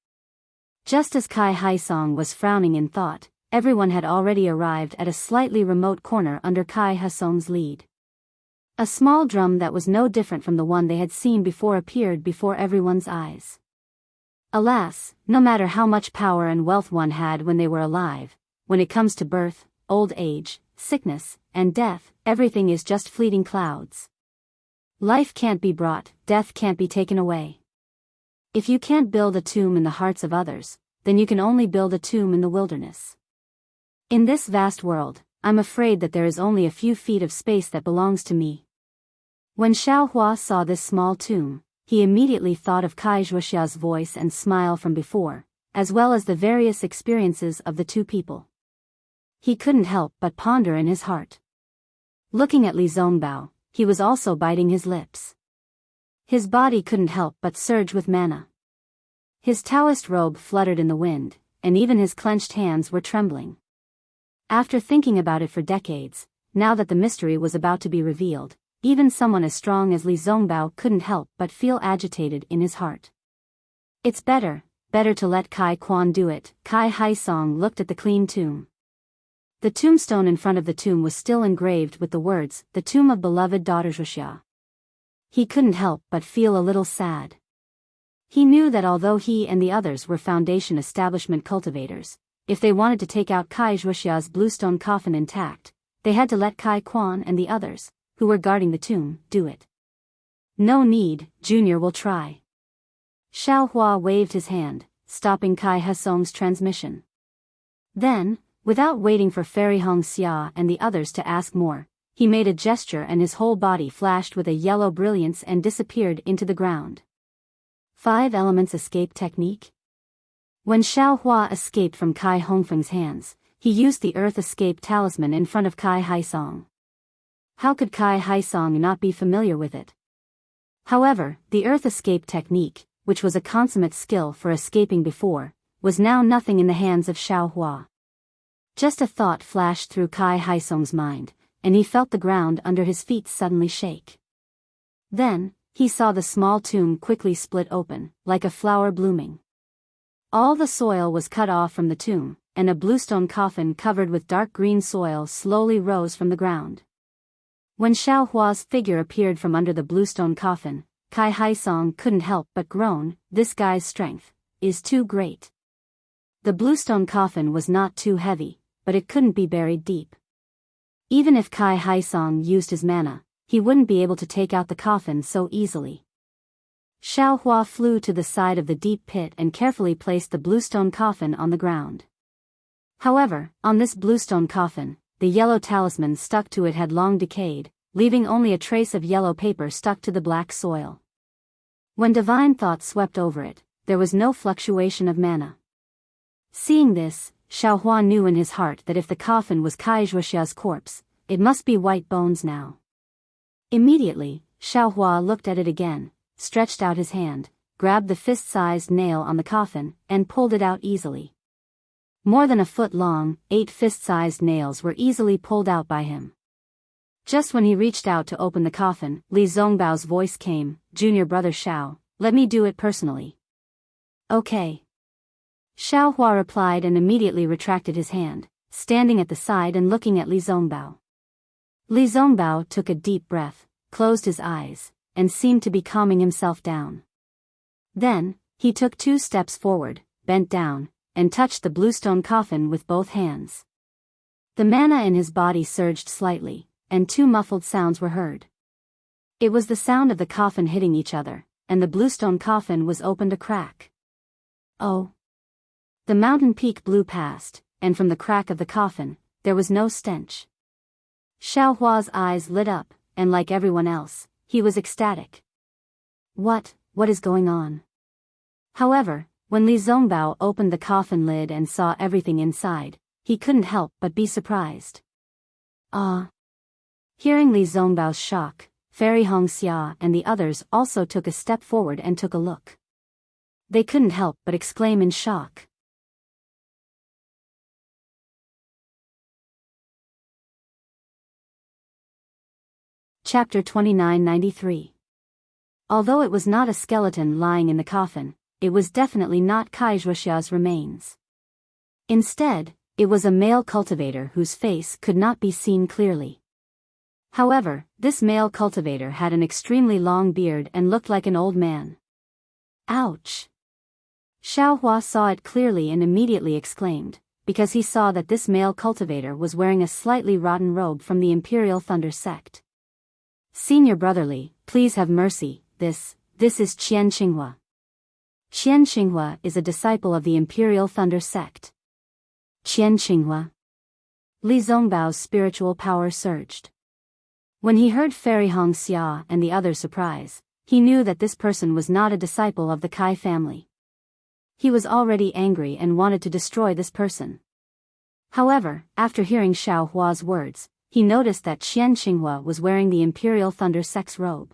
Just as Kai Haisong was frowning in thought, everyone had already arrived at a slightly remote corner under Kai Haisong's lead. A small drum that was no different from the one they had seen before appeared before everyone's eyes. Alas, no matter how much power and wealth one had when they were alive, when it comes to birth, old age, sickness, and death, everything is just fleeting clouds. Life can't be brought, death can't be taken away. If you can't build a tomb in the hearts of others, then you can only build a tomb in the wilderness. In this vast world, I'm afraid that there is only a few feet of space that belongs to me." When Xiao Hua saw this small tomb, he immediately thought of Kai Zhuoxia's voice and smile from before, as well as the various experiences of the two people. He couldn't help but ponder in his heart. Looking at Li Zongbao, he was also biting his lips. His body couldn't help but surge with mana. His Taoist robe fluttered in the wind, and even his clenched hands were trembling. After thinking about it for decades, now that the mystery was about to be revealed, even someone as strong as Li Zongbao couldn't help but feel agitated in his heart. "It's better to let Kai Quan do it." Kai Haisong looked at the clean tomb. The tombstone in front of the tomb was still engraved with the words, "The tomb of beloved daughter Wuxia." He couldn't help but feel a little sad. He knew that although he and the others were Foundation establishment cultivators, if they wanted to take out Kai Zhuoxia's bluestone coffin intact, they had to let Kai Quan and the others, who were guarding the tomb, do it. No need, Junior will try. Xiaohua waved his hand, stopping Kai Hesong's transmission. Then, without waiting for Fairy Hong Xia and the others to ask more, he made a gesture and his whole body flashed with a yellow brilliance and disappeared into the ground. 5 Elements Escape Technique. When Xiaohua escaped from Kai Hongfeng's hands, he used the Earth Escape Talisman in front of Kai Haisong. How could Kai Haisong not be familiar with it? However, the Earth Escape Technique, which was a consummate skill for escaping before, was now nothing in the hands of Xiaohua. Just a thought flashed through Kai Haisong's mind, and he felt the ground under his feet suddenly shake. Then, he saw the small tomb quickly split open, like a flower blooming. All the soil was cut off from the tomb, and a bluestone coffin covered with dark green soil slowly rose from the ground. When Xiaohua's figure appeared from under the bluestone coffin, Kai Haisong couldn't help but groan, "This guy's strength is too great." The bluestone coffin was not too heavy, but it couldn't be buried deep. Even if Kai Haisong used his mana, he wouldn't be able to take out the coffin so easily. Xiaohua flew to the side of the deep pit and carefully placed the bluestone coffin on the ground. However, on this bluestone coffin, the yellow talisman stuck to it had long decayed, leaving only a trace of yellow paper stuck to the black soil. When divine thought swept over it, there was no fluctuation of mana. Seeing this, Xiaohua knew in his heart that if the coffin was Kai Zhuoxia's corpse, it must be white bones now. Immediately, Xiaohua looked at it again, stretched out his hand, grabbed the fist-sized nail on the coffin, and pulled it out easily. More than a foot long, 8 fist-sized nails were easily pulled out by him. Just when he reached out to open the coffin, Li Zongbao's voice came, "Junior brother Xiao, let me do it personally." "Okay." Xiaohua replied and immediately retracted his hand, standing at the side and looking at Li Zongbao. Li Zongbao took a deep breath, closed his eyes, and seemed to be calming himself down. Then, he took 2 steps forward, bent down, and touched the bluestone coffin with both hands. The mana in his body surged slightly, and 2 muffled sounds were heard. It was the sound of the coffin hitting each other, and the bluestone coffin was opened a crack. Oh! The mountain peak blew past, and from the crack of the coffin, there was no stench. Xiaohua's eyes lit up, and like everyone else, he was ecstatic. What is going on? However, when Li Zongbao opened the coffin lid and saw everything inside, he couldn't help but be surprised. Ah! Hearing Li Zongbao's shock, Fairy Hong Xia and the others also took a step forward and took a look. They couldn't help but exclaim in shock. Chapter 2993. Although it was not a skeleton lying in the coffin, it was definitely not Kai Zhuoxia's remains. Instead, it was a male cultivator whose face could not be seen clearly. However, this male cultivator had an extremely long beard and looked like an old man. Ouch! Xiaohua saw it clearly and immediately exclaimed, because he saw that this male cultivator was wearing a slightly rotten robe from the Imperial Thunder sect. "Senior brotherly, please have mercy, this is Qian Qinghua." Qian Qinghua is a disciple of the Imperial Thunder sect. Qian Qinghua. Li Zongbao's spiritual power surged. When he heard Fairy Hong Xia and the others' surprise, he knew that this person was not a disciple of the Kai family. He was already angry and wanted to destroy this person. However, after hearing Xiaohua's words, he noticed that Qian Qinghua was wearing the Imperial Thunder sect's robe.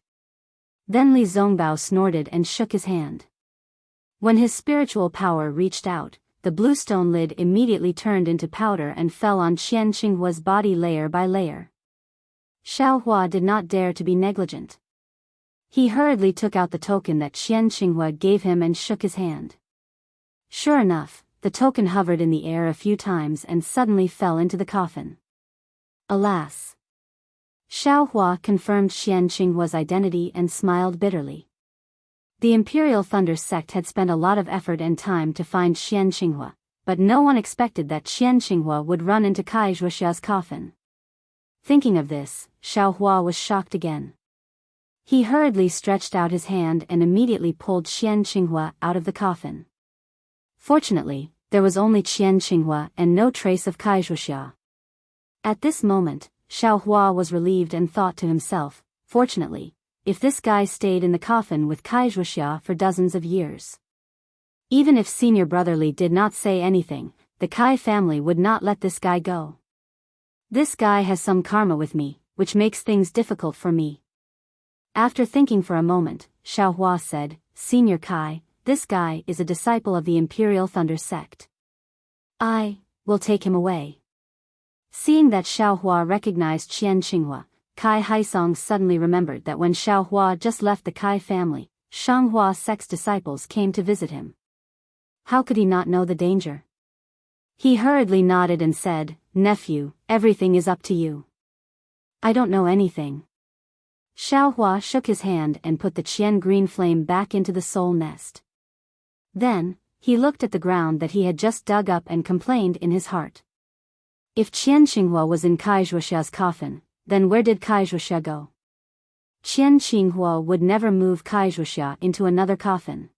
Then Li Zongbao snorted and shook his hand. When his spiritual power reached out, the bluestone lid immediately turned into powder and fell on Qian Qinghua's body layer by layer. Xiaohua did not dare to be negligent. He hurriedly took out the token that Qian Qinghua gave him and shook his hand. Sure enough, the token hovered in the air a few times and suddenly fell into the coffin. Alas! Xiaohua confirmed Qian Qinghua's identity and smiled bitterly. The Imperial Thunder sect had spent a lot of effort and time to find Qian Qinghua, but no one expected that Qian Qinghua would run into Kai Zhuoxia's coffin. Thinking of this, Xiaohua was shocked again. He hurriedly stretched out his hand and immediately pulled Qian Qinghua out of the coffin. Fortunately, there was only Qian Qinghua and no trace of Kai Wuxia. At this moment, Xiao Hua was relieved and thought to himself, fortunately, if this guy stayed in the coffin with Kai Wuxia for dozens of years. Even if senior brother Li did not say anything, the Kai family would not let this guy go. This guy has some karma with me, which makes things difficult for me. After thinking for a moment, Xiao Hua said, Senior Kai, this guy is a disciple of the Imperial Thunder sect. I will take him away. Seeing that Xiao Hua recognized Qian Qinghua, Kai Haisong suddenly remembered that when Xiao Hua just left the Kai family, Shanghua sect's disciples came to visit him. How could he not know the danger? He hurriedly nodded and said, Nephew, everything is up to you. I don't know anything. Xiao Hua shook his hand and put the Qian green flame back into the soul nest. Then, he looked at the ground that he had just dug up and complained in his heart. If Qian Qinghua was in Kai Wuxia's coffin, then where did Kai Wuxia go? Qian Qinghua would never move Kai Wuxia into another coffin.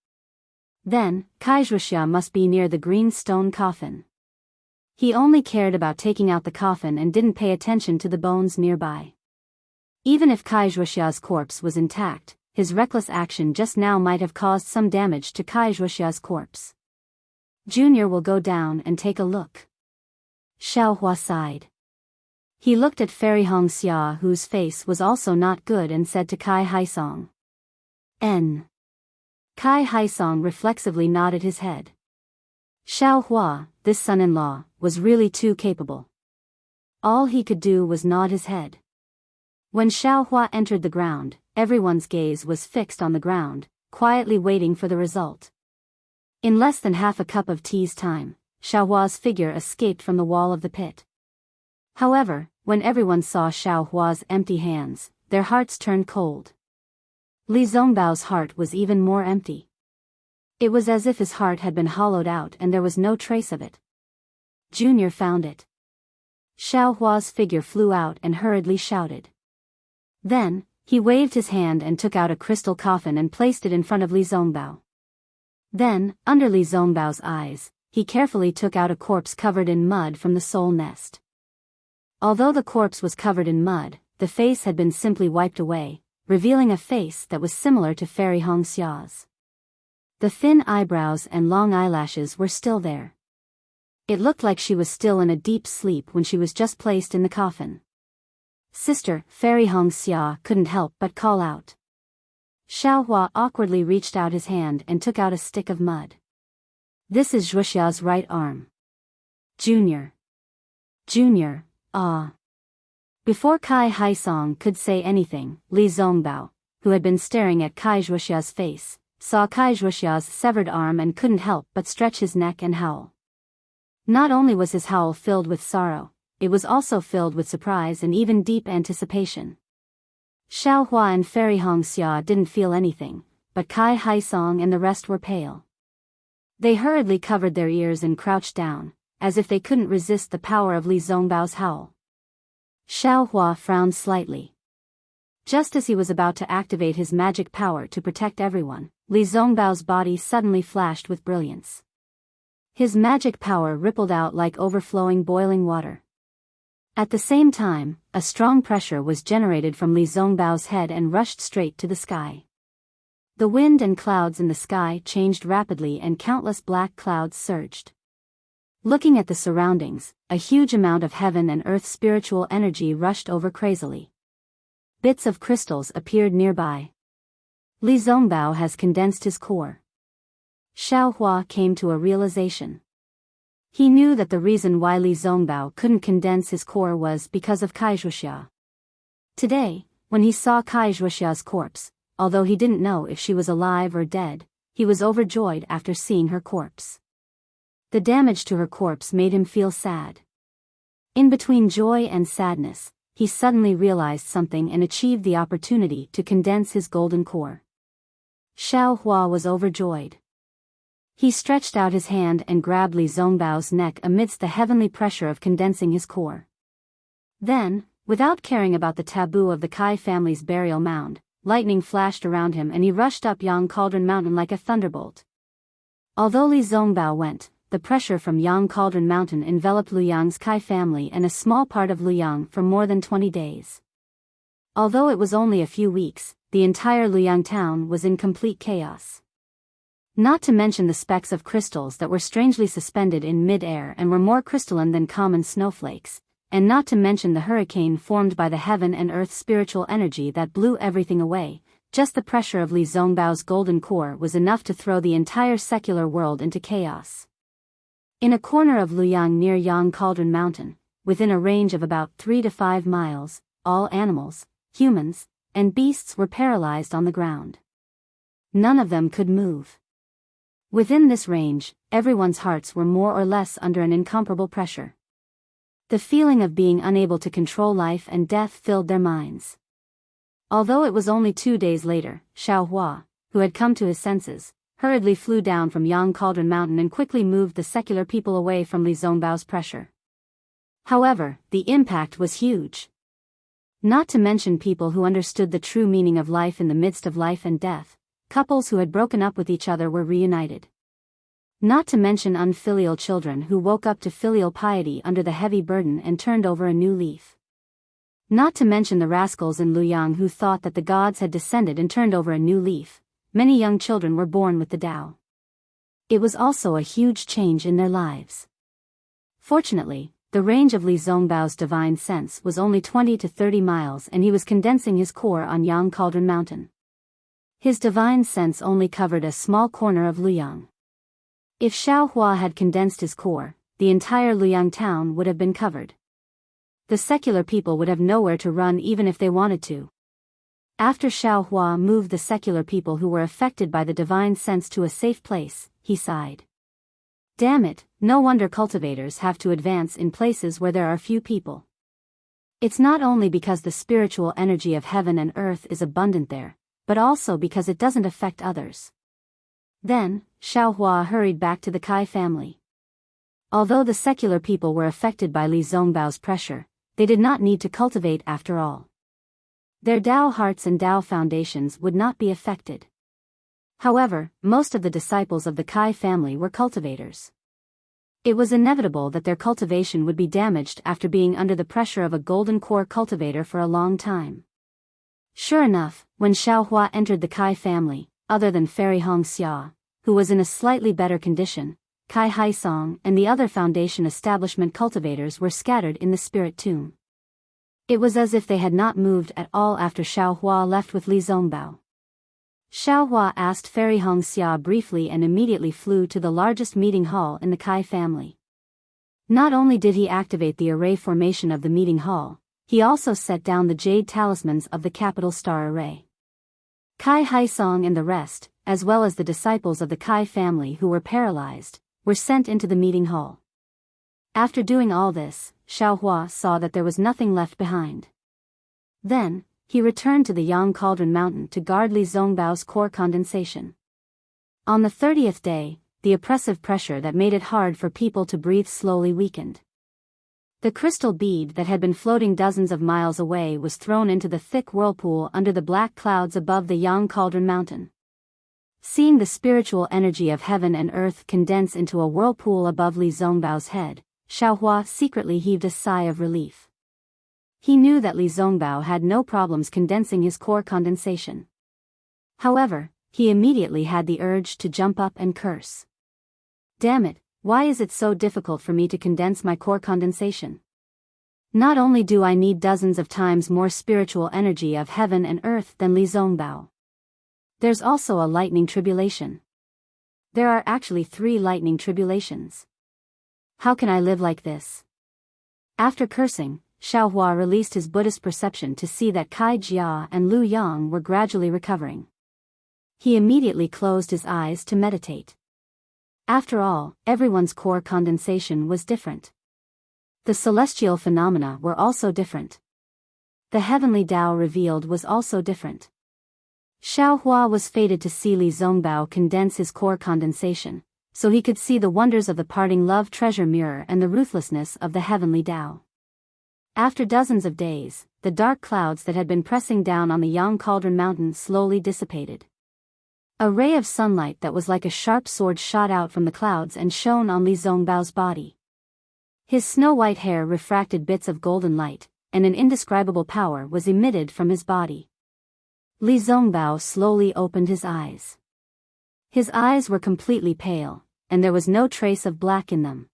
Then, Kai Wuxia must be near the green stone coffin. He only cared about taking out the coffin and didn't pay attention to the bones nearby. Even if Kai Wuxia's corpse was intact, his reckless action just now might have caused some damage to Kai Wuxia's corpse. Junior will go down and take a look. Xiao Hua sighed. He looked at Fairy Hongxia, whose face was also not good, and said to Kai Haisong. N. Kai Haisong reflexively nodded his head. Xiao Hua, this son-in-law, was really too capable. All he could do was nod his head. When Xiao Hua entered the ground, everyone's gaze was fixed on the ground, quietly waiting for the result. In less than half a cup of tea's time, Xiao Hua's figure escaped from the wall of the pit. However, when everyone saw Xiao Hua's empty hands, their hearts turned cold. Li Zongbao's heart was even more empty. It was as if his heart had been hollowed out and there was no trace of it. Junior found it. Xiao Hua's figure flew out and hurriedly shouted. Then, he waved his hand and took out a crystal coffin and placed it in front of Li Zongbao. Then, under Li Zongbao's eyes, he carefully took out a corpse covered in mud from the soul nest. Although the corpse was covered in mud, the face had been simply wiped away, revealing a face that was similar to Fairy Hongxia's. The thin eyebrows and long eyelashes were still there. It looked like she was still in a deep sleep when she was just placed in the coffin. Sister, Fairy Hongxia couldn't help but call out. Xiao Hua awkwardly reached out his hand and took out a stick of mud. This is Wuxia's right arm. Junior. Junior, ah. Before Kai Haisong could say anything, Li Zongbao, who had been staring at Kai Wuxia's face, saw Kai Wuxia's severed arm and couldn't help but stretch his neck and howl. Not only was his howl filled with sorrow, it was also filled with surprise and even deep anticipation. Xiao Hua and Fairy Hongxia didn't feel anything, but Kai Haisong and the rest were pale. They hurriedly covered their ears and crouched down, as if they couldn't resist the power of Li Zongbao's howl. Xiao Hua frowned slightly. Just as he was about to activate his magic power to protect everyone, Li Zongbao's body suddenly flashed with brilliance. His magic power rippled out like overflowing boiling water. At the same time, a strong pressure was generated from Li Zongbao's head and rushed straight to the sky. The wind and clouds in the sky changed rapidly and countless black clouds surged. Looking at the surroundings, a huge amount of heaven and earth spiritual energy rushed over crazily. Bits of crystals appeared nearby. Li Zongbao has condensed his core. Xiao Hua came to a realization. He knew that the reason why Li Zongbao couldn't condense his core was because of Kai Wuxia. Today, when he saw Kai Wuxia's corpse, although he didn't know if she was alive or dead, he was overjoyed after seeing her corpse. The damage to her corpse made him feel sad. In between joy and sadness, he suddenly realized something and achieved the opportunity to condense his golden core. Xiao Hua was overjoyed. He stretched out his hand and grabbed Li Zongbao's neck amidst the heavenly pressure of condensing his core. Then, without caring about the taboo of the Kai family's burial mound, lightning flashed around him and he rushed up Yang Cauldron Mountain like a thunderbolt. Although Li Zongbao went, the pressure from Yang Cauldron Mountain enveloped Luyang's Kai family and a small part of Luyang for more than 20 days. Although it was only a few weeks, the entire Luyang town was in complete chaos. Not to mention the specks of crystals that were strangely suspended in mid-air and were more crystalline than common snowflakes, and not to mention the hurricane formed by the heaven and earth spiritual energy that blew everything away. Just the pressure of Li Zongbao's golden core was enough to throw the entire secular world into chaos. In a corner of Luyang near Yang Cauldron Mountain, within a range of about 3 to 5 miles, all animals, humans, and beasts were paralyzed on the ground. None of them could move. Within this range, everyone's hearts were more or less under an incomparable pressure. The feeling of being unable to control life and death filled their minds. Although it was only 2 days later, Xiaohua, who had come to his senses, hurriedly flew down from Yang Cauldron Mountain and quickly moved the secular people away from Li Zongbao's pressure. However, the impact was huge. Not to mention people who understood the true meaning of life in the midst of life and death, couples who had broken up with each other were reunited. Not to mention unfilial children who woke up to filial piety under the heavy burden and turned over a new leaf. Not to mention the rascals in Luyang who thought that the gods had descended and turned over a new leaf. Many young children were born with the Tao. It was also a huge change in their lives. Fortunately, the range of Li Zongbao's divine sense was only 20 to 30 miles and he was condensing his core on Yang Cauldron Mountain. His divine sense only covered a small corner of Luyang. If Xiaohua had condensed his core, the entire Luyang town would have been covered. The secular people would have nowhere to run even if they wanted to. After Xiaohua moved the secular people who were affected by the divine sense to a safe place, he sighed. Damn it, no wonder cultivators have to advance in places where there are few people. It's not only because the spiritual energy of heaven and earth is abundant there, but also because it doesn't affect others. Then, Xiaohua hurried back to the Kai family. Although the secular people were affected by Li Zongbao's pressure, they did not need to cultivate after all. Their Tao hearts and Tao foundations would not be affected. However, most of the disciples of the Kai family were cultivators. It was inevitable that their cultivation would be damaged after being under the pressure of a golden core cultivator for a long time. Sure enough, when Xiaohua entered the Kai family, other than Fairy Hongxia, who was in a slightly better condition, Kai Haisong and the other foundation establishment cultivators were scattered in the spirit tomb. It was as if they had not moved at all after Xiaohua left with Li Zongbao. Xiaohua asked Fairy Hongxia briefly and immediately flew to the largest meeting hall in the Kai family. Not only did he activate the array formation of the meeting hall, he also set down the jade talismans of the capital star array. Kai Haisong and the rest, as well as the disciples of the Kai family who were paralyzed, were sent into the meeting hall. After doing all this, Xiaohua saw that there was nothing left behind. Then, he returned to the Yang Cauldron Mountain to guard Li Zongbao's core condensation. On the 30th day, the oppressive pressure that made it hard for people to breathe slowly weakened. The crystal bead that had been floating dozens of miles away was thrown into the thick whirlpool under the black clouds above the Yang Cauldron Mountain. Seeing the spiritual energy of heaven and earth condense into a whirlpool above Li Zongbao's head, Xiaohua secretly heaved a sigh of relief. He knew that Li Zongbao had no problems condensing his core condensation. However, he immediately had the urge to jump up and curse. Damn it, why is it so difficult for me to condense my core condensation? Not only do I need dozens of times more spiritual energy of heaven and earth than Li Zongbao. There's also a lightning tribulation. There are actually 3 lightning tribulations. How can I live like this? After cursing, Xiaohua released his Buddhist perception to see that Kai Jia and Lu Yang were gradually recovering. He immediately closed his eyes to meditate. After all, everyone's core condensation was different. The celestial phenomena were also different. The heavenly Tao revealed was also different. Xiaohua was fated to see Li Zongbao condense his core condensation, so he could see the wonders of the parting love treasure mirror and the ruthlessness of the heavenly Tao. After dozens of days, the dark clouds that had been pressing down on the Yang Cauldron Mountain slowly dissipated. A ray of sunlight that was like a sharp sword shot out from the clouds and shone on Li Zongbao's body. His snow-white hair refracted bits of golden light, and an indescribable power was emitted from his body. Li Zongbao slowly opened his eyes. His eyes were completely pale, and there was no trace of black in them.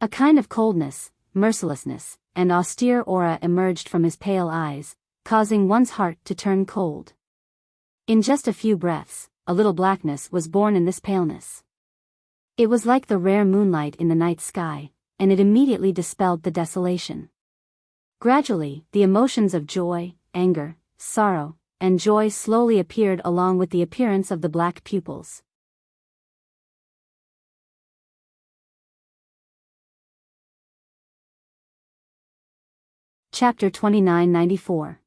A kind of coldness, mercilessness, and austere aura emerged from his pale eyes, causing one's heart to turn cold. In just a few breaths, a little blackness was born in this paleness. It was like the rare moonlight in the night sky, and it immediately dispelled the desolation. Gradually, the emotions of joy, anger, sorrow, and joy slowly appeared along with the appearance of the black pupils. Chapter 2994.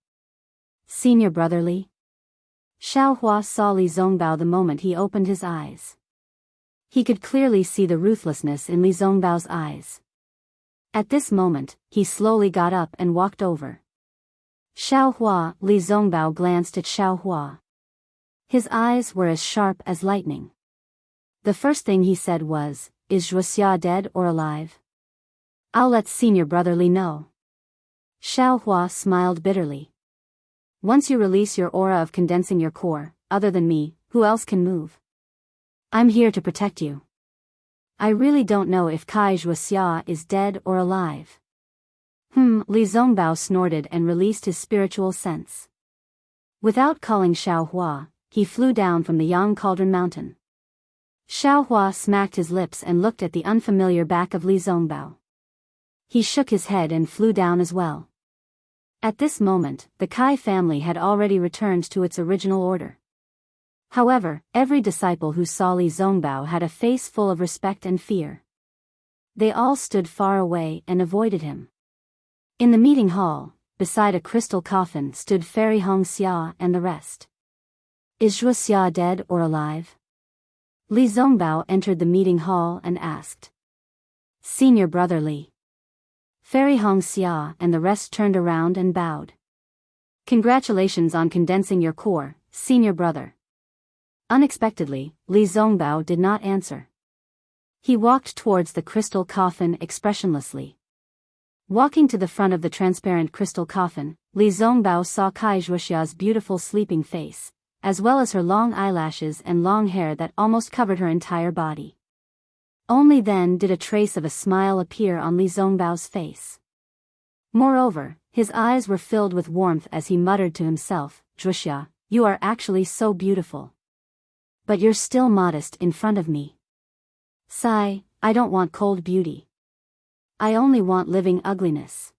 Senior Brotherly. Xiaohua saw Li Zongbao the moment he opened his eyes. He could clearly see the ruthlessness in Li Zongbao's eyes. At this moment, he slowly got up and walked over. Xiaohua, Li Zongbao glanced at Xiaohua. His eyes were as sharp as lightning. The first thing he said was, "Is Wuxia dead or alive? I'll let Senior Brotherly know." Xiaohua smiled bitterly. "Once you release your aura of condensing your core, other than me, who else can move? I'm here to protect you. I really don't know if Kai Wuxia is dead or alive." Li Zongbao snorted and released his spiritual sense. Without calling Xiaohua, he flew down from the Yang Cauldron Mountain. Xiaohua smacked his lips and looked at the unfamiliar back of Li Zongbao. He shook his head and flew down as well. At this moment, the Kai family had already returned to its original order. However, every disciple who saw Li Zongbao had a face full of respect and fear. They all stood far away and avoided him. In the meeting hall, beside a crystal coffin stood Fairy Hongxia and the rest. "Is Wuxia dead or alive?" Li Zongbao entered the meeting hall and asked. "Senior Brotherly." Fairy Hongxia and the rest turned around and bowed. "Congratulations on condensing your core, senior brother." Unexpectedly, Li Zongbao did not answer. He walked towards the crystal coffin expressionlessly. Walking to the front of the transparent crystal coffin, Li Zongbao saw Kai Wuxia's beautiful sleeping face, as well as her long eyelashes and long hair that almost covered her entire body. Only then did a trace of a smile appear on Li Zongbao's face. Moreover, his eyes were filled with warmth as he muttered to himself, "Wuxia, you are actually so beautiful. But you're still modest in front of me. Sigh, I don't want cold beauty. I only want living ugliness."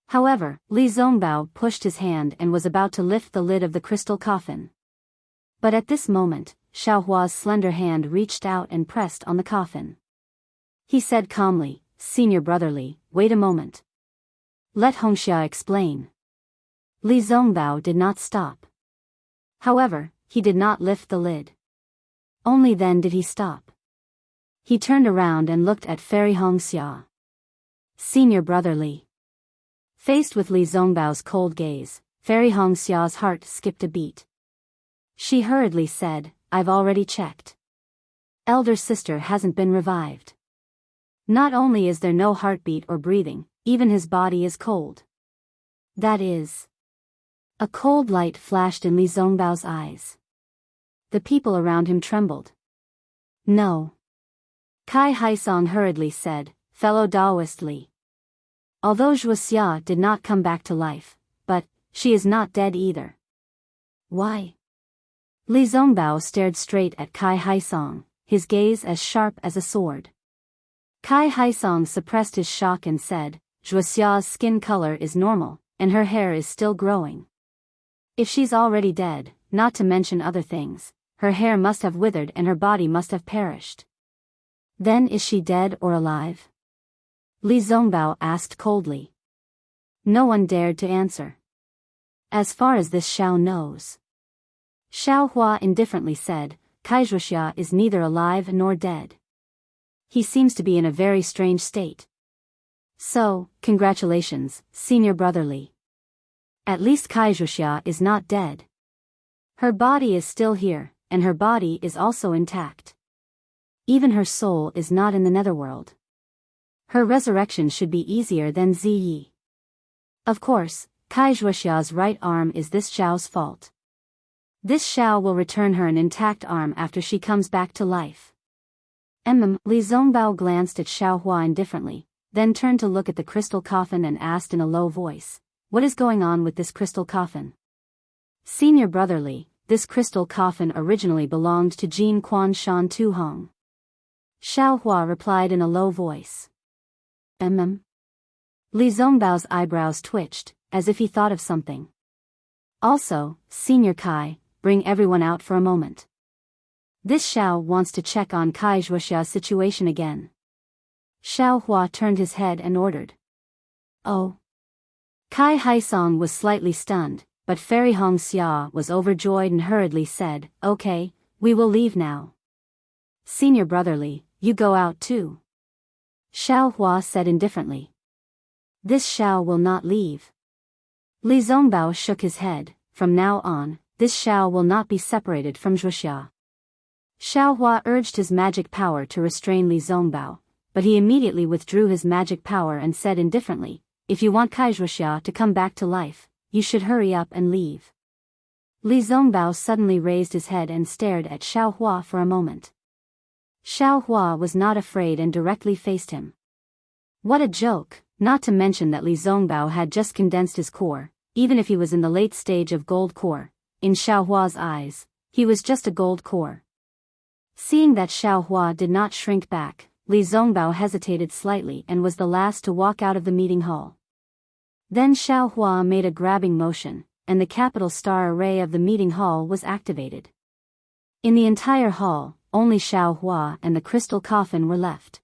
However, Li Zongbao pushed his hand and was about to lift the lid of the crystal coffin. But at this moment, Xiaohua's slender hand reached out and pressed on the coffin. He said calmly, "Senior Brotherly, wait a moment. Let Hongxia explain." Li Zongbao did not stop. However, he did not lift the lid. Only then did he stop. He turned around and looked at Fairy Hongxia. "Senior Brotherly." Faced with Li Zongbao's cold gaze, Fairy Hongxia's heart skipped a beat. She hurriedly said, "I've already checked. Elder sister hasn't been revived. Not only is there no heartbeat or breathing, even his body is cold." That is. A cold light flashed in Li Zongbao's eyes. The people around him trembled. "No." Kai Haisong hurriedly said, "Fellow Taoist Li. Although Wuxia did not come back to life, but she is not dead either." "Why?" Li Zongbao stared straight at Kai Haisong, his gaze as sharp as a sword. Kai Haisong suppressed his shock and said, "Wuxia's skin color is normal, and her hair is still growing. If she's already dead, not to mention other things, her hair must have withered and her body must have perished. Then is she dead or alive?" Li Zongbao asked coldly. No one dared to answer. "As far as this Xiao knows." Xiaohua indifferently said, "Kai Wuxia is neither alive nor dead. He seems to be in a very strange state. So, congratulations, Senior Brotherly. At least Wuxia is not dead. Her body is still here, and her body is also intact. Even her soul is not in the netherworld. Her resurrection should be easier than Ziyi. Of course, Wuxia's right arm is this Xiao's fault. This Xiao will return her an intact arm after she comes back to life. Li Zongbao glanced at Xiaohua indifferently, then turned to look at the crystal coffin and asked in a low voice, "What is going on with this crystal coffin?" Senior brother Li, this crystal coffin originally belonged to Jin Quan Shan Tu Hong. Xiaohua replied in a low voice. Li Zongbao's eyebrows twitched, as if he thought of something. Also, Senior Kai, bring everyone out for a moment. This Xiao wants to check on Wuxia's situation again. Xiaohua turned his head and ordered. Oh. Kai Haisong was slightly stunned, but Fairy Hong Xia was overjoyed and hurriedly said, "Okay, we will leave now." Senior brother Li, you go out too. Xiaohua said indifferently. This Xiao will not leave. Li Zongbao shook his head. From now on, this Xiao will not be separated from Wuxia. Xiaohua urged his magic power to restrain Li Zongbao, but he immediately withdrew his magic power and said indifferently, "If you want Wuxia to come back to life, you should hurry up and leave." Li Zongbao suddenly raised his head and stared at Xiaohua for a moment. Xiaohua was not afraid and directly faced him. What a joke, not to mention that Li Zongbao had just condensed his core. Even if he was in the late stage of gold core, in Xiaohua's eyes, he was just a gold core. Seeing that Xiaohua did not shrink back, Li Zongbao hesitated slightly and was the last to walk out of the meeting hall. Then Xiaohua made a grabbing motion, and the capital star array of the meeting hall was activated. In the entire hall, only Xiaohua and the crystal coffin were left.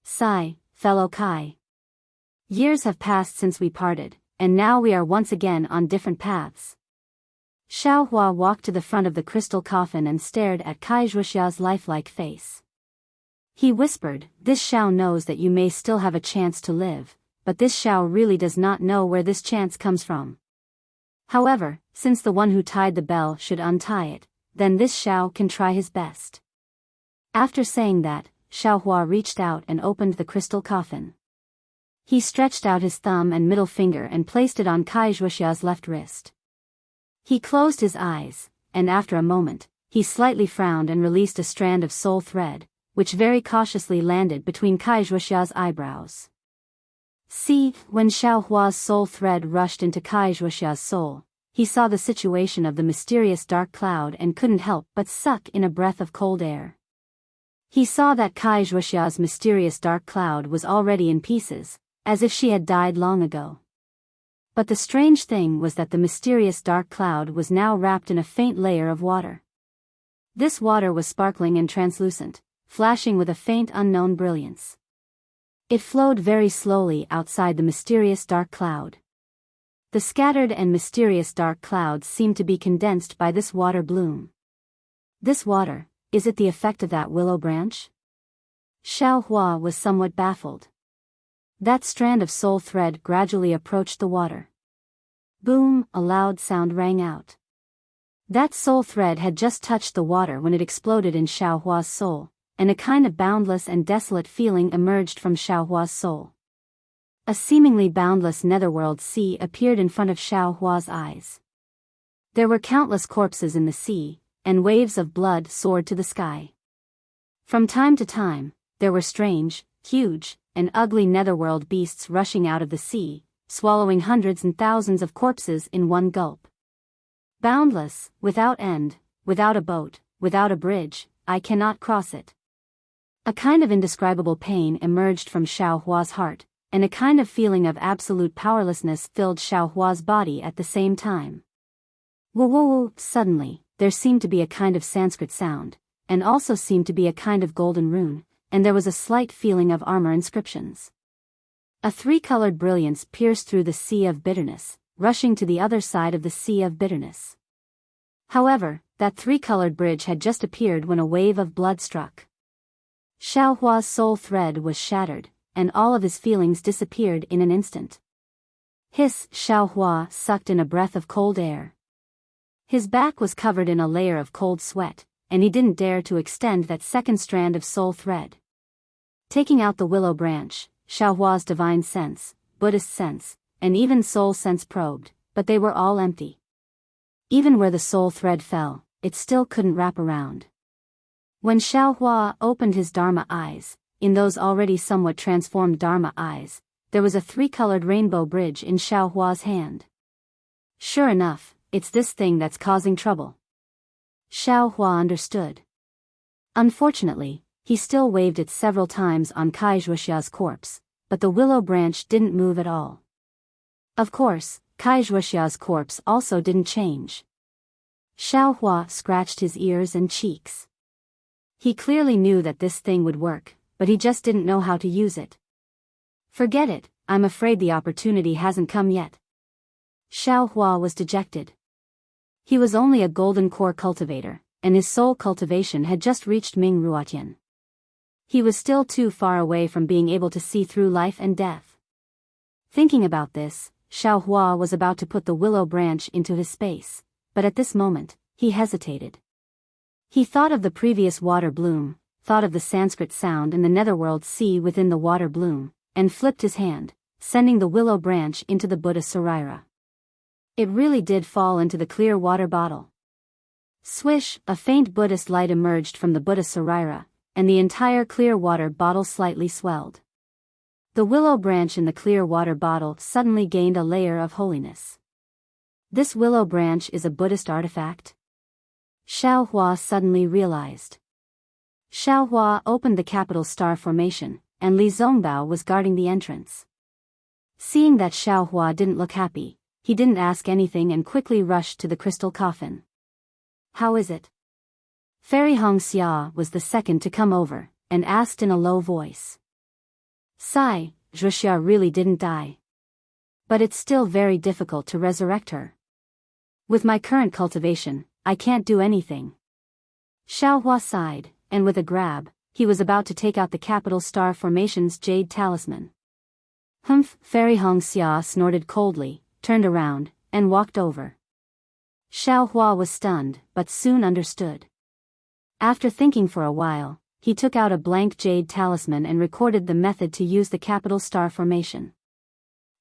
Sigh, fellow Kai. Years have passed since we parted, and now we are once again on different paths. Xiaohua walked to the front of the crystal coffin and stared at Wuxia's lifelike face. He whispered, "This Xiao knows that you may still have a chance to live, but this Xiao really does not know where this chance comes from. However, since the one who tied the bell should untie it, then this Xiao can try his best." After saying that, Xiaohua reached out and opened the crystal coffin. He stretched out his thumb and middle finger and placed it on Wuxia's left wrist. He closed his eyes, and after a moment, he slightly frowned and released a strand of soul thread, which very cautiously landed between Wuxia's eyebrows. See, when Xiaohua's soul thread rushed into Wuxia's soul, he saw the situation of the mysterious dark cloud and couldn't help but suck in a breath of cold air. He saw that Wuxia's mysterious dark cloud was already in pieces, as if she had died long ago. But the strange thing was that the mysterious dark cloud was now wrapped in a faint layer of water. This water was sparkling and translucent, flashing with a faint unknown brilliance. It flowed very slowly outside the mysterious dark cloud. The scattered and mysterious dark clouds seemed to be condensed by this water bloom. This water, is it the effect of that willow branch? Xiaohua was somewhat baffled. That strand of soul thread gradually approached the water. Boom, a loud sound rang out. That soul thread had just touched the water when it exploded in Xiaohua's soul, and a kind of boundless and desolate feeling emerged from Xiaohua's soul. A seemingly boundless netherworld sea appeared in front of Xiaohua's eyes. There were countless corpses in the sea, and waves of blood soared to the sky. From time to time, there were strange, huge, and ugly netherworld beasts rushing out of the sea, swallowing hundreds and thousands of corpses in one gulp. Boundless, without end, without a boat, without a bridge, I cannot cross it. A kind of indescribable pain emerged from Xiaohua's heart, and a kind of feeling of absolute powerlessness filled Xiaohua's body at the same time. Woo! Suddenly, there seemed to be a kind of Sanskrit sound, and also seemed to be a kind of golden rune, and there was a slight feeling of armor inscriptions. A three-colored brilliance pierced through the sea of bitterness, rushing to the other side of the sea of bitterness. However, that three-colored bridge had just appeared when a wave of blood struck. Xiaohua's soul thread was shattered, and all of his feelings disappeared in an instant. Hiss, Xiao Hua sucked in a breath of cold air. His back was covered in a layer of cold sweat, and he didn't dare to extend that second strand of soul thread. Taking out the willow branch, Xiao Hua's divine sense, Buddhist sense, and even soul sense probed, but they were all empty. Even where the soul thread fell, it still couldn't wrap around. When Xiao Hua opened his Dharma eyes, in those already somewhat transformed Dharma eyes, there was a three-colored rainbow bridge in Xiao Hua's hand. Sure enough, it's this thing that's causing trouble. Xiao Hua understood. Unfortunately, he still waved it several times on Kai Wuxia's corpse, but the willow branch didn't move at all. Of course, Kai Wuxia's corpse also didn't change. Xiao Hua scratched his ears and cheeks. He clearly knew that this thing would work, but he just didn't know how to use it. Forget it, I'm afraid the opportunity hasn't come yet. Xiao Hua was dejected. He was only a golden core cultivator, and his soul cultivation had just reached Ming Ruotian. He was still too far away from being able to see through life and death. Thinking about this, Xiao Hua was about to put the willow branch into his space, but at this moment, he hesitated. He thought of the previous water bloom, thought of the Sanskrit sound in the netherworld sea within the water bloom, and flipped his hand, sending the willow branch into the Buddha Sarira. It really did fall into the clear water bottle. Swish, a faint Buddhist light emerged from the Buddha Sarira, and the entire clear water bottle slightly swelled. The willow branch in the clear water bottle suddenly gained a layer of holiness. This willow branch is a Buddhist artifact? Xiao Hua suddenly realized. Xiao Hua opened the capital star formation, and Li Zongbao was guarding the entrance. Seeing that Xiao Hua didn't look happy, he didn't ask anything and quickly rushed to the crystal coffin. How is it? Fairy Hong Xia was the second to come over, and asked in a low voice. Sigh, Wuxia really didn't die. But it's still very difficult to resurrect her. With my current cultivation, I can't do anything. Xiao Hua sighed, and with a grab, he was about to take out the capital star formation's jade talisman. Humph, Fairy Hong Xia snorted coldly, turned around, and walked over. Xiao Hua was stunned, but soon understood. After thinking for a while, he took out a blank jade talisman and recorded the method to use the capital star formation.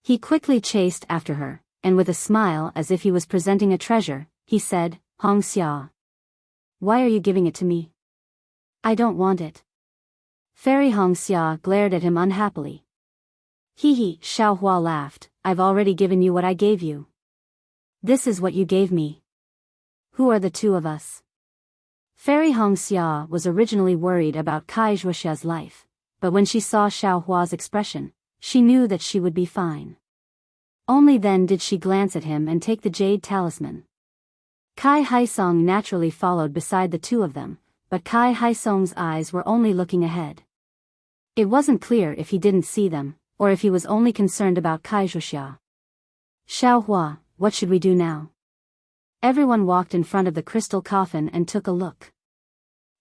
He quickly chased after her, and with a smile as if he was presenting a treasure, he said, Hong Xia. Why are you giving it to me? I don't want it. Fairy Hong Xia glared at him unhappily. Hee, Xiao Hua laughed, I've already given you what I gave you. This is what you gave me. Who are the two of us? Fairy Hong Xia was originally worried about Kai Wuxia's life, but when she saw Xiao Hua's expression, she knew that she would be fine. Only then did she glance at him and take the jade talisman. Kai Haisong naturally followed beside the two of them, but Kai Haisong's eyes were only looking ahead. It wasn't clear if he didn't see them, or if he was only concerned about Kai Wuxia. Xiao Hua, what should we do now? Everyone walked in front of the crystal coffin and took a look.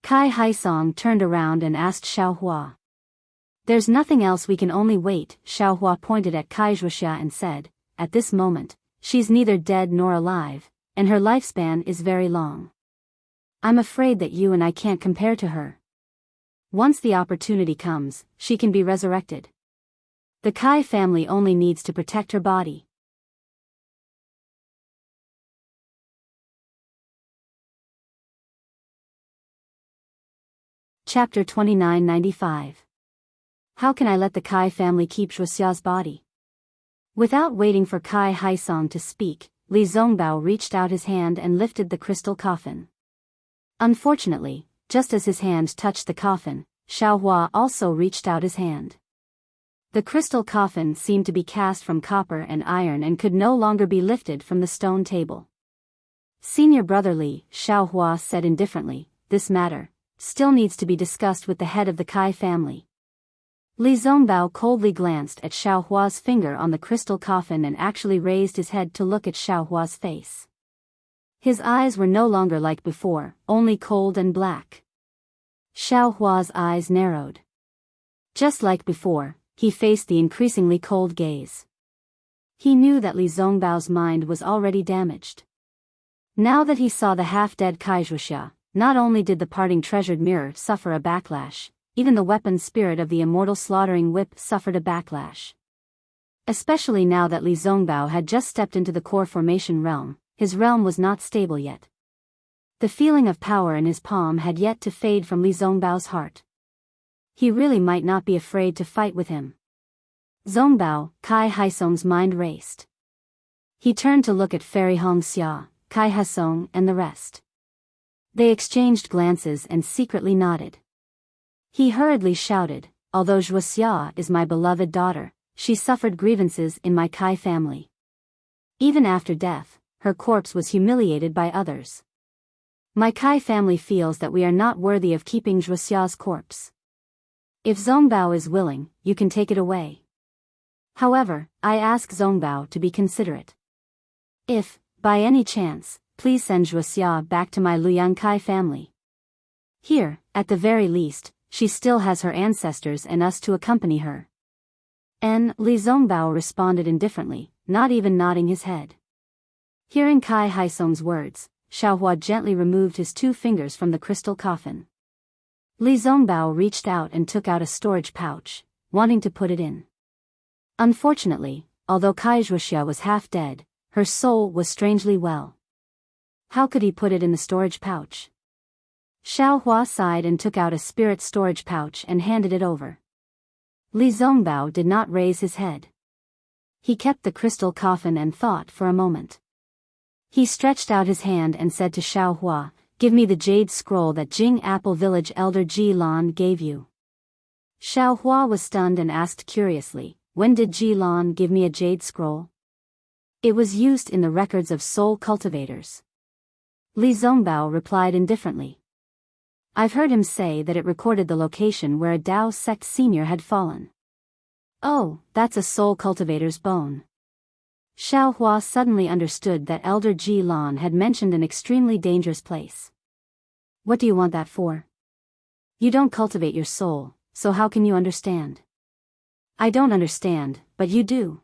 Kai Haisong turned around and asked Xiao Hua. There's nothing else, we can only wait. Xiao Hua pointed at Kai Wuxia and said, at this moment, she's neither dead nor alive, and her lifespan is very long. I'm afraid that you and I can't compare to her. Once the opportunity comes, she can be resurrected. The Kai family only needs to protect her body. Chapter 2995. How can I let the Kai family keep Wuxia's body? Without waiting for Kai Haisong to speak, Li Zongbao reached out his hand and lifted the crystal coffin. Unfortunately, just as his hand touched the coffin, Xiao Hua also reached out his hand. The crystal coffin seemed to be cast from copper and iron and could no longer be lifted from the stone table. Senior brother Li, Xiao Hua said indifferently, this matter still needs to be discussed with the head of the Kai family. Li Zongbao coldly glanced at Xiao Hua's finger on the crystal coffin and actually raised his head to look at Xiao Hua's face. His eyes were no longer like before, only cold and black. Xiao Hua's eyes narrowed. Just like before, he faced the increasingly cold gaze. He knew that Li Zongbao's mind was already damaged. Now that he saw the half-dead Wuxia, not only did the parting treasured mirror suffer a backlash, even the weapon spirit of the immortal slaughtering whip suffered a backlash. Especially now that Li Zongbao had just stepped into the core formation realm, his realm was not stable yet. The feeling of power in his palm had yet to fade from Li Zongbao's heart. He really might not be afraid to fight with him. Zongbao, Kai Haisong's mind raced. He turned to look at Fairy Hong Xia, Kai Haisong and the rest. They exchanged glances and secretly nodded. He hurriedly shouted, although Wuxia is my beloved daughter, she suffered grievances in my Kai family. Even after death, her corpse was humiliated by others. My Kai family feels that we are not worthy of keeping Wuxia's corpse. If Zongbao is willing, you can take it away. However, I ask Zongbao to be considerate. If, by any chance, please send Wuxia back to my Luyang Kai family. Here, at the very least, she still has her ancestors and us to accompany her. Li Zongbao responded indifferently, not even nodding his head. Hearing Kai Haisong's words, Xiaohua gently removed his 2 fingers from the crystal coffin. Li Zongbao reached out and took out a storage pouch, wanting to put it in. Unfortunately, although Kai Wuxia was half dead, her soul was strangely well. How could he put it in the storage pouch? Xiaohua sighed and took out a spirit storage pouch and handed it over. Li Zongbao did not raise his head. He kept the crystal coffin and thought for a moment. He stretched out his hand and said to Xiaohua, "Give me the jade scroll that Jing Apple Village Elder Ji Lan gave you." Xiaohua was stunned and asked curiously, "When did Ji Lan give me a jade scroll?" "It was used in the records of soul cultivators." Li Zongbao replied indifferently. "I've heard him say that it recorded the location where a Dao sect senior had fallen." "Oh, that's a soul cultivator's bone." Xiaohua suddenly understood that Elder Ji Lan had mentioned an extremely dangerous place. "What do you want that for?" "You don't cultivate your soul, so how can you understand?" "I don't understand, but you do."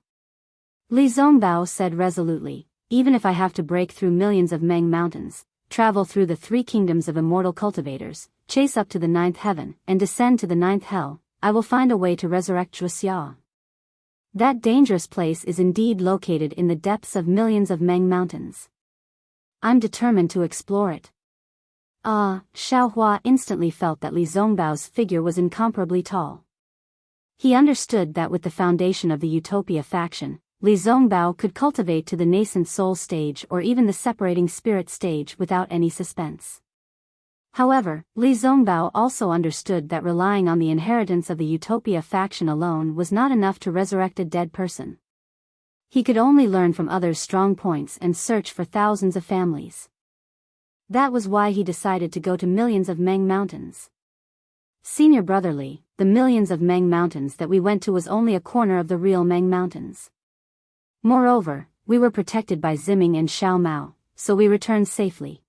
Li Zongbao said resolutely, "Even if I have to break through millions of Meng mountains, travel through the 3 kingdoms of immortal cultivators, chase up to the 9th heaven, and descend to the 9th hell, I will find a way to resurrect Wuxia. That dangerous place is indeed located in the depths of millions of Meng mountains. I'm determined to explore it." Xiaohua instantly felt that Li Zongbao's figure was incomparably tall. He understood that with the foundation of the Utopia faction, Li Zongbao could cultivate to the nascent soul stage or even the separating spirit stage without any suspense. However, Li Zongbao also understood that relying on the inheritance of the Utopia faction alone was not enough to resurrect a dead person. He could only learn from others' strong points and search for thousands of families. That was why he decided to go to millions of Meng mountains. "Senior brotherly, the millions of Meng mountains that we went to was only a corner of the real Meng mountains. Moreover, we were protected by Ziming and Xiao Mao, so we returned safely."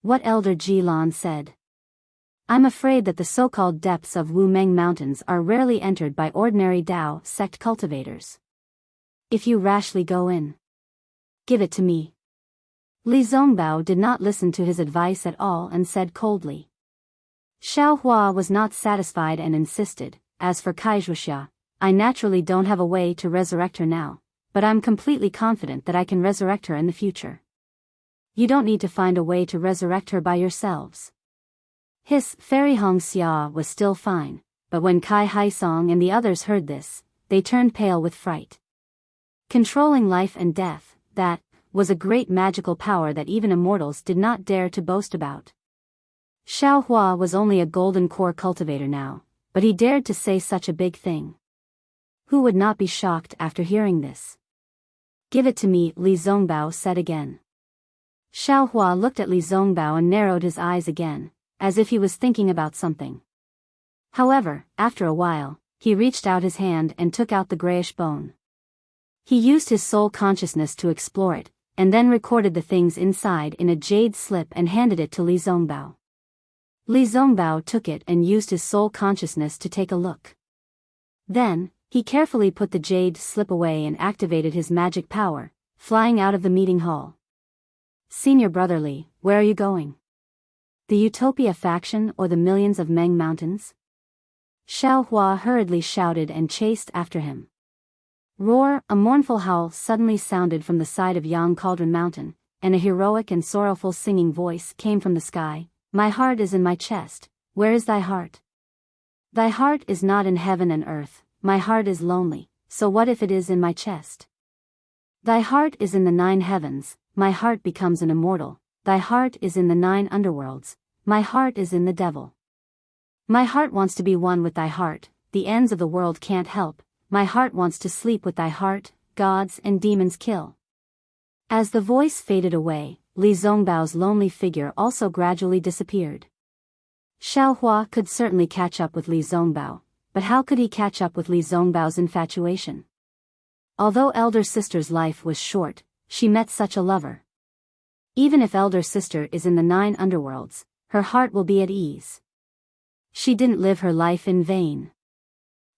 What Elder Ji Lan said. "I'm afraid that the so-called depths of Wu Meng mountains are rarely entered by ordinary Dao sect cultivators. If you rashly go in, give it to me." Li Zongbao did not listen to his advice at all and said coldly. Xiaohua was not satisfied and insisted, "As for Kai Wuxia, I naturally don't have a way to resurrect her now, but I'm completely confident that I can resurrect her in the future. You don't need to find a way to resurrect her by yourselves." His Fairy Hong Xia was still fine, but when Kai Haisong and the others heard this, they turned pale with fright. Controlling life and death, that was a great magical power that even immortals did not dare to boast about. Xiaohua was only a golden core cultivator now, but he dared to say such a big thing. Who would not be shocked after hearing this? "Give it to me," Li Zongbao said again. Xiaohua looked at Li Zongbao and narrowed his eyes again, as if he was thinking about something. However, after a while, he reached out his hand and took out the grayish bone. He used his soul consciousness to explore it, and then recorded the things inside in a jade slip and handed it to Li Zongbao. Li Zongbao took it and used his soul consciousness to take a look. Then, He carefully put the jade slip away and activated his magic power, flying out of the meeting hall. Senior Brotherly, where are you going? The Utopia faction or the millions of Meng Mountains? Xiao Hua hurriedly shouted and chased after him. Roar! A mournful howl suddenly sounded from the side of Yang Cauldron Mountain, and a heroic and sorrowful singing voice came from the sky. My heart is in my chest, where is thy heart? Thy heart is not in heaven and earth, my heart is lonely, so what if it is in my chest? Thy heart is in the 9 heavens, my heart becomes an immortal, thy heart is in the 9 underworlds, my heart is in the devil. My heart wants to be one with thy heart, the ends of the world can't help, my heart wants to sleep with thy heart, gods and demons kill. As the voice faded away, Li Zongbao's lonely figure also gradually disappeared. Xiao Hua could certainly catch up with Li Zongbao, but how could he catch up with Li Zongbao's infatuation? Although elder sister's life was short, she met such a lover. Even if elder sister is in the 9 underworlds, her heart will be at ease. She didn't live her life in vain.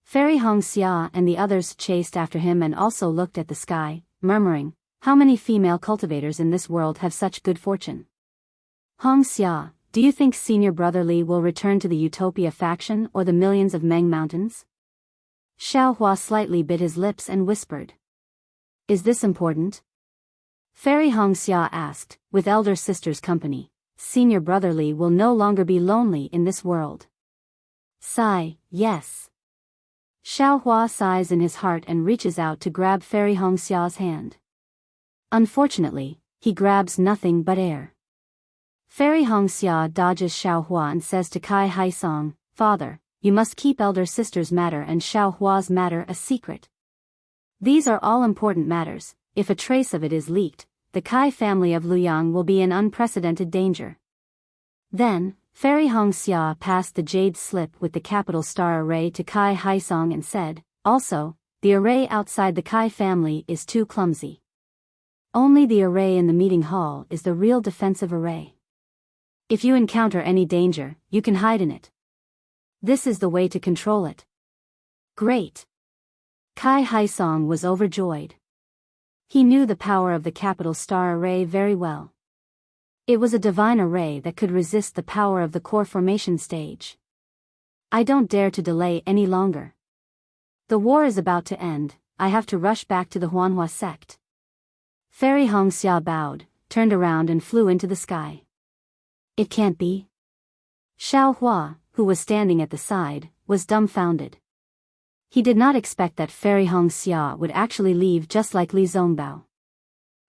Fairy Hongxia and the others chased after him and also looked at the sky, murmuring, how many female cultivators in this world have such good fortune? Hongxia, do you think Senior Brotherly will return to the Utopia faction or the millions of Meng Mountains? Xiao Hua slightly bit his lips and whispered. Is this important? Fairy Hongxia asked, with elder sister's company, Senior Brotherly will no longer be lonely in this world. Sigh, yes. Xiao Hua sighs in his heart and reaches out to grab Fairy Hongxia's hand. Unfortunately, he grabs nothing but air. Fairy Hongxia dodges Xiao Hua and says to Kai Haisong, Father, you must keep elder sister's matter and Xiao Hua's matter a secret. These are all important matters, if a trace of it is leaked, the Kai family of Luyang will be in unprecedented danger. Then, Fairy Hongxia passed the jade slip with the capital star array to Kai Haisong and said, also, the array outside the Kai family is too clumsy. Only the array in the meeting hall is the real defensive array. If you encounter any danger, you can hide in it. This is the way to control it. Great! Kai Haisong was overjoyed. He knew the power of the capital star array very well. It was a divine array that could resist the power of the core formation stage. I don't dare to delay any longer. The war is about to end, I have to rush back to the Huanhua sect. Fairy Hongxia bowed, turned around and flew into the sky. It can't be. Xiao Hua, who was standing at the side, was dumbfounded. He did not expect that Fairy Hongxia would actually leave just like Li Zongbao.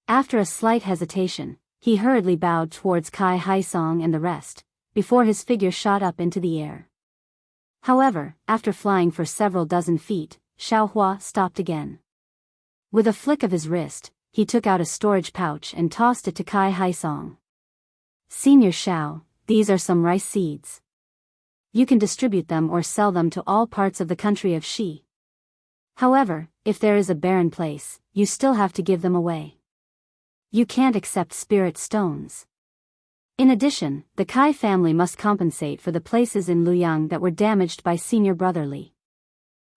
After a slight hesitation, he hurriedly bowed towards Kai Haisong and the rest, before his figure shot up into the air. However, after flying for several dozen feet, Xiao Hua stopped again. With a flick of his wrist, he took out a storage pouch and tossed it to Kai Haisong. Senior Xiao, these are some rice seeds. You can distribute them or sell them to all parts of the country of Xi. However, if there is a barren place, you still have to give them away. You can't accept spirit stones. In addition, the Kai family must compensate for the places in Luyang that were damaged by Senior Brotherly.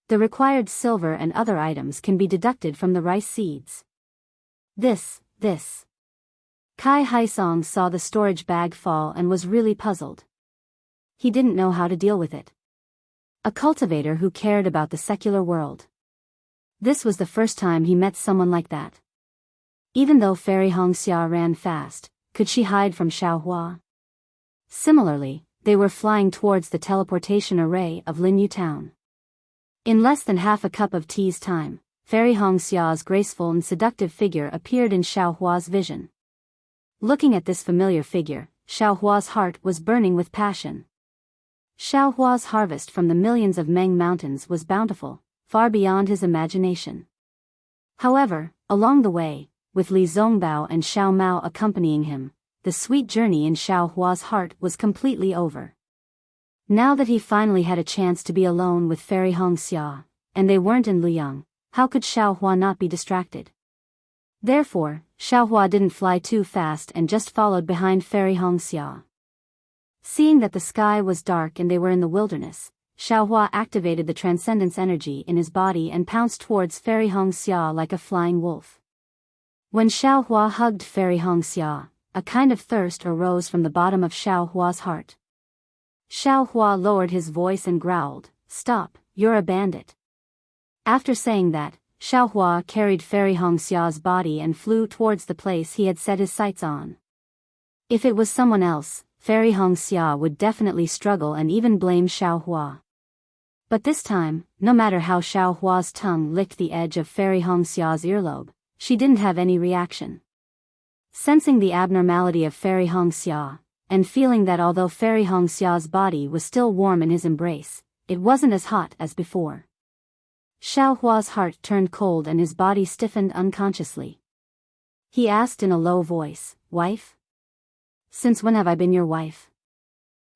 The required silver and other items can be deducted from the rice seeds. This. Kai Haisong saw the storage bag fall and was really puzzled. He didn't know how to deal with it. A cultivator who cared about the secular world. This was the first time he met someone like that. Even though Fairy Hongxia ran fast, could she hide from Xiao Hua? Similarly, they were flying towards the teleportation array of Linyu Town. In less than half a cup of tea's time, Fairy Hongxia's graceful and seductive figure appeared in Xiao Hua's vision. Looking at this familiar figure, Xiao Hua's heart was burning with passion. Xiao Hua's harvest from the millions of Meng Mountains was bountiful, far beyond his imagination. However, along the way, with Li Zongbao and Xiao Mao accompanying him, the sweet journey in Xiao Hua's heart was completely over. Now that he finally had a chance to be alone with Fairy Hongxia, and they weren't in Luyang, how could Xiao Hua not be distracted? Therefore, Xiao Hua didn't fly too fast and just followed behind Fairy Hongxia. Seeing that the sky was dark and they were in the wilderness, Xiaohua activated the transcendence energy in his body and pounced towards Fairy Hongxia like a flying wolf. When Xiaohua hugged Fairy Hongxia, a kind of thirst arose from the bottom of Xiaohua's heart. Xiaohua lowered his voice and growled, "Stop, you're a bandit." After saying that, Xiaohua carried Fairy Hongxia's body and flew towards the place he had set his sights on. If it was someone else, Fairy Hongxia would definitely struggle and even blame Xiaohua. But this time, no matter how Xiaohua's tongue licked the edge of Fairy Hongxia's earlobe, she didn't have any reaction. Sensing the abnormality of Fairy Hongxia, and feeling that although Fairy Hongxia's body was still warm in his embrace, it wasn't as hot as before. Xiaohua's heart turned cold and his body stiffened unconsciously. He asked in a low voice, "Wife? Since when have I been your wife?"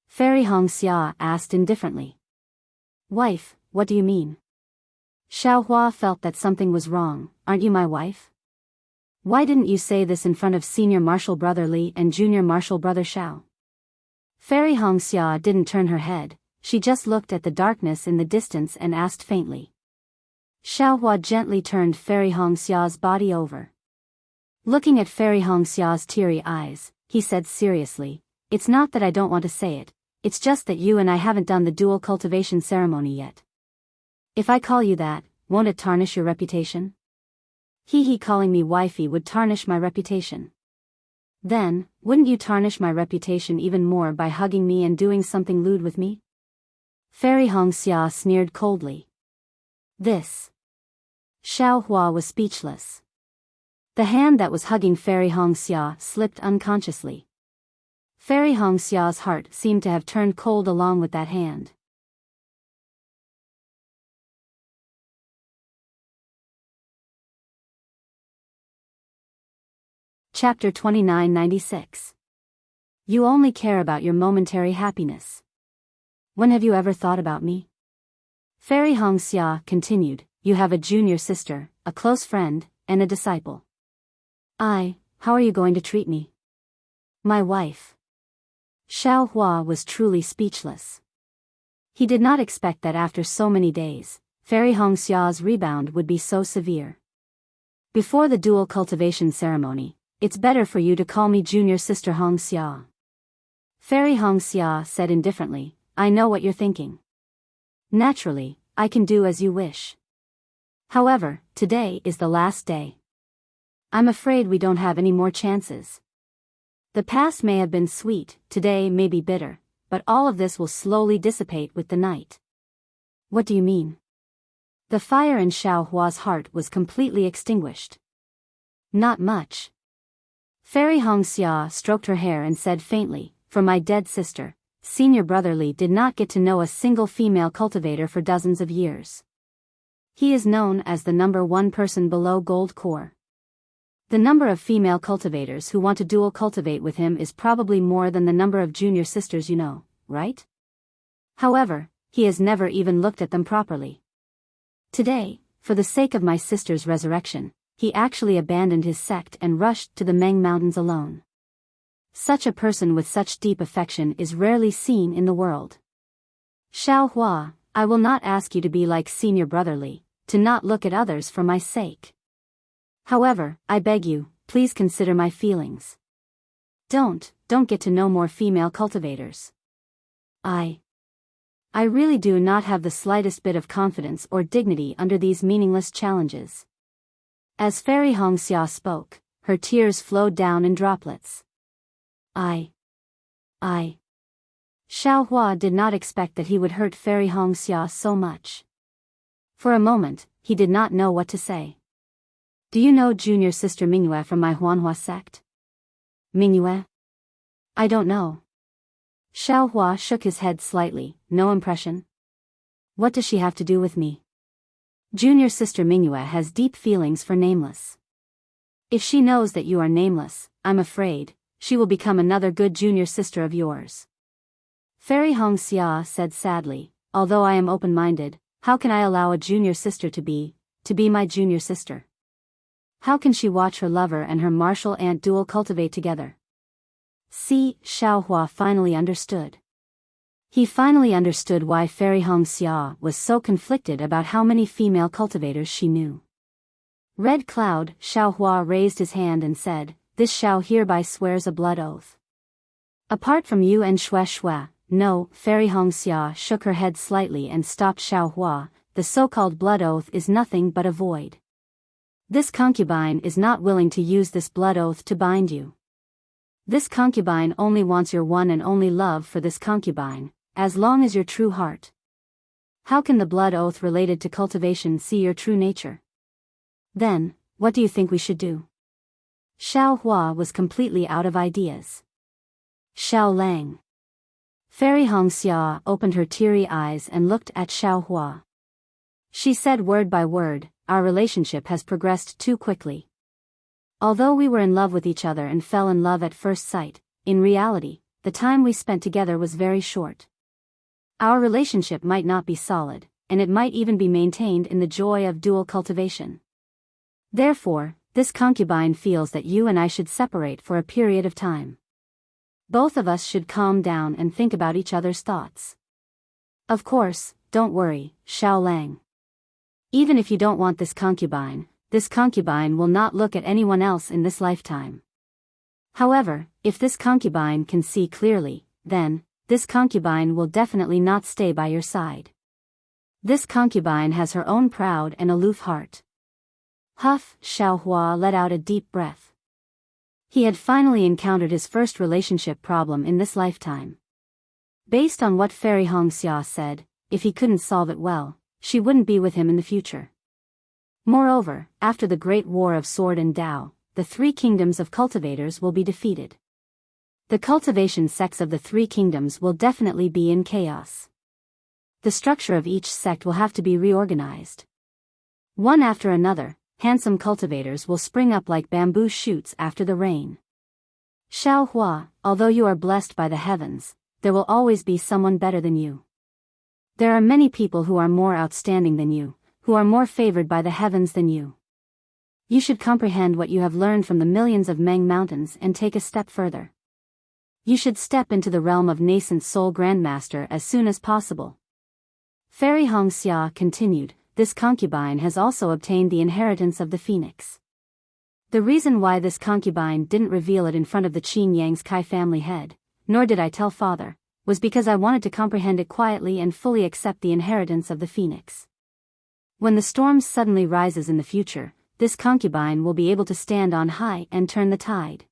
Fairy Hongxia asked indifferently. "Wife, what do you mean?" Xiaohua felt that something was wrong. "Aren't you my wife? Why didn't you say this in front of Senior Martial Brother Li and Junior Martial Brother Xiao?" Fairy Hongxia didn't turn her head, she just looked at the darkness in the distance and asked faintly. Xiaohua gently turned Fairy Hongxia's body over. Looking at Fairy Hongxia's teary eyes, he said seriously, "It's not that I don't want to say it, it's just that you and I haven't done the dual cultivation ceremony yet. If I call you that, won't it tarnish your reputation?" He calling me wifey would tarnish my reputation. Then, wouldn't you tarnish my reputation even more by hugging me and doing something lewd with me? Fairy Hongxia sneered coldly. This. Xiaohua was speechless. The hand that was hugging Fairy Hongxia slipped unconsciously. Fairy Hongxia's heart seemed to have turned cold along with that hand. Chapter 2996. You only care about your momentary happiness. When have you ever thought about me? Fairy Hongxia continued, "You have a junior sister, a close friend, and a disciple. How are you going to treat me? My wife." Xiaohua was truly speechless. He did not expect that after so many days, Fairy Hongxia's rebound would be so severe. "Before the dual cultivation ceremony, it's better for you to call me Junior Sister Hongxia." Fairy Hongxia said indifferently, "I know what you're thinking. Naturally, I can do as you wish. However, today is the last day. I'm afraid we don't have any more chances. The past may have been sweet, today may be bitter, but all of this will slowly dissipate with the night." "What do you mean?" The fire in Xiaohua's heart was completely extinguished. "Not much." Fairy Hongxia stroked her hair and said faintly, "For my dead sister, Senior Brother Li did not get to know a single female cultivator for dozens of years. He is known as the #1 person below Gold Core. The number of female cultivators who want to dual cultivate with him is probably more than the number of junior sisters you know, right? However, he has never even looked at them properly. Today, for the sake of my sister's resurrection, he actually abandoned his sect and rushed to the Meng Mountains alone. Such a person with such deep affection is rarely seen in the world. Xiaohua, I will not ask you to be like Senior Brother Li, to not look at others for my sake. However, I beg you, please consider my feelings. Don't get to know more female cultivators. I really do not have the slightest bit of confidence or dignity under these meaningless challenges." As Fairy Hongxia spoke, her tears flowed down in droplets. I. Xiaohua did not expect that he would hurt Fairy Hongxia so much. For a moment, he did not know what to say. "Do you know Junior Sister Mingyue from my Huanhua sect?" "Mingyue? I don't know." Xiaohua shook his head slightly, "No impression." "What does she have to do with me?" "Junior Sister Mingyue has deep feelings for Nameless. If she knows that you are Nameless, I'm afraid, she will become another good junior sister of yours." Fairy Hongxia said sadly, "Although I am open-minded, how can I allow a junior sister to be my junior sister? How can she watch her lover and her martial aunt dual cultivate together?" Xiaohua finally understood. He finally understood why Fairy Hongxia was so conflicted about how many female cultivators she knew. Red Cloud, Xiao Hua raised his hand and said, "This Xiao hereby swears a blood oath. Apart from you and Xue Xue, no." Fairy Hongxia shook her head slightly and stopped Xiao Hua. "The so-called blood oath is nothing but a void. This concubine is not willing to use this blood oath to bind you. This concubine only wants your one and only love for this concubine, as long as your true heart. How can the blood oath related to cultivation see your true nature? Then, what do you think we should do?" Xiao Hua was completely out of ideas. Xiao Lang. Fairy Hongxia opened her teary eyes and looked at Xiao Hua. She said word by word, "Our relationship has progressed too quickly. Although we were in love with each other and fell in love at first sight, in reality, the time we spent together was very short. Our relationship might not be solid, and it might even be maintained in the joy of dual cultivation. Therefore, this concubine feels that you and I should separate for a period of time. Both of us should calm down and think about each other's thoughts. Of course, don't worry, Xiao Lang. Even if you don't want this concubine will not look at anyone else in this lifetime. However, if this concubine can see clearly, then, this concubine will definitely not stay by your side. This concubine has her own proud and aloof heart." Huff, Xiao Hua let out a deep breath. He had finally encountered his first relationship problem in this lifetime. Based on what Fairy Hongxia said, if he couldn't solve it well, she wouldn't be with him in the future. Moreover, after the Great War of Sword and Dao, the three kingdoms of cultivators will be defeated. The cultivation sects of the three kingdoms will definitely be in chaos. The structure of each sect will have to be reorganized. One after another, handsome cultivators will spring up like bamboo shoots after the rain. Xiao Hua, although you are blessed by the heavens, there will always be someone better than you. There are many people who are more outstanding than you, who are more favored by the heavens than you. You should comprehend what you have learned from the millions of Meng mountains and take a step further. You should step into the realm of nascent soul grandmaster as soon as possible." Fairy Hongxia continued, "This concubine has also obtained the inheritance of the phoenix. The reason why this concubine didn't reveal it in front of the Qin Yang's Kai family head, nor did I tell father, was because I wanted to comprehend it quietly and fully accept the inheritance of the phoenix. When the storm suddenly rises in the future, this concubine will be able to stand on high and turn the tide.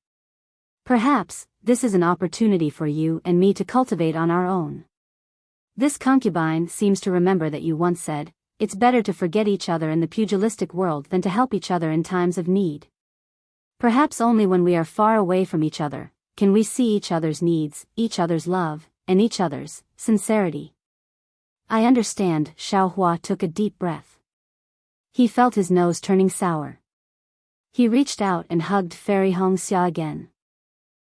Perhaps, this is an opportunity for you and me to cultivate on our own. This concubine seems to remember that you once said, 'It's better to forget each other in the pugilistic world than to help each other in times of need.' Perhaps only when we are far away from each other, can we see each other's needs, each other's love, and each other's sincerity." "I understand." Xiao Hua took a deep breath. He felt his nose turning sour. He reached out and hugged Fairy Hongxia again.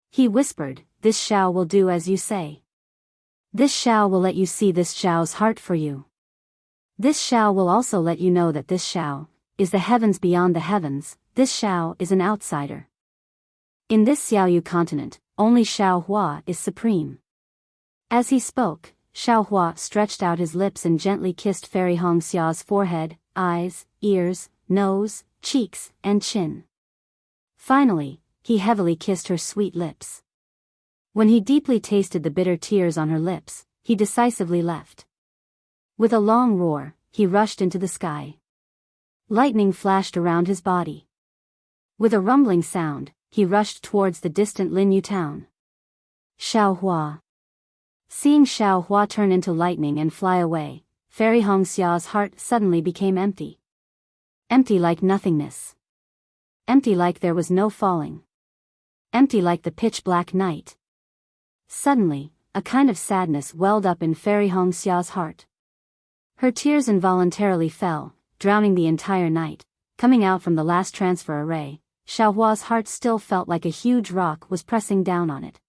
He whispered, "This Xiao will do as you say. This Xiao will let you see this Xiao's heart for you. This Xiao will also let you know that this Xiao is the heavens beyond the heavens. This Xiao is an outsider. In this Xiaoyu continent, only Xiao Hua is supreme." As he spoke, Xiao Hua stretched out his lips and gently kissed Fairy Hongxia's forehead, eyes, ears, nose, cheeks, and chin. Finally, he heavily kissed her sweet lips. When he deeply tasted the bitter tears on her lips, he decisively left. With a long roar, he rushed into the sky. Lightning flashed around his body. With a rumbling sound, he rushed towards the distant Linyu town. Xiao Hua. Seeing Xiao Hua turn into lightning and fly away, Fairy Hongxia's heart suddenly became empty. Empty like nothingness. Empty like there was no falling. Empty like the pitch-black night. Suddenly, a kind of sadness welled up in Fairy Hongxia's heart. Her tears involuntarily fell, drowning the entire night. Coming out from the last transfer array, Xiao Hua's heart still felt like a huge rock was pressing down on it.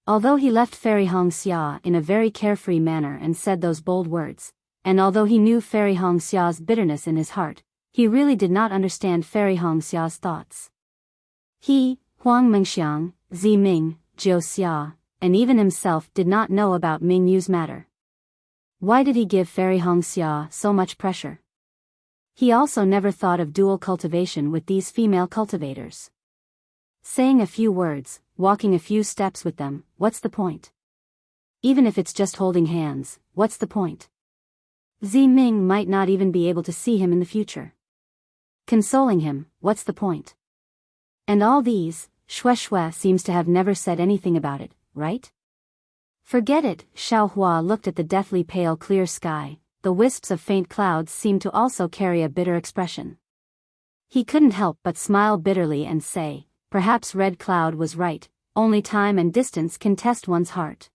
Although he left Fairy Hongxia in a very carefree manner and said those bold words, and although he knew Fairy Hongxia's bitterness in his heart, he really did not understand Fairy Hongxia's thoughts. He, Huang Mengxiang, Zi Ming, Jiu Xia, and even himself did not know about Ming Yu's matter. Why did he give Fairy Hongxia so much pressure? He also never thought of dual cultivation with these female cultivators. Saying a few words, walking a few steps with them, what's the point? Even if it's just holding hands, what's the point? Zi Ming might not even be able to see him in the future. Consoling him, what's the point? And all these, Shui seems to have never said anything about it, right? Forget it. Xiao Hua looked at the deathly pale clear sky. The wisps of faint clouds seemed to also carry a bitter expression. He couldn't help but smile bitterly and say, perhaps Red Cloud was right, only time and distance can test one's heart.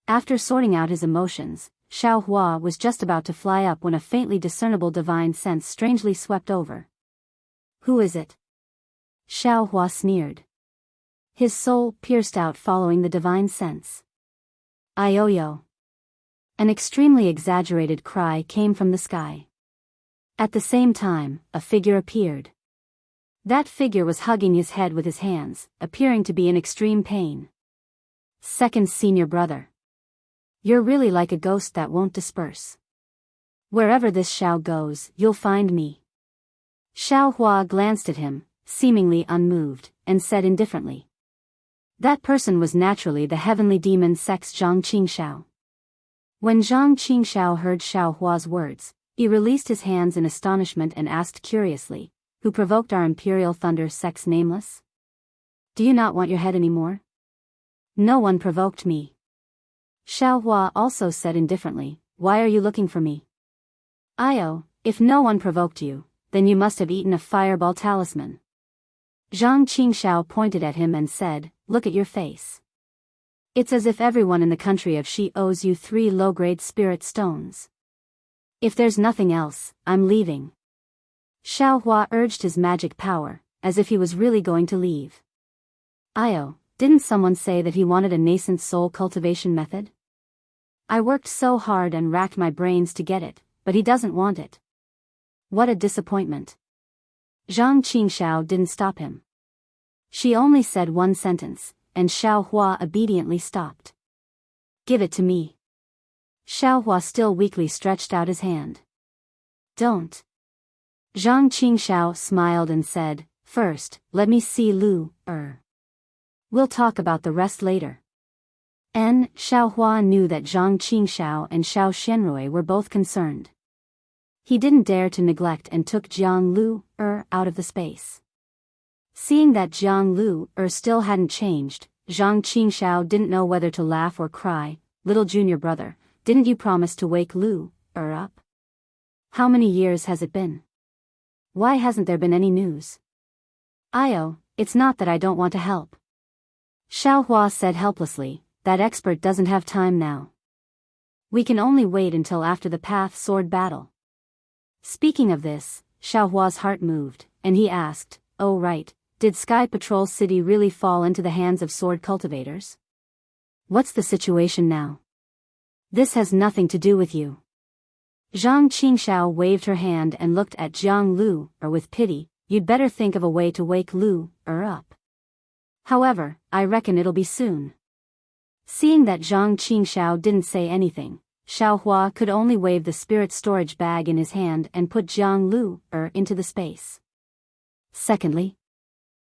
After sorting out his emotions, Xiao Hua was just about to fly up when a faintly discernible divine sense strangely swept over. Who is it? Xiao Hua sneered. His soul pierced out following the divine sense. Ioyo. An extremely exaggerated cry came from the sky. At the same time, a figure appeared. That figure was hugging his head with his hands, appearing to be in extreme pain. Second senior brother. You're really like a ghost that won't disperse. Wherever this Xiao goes, you'll find me. Xiao Hua glanced at him, seemingly unmoved, and said indifferently. That person was naturally the heavenly demon sex Zhang Qingxiao. When Zhang Qingxiao heard Xiao Hua's words, he released his hands in astonishment and asked curiously, who provoked our imperial thunder sex nameless? Do you not want your head anymore? No one provoked me. Xiao Hua also said indifferently, why are you looking for me? Io, if no one provoked you, then you must have eaten a fireball talisman. Zhang Qingxiao pointed at him and said, look at your face. It's as if everyone in the country of Shi owes you 3 low-grade spirit stones. If there's nothing else, I'm leaving. Xiao Hua urged his magic power, as if he was really going to leave. Io, didn't someone say that he wanted a nascent soul cultivation method? I worked so hard and racked my brains to get it, but he doesn't want it. What a disappointment. Zhang Qingxiao didn't stop him. She only said one sentence, and Xiao Hua obediently stopped. Give it to me. Xiao Hua still weakly stretched out his hand. Don't. Zhang Qingxiao smiled and said, first, let me see Lu. We'll talk about the rest later. Xiao Hua knew that Zhang Qingxiao and Xiao Shenrui were both concerned. He didn't dare to neglect and took Jiang Lu out of the space. Seeing that Jiang Lu still hadn't changed, Zhang Qingxiao didn't know whether to laugh or cry. Little junior brother, didn't you promise to wake Lu up? How many years has it been? Why hasn't there been any news? Io, it's not that I don't want to help. Xiao Hua said helplessly, that expert doesn't have time now. We can only wait until after the Path Sword battle. Speaking of this, Xiao Hua's heart moved, and he asked, oh right, did Sky Patrol City really fall into the hands of sword cultivators? What's the situation now? This has nothing to do with you. Zhang Qingxiao waved her hand and looked at Jiang Lu with pity. You'd better think of a way to wake Lu up. However, I reckon it'll be soon. Seeing that Zhang Qingxiao didn't say anything, Xiao Hua could only wave the spirit storage bag in his hand and put Jiang Lu into the space. Secondly,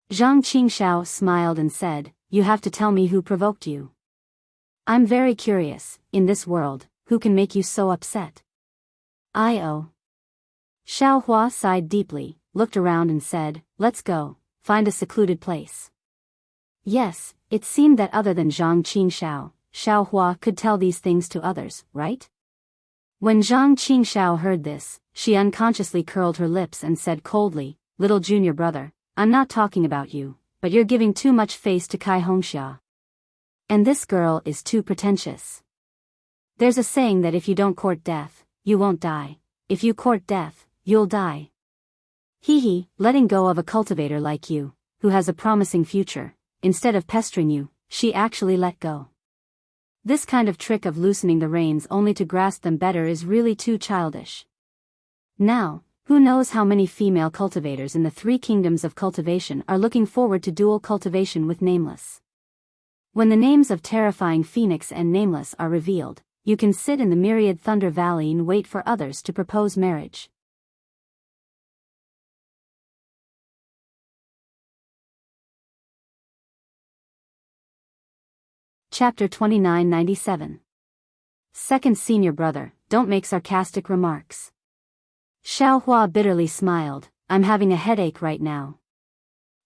Zhang Qingxiao smiled and said, you have to tell me who provoked you. I'm very curious, in this world, who can make you so upset? Io. Xiao Hua sighed deeply, looked around and said, let's go, find a secluded place. Yes, it seemed that other than Zhang Qingxiao, Xiao Hua could tell these things to others, right? When Zhang Qingxiao heard this, she unconsciously curled her lips and said coldly, little junior brother, I'm not talking about you, but you're giving too much face to Kai Hongxia. And this girl is too pretentious. There's a saying that if you don't court death, you won't die. If you court death, you'll die. Hee, letting go of a cultivator like you, who has a promising future, instead of pestering you, she actually let go. This kind of trick of loosening the reins only to grasp them better is really too childish. Now, who knows how many female cultivators in the 3 kingdoms of cultivation are looking forward to dual cultivation with Nameless. When the names of terrifying Phoenix and Nameless are revealed, you can sit in the myriad Thunder Valley and wait for others to propose marriage. Chapter 2997. Second senior brother, don't make sarcastic remarks. Xiaohua bitterly smiled, I'm having a headache right now.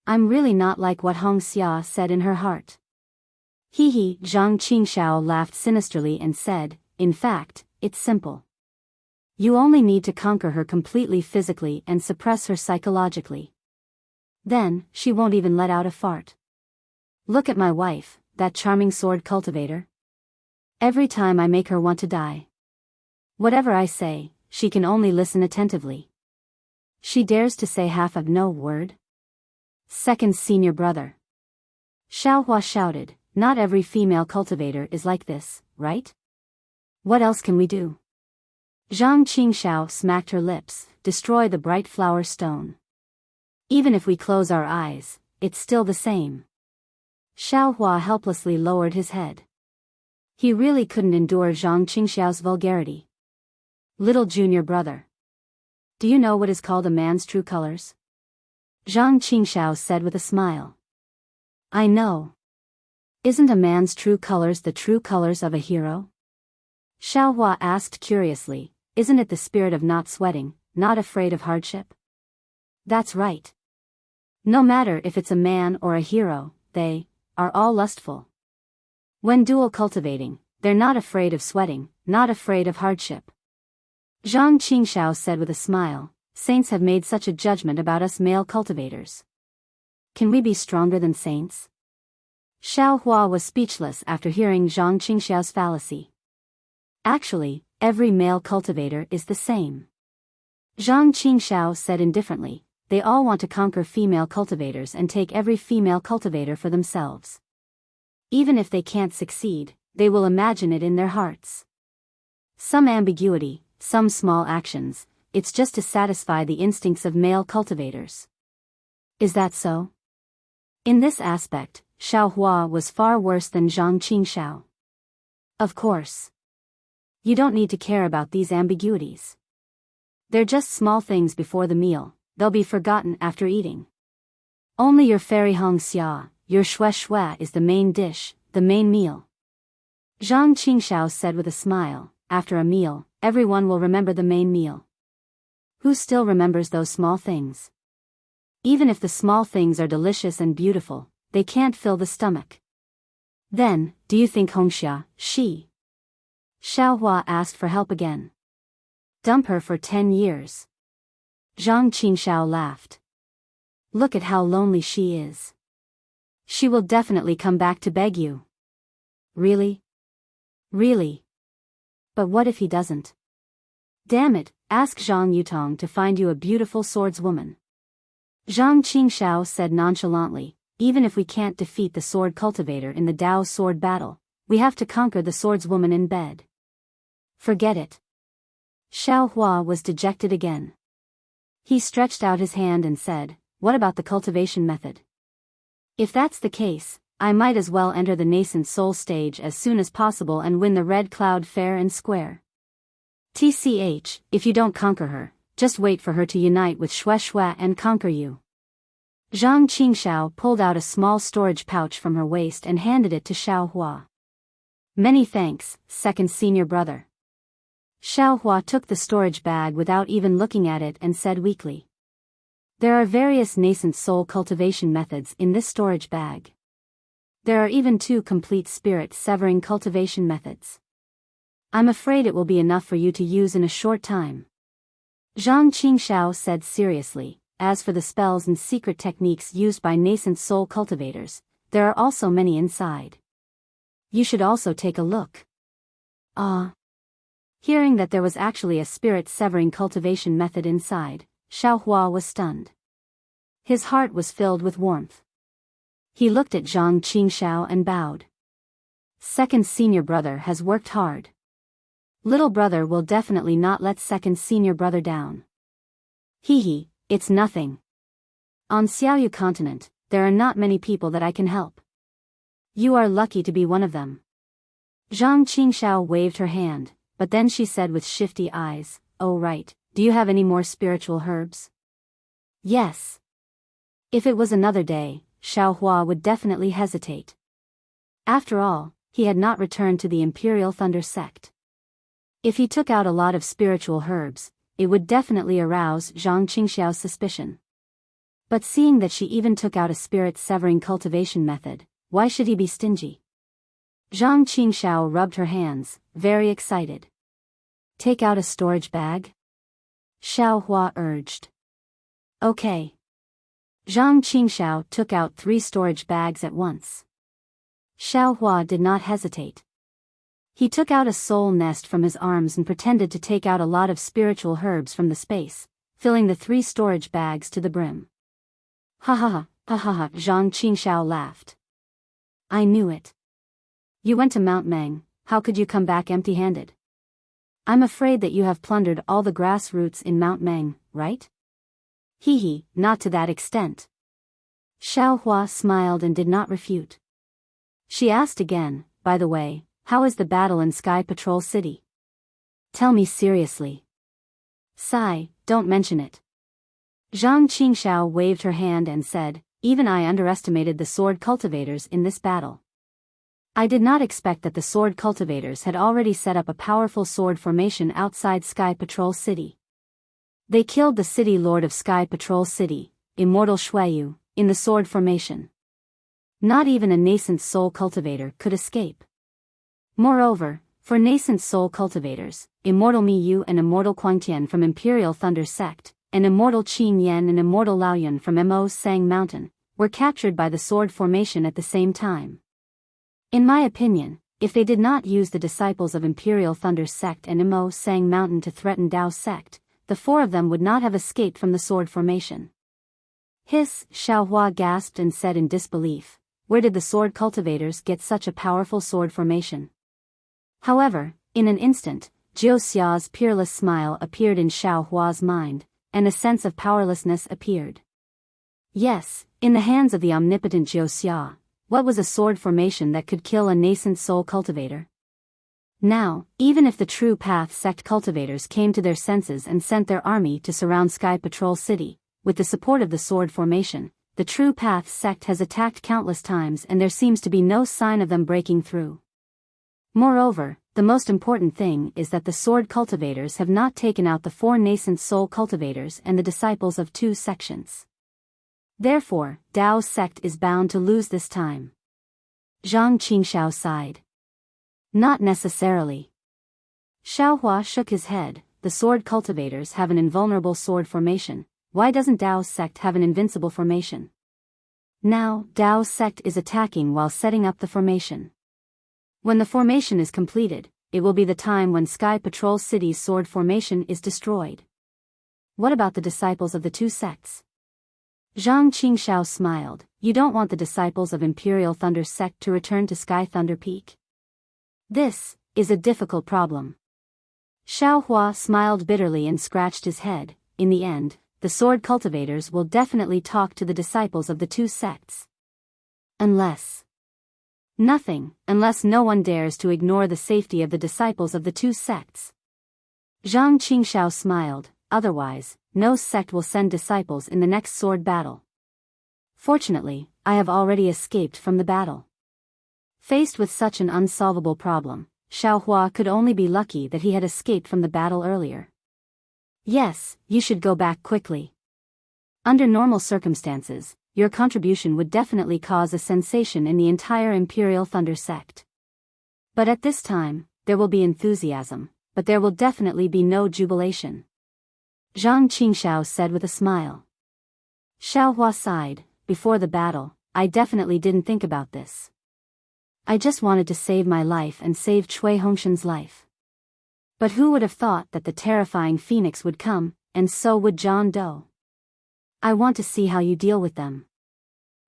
I'm really not like what Hong Xia said in her heart. Hee, Zhang Qingxiao laughed sinisterly and said, in fact, it's simple. You only need to conquer her completely physically and suppress her psychologically. Then, she won't even let out a fart. Look at my wife, that charming sword cultivator. Every time I make her want to die. Whatever I say, she can only listen attentively. She dares to say half of no word. Second senior brother. Xiaohua shouted, not every female cultivator is like this, right? What else can we do? Zhang Qingxiao smacked her lips, destroy the bright flower stone. Even if we close our eyes, it's still the same. Xiaohua helplessly lowered his head. He really couldn't endure Zhang Qingxiao's vulgarity. Little junior brother. Do you know what is called a man's true colors? Zhang Qingxiao said with a smile. I know. Isn't a man's true colors the true colors of a hero? Xiaohua asked curiously, isn't it the spirit of not sweating, not afraid of hardship? That's right. No matter if it's a man or a hero, they are all lustful. When dual cultivating, they're not afraid of sweating, not afraid of hardship. Zhang Qingxiao said with a smile, saints have made such a judgment about us male cultivators. Can we be stronger than saints? Xiaohua was speechless after hearing Zhang Qingxiao's fallacy. Actually, every male cultivator is the same. Zhang Qingxiao said indifferently, they all want to conquer female cultivators and take every female cultivator for themselves. Even if they can't succeed, they will imagine it in their hearts. Some ambiguity, some small actions, it's just to satisfy the instincts of male cultivators. Is that so? In this aspect, Xiaohua was far worse than Zhang Qingxiao. Of course. You don't need to care about these ambiguities. They're just small things before the meal, they'll be forgotten after eating. Only your fairy Hong Xia, your shui shui is the main dish, the main meal. Zhang Qingxiao said with a smile, after a meal, everyone will remember the main meal. Who still remembers those small things? Even if the small things are delicious and beautiful, they can't fill the stomach. Then, do you think Hongxia, she? Xiaohua asked for help again. Dump her for 10 years. Zhang Qingxiao laughed. Look at how lonely she is. She will definitely come back to beg you. Really? Really? But what if he doesn't? Damn it, ask Zhang Yutong to find you a beautiful swordswoman. Zhang Qingxiao said nonchalantly, even if we can't defeat the sword cultivator in the Dao sword battle, we have to conquer the swordswoman in bed. Forget it. Xiaohua was dejected again. He stretched out his hand and said, what about the cultivation method? If that's the case, I might as well enter the nascent soul stage as soon as possible and win the Red Cloud fair and square. TCH, if you don't conquer her, just wait for her to unite with Shui Shui and conquer you. Zhang Qingxiao pulled out a small storage pouch from her waist and handed it to Xiaohua. Many thanks, second senior brother. Xiaohua took the storage bag without even looking at it and said weakly. There are various nascent soul cultivation methods in this storage bag. There are even 2 complete spirit severing cultivation methods. I'm afraid it will be enough for you to use in a short time. Zhang Qingxiao said seriously, as for the spells and secret techniques used by nascent soul cultivators, there are also many inside. You should also take a look. Hearing that there was actually a spirit severing cultivation method inside, Xiaohua was stunned. His heart was filled with warmth. He looked at Zhang Qingxiao and bowed. Second senior brother has worked hard. Little brother will definitely not let second senior brother down. It's nothing. On Xiaoyu continent, there are not many people that I can help. You are lucky to be one of them. Zhang Qingxiao waved her hand, but then she said with shifty eyes, "Oh right, do you have any more spiritual herbs?" "Yes." If it was another day, Xiaohua would definitely hesitate. After all, he had not returned to the Imperial Thunder sect. If he took out a lot of spiritual herbs, it would definitely arouse Zhang Qingxiao's suspicion. But seeing that she even took out a spirit-severing cultivation method, why should he be stingy? Zhang Qingxiao rubbed her hands, very excited. "Take out a storage bag?" Xiaohua urged. "Okay." Zhang Qingxiao took out 3 storage bags at once. Xiaohua did not hesitate. He took out a soul nest from his arms and pretended to take out a lot of spiritual herbs from the space, filling the 3 storage bags to the brim. "Ha ha ha, ha ha ha," Zhang Qingxiao laughed. "I knew it. You went to Mount Meng, how could you come back empty-handed? I'm afraid that you have plundered all the grass roots in Mount Meng, right?" "Hee hee, not to that extent." Xiaohua smiled and did not refute. She asked again, "By the way, how is the battle in Sky Patrol City? Tell me seriously." "Sigh, don't mention it." Zhang Qingxiao waved her hand and said, "Even I underestimated the sword cultivators in this battle. I did not expect that the sword cultivators had already set up a powerful sword formation outside Sky Patrol City. They killed the city lord of Sky Patrol City, Immortal Shuiyu, in the sword formation. Not even a nascent soul cultivator could escape. Moreover, for nascent soul cultivators, Immortal Miyu and Immortal Quangtian from Imperial Thunder Sect, and Immortal Qin Yan and Immortal Laoyun from Mo Sang Mountain, were captured by the sword formation at the same time. In my opinion, if they did not use the disciples of Imperial Thunder Sect and Mo Sang Mountain to threaten Dao Sect, the 4 of them would not have escaped from the sword formation." "Hiss," Xiaohua gasped and said in disbelief, "Where did the sword cultivators get such a powerful sword formation?" However, in an instant, Jiu Xia's peerless smile appeared in Xiaohua's mind, and a sense of powerlessness appeared. Yes, in the hands of the omnipotent Jiu Xia, what was a sword formation that could kill a nascent soul cultivator? Now, even if the True Path sect cultivators came to their senses and sent their army to surround Sky Patrol City, with the support of the sword formation, the True Path sect has attacked countless times and there seems to be no sign of them breaking through. Moreover, the most important thing is that the sword cultivators have not taken out the 4 nascent soul cultivators and the disciples of 2 sections. Therefore, Dao sect is bound to lose this time. Zhang Qingxiao sighed. "Not necessarily." Xiaohua shook his head, "The sword cultivators have an invulnerable sword formation. Why doesn't Dao sect have an invincible formation? Now, Dao sect is attacking while setting up the formation. When the formation is completed, it will be the time when Sky Patrol City's sword formation is destroyed. What about the disciples of the 2 sects?" Zhang Qingxiao smiled, "You don't want the disciples of Imperial Thunder sect to return to Sky Thunder Peak? This is a difficult problem." Xiaohua smiled bitterly and scratched his head. "In the end, the sword cultivators will definitely talk to the disciples of the 2 sects. Unless no one dares to ignore the safety of the disciples of the 2 sects." Zhang Qingxiao smiled, "Otherwise, no sect will send disciples in the next sword battle. Fortunately, I have already escaped from the battle." Faced with such an unsolvable problem, Xiaohua could only be lucky that he had escaped from the battle earlier. "Yes, you should go back quickly. Under normal circumstances, your contribution would definitely cause a sensation in the entire Imperial Thunder sect. But at this time, there will be enthusiasm, but there will definitely be no jubilation," Zhang Qingxiao said with a smile. Xiaohua sighed, "Before the battle, I definitely didn't think about this. I just wanted to save my life and save Cui Hongshan's life. But who would have thought that the terrifying phoenix would come, and so would John Doe. I want to see how you deal with them."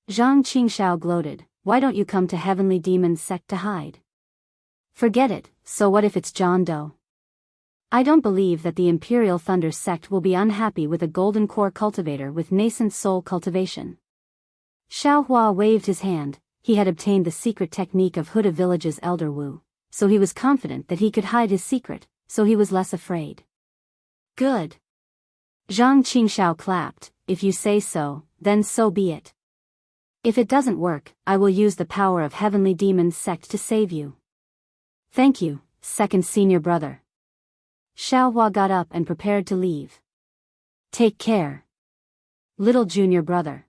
Zhang Qingxiao gloated, "Why don't you come to Heavenly Demon sect to hide?" "Forget it, so what if it's John Doe? I don't believe that the Imperial Thunder sect will be unhappy with a golden core cultivator with nascent soul cultivation." Xiaohua waved his hand, he had obtained the secret technique of Huda village's elder Wu, so he was confident that he could hide his secret, so he was less afraid. Good. Zhang Qingxiao clapped. If you say so, then so be it. If it doesn't work, I will use the power of Heavenly Demons sect to save you. Thank you, second senior brother. Xiaohua got up and prepared to leave. Take care, little junior brother.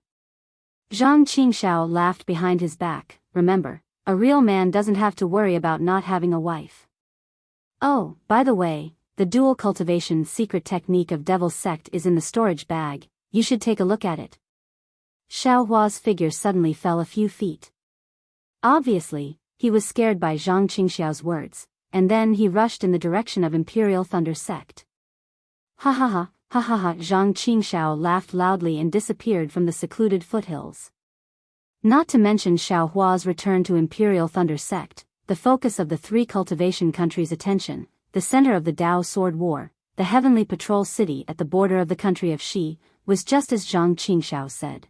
Zhang Qingxiao laughed behind his back. Remember, a real man doesn't have to worry about not having a wife. Oh, by the way, the dual cultivation secret technique of Devil's Sect is in the storage bag, you should take a look at it. Xiaohua's figure suddenly fell a few feet. Obviously, he was scared by Zhang Qingxiao's words, and then he rushed in the direction of Imperial Thunder Sect. Ha ha ha, ha ha ha. Zhang Qingxiao laughed loudly and disappeared from the secluded foothills. Not to mention Xiaohua's return to Imperial Thunder Sect, the focus of the three cultivation countries' attention, the center of the Dao Sword War, the Heavenly Patrol City at the border of the country of Xi, was just as Zhang Qingxiao said.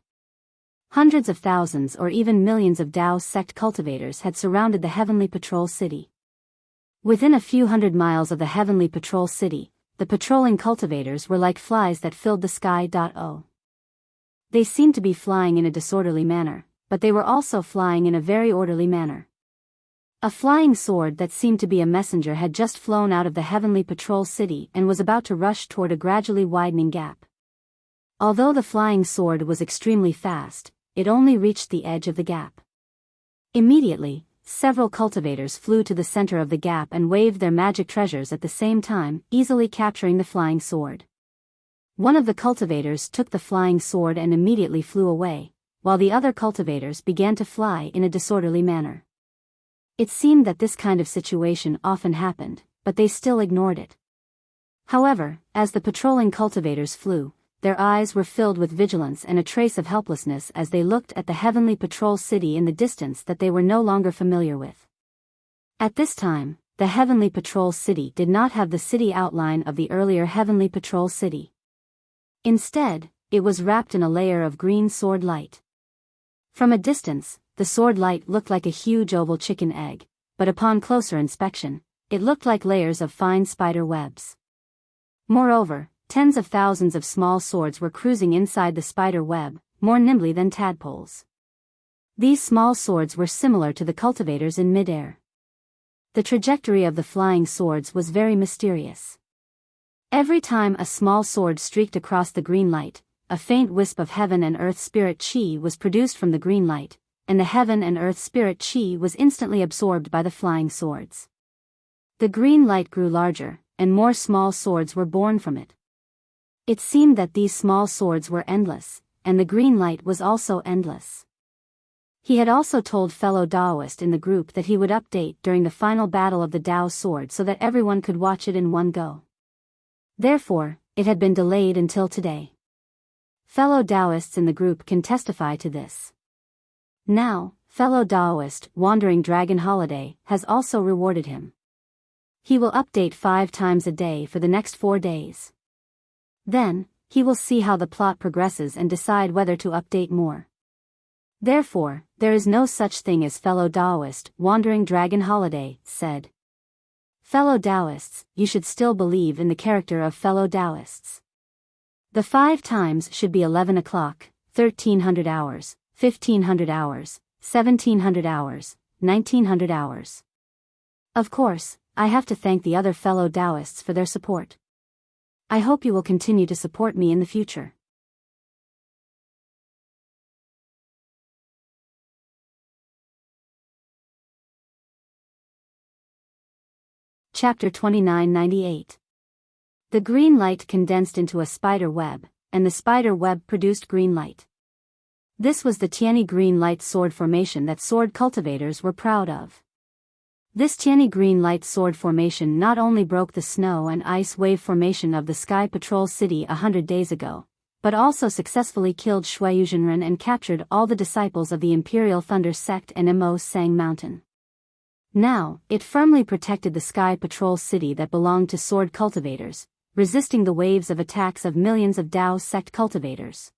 Hundreds of thousands or even millions of Dao sect cultivators had surrounded the Heavenly Patrol City. Within a few hundred miles of the Heavenly Patrol City, the patrolling cultivators were like flies that filled the sky. They seemed to be flying in a disorderly manner, but they were also flying in a very orderly manner. A flying sword that seemed to be a messenger had just flown out of the Heavenly Patrol City and was about to rush toward a gradually widening gap. Although the flying sword was extremely fast, it only reached the edge of the gap. Immediately, several cultivators flew to the center of the gap and waved their magic treasures at the same time, easily capturing the flying sword. One of the cultivators took the flying sword and immediately flew away, while the other cultivators began to fly in a disorderly manner. It seemed that this kind of situation often happened, but they still ignored it. However, as the patrolling cultivators flew, their eyes were filled with vigilance and a trace of helplessness as they looked at the Heavenly Patrol City in the distance that they were no longer familiar with. At this time, the Heavenly Patrol City did not have the city outline of the earlier Heavenly Patrol City. Instead, it was wrapped in a layer of green sword light. From a distance, the sword light looked like a huge oval chicken egg, but upon closer inspection, it looked like layers of fine spider webs. Moreover, tens of thousands of small swords were cruising inside the spider web, more nimbly than tadpoles. These small swords were similar to the cultivators in midair. The trajectory of the flying swords was very mysterious. Every time a small sword streaked across the green light, a faint wisp of heaven and earth spirit chi was produced from the green light, and the heaven and earth spirit chi was instantly absorbed by the flying swords. The green light grew larger, and more small swords were born from it. It seemed that these small swords were endless, and the green light was also endless. He had also told fellow Daoist in the group that he would update during the final battle of the Dao sword so that everyone could watch it in one go. Therefore, it had been delayed until today. Fellow Daoists in the group can testify to this. Now, fellow Daoist, Wandering Dragon Holiday, has also rewarded him. He will update 5 times a day for the next 4 days. Then, he will see how the plot progresses and decide whether to update more. Therefore, there is no such thing as fellow Daoist, Wandering Dragon Holiday, said. Fellow Daoists, you should still believe in the character of fellow Daoists. The 5 times should be 11 o'clock, 1300 hours, 1500 hours, 1700 hours, 1900 hours. Of course, I have to thank the other fellow Daoists for their support. I hope you will continue to support me in the future. Chapter 2998. The green light condensed into a spider web, and the spider web produced green light. This was the Tianyi green light sword formation that sword cultivators were proud of. This Tianyi green light sword formation not only broke the snow and ice wave formation of the Sky Patrol City 100 days ago, but also successfully killed Shuiyuzhenren and captured all the disciples of the Imperial Thunder Sect and Mo Sang Mountain. Now, it firmly protected the Sky Patrol City that belonged to sword cultivators, resisting the waves of attacks of millions of Dao sect cultivators.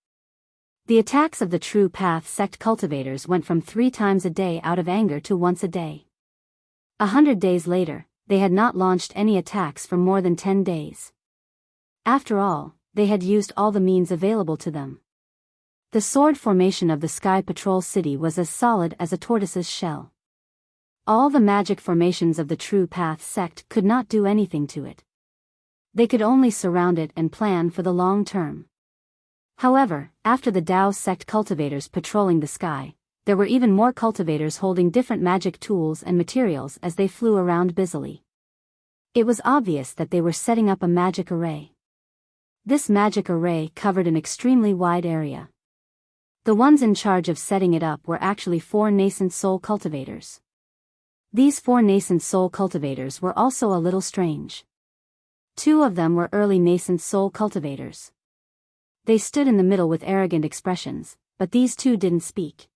The attacks of the True Path sect cultivators went from 3 times a day out of anger to once a day. 100 days later, they had not launched any attacks for more than 10 days. After all, they had used all the means available to them. The sword formation of the Sky Patrol City was as solid as a tortoise's shell. All the magic formations of the True Path sect could not do anything to it. They could only surround it and plan for the long term. However, after the Dao sect cultivators patrolling the sky, there were even more cultivators holding different magic tools and materials as they flew around busily. It was obvious that they were setting up a magic array. This magic array covered an extremely wide area. The ones in charge of setting it up were actually 4 nascent soul cultivators. These 4 nascent soul cultivators were also a little strange. 2 of them were early nascent soul cultivators. They stood in the middle with arrogant expressions, but these 2 didn't speak.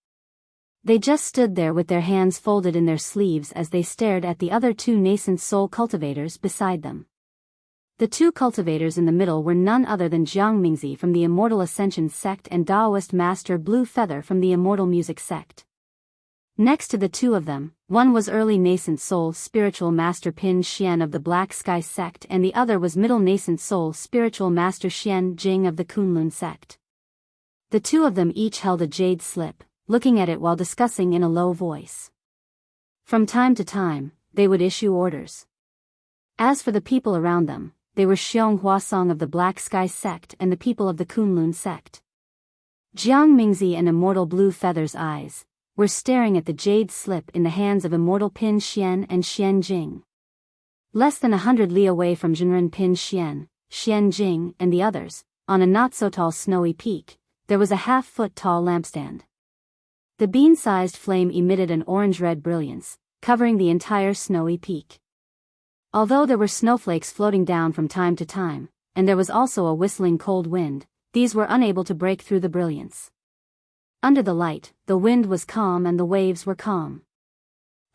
They just stood there with their hands folded in their sleeves as they stared at the other 2 nascent soul cultivators beside them. The 2 cultivators in the middle were none other than Jiang Mingzi from the Immortal Ascension sect and Daoist Master Blue Feather from the Immortal Music sect. Next to the 2 of them, one was early nascent soul spiritual master Pin Xian of the Black Sky sect and the other was middle nascent soul spiritual master Xian Jing of the Kunlun sect. The 2 of them each held a jade slip, looking at it while discussing in a low voice. From time to time, they would issue orders. As for the people around them, they were Xiong Huasong of the Black Sky sect and the people of the Kunlun sect. Jiang Mingzi and Immortal Blue Feather's eyes were staring at the jade slip in the hands of Immortal Pin Xian and Xian Jing. Less than 100 li away from Zhenren Pin Xian, Xian Jing and the others, on a not-so-tall snowy peak, there was a half-foot-tall lampstand. The bean-sized flame emitted an orange-red brilliance, covering the entire snowy peak. Although there were snowflakes floating down from time to time, and there was also a whistling cold wind, these were unable to break through the brilliance. Under the light, the wind was calm and the waves were calm.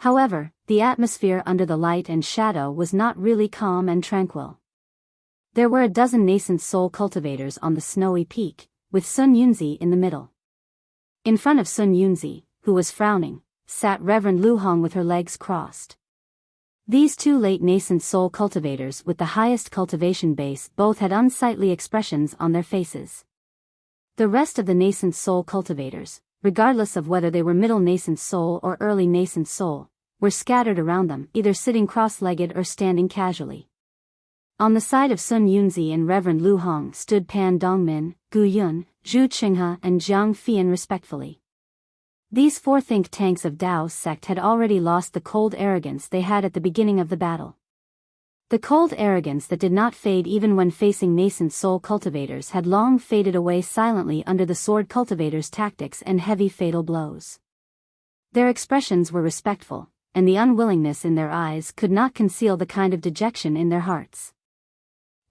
However, the atmosphere under the light and shadow was not really calm and tranquil. There were a dozen nascent soul cultivators on the snowy peak, with Sun Yunzi in the middle. In front of Sun Yunzi, who was frowning, sat Reverend Lu Hong with her legs crossed. These 2 late nascent soul cultivators with the highest cultivation base both had unsightly expressions on their faces. The rest of the nascent soul cultivators, regardless of whether they were middle nascent soul or early nascent soul, were scattered around them, either sitting cross-legged or standing casually. On the side of Sun Yunzi and Reverend Lu Hong stood Pan Dongmin, Gu Yun, Zhu Qinghe and Jiang Fian respectfully. These 4 think tanks of Dao's sect had already lost the cold arrogance they had at the beginning of the battle. The cold arrogance that did not fade even when facing nascent soul cultivators had long faded away silently under the sword cultivators' tactics and heavy fatal blows. Their expressions were respectful, and the unwillingness in their eyes could not conceal the kind of dejection in their hearts.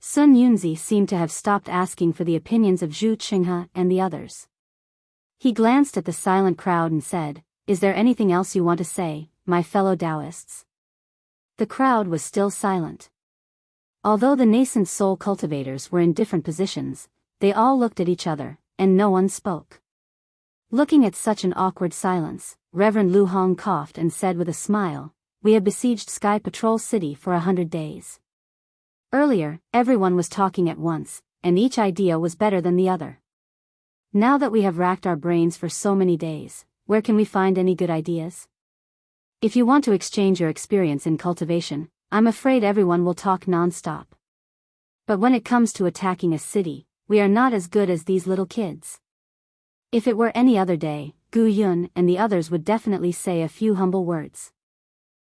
Sun Yunzi seemed to have stopped asking for the opinions of Zhu Qinghe and the others. He glanced at the silent crowd and said, "Is there anything else you want to say, my fellow Taoists?" The crowd was still silent. Although the nascent soul cultivators were in different positions, they all looked at each other, and no one spoke. Looking at such an awkward silence, Reverend Lu Hong coughed and said with a smile, "We have besieged Sky Patrol City for 100 days. Earlier, everyone was talking at once, and each idea was better than the other. Now that we have racked our brains for so many days, where can we find any good ideas? If you want to exchange your experience in cultivation, I'm afraid everyone will talk non-stop. But when it comes to attacking a city, we are not as good as these little kids." If it were any other day, Gu Yun and the others would definitely say a few humble words.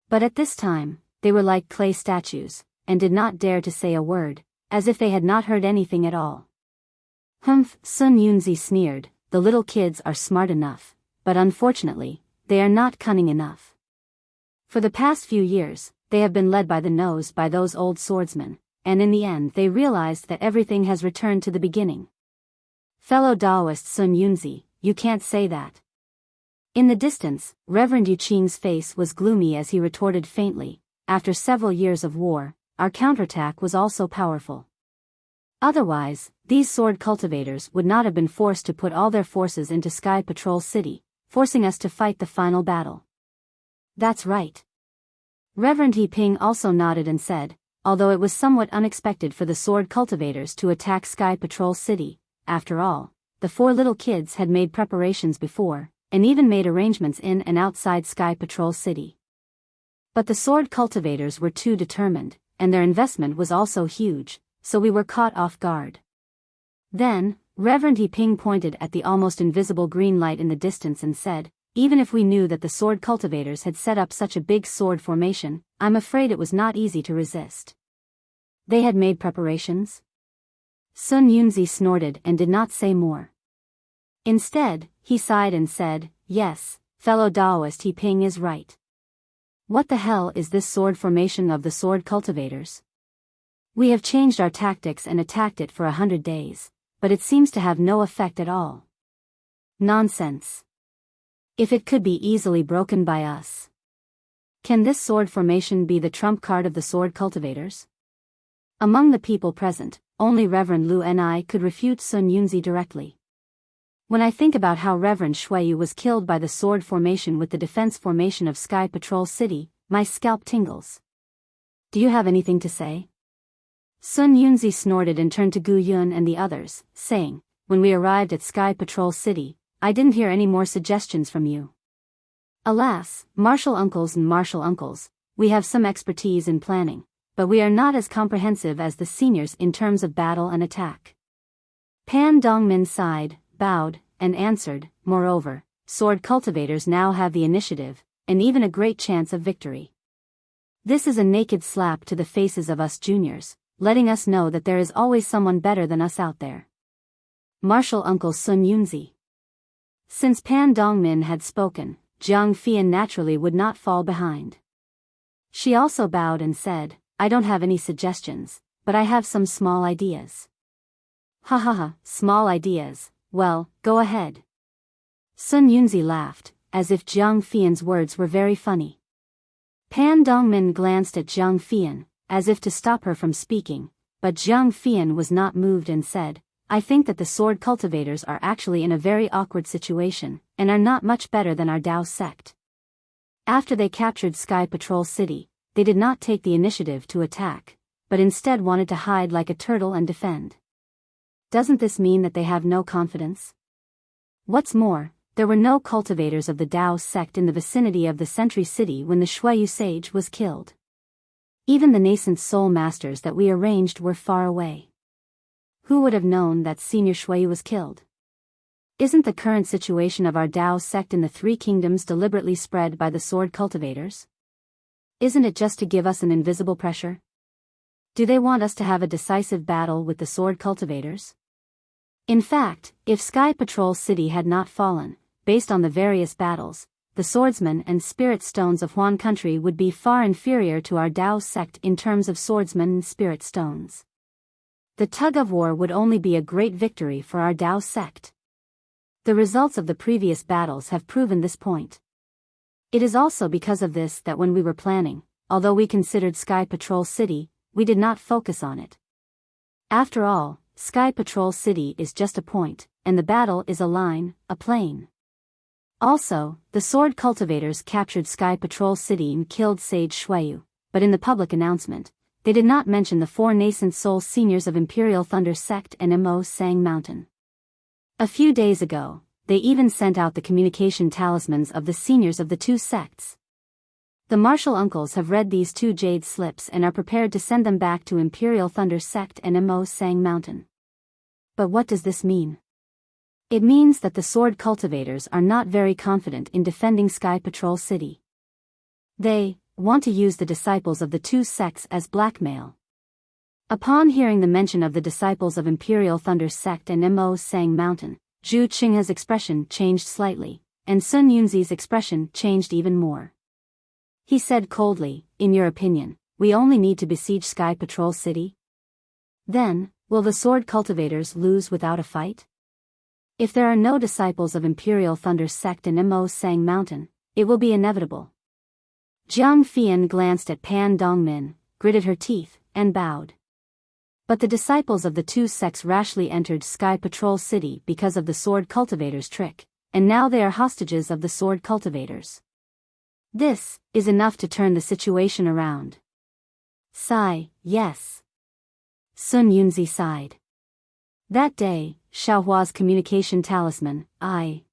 But at this time, they were like clay statues, and did not dare to say a word, as if they had not heard anything at all. "Humph," Sun Yunzi sneered, "the little kids are smart enough, but unfortunately, they are not cunning enough. For the past few years, they have been led by the nose by those old swordsmen, and in the end they realized that everything has returned to the beginning." "Fellow Daoist Sun Yunzi, you can't say that." In the distance, Reverend Yu Qing's face was gloomy as he retorted faintly, "After several years of war, our counterattack was also powerful. Otherwise, these sword cultivators would not have been forced to put all their forces into Sky Patrol City, forcing us to fight the final battle. That's right. Reverend He Ping also nodded and said, although it was somewhat unexpected for the sword cultivators to attack Sky Patrol City, after all, the four little kids had made preparations before, and even made arrangements in and outside Sky Patrol City. But the sword cultivators were too determined, and their investment was also huge, so we were caught off guard. Then, Reverend He Ping pointed at the almost invisible green light in the distance and said, even if we knew that the sword cultivators had set up such a big sword formation, I'm afraid it was not easy to resist. They had made preparations? Sun Yunzi snorted and did not say more. Instead, he sighed and said, yes, fellow Daoist He Ping is right. What the hell is this sword formation of the sword cultivators? We have changed our tactics and attacked it for 100 days, but it seems to have no effect at all. Nonsense. If it could be easily broken by us. Can this sword formation be the trump card of the sword cultivators? Among the people present, only Reverend Lu and I could refute Sun Yunzi directly. When I think about how Reverend Shuiyu was killed by the sword formation with the defense formation of Sky Patrol City, my scalp tingles. Do you have anything to say? Sun Yunzi snorted and turned to Gu Yun and the others, saying, when we arrived at Sky Patrol City, I didn't hear any more suggestions from you. Alas, martial uncles and martial uncles, we have some expertise in planning, but we are not as comprehensive as the seniors in terms of battle and attack. Pan Dongmin sighed, bowed, and answered, moreover, sword cultivators now have the initiative, and even a great chance of victory. This is a naked slap to the faces of us juniors, letting us know that there is always someone better than us out there. Martial Uncle Sun Yunzi. Since Pan Dongmin had spoken, Jiang Fian naturally would not fall behind. She also bowed and said, I don't have any suggestions, but I have some small ideas. Ha ha ha, small ideas, well, go ahead. Sun Yunzi laughed, as if Jiang Fian's words were very funny. Pan Dongmin glanced at Jiang Fian, as if to stop her from speaking, but Jiang Fian was not moved and said, I think that the sword cultivators are actually in a very awkward situation, and are not much better than our Dao sect. After they captured Sky Patrol City, they did not take the initiative to attack, but instead wanted to hide like a turtle and defend. Doesn't this mean that they have no confidence? What's more, there were no cultivators of the Dao sect in the vicinity of the Sentry City when the Shuiyu sage was killed. Even the nascent soul masters that we arranged were far away. Who would have known that Senior Shuiyu was killed? Isn't the current situation of our Dao sect in the Three Kingdoms deliberately spread by the sword cultivators? Isn't it just to give us an invisible pressure? Do they want us to have a decisive battle with the sword cultivators? In fact, if Sky Patrol City had not fallen, based on the various battles, the swordsmen and spirit stones of Huan country would be far inferior to our Dao sect in terms of swordsmen and spirit stones. The tug-of-war would only be a great victory for our Dao sect. The results of the previous battles have proven this point. It is also because of this that when we were planning, although we considered Sky Patrol City, we did not focus on it. After all, Sky Patrol City is just a point, and the battle is a line, a plane. Also, the sword cultivators captured Sky Patrol City and killed Sage Shuiyu, but in the public announcement, they did not mention the four nascent soul seniors of Imperial Thunder Sect and Mo Sang Mountain. A few days ago, they even sent out the communication talismans of the seniors of the two sects. The martial uncles have read these two jade slips and are prepared to send them back to Imperial Thunder Sect and Mo Sang Mountain. But what does this mean? It means that the sword cultivators are not very confident in defending Sky Patrol City. They want to use the disciples of the two sects as blackmail. Upon hearing the mention of the disciples of Imperial Thunder Sect and Mo Sang Mountain, Zhu Qinghe's expression changed slightly, and Sun Yunzi's expression changed even more. He said coldly, in your opinion, we only need to besiege Sky Patrol City? Then, will the sword cultivators lose without a fight? If there are no disciples of Imperial Thunder Sect and Mo Sang Mountain, it will be inevitable. Jiang Fian glanced at Pan Dongmin, gritted her teeth, and bowed. But the disciples of the two sects rashly entered Sky Patrol City because of the sword cultivators' trick, and now they are hostages of the sword cultivators. This is enough to turn the situation around. Sigh, yes. Sun Yunzi sighed. That day, Xiaohua's communication talisman, Xinghe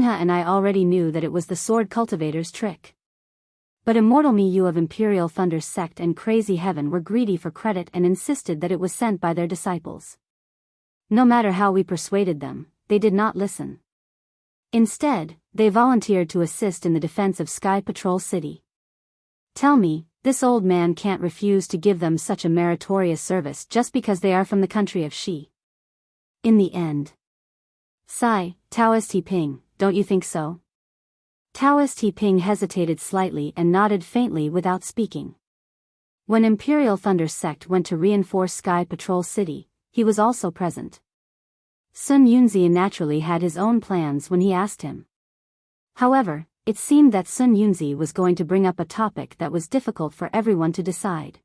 and I already knew that it was the sword cultivator's trick. But Immortal Miyu of Imperial Thunder's sect and Crazy Heaven were greedy for credit and insisted that it was sent by their disciples. No matter how we persuaded them, they did not listen. Instead, they volunteered to assist in the defense of Sky Patrol City. Tell me, this old man can't refuse to give them such a meritorious service just because they are from the country of Shi. In the end. Sigh, Taoist Ping, don't you think so? Taoist Ping hesitated slightly and nodded faintly without speaking. When Imperial Thunder Sect went to reinforce Sky Patrol City, he was also present. Sun Yunzi naturally had his own plans when he asked him. However, it seemed that Sun Yunzi was going to bring up a topic that was difficult for everyone to decide.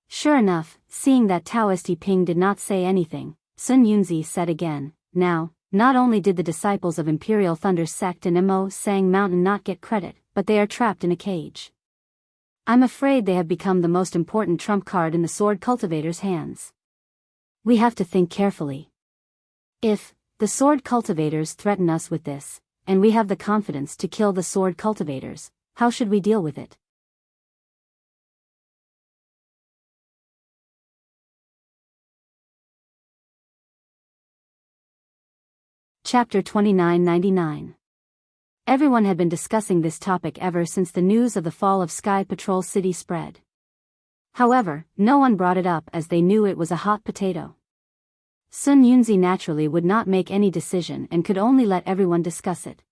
Sure enough, seeing that Taoist Ping did not say anything, Sun Yunzi said again, now, not only did the disciples of Imperial Thunder Sect and Mo Sang Mountain not get credit, but they are trapped in a cage. I'm afraid they have become the most important trump card in the sword cultivator's hands. We have to think carefully. If the sword cultivators threaten us with this, and we have the confidence to kill the sword cultivators, how should we deal with it? Chapter 2999. Everyone had been discussing this topic ever since the news of the fall of Sky Patrol City spread. However, no one brought it up as they knew it was a hot potato. Sun Yunzi naturally would not make any decision and could only let everyone discuss it.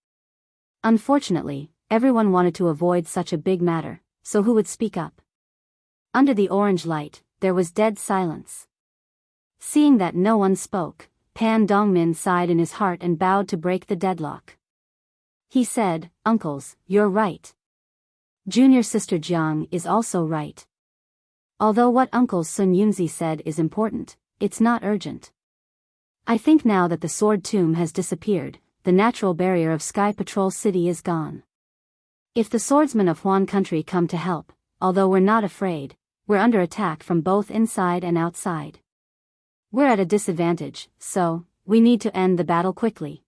Unfortunately, everyone wanted to avoid such a big matter, so who would speak up? Under the orange light, there was dead silence. Seeing that no one spoke, Pan Dongmin sighed in his heart and bowed to break the deadlock. He said, "Uncles, you're right. Junior sister Jiang is also right. Although what Uncle Sun Yunzi said is important, it's not urgent. I think now that the sword tomb has disappeared, the natural barrier of Sky Patrol City is gone. If the swordsmen of Huan Country come to help, although we're not afraid, we're under attack from both inside and outside. We're at a disadvantage, so we need to end the battle quickly.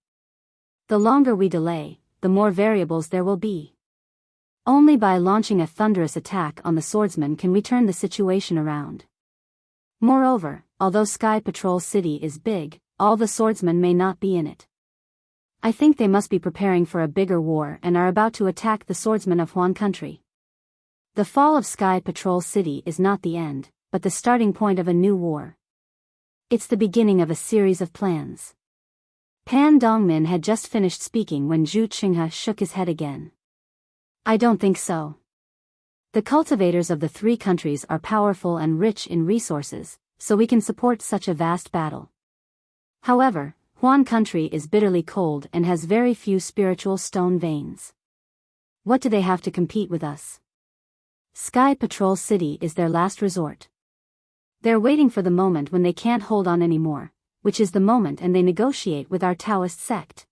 The longer we delay, the more variables there will be. Only by launching a thunderous attack on the swordsmen can we turn the situation around. Moreover, although Sky Patrol City is big, all the swordsmen may not be in it. I think they must be preparing for a bigger war and are about to attack the swordsmen of Huan Country. The fall of Sky Patrol City is not the end, but the starting point of a new war. It's the beginning of a series of plans." Pan Dongmin had just finished speaking when Zhu Qinghe shook his head again. "I don't think so. The cultivators of the three countries are powerful and rich in resources, so we can support such a vast battle. However, Huan Country is bitterly cold and has very few spiritual stone veins. What do they have to compete with us? Sky Patrol City is their last resort. They're waiting for the moment when they can't hold on anymore, which is the moment and they negotiate with our Taoist sect.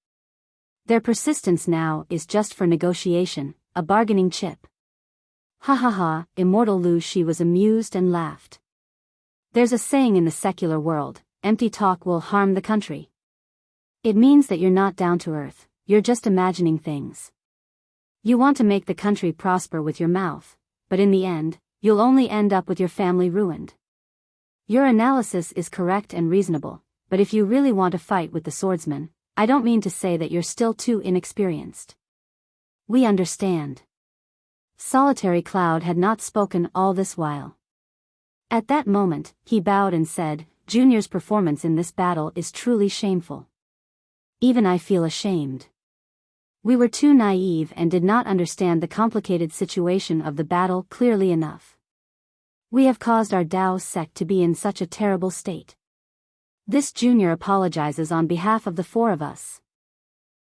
Their persistence now is just for negotiation, a bargaining chip." Ha ha ha, Immortal Lu Shi was amused and laughed. "There's a saying in the secular world, empty talk will harm the country. It means that you're not down to earth, you're just imagining things. You want to make the country prosper with your mouth, but in the end, you'll only end up with your family ruined. Your analysis is correct and reasonable, but if you really want to fight with the swordsmen, I don't mean to say that you're still too inexperienced. We understand." Solitary Cloud had not spoken all this while. At that moment, he bowed and said, "Junior's performance in this battle is truly shameful. Even I feel ashamed. We were too naive and did not understand the complicated situation of the battle clearly enough. We have caused our Dao sect to be in such a terrible state. This junior apologizes on behalf of the four of us."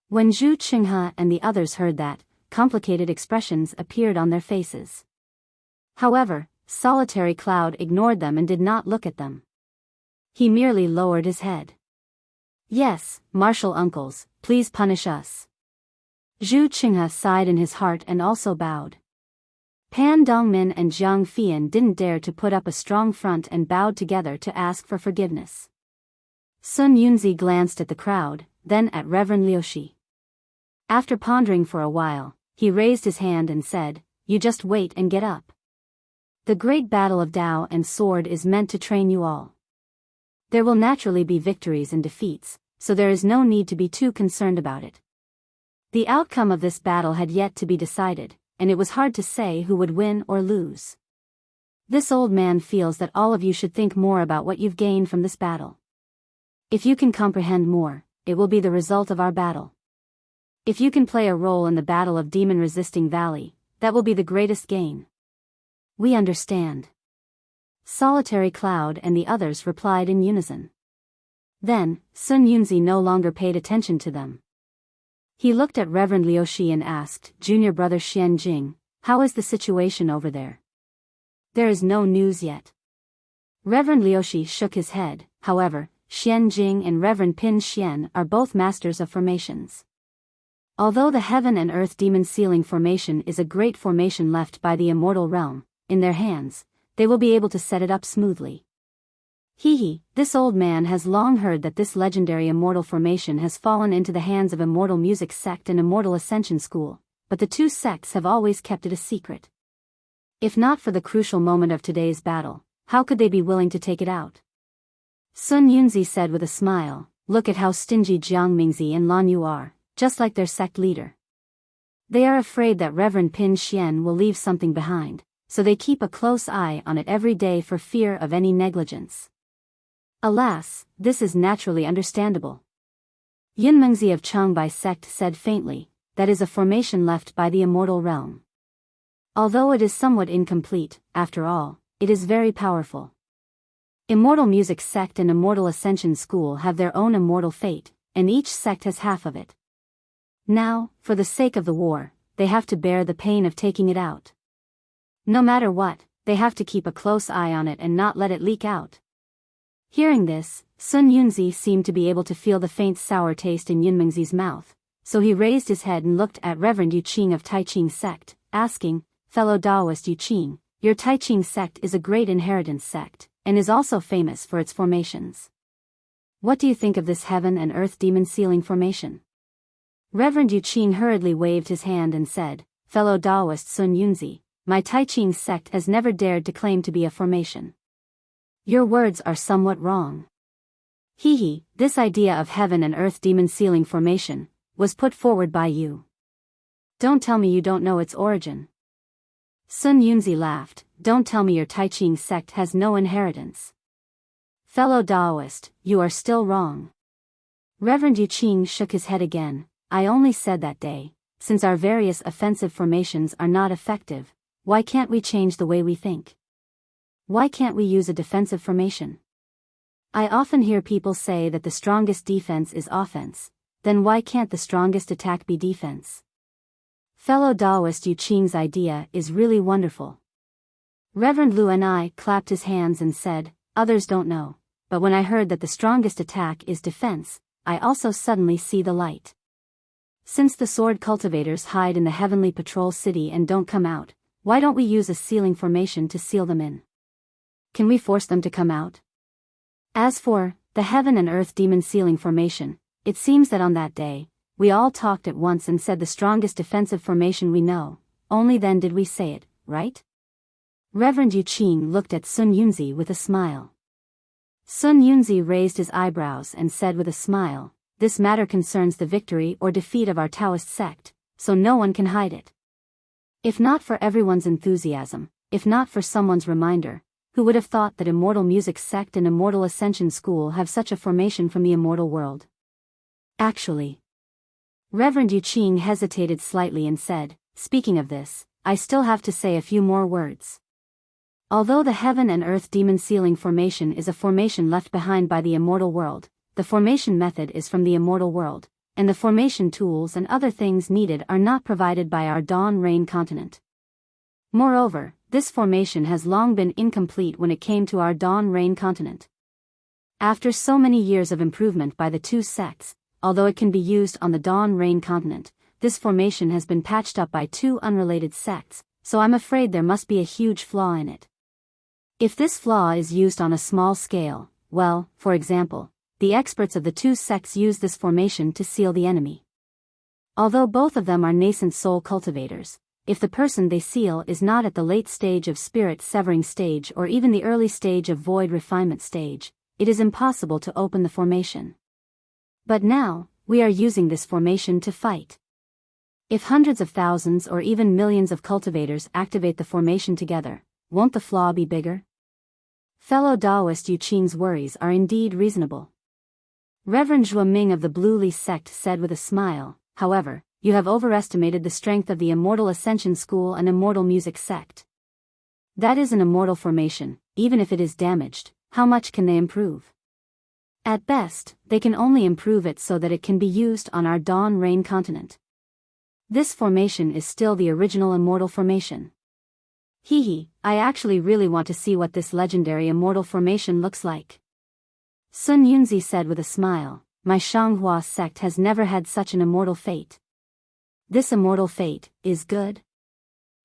When Zhu Qinghe and the others heard that, complicated expressions appeared on their faces. However, Solitary Cloud ignored them and did not look at them. He merely lowered his head. Yes, martial uncles, please punish us. Zhu Qinghe sighed in his heart and also bowed. Pan Dongmin and Jiang Fian didn't dare to put up a strong front and bowed together to ask for forgiveness. Sun Yunzi glanced at the crowd, then at Reverend Liuxi. After pondering for a while, he raised his hand and said, "You just wait and get up. The great battle of Dao and sword is meant to train you all. There will naturally be victories and defeats, so there is no need to be too concerned about it." The outcome of this battle had yet to be decided, and it was hard to say who would win or lose. This old man feels that all of you should think more about what you've gained from this battle. If you can comprehend more, it will be the result of our battle. If you can play a role in the battle of demon-resisting Valley, that will be the greatest gain. We understand. Solitary Cloud and the others replied in unison. Then, Sun Yunzi no longer paid attention to them. He looked at Reverend Liuxi and asked, "Junior brother Xian Jing, how is the situation over there?" "There is no news yet." Reverend Liuxi shook his head. However, Xian Jing and Reverend Pin Xian are both masters of formations. Although the Heaven and Earth Demon Sealing formation is a great formation left by the Immortal Realm, in their hands, they will be able to set it up smoothly. This old man has long heard that this legendary Immortal formation has fallen into the hands of Immortal Music Sect and Immortal Ascension School, but the two sects have always kept it a secret. If not for the crucial moment of today's battle, how could they be willing to take it out? Sun Yunzi said with a smile, "Look at how stingy Jiang Mingzi and Lan Yu are, just like their sect leader. They are afraid that Reverend Pin Xian will leave something behind, so they keep a close eye on it every day for fear of any negligence." Alas, this is naturally understandable. Yunmengzi of Changbai sect said faintly, "That is a formation left by the Immortal Realm. Although it is somewhat incomplete, after all, it is very powerful. Immortal Music Sect and Immortal Ascension School have their own immortal fate, and each sect has half of it. Now, for the sake of the war, they have to bear the pain of taking it out. No matter what, they have to keep a close eye on it and not let it leak out." Hearing this, Sun Yunzi seemed to be able to feel the faint sour taste in Yunmengzi's mouth, so he raised his head and looked at Reverend Yuqing of Taiqing sect, asking, "Fellow Taoist Yuqing, your Taiqing sect is a great inheritance sect, and is also famous for its formations. What do you think of this Heaven and Earth Demon Sealing formation?" Reverend Yuqing hurriedly waved his hand and said, "Fellow Taoist Sun Yunzi, my Taiqing sect has never dared to claim to be a formation. Your words are somewhat wrong. This idea of Heaven and Earth Demon Sealing formation was put forward by you. Don't tell me you don't know its origin." Sun Yunzi laughed, "Don't tell me your Taiqing sect has no inheritance. Fellow Taoist, you are still wrong." Reverend Yuqing shook his head again. "I only said that day, since our various offensive formations are not effective, why can't we change the way we think? Why can't we use a defensive formation? I often hear people say that the strongest defense is offense, then why can't the strongest attack be defense? Fellow Taoist Yuqing's idea is really wonderful." Reverend Lu and I clapped his hands and said, "Others don't know, but when I heard that the strongest attack is defense, I also suddenly see the light. Since the sword cultivators hide in the Heavenly Patrol City and don't come out, why don't we use a sealing formation to seal them in? Can we force them to come out? As for the Heaven and Earth Demon Sealing formation, it seems that on that day, we all talked at once and said the strongest defensive formation we know, only then did we say it, right?" Reverend Yuqing looked at Sun Yunzi with a smile. Sun Yunzi raised his eyebrows and said with a smile, "This matter concerns the victory or defeat of our Taoist sect, so no one can hide it. If not for everyone's enthusiasm, if not for someone's reminder, who would have thought that Immortal Music Sect and Immortal Ascension School have such a formation from the immortal world? Actually." Reverend Yuqing hesitated slightly and said, "Speaking of this, I still have to say a few more words. Although the Heaven and Earth Demon Sealing formation is a formation left behind by the immortal world, the formation method is from the immortal world, and the formation tools and other things needed are not provided by our Dawn Rain continent. Moreover, this formation has long been incomplete when it came to our Dawn Rain continent. After so many years of improvement by the two sects, although it can be used on the Dawn Rain continent, this formation has been patched up by two unrelated sects, so I'm afraid there must be a huge flaw in it. If this flaw is used on a small scale, well, for example, the experts of the two sects use this formation to seal the enemy. Although both of them are nascent soul cultivators, if the person they seal is not at the late stage of spirit severing stage or even the early stage of void refinement stage, it is impossible to open the formation. But now, we are using this formation to fight. If hundreds of thousands or even millions of cultivators activate the formation together, won't the flaw be bigger? Fellow Taoist Yu Qing's worries are indeed reasonable. Reverend Zhuo Ming of the Blue Li sect said with a smile, however, you have overestimated the strength of the Immortal Ascension School and Immortal Music sect. That is an immortal formation, even if it is damaged, how much can they improve? At best, they can only improve it so that it can be used on our Dawn Rain continent. This formation is still the original immortal formation. I actually really want to see what this legendary immortal formation looks like. Sun Yunzi said with a smile, my Shanghua sect has never had such an immortal fate. This immortal fate is good?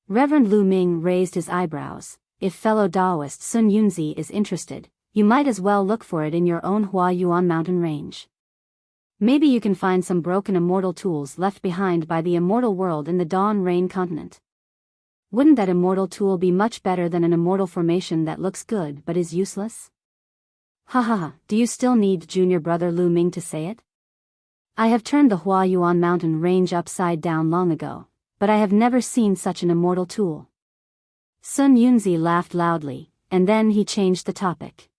Reverend Lu Ming raised his eyebrows. If fellow Taoist Sun Yunzi is interested, you might as well look for it in your own Hua Yuan mountain range. Maybe you can find some broken immortal tools left behind by the immortal world in the Dawn Rain continent. Wouldn't that immortal tool be much better than an immortal formation that looks good but is useless? Do you still need junior brother Lu Ming to say it? I have turned the Hua Yuan mountain range upside down long ago, but I have never seen such an immortal tool. Sun Yunzi laughed loudly, and then he changed the topic.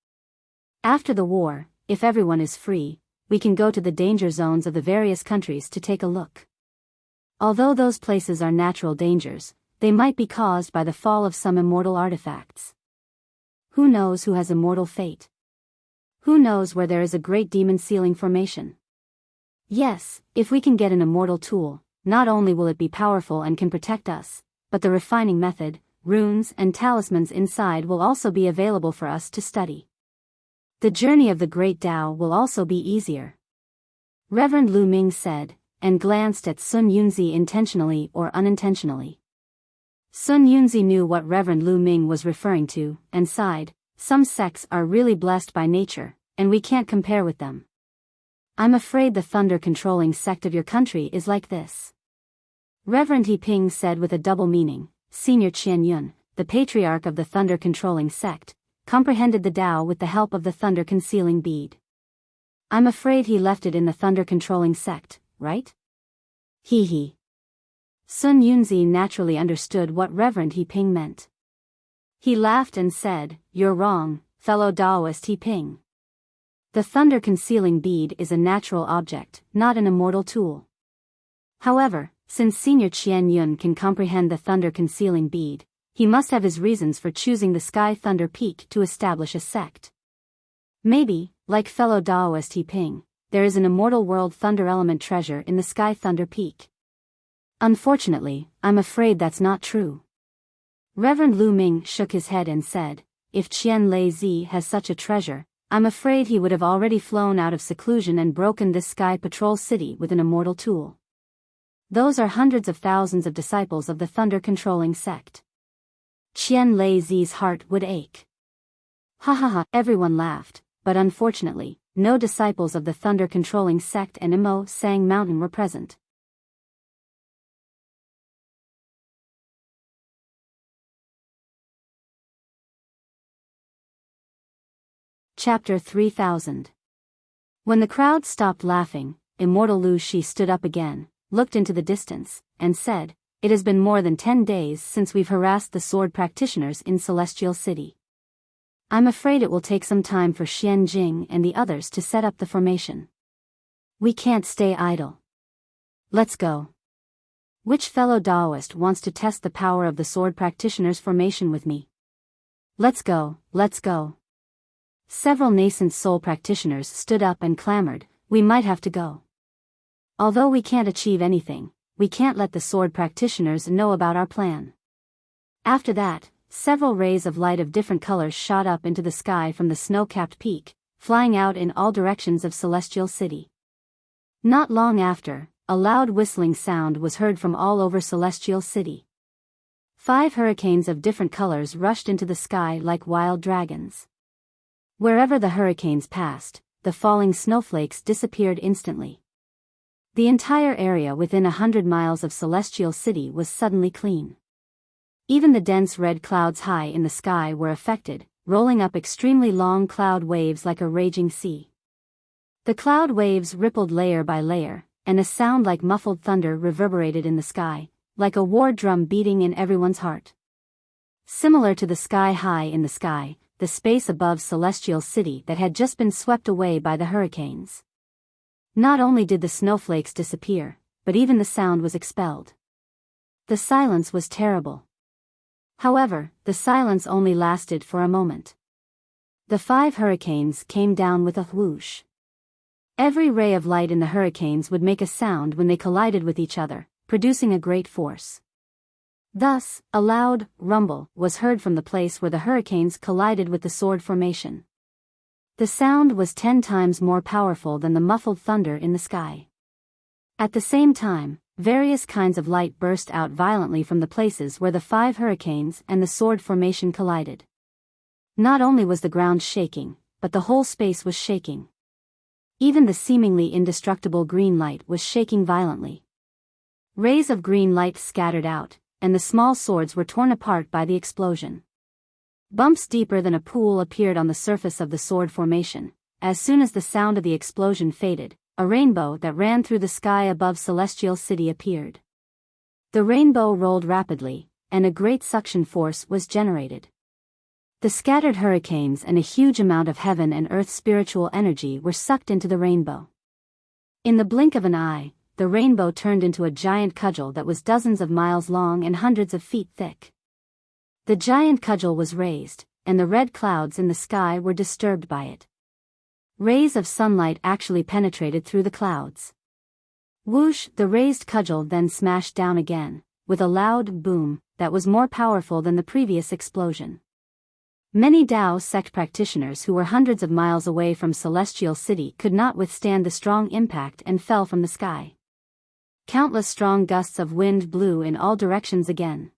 After the war, if everyone is free, we can go to the danger zones of the various countries to take a look. Although those places are natural dangers, they might be caused by the fall of some immortal artifacts. Who knows who has immortal fate? Who knows where there is a great demon sealing formation? Yes, if we can get an immortal tool, not only will it be powerful and can protect us, but the refining method, runes and talismans inside will also be available for us to study. The journey of the Great Tao will also be easier. Reverend Lu Ming said, and glanced at Sun Yunzi intentionally or unintentionally. Sun Yunzi knew what Reverend Lu Ming was referring to, and sighed, some sects are really blessed by nature, and we can't compare with them. I'm afraid the thunder-controlling sect of your country is like this. Reverend He Ping said with a double meaning. Senior Qian Yun, the patriarch of the thunder-controlling sect, comprehended the Tao with the help of the thunder-concealing bead. I'm afraid he left it in the thunder-controlling sect, right? Sun Yunzi naturally understood what Reverend He Ping meant. He laughed and said, you're wrong, fellow Taoist He Ping. The thunder-concealing bead is a natural object, not an immortal tool. However, since Senior Qian Yun can comprehend the thunder-concealing bead, he must have his reasons for choosing the Sky Thunder Peak to establish a sect. Maybe, like fellow Taoist He Ping, there is an immortal world thunder element treasure in the Sky Thunder Peak. Unfortunately, I'm afraid that's not true. Reverend Lu Ming shook his head and said, if Qian Lei Zi has such a treasure, I'm afraid he would have already flown out of seclusion and broken this Sky Patrol city with an immortal tool. Those are hundreds of thousands of disciples of the thunder-controlling sect. Qian Lei Zi's heart would ache. Everyone laughed, but unfortunately, no disciples of the thunder-controlling sect and Imo Sang Mountain were present. Chapter 3000. When the crowd stopped laughing, Immortal Lu Shi stood up again, looked into the distance, and said, it has been more than 10 days since we've harassed the sword practitioners in Celestial City. I'm afraid it will take some time for Xian Jing and the others to set up the formation. We can't stay idle. Let's go. Which fellow Taoist wants to test the power of the sword practitioners' formation with me? Let's go, let's go. Several nascent soul practitioners stood up and clamored, we might have to go. Although we can't achieve anything, we can't let the sword practitioners know about our plan. After that, several rays of light of different colors shot up into the sky from the snow-capped peak, flying out in all directions of Celestial City. Not long after, a loud whistling sound was heard from all over Celestial City. 5 hurricanes of different colors rushed into the sky like wild dragons. Wherever the hurricanes passed, the falling snowflakes disappeared instantly. The entire area within 100 miles of Celestial City was suddenly clean. Even the dense red clouds high in the sky were affected, rolling up extremely long cloud waves like a raging sea. The cloud waves rippled layer by layer, and a sound like muffled thunder reverberated in the sky, like a war drum beating in everyone's heart. Similar to the sky high in the sky, the space above Celestial City that had just been swept away by the hurricanes. Not only did the snowflakes disappear, but even the sound was expelled. The silence was terrible. However, the silence only lasted for a moment. The 5 hurricanes came down with a whoosh. Every ray of light in the hurricanes would make a sound when they collided with each other, producing a great force. Thus, a loud rumble was heard from the place where the hurricanes collided with the sword formation. The sound was 10 times more powerful than the muffled thunder in the sky. At the same time, various kinds of light burst out violently from the places where the 5 hurricanes and the sword formation collided. Not only was the ground shaking, but the whole space was shaking. Even the seemingly indestructible green light was shaking violently. Rays of green light scattered out, and the small swords were torn apart by the explosion. Bumps deeper than a pool appeared on the surface of the sword formation. As soon as the sound of the explosion faded, a rainbow that ran through the sky above Celestial City appeared. The rainbow rolled rapidly, and a great suction force was generated. The scattered hurricanes and a huge amount of heaven and earth spiritual energy were sucked into the rainbow. In the blink of an eye, the rainbow turned into a giant cudgel that was dozens of miles long and hundreds of feet thick. The giant cudgel was raised, and the red clouds in the sky were disturbed by it. Rays of sunlight actually penetrated through the clouds. Whoosh! The raised cudgel then smashed down again, with a loud boom that was more powerful than the previous explosion. Many Tao sect practitioners who were hundreds of miles away from Celestial City could not withstand the strong impact and fell from the sky. Countless strong gusts of wind blew in all directions again.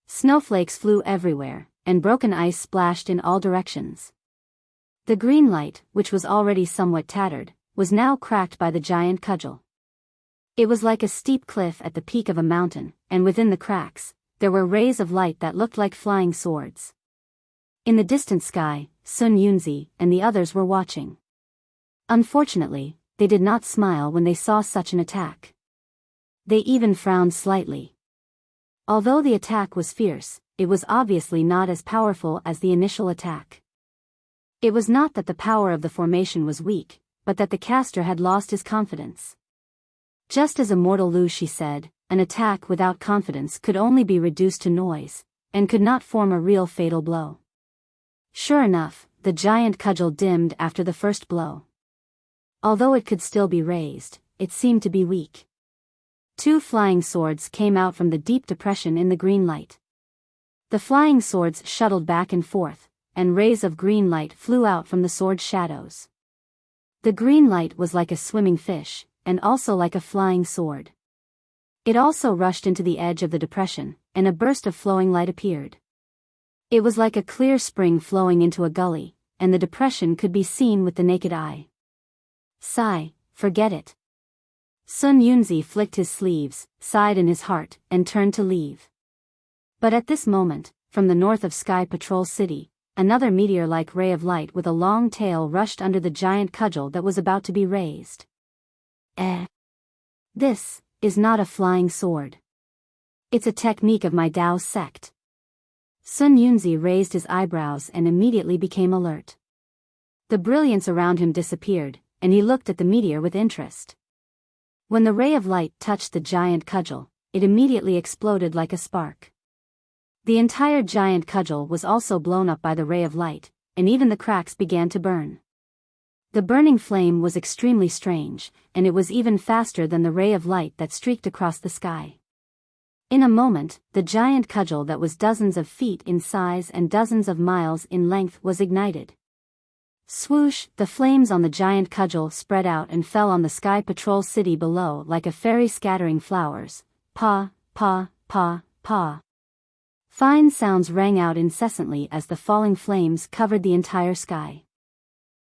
Snowflakes flew everywhere, and broken ice splashed in all directions. The green light, which was already somewhat tattered, was now cracked by the giant cudgel. It was like a steep cliff at the peak of a mountain, and within the cracks, there were rays of light that looked like flying swords. In the distant sky, Sun Yunzi and the others were watching. Unfortunately, they did not smile when they saw such an attack. They even frowned slightly. Although the attack was fierce, it was obviously not as powerful as the initial attack. It was not that the power of the formation was weak, but that the caster had lost his confidence. Just as Immortal Lu Shi said, an attack without confidence could only be reduced to noise, and could not form a real fatal blow. Sure enough, the giant cudgel dimmed after the first blow. Although it could still be raised, it seemed to be weak. 2 flying swords came out from the deep depression in the green light. The flying swords shuttled back and forth, and rays of green light flew out from the sword shadows. The green light was like a swimming fish, and also like a flying sword. It also rushed into the edge of the depression, and a burst of flowing light appeared. It was like a clear spring flowing into a gully, and the depression could be seen with the naked eye. Sigh, forget it. Sun Yunzi flicked his sleeves, sighed in his heart, and turned to leave. But at this moment, from the north of Sky Patrol City, another meteor-like ray of light with a long tail rushed under the giant cudgel that was about to be raised. This is not a flying sword. It's a technique of my Tao sect. Sun Yunzi raised his eyebrows and immediately became alert. The brilliance around him disappeared, and he looked at the meteor with interest. When the ray of light touched the giant cudgel, it immediately exploded like a spark. The entire giant cudgel was also blown up by the ray of light, and even the cracks began to burn. The burning flame was extremely strange, and it was even faster than the ray of light that streaked across the sky. In a moment, the giant cudgel that was dozens of feet in size and dozens of miles in length was ignited. Swoosh, the flames on the giant cudgel spread out and fell on the Sky Patrol city below like a fairy scattering flowers. Pa, pa, pa, pa. Fine sounds rang out incessantly as the falling flames covered the entire sky.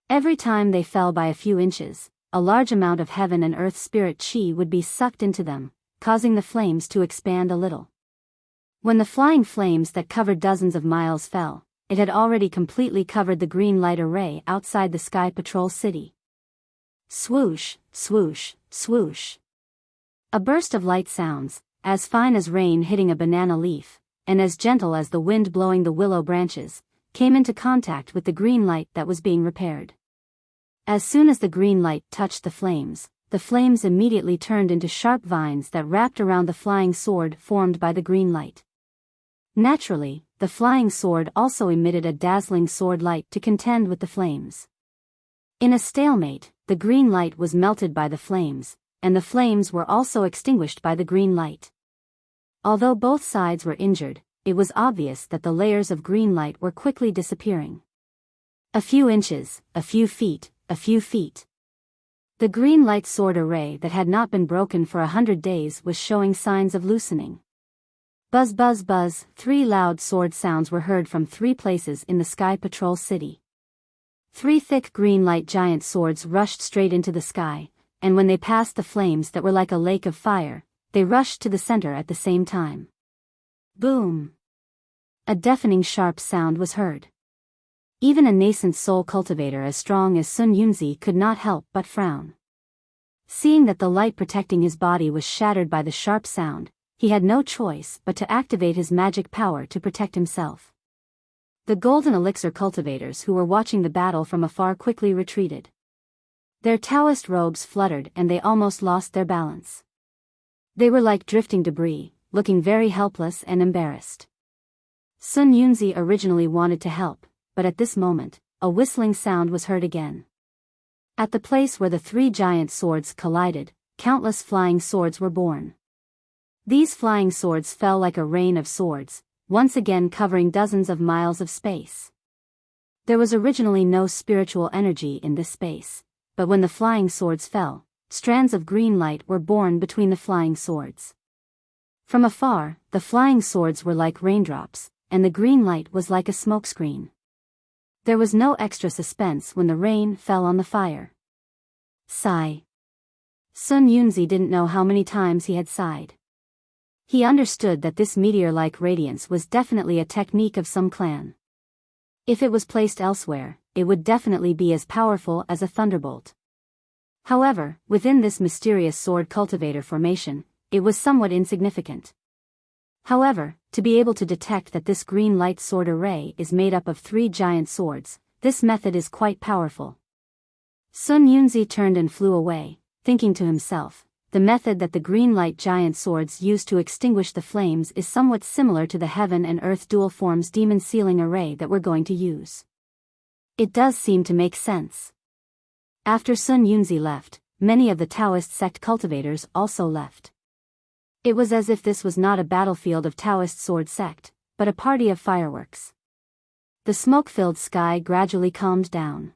Every time they fell by a few inches, a large amount of heaven and earth spirit chi would be sucked into them, causing the flames to expand a little. When the flying flames that covered dozens of miles fell, it had already completely covered the green light array outside the Sky Patrol city. Swoosh, swoosh, swoosh. A burst of light sounds, as fine as rain hitting a banana leaf, and as gentle as the wind blowing the willow branches, came into contact with the green light that was being repaired. As soon as the green light touched the flames immediately turned into sharp vines that wrapped around the flying sword formed by the green light. Naturally, the flying sword also emitted a dazzling sword light to contend with the flames. In a stalemate, the green light was melted by the flames, and the flames were also extinguished by the green light. Although both sides were injured, it was obvious that the layers of green light were quickly disappearing. A few inches, a few feet, a few feet. The green light sword array that had not been broken for 100 days was showing signs of loosening. Buzz buzz buzz, 3 loud sword sounds were heard from 3 places in the Sky Patrol city. 3 thick green light giant swords rushed straight into the sky, and when they passed the flames that were like a lake of fire, they rushed to the center at the same time. Boom! A deafening sharp sound was heard. Even a nascent soul cultivator as strong as Sun Yunzi could not help but frown. Seeing that the light protecting his body was shattered by the sharp sound, he had no choice but to activate his magic power to protect himself. The golden elixir cultivators who were watching the battle from afar quickly retreated. Their Taoist robes fluttered and they almost lost their balance. They were like drifting debris, looking very helpless and embarrassed. Sun Yunzi originally wanted to help, but at this moment, a whistling sound was heard again. At the place where the 3 giant swords collided, countless flying swords were born. These flying swords fell like a rain of swords, once again covering dozens of miles of space. There was originally no spiritual energy in this space, but when the flying swords fell, strands of green light were born between the flying swords. From afar, the flying swords were like raindrops, and the green light was like a smokescreen. There was no extra suspense when the rain fell on the fire. Sigh. Sun Yunzi didn't know how many times he had sighed. He understood that this meteor-like radiance was definitely a technique of some clan. If it was placed elsewhere, it would definitely be as powerful as a thunderbolt. However, within this mysterious sword cultivator formation, it was somewhat insignificant. However, to be able to detect that this green light sword array is made up of 3 giant swords, this method is quite powerful. Sun Yunzi turned and flew away, thinking to himself, the method that the green light giant swords use to extinguish the flames is somewhat similar to the heaven and earth dual forms demon sealing array that we're going to use. It does seem to make sense. After Sun Yunzi left, many of the Taoist sect cultivators also left. It was as if this was not a battlefield of Taoist sword sect, but a party of fireworks. The smoke-filled sky gradually calmed down.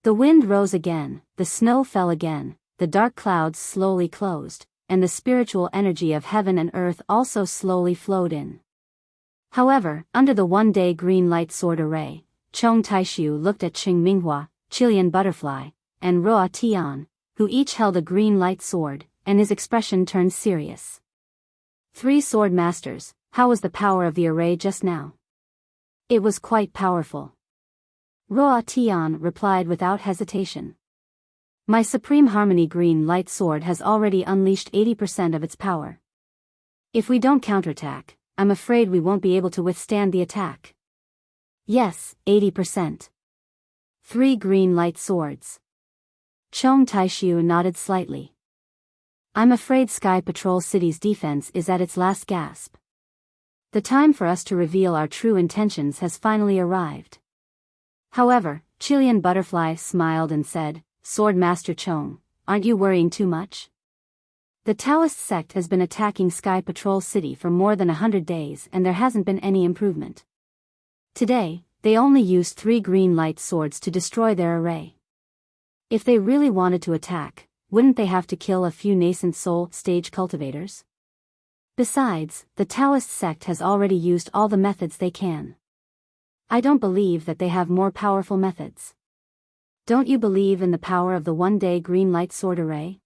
The wind rose again, the snow fell again, the dark clouds slowly closed, and the spiritual energy of heaven and earth also slowly flowed in. However, under the one-day green light sword array, Chong Taishu looked at Qing Minghua, Chilean Butterfly, and Roa Tian, who each held a green light sword, and his expression turned serious. 3 sword masters, how was the power of the array just now? It was quite powerful. Roa Tian replied without hesitation. My Supreme Harmony green light sword has already unleashed 80% of its power. If we don't counterattack, I'm afraid we won't be able to withstand the attack. Yes, 80%. 3 green light swords. Chong Taishu nodded slightly. I'm afraid Sky Patrol City's defense is at its last gasp. The time for us to reveal our true intentions has finally arrived. However, Chilean Butterfly smiled and said, Sword Master Chong, aren't you worrying too much? The Taoist sect has been attacking Sky Patrol City for more than 100 days and there hasn't been any improvement. Today, they only used 3 green light swords to destroy their array. If they really wanted to attack, wouldn't they have to kill a few nascent soul stage cultivators? Besides, the Taoist sect has already used all the methods they can. I don't believe that they have more powerful methods. Don't you believe in the power of the one-day green light sword array?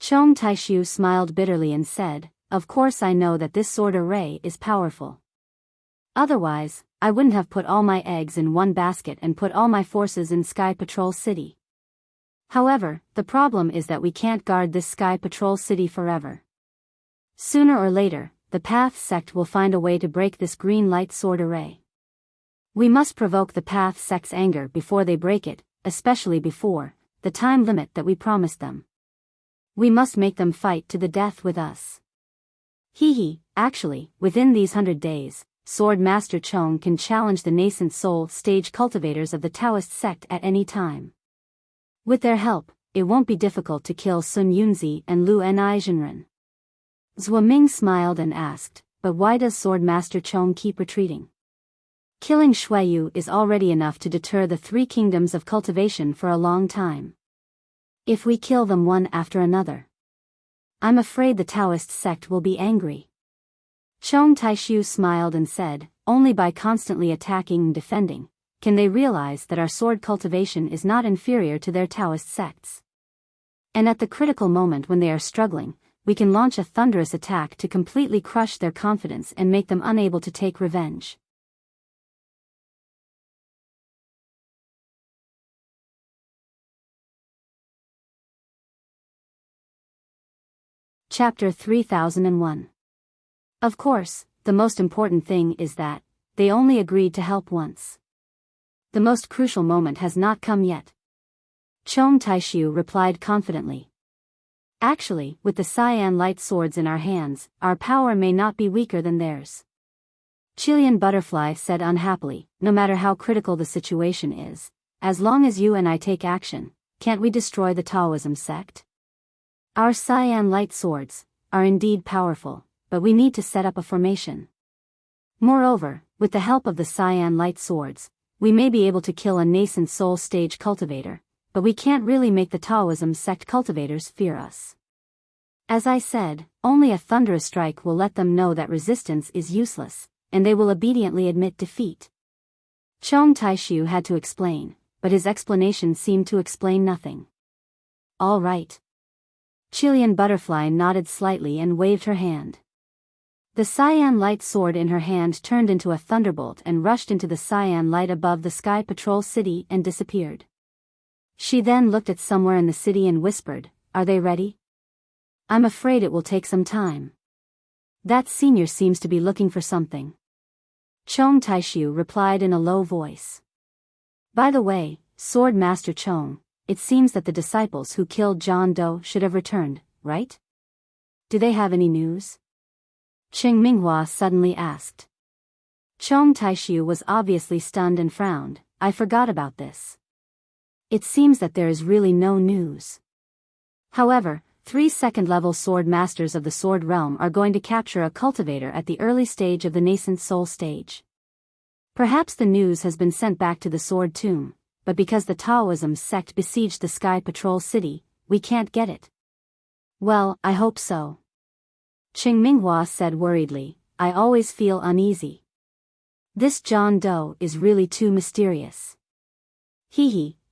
Chong Taishu smiled bitterly and said, "Of course I know that this sword array is powerful. Otherwise, I wouldn't have put all my eggs in one basket and put all my forces in Sky Patrol City. However, the problem is that we can't guard this Sky Patrol City forever. Sooner or later, the Path sect will find a way to break this green light sword array. We must provoke the Path sect's anger before they break it, especially before the time limit that we promised them. We must make them fight to the death with us." Actually, within these 100 days, Sword Master Chong can challenge the nascent soul stage cultivators of the Taoist sect at any time. With their help, it won't be difficult to kill Sun Yunzi and Lu Ni Zhenren. Zhuo Ming smiled and asked, "But why does Sword Master Chong keep retreating? Killing Shuiyu is already enough to deter the 3 kingdoms of cultivation for a long time. If we kill them one after another, I'm afraid the Taoist sect will be angry." Chong Taishu smiled and said, "Only by constantly attacking and defending can they realize that our sword cultivation is not inferior to their Taoist sects. And at the critical moment when they are struggling, we can launch a thunderous attack to completely crush their confidence and make them unable to take revenge." Chapter 3001. Of course, the most important thing is that they only agreed to help once. The most crucial moment has not come yet. Chong Taishu replied confidently. "Actually, with the cyan light swords in our hands, our power may not be weaker than theirs." Chilean Butterfly said unhappily, "No matter how critical the situation is, as long as you and I take action, can't we destroy the Taoism sect? Our cyan light swords are indeed powerful, but we need to set up a formation. Moreover, with the help of the cyan light swords, we may be able to kill a nascent soul stage cultivator, but we can't really make the Taoism sect cultivators fear us. As I said, only a thunderous strike will let them know that resistance is useless, and they will obediently admit defeat." Chong Taishu had to explain, but his explanation seemed to explain nothing. "All right." Chilean Butterfly nodded slightly and waved her hand. The cyan light sword in her hand turned into a thunderbolt and rushed into the cyan light above the Sky Patrol City and disappeared. She then looked at somewhere in the city and whispered, "Are they ready? I'm afraid it will take some time. That senior seems to be looking for something." Chong Taishu replied in a low voice. "By the way, Sword Master Chong, it seems that the disciples who killed John Doe should have returned, right? Do they have any news?" Cheng Minghua suddenly asked. Chong Taishu was obviously stunned and frowned. "I forgot about this. It seems that there is really no news. However, 3 second-level sword masters of the Sword Realm are going to capture a cultivator at the early stage of the nascent soul stage. Perhaps the news has been sent back to the Sword Tomb, but because the Taoism sect besieged the Sky Patrol City, we can't get it." "Well, I hope so." Cheng Minghua said worriedly, "I always feel uneasy. This John Doe is really too mysterious."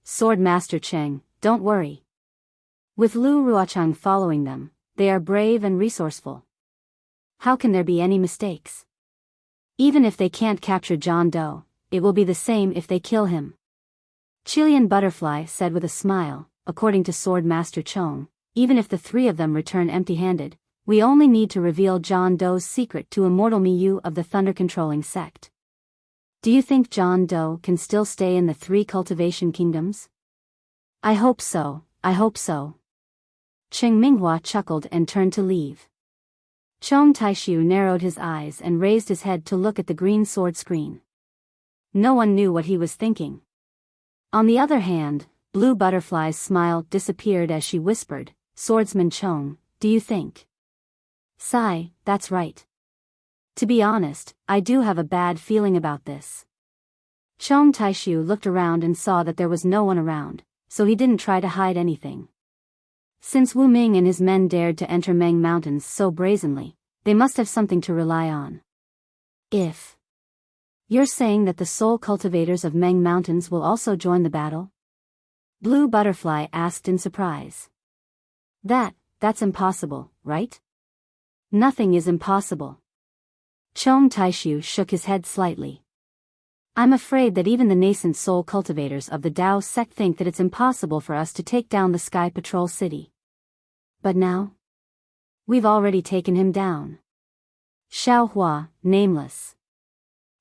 Sword Master Cheng, don't worry. With Lu Ruochang following them, they are brave and resourceful. How can there be any mistakes? Even if they can't capture John Doe, it will be the same if they kill him." Chilean Butterfly said with a smile, "According to Sword Master Chong, even if the 3 of them return empty-handed, we only need to reveal John Doe's secret to Immortal Miyu of the Thunder-controlling sect. Do you think John Doe can still stay in the 3 cultivation kingdoms?" "I hope so, I hope so." Cheng Minghua chuckled and turned to leave. Chong Taishu narrowed his eyes and raised his head to look at the green sword screen. No one knew what he was thinking. On the other hand, Blue Butterfly's smile disappeared as she whispered, "Swordsman Chong, do you think? Sigh, that's right. To be honest, I do have a bad feeling about this. Chong Taishu looked around and saw that there was no one around, so he didn't try to hide anything. Since Wu Ming and his men dared to enter Meng Mountains so brazenly, they must have something to rely on. If you're saying that the soul cultivators of Meng Mountains will also join the battle? Blue Butterfly asked in surprise. That's impossible, right? Nothing is impossible. Chong Taishu shook his head slightly. I'm afraid that even the nascent soul cultivators of the Dao sect think that it's impossible for us to take down the Sky Patrol City. But now? We've already taken him down. Xiaohua, nameless.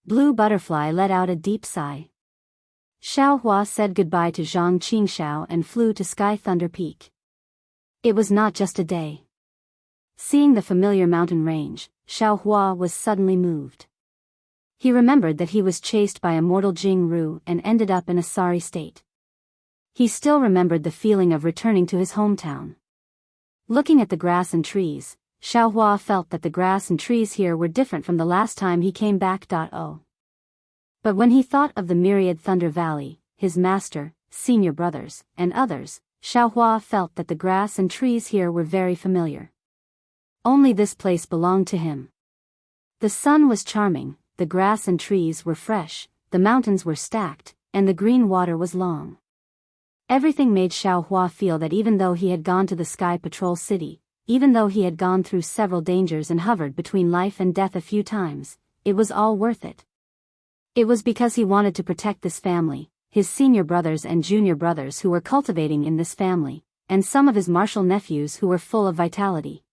Blue Butterfly let out a deep sigh. Xiaohua said goodbye to Zhang Qingxiao and flew to Sky Thunder Peak. It was not just a day. Seeing the familiar mountain range, Xiaohua was suddenly moved. He remembered that he was chased by Immortal Jing Ru and ended up in a sorry state. He still remembered the feeling of returning to his hometown. Looking at the grass and trees, Xiaohua felt that the grass and trees here were different from the last time he came back. But when he thought of the myriad Thunder Valley, his master, senior brothers, and others, Xiaohua felt that the grass and trees here were very familiar. Only this place belonged to him. The sun was charming, the grass and trees were fresh, the mountains were stacked, and the green water was long. Everything made Xiaohua feel that even though he had gone to the Sky Patrol City, even though he had gone through several dangers and hovered between life and death a few times, it was all worth it. It was because he wanted to protect this family, his senior brothers and junior brothers who were cultivating in this family, and some of his martial nephews who were full of vitality.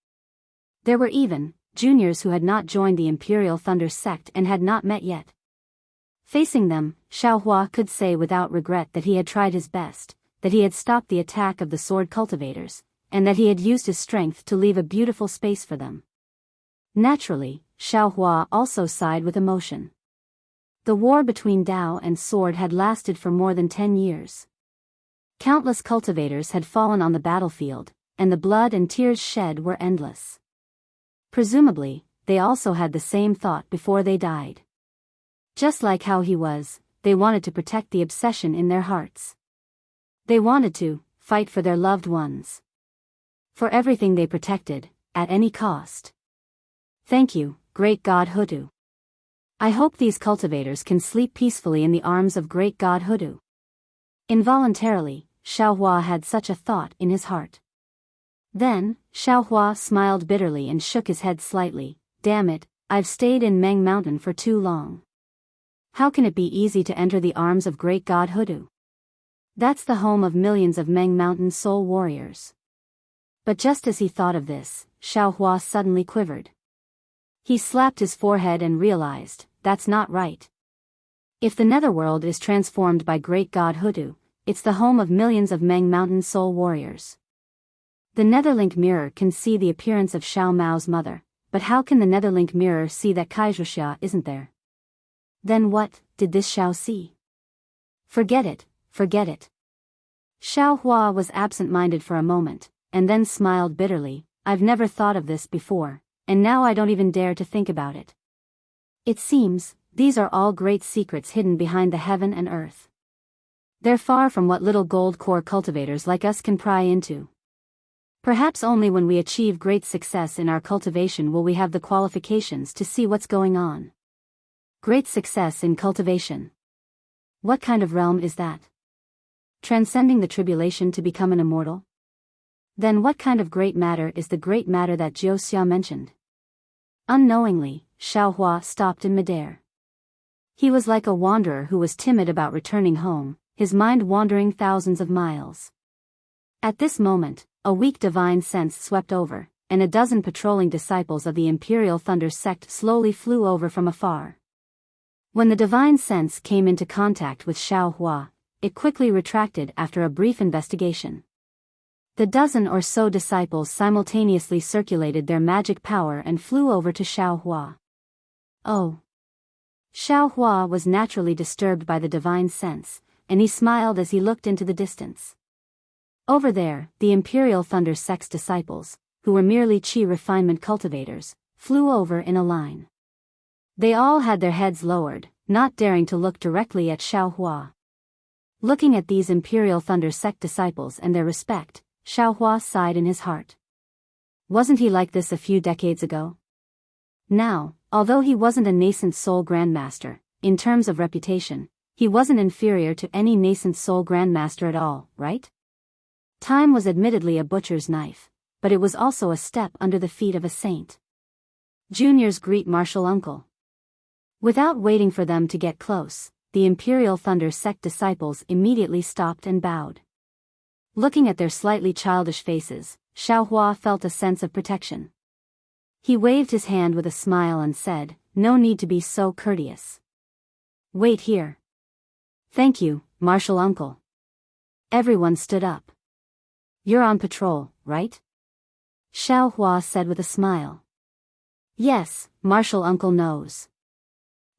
There were even juniors who had not joined the Imperial Thunder sect and had not met yet. Facing them, Xiaohua could say without regret that he had tried his best, that he had stopped the attack of the sword cultivators, and that he had used his strength to leave a beautiful space for them. Naturally, Xiaohua also sighed with emotion. The war between Dao and sword had lasted for more than 10 years. Countless cultivators had fallen on the battlefield, and the blood and tears shed were endless. Presumably, they also had the same thought before they died. Just like how he was, they wanted to protect the obsession in their hearts. They wanted to fight for their loved ones. For everything they protected, at any cost. Thank you, great God Hutu. I hope these cultivators can sleep peacefully in the arms of great God Hutu. Involuntarily, Xiaohua had such a thought in his heart. Then, Xiaohua smiled bitterly and shook his head slightly. Damn it, I've stayed in Meng Mountain for too long. How can it be easy to enter the arms of great God Hutu? That's the home of millions of Meng Mountain soul warriors. But just as he thought of this, Xiaohua suddenly quivered. He slapped his forehead and realized, that's not right. If the netherworld is transformed by great God Hutu, it's the home of millions of Meng Mountain soul warriors. The Netherlink mirror can see the appearance of Xiao Mao's mother, but how can the Netherlink mirror see that Kaizhuxia isn't there? Then what did this Xiao see? Forget it. Forget it. Xiaohua was absent-minded for a moment, and then smiled bitterly. I've never thought of this before, and now I don't even dare to think about it. It seems, these are all great secrets hidden behind the heaven and earth. They're far from what little gold core cultivators like us can pry into. Perhaps only when we achieve great success in our cultivation will we have the qualifications to see what's going on. Great success in cultivation. What kind of realm is that? Transcending the tribulation to become an immortal? Then what kind of great matter is the great matter that Jiu Xia mentioned? Unknowingly, Xiaohua stopped in midair. He was like a wanderer who was timid about returning home, his mind wandering thousands of miles. At this moment, a weak divine sense swept over, and a dozen patrolling disciples of the Imperial Thunder sect slowly flew over from afar. When the divine sense came into contact with Xiaohua, it quickly retracted after a brief investigation. The dozen or so disciples simultaneously circulated their magic power and flew over to Xiaohua. Oh! Xiaohua was naturally disturbed by the divine sense, and he smiled as he looked into the distance. Over there, the Imperial Thunder sect's disciples, who were merely qi refinement cultivators, flew over in a line. They all had their heads lowered, not daring to look directly at Xiaohua. Looking at these Imperial Thunder Sect disciples and their respect, Xiaohua sighed in his heart. Wasn't he like this a few decades ago? Now, although he wasn't a nascent soul grandmaster, in terms of reputation, he wasn't inferior to any nascent soul grandmaster at all, right? Time was admittedly a butcher's knife, but it was also a step under the feet of a saint. Juniors greet martial uncle. Without waiting for them to get close, the Imperial Thunder Sect disciples immediately stopped and bowed. Looking at their slightly childish faces, Xiaohua felt a sense of protection. He waved his hand with a smile and said, "No need to be so courteous. Wait here." "Thank you, martial uncle." Everyone stood up. "You're on patrol, right?" Xiaohua said with a smile. "Yes, martial uncle knows.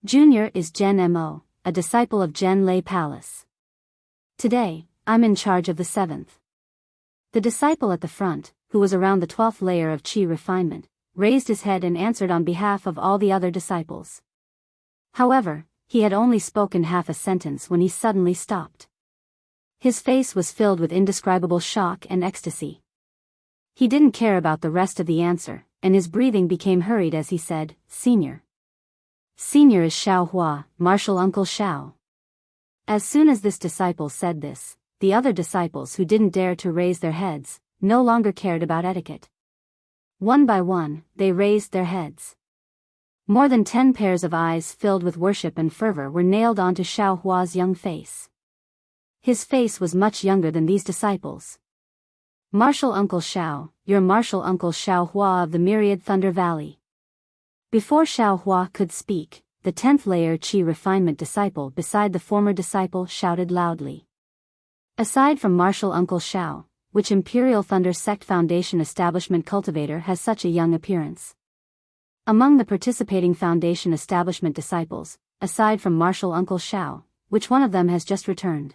Junior is Gen Mo, a disciple of Gen Lei Palace. Today, I'm in charge of the 7th. The disciple at the front, who was around the 12th layer of qi refinement, raised his head and answered on behalf of all the other disciples. However, he had only spoken half a sentence when he suddenly stopped. His face was filled with indescribable shock and ecstasy. He didn't care about the rest of the answer, and his breathing became hurried as he said, "Senior. Senior is Xiaohua, martial uncle Xiao." As soon as this disciple said this, the other disciples who didn't dare to raise their heads, no longer cared about etiquette. One by one, they raised their heads. More than 10 pairs of eyes filled with worship and fervor were nailed onto Xiaohua's young face. His face was much younger than these disciples. "Martial Uncle Xiao, your martial uncle Xiaohua of the Myriad Thunder Valley." Before Xiaohua could speak, the 10th layer qi refinement disciple beside the former disciple shouted loudly. "Aside from martial uncle Xiao, which Imperial Thunder Sect Foundation establishment cultivator has such a young appearance?" Among the participating Foundation establishment disciples, aside from martial uncle Xiao, which one of them has just returned?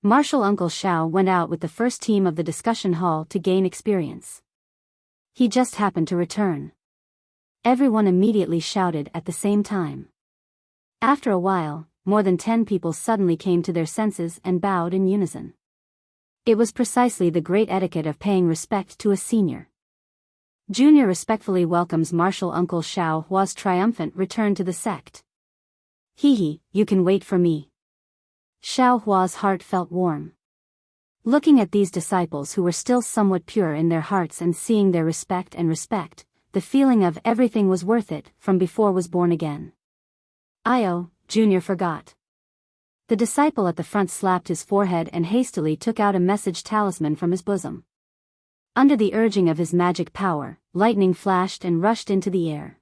Martial uncle Xiao went out with the first team of the discussion hall to gain experience. He just happened to return. Everyone immediately shouted at the same time. After a while, more than 10 people suddenly came to their senses and bowed in unison. It was precisely the great etiquette of paying respect to a senior. Junior respectfully welcomes martial uncle Xiaohua's triumphant return to the sect. "Hee, you can wait for me." Xiaohua's heart felt warm. Looking at these disciples who were still somewhat pure in their hearts and seeing their respect, the feeling of everything was worth it from before was born again. Junior forgot. The disciple at the front slapped his forehead and hastily took out a message talisman from his bosom. Under the urging of his magic power, lightning flashed and rushed into the air.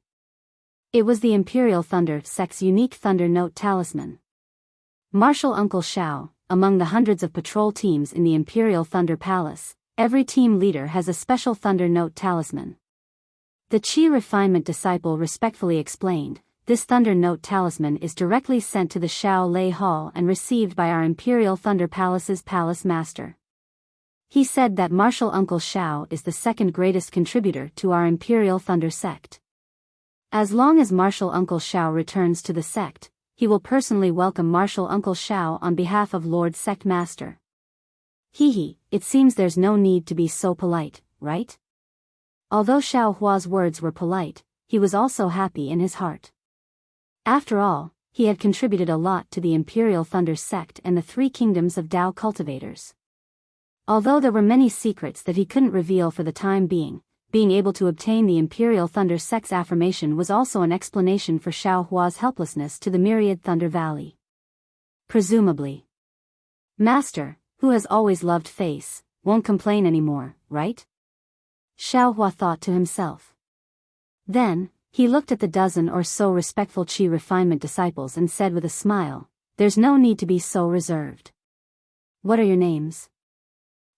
It was the Imperial Thunder Sect's unique Thunder Note talisman. Martial Uncle Xiao, among the hundreds of patrol teams in the Imperial Thunder Palace, every team leader has a special Thunder Note talisman. The qi refinement disciple respectfully explained, "This Thunder Note talisman is directly sent to the Xiao Lei Hall and received by our Imperial Thunder Palace's palace master. He said that martial uncle Xiao is the second greatest contributor to our Imperial Thunder Sect. As long as martial uncle Xiao returns to the sect, he will personally welcome martial uncle Xiao on behalf of Lord Sect Master." It seems there's no need to be so polite, right? Although Xiaohua's words were polite, he was also happy in his heart. After all, he had contributed a lot to the Imperial Thunder Sect and the 3 kingdoms of Dao cultivators. Although there were many secrets that he couldn't reveal for the time being able to obtain the Imperial Thunder Sect's affirmation was also an explanation for Xiaohua's helplessness to the Myriad Thunder Valley. Presumably. Master, who has always loved face, won't complain anymore, right? Xiaohua thought to himself. Then, he looked at the dozen or so respectful qi refinement disciples and said with a smile, "There's no need to be so reserved. What are your names?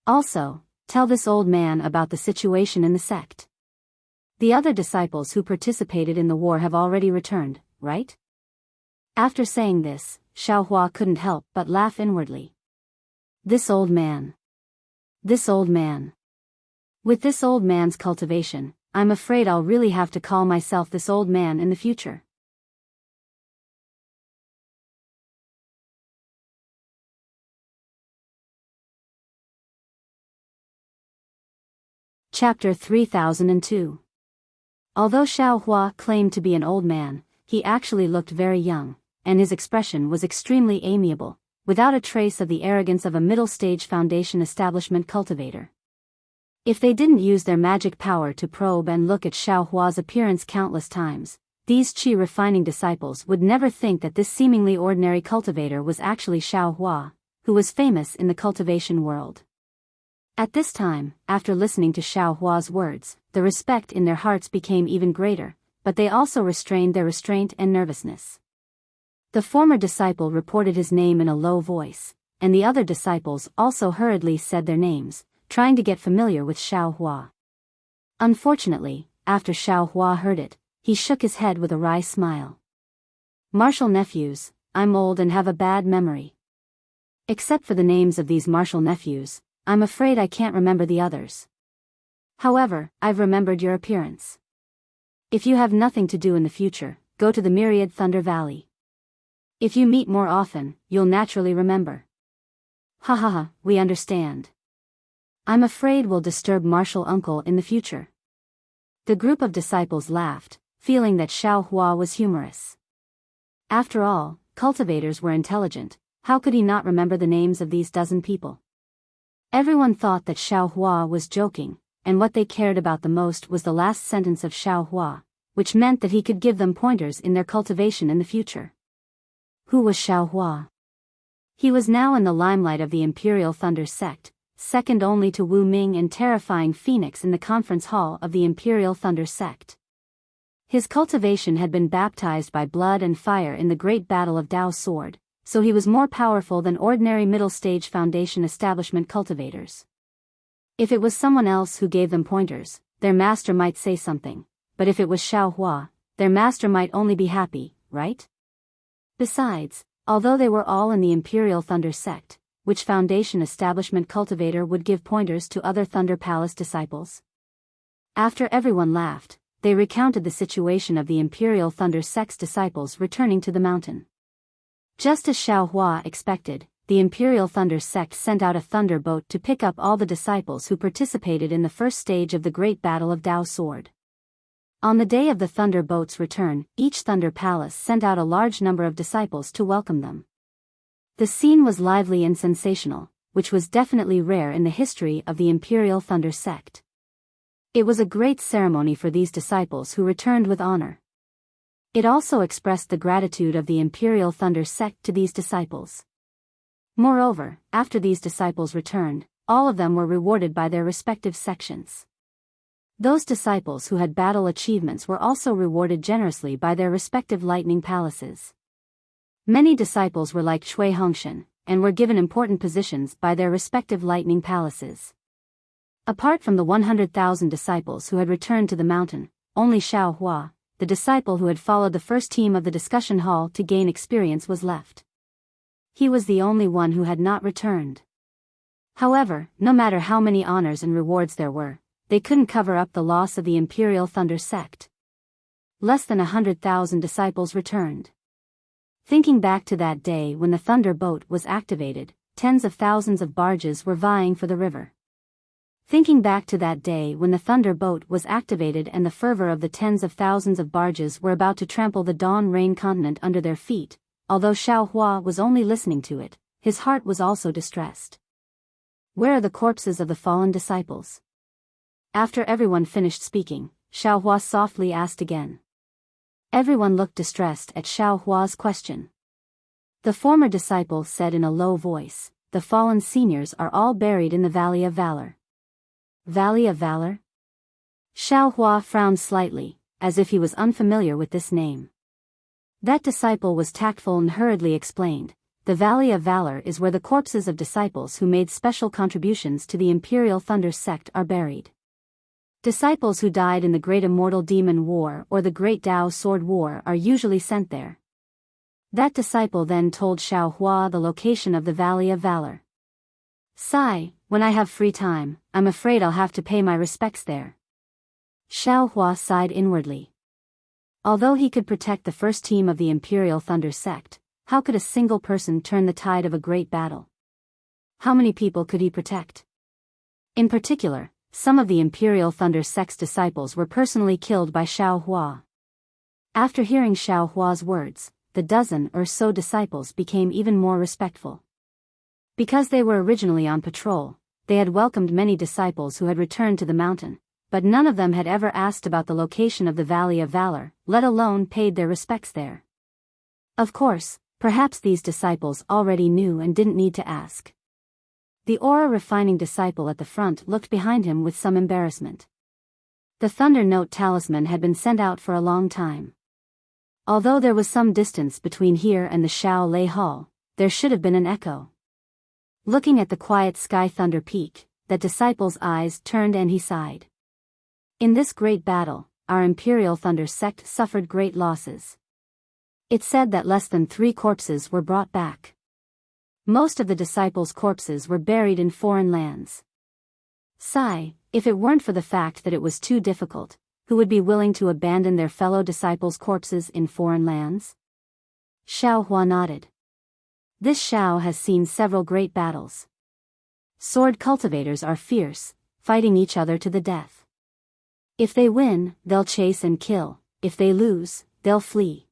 Also, tell this old man about the situation in the sect. The other disciples who participated in the war have already returned, right?" After saying this, Xiaohua couldn't help but laugh inwardly. This old man. With this old man's cultivation, I'm afraid I'll really have to call myself this old man in the future. Chapter 3002. Although Xiao Hua claimed to be an old man, he actually looked very young, and his expression was extremely amiable, without a trace of the arrogance of a middle-stage foundation establishment cultivator. If they didn't use their magic power to probe and look at Xiao Hua's appearance countless times, these qi refining disciples would never think that this seemingly ordinary cultivator was actually Xiao Hua, who was famous in the cultivation world. At this time, after listening to Xiao Hua's words, the respect in their hearts became even greater, but they also restrained their restraint and nervousness. The former disciple reported his name in a low voice, and the other disciples also hurriedly said their names, trying to get familiar with Xiao Hua. Unfortunately, after Xiao Hua heard it, he shook his head with a wry smile. "Martial nephews, I'm old and have a bad memory. Except for the names of these martial nephews, I'm afraid I can't remember the others. However, I've remembered your appearance. If you have nothing to do in the future, go to the Myriad Thunder Valley. If you meet more often, you'll naturally remember." "Ha ha ha, we understand. I'm afraid we'll disturb Martial Uncle in the future." The group of disciples laughed, feeling that Xiao Hua was humorous. After all, cultivators were intelligent, how could he not remember the names of these dozen people? Everyone thought that Xiao Hua was joking, and what they cared about the most was the last sentence of Xiao Hua, which meant that he could give them pointers in their cultivation in the future. Who was Xiao Hua? He was now in the limelight of the Imperial Thunder sect, second only to Wu Ming and terrifying Phoenix in the conference hall of the Imperial Thunder sect. His cultivation had been baptized by blood and fire in the great battle of Dao Sword, so he was more powerful than ordinary middle-stage foundation establishment cultivators. If it was someone else who gave them pointers, their master might say something, but if it was Xiao Hua, their master might only be happy, right? Besides, although they were all in the Imperial Thunder sect, which foundation establishment cultivator would give pointers to other Thunder Palace disciples? After everyone laughed, they recounted the situation of the Imperial Thunder sect's disciples returning to the mountain. Just as Xiao Hua expected, the Imperial Thunder sect sent out a thunder boat to pick up all the disciples who participated in the first stage of the Great Battle of Dao Sword. On the day of the thunder boat's return, each Thunder Palace sent out a large number of disciples to welcome them. The scene was lively and sensational, which was definitely rare in the history of the Imperial Thunder sect. It was a great ceremony for these disciples who returned with honor. It also expressed the gratitude of the Imperial Thunder sect to these disciples. Moreover, after these disciples returned, all of them were rewarded by their respective sections. Those disciples who had battle achievements were also rewarded generously by their respective lightning palaces. Many disciples were like Shui Hongshan, and were given important positions by their respective lightning palaces. Apart from the 100,000 disciples who had returned to the mountain, only Xiao Hua, the disciple who had followed the first team of the discussion hall to gain experience, was left. He was the only one who had not returned. However, no matter how many honors and rewards there were, they couldn't cover up the loss of the Imperial Thunder sect. Less than 100,000 disciples returned. Thinking back to that day when the thunder boat was activated, tens of thousands of barges were vying for the river. Thinking back to that day when the thunder boat was activated and the fervor of the tens of thousands of barges were about to trample the Dawn Rain continent under their feet, although Xiao Hua was only listening to it, his heart was also distressed. Where are the corpses of the fallen disciples? After everyone finished speaking, Xiao Hua softly asked again. Everyone looked distressed at Xiao Hua's question. The former disciple said in a low voice, "The fallen seniors are all buried in the Valley of Valor." Valley of Valor? Xiao Hua frowned slightly, as if he was unfamiliar with this name. That disciple was tactful and hurriedly explained, "The Valley of Valor is where the corpses of disciples who made special contributions to the Imperial Thunder sect are buried. Disciples who died in the Great Immortal Demon War or the Great Dao Sword War are usually sent there." That disciple then told Xiao Hua the location of the Valley of Valor. Sigh, When I have free time, I'm afraid I'll have to pay my respects there. Xiao Hua sighed inwardly. Although he could protect the first team of the Imperial Thunder Sect, how could a single person turn the tide of a great battle? How many people could he protect? In particular, some of the Imperial Thunder Sect's disciples were personally killed by Xiao Hua. After hearing Xiao Hua's words, the dozen or so disciples became even more respectful. Because they were originally on patrol, they had welcomed many disciples who had returned to the mountain, but none of them had ever asked about the location of the Valley of Valor, let alone paid their respects there. Of course, perhaps these disciples already knew and didn't need to ask. The aura-refining disciple at the front looked behind him with some embarrassment. The Thunder Note talisman had been sent out for a long time. Although there was some distance between here and the Shao Lei Hall, there should have been an echo. Looking at the quiet sky Thunder Peak, that disciple's eyes turned and he sighed. In this great battle, our Imperial Thunder Sect suffered great losses. It said that less than 3 corpses were brought back. Most of the disciples' corpses were buried in foreign lands. Sigh, if it weren't for the fact that it was too difficult, who would be willing to abandon their fellow disciples' corpses in foreign lands? Xiao Hua nodded. This Xiao has seen several great battles. Sword cultivators are fierce, fighting each other to the death. If they win, they'll chase and kill; if they lose, they'll flee.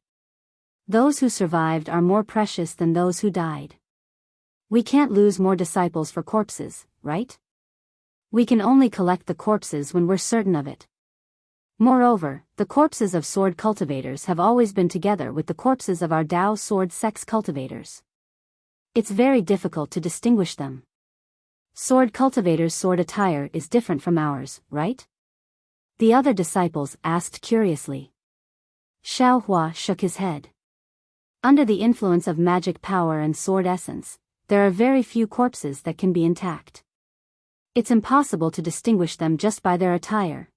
Those who survived are more precious than those who died. We can't lose more disciples for corpses, right? We can only collect the corpses when we're certain of it. Moreover, the corpses of sword cultivators have always been together with the corpses of our Dao sword sex cultivators. It's very difficult to distinguish them. Sword cultivators' sword attire is different from ours, right? The other disciples asked curiously. Xiao Hua shook his head. Under the influence of magic power and sword essence, there are very few corpses that can be intact. It's impossible to distinguish them just by their attire.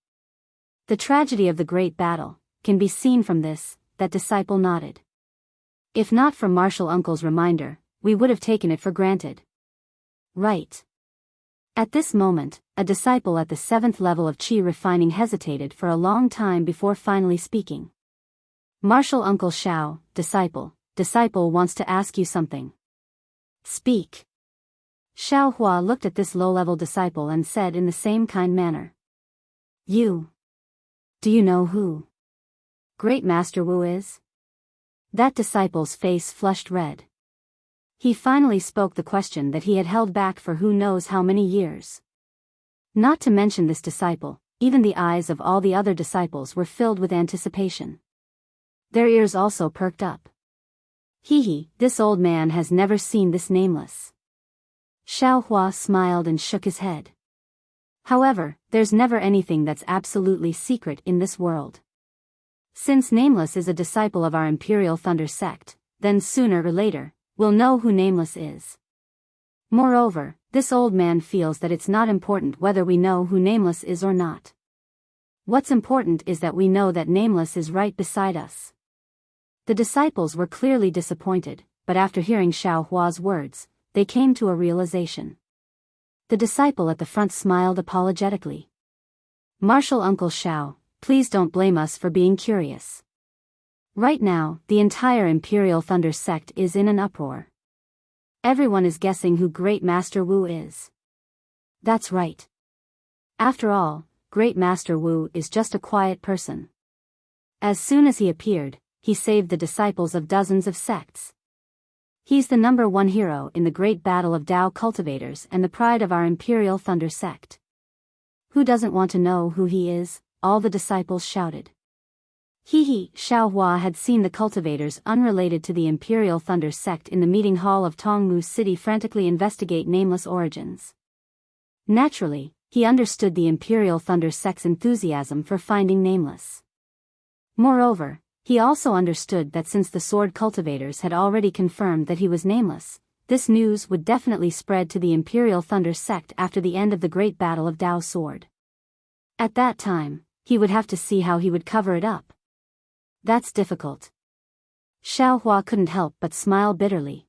The tragedy of the great battle can be seen from this. That disciple nodded. If not for Martial Uncle's reminder, we would have taken it for granted. Right. At this moment, a disciple at the 7th level of Qi refining hesitated for a long time before finally speaking. Martial Uncle Xiao, disciple wants to ask you something. Speak. Xiao Hua looked at this low-level disciple and said in the same kind manner. Do you know who Great Master Wu is? That disciple's face flushed red. He finally spoke the question that he had held back for who knows how many years. Not to mention this disciple, even the eyes of all the other disciples were filled with anticipation. Their ears also perked up. This old man has never seen this Nameless. Xiao Hua smiled and shook his head. However, there's never anything that's absolutely secret in this world. Since Nameless is a disciple of our Imperial Thunder Sect, then sooner or later, we'll know who Nameless is. Moreover, this old man feels that it's not important whether we know who Nameless is or not. What's important is that we know that Nameless is right beside us. The disciples were clearly disappointed, but after hearing Xiao Hua's words, they came to a realization. The disciple at the front smiled apologetically. Martial Uncle Xiao, please don't blame us for being curious. Right now, the entire Imperial Thunder Sect is in an uproar. Everyone is guessing who Great Master Wu is. That's right. After all, Great Master Wu is just a quiet person. As soon as he appeared, he saved the disciples of dozens of sects. He's the #1 hero in the great battle of Dao cultivators and the pride of our Imperial Thunder Sect. Who doesn't want to know who he is? All the disciples shouted. Xiao Hua had seen the cultivators unrelated to the Imperial Thunder Sect in the meeting hall of Tongmu City frantically investigate Nameless origins. Naturally, he understood the Imperial Thunder Sect's enthusiasm for finding Nameless. Moreover, he also understood that since the sword cultivators had already confirmed that he was Nameless, this news would definitely spread to the Imperial Thunder Sect after the end of the great battle of Dao Sword. At that time, he would have to see how he would cover it up. That's difficult. Xiao Hua couldn't help but smile bitterly.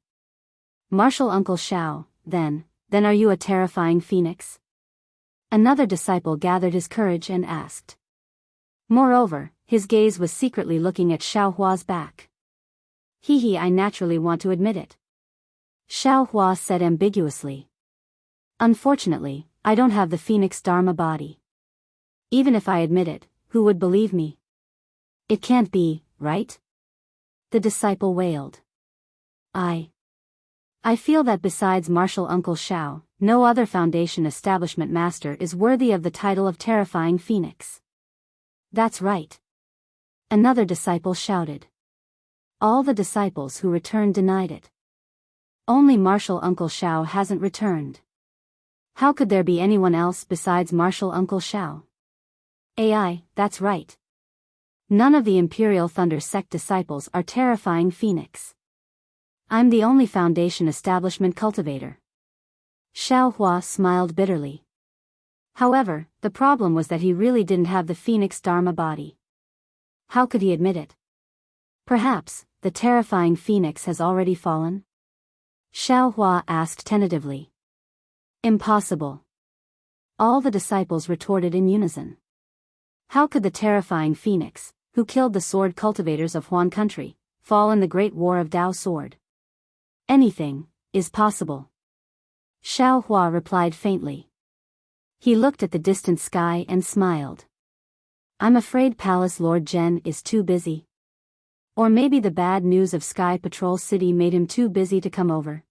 Martial Uncle Xiao, then Then are you a terrifying phoenix? Another disciple gathered his courage and asked. Moreover, his gaze was secretly looking at Xiaohua's back. I naturally want to admit it. Xiaohua said ambiguously. Unfortunately, I don't have the phoenix dharma body. Even if I admit it, who would believe me? It can't be, right? The disciple wailed. I feel that besides martial Uncle Xiao, no other Foundation establishment master is worthy of the title of terrifying phoenix. That's right. Another disciple shouted. All the disciples who returned denied it. Only martial Uncle Xiao hasn't returned. How could there be anyone else besides martial Uncle Xiao? That's right. None of the Imperial Thunder Sect disciples are terrifying phoenix. I'm the only Foundation establishment cultivator. Xiaohua smiled bitterly. However, the problem was that he really didn't have the phoenix dharma body. How could he admit it? Perhaps, the terrifying phoenix has already fallen? Xiaohua asked tentatively. Impossible. All the disciples retorted in unison. How could the terrifying phoenix, who killed the sword cultivators of Huan country, fall in the Great War of Dao Sword? Anything is possible. Xiaohua replied faintly. He looked at the distant sky and smiled. I'm afraid Palace Lord Zhen is too busy. Or maybe the bad news of Sky Patrol City made him too busy to come over.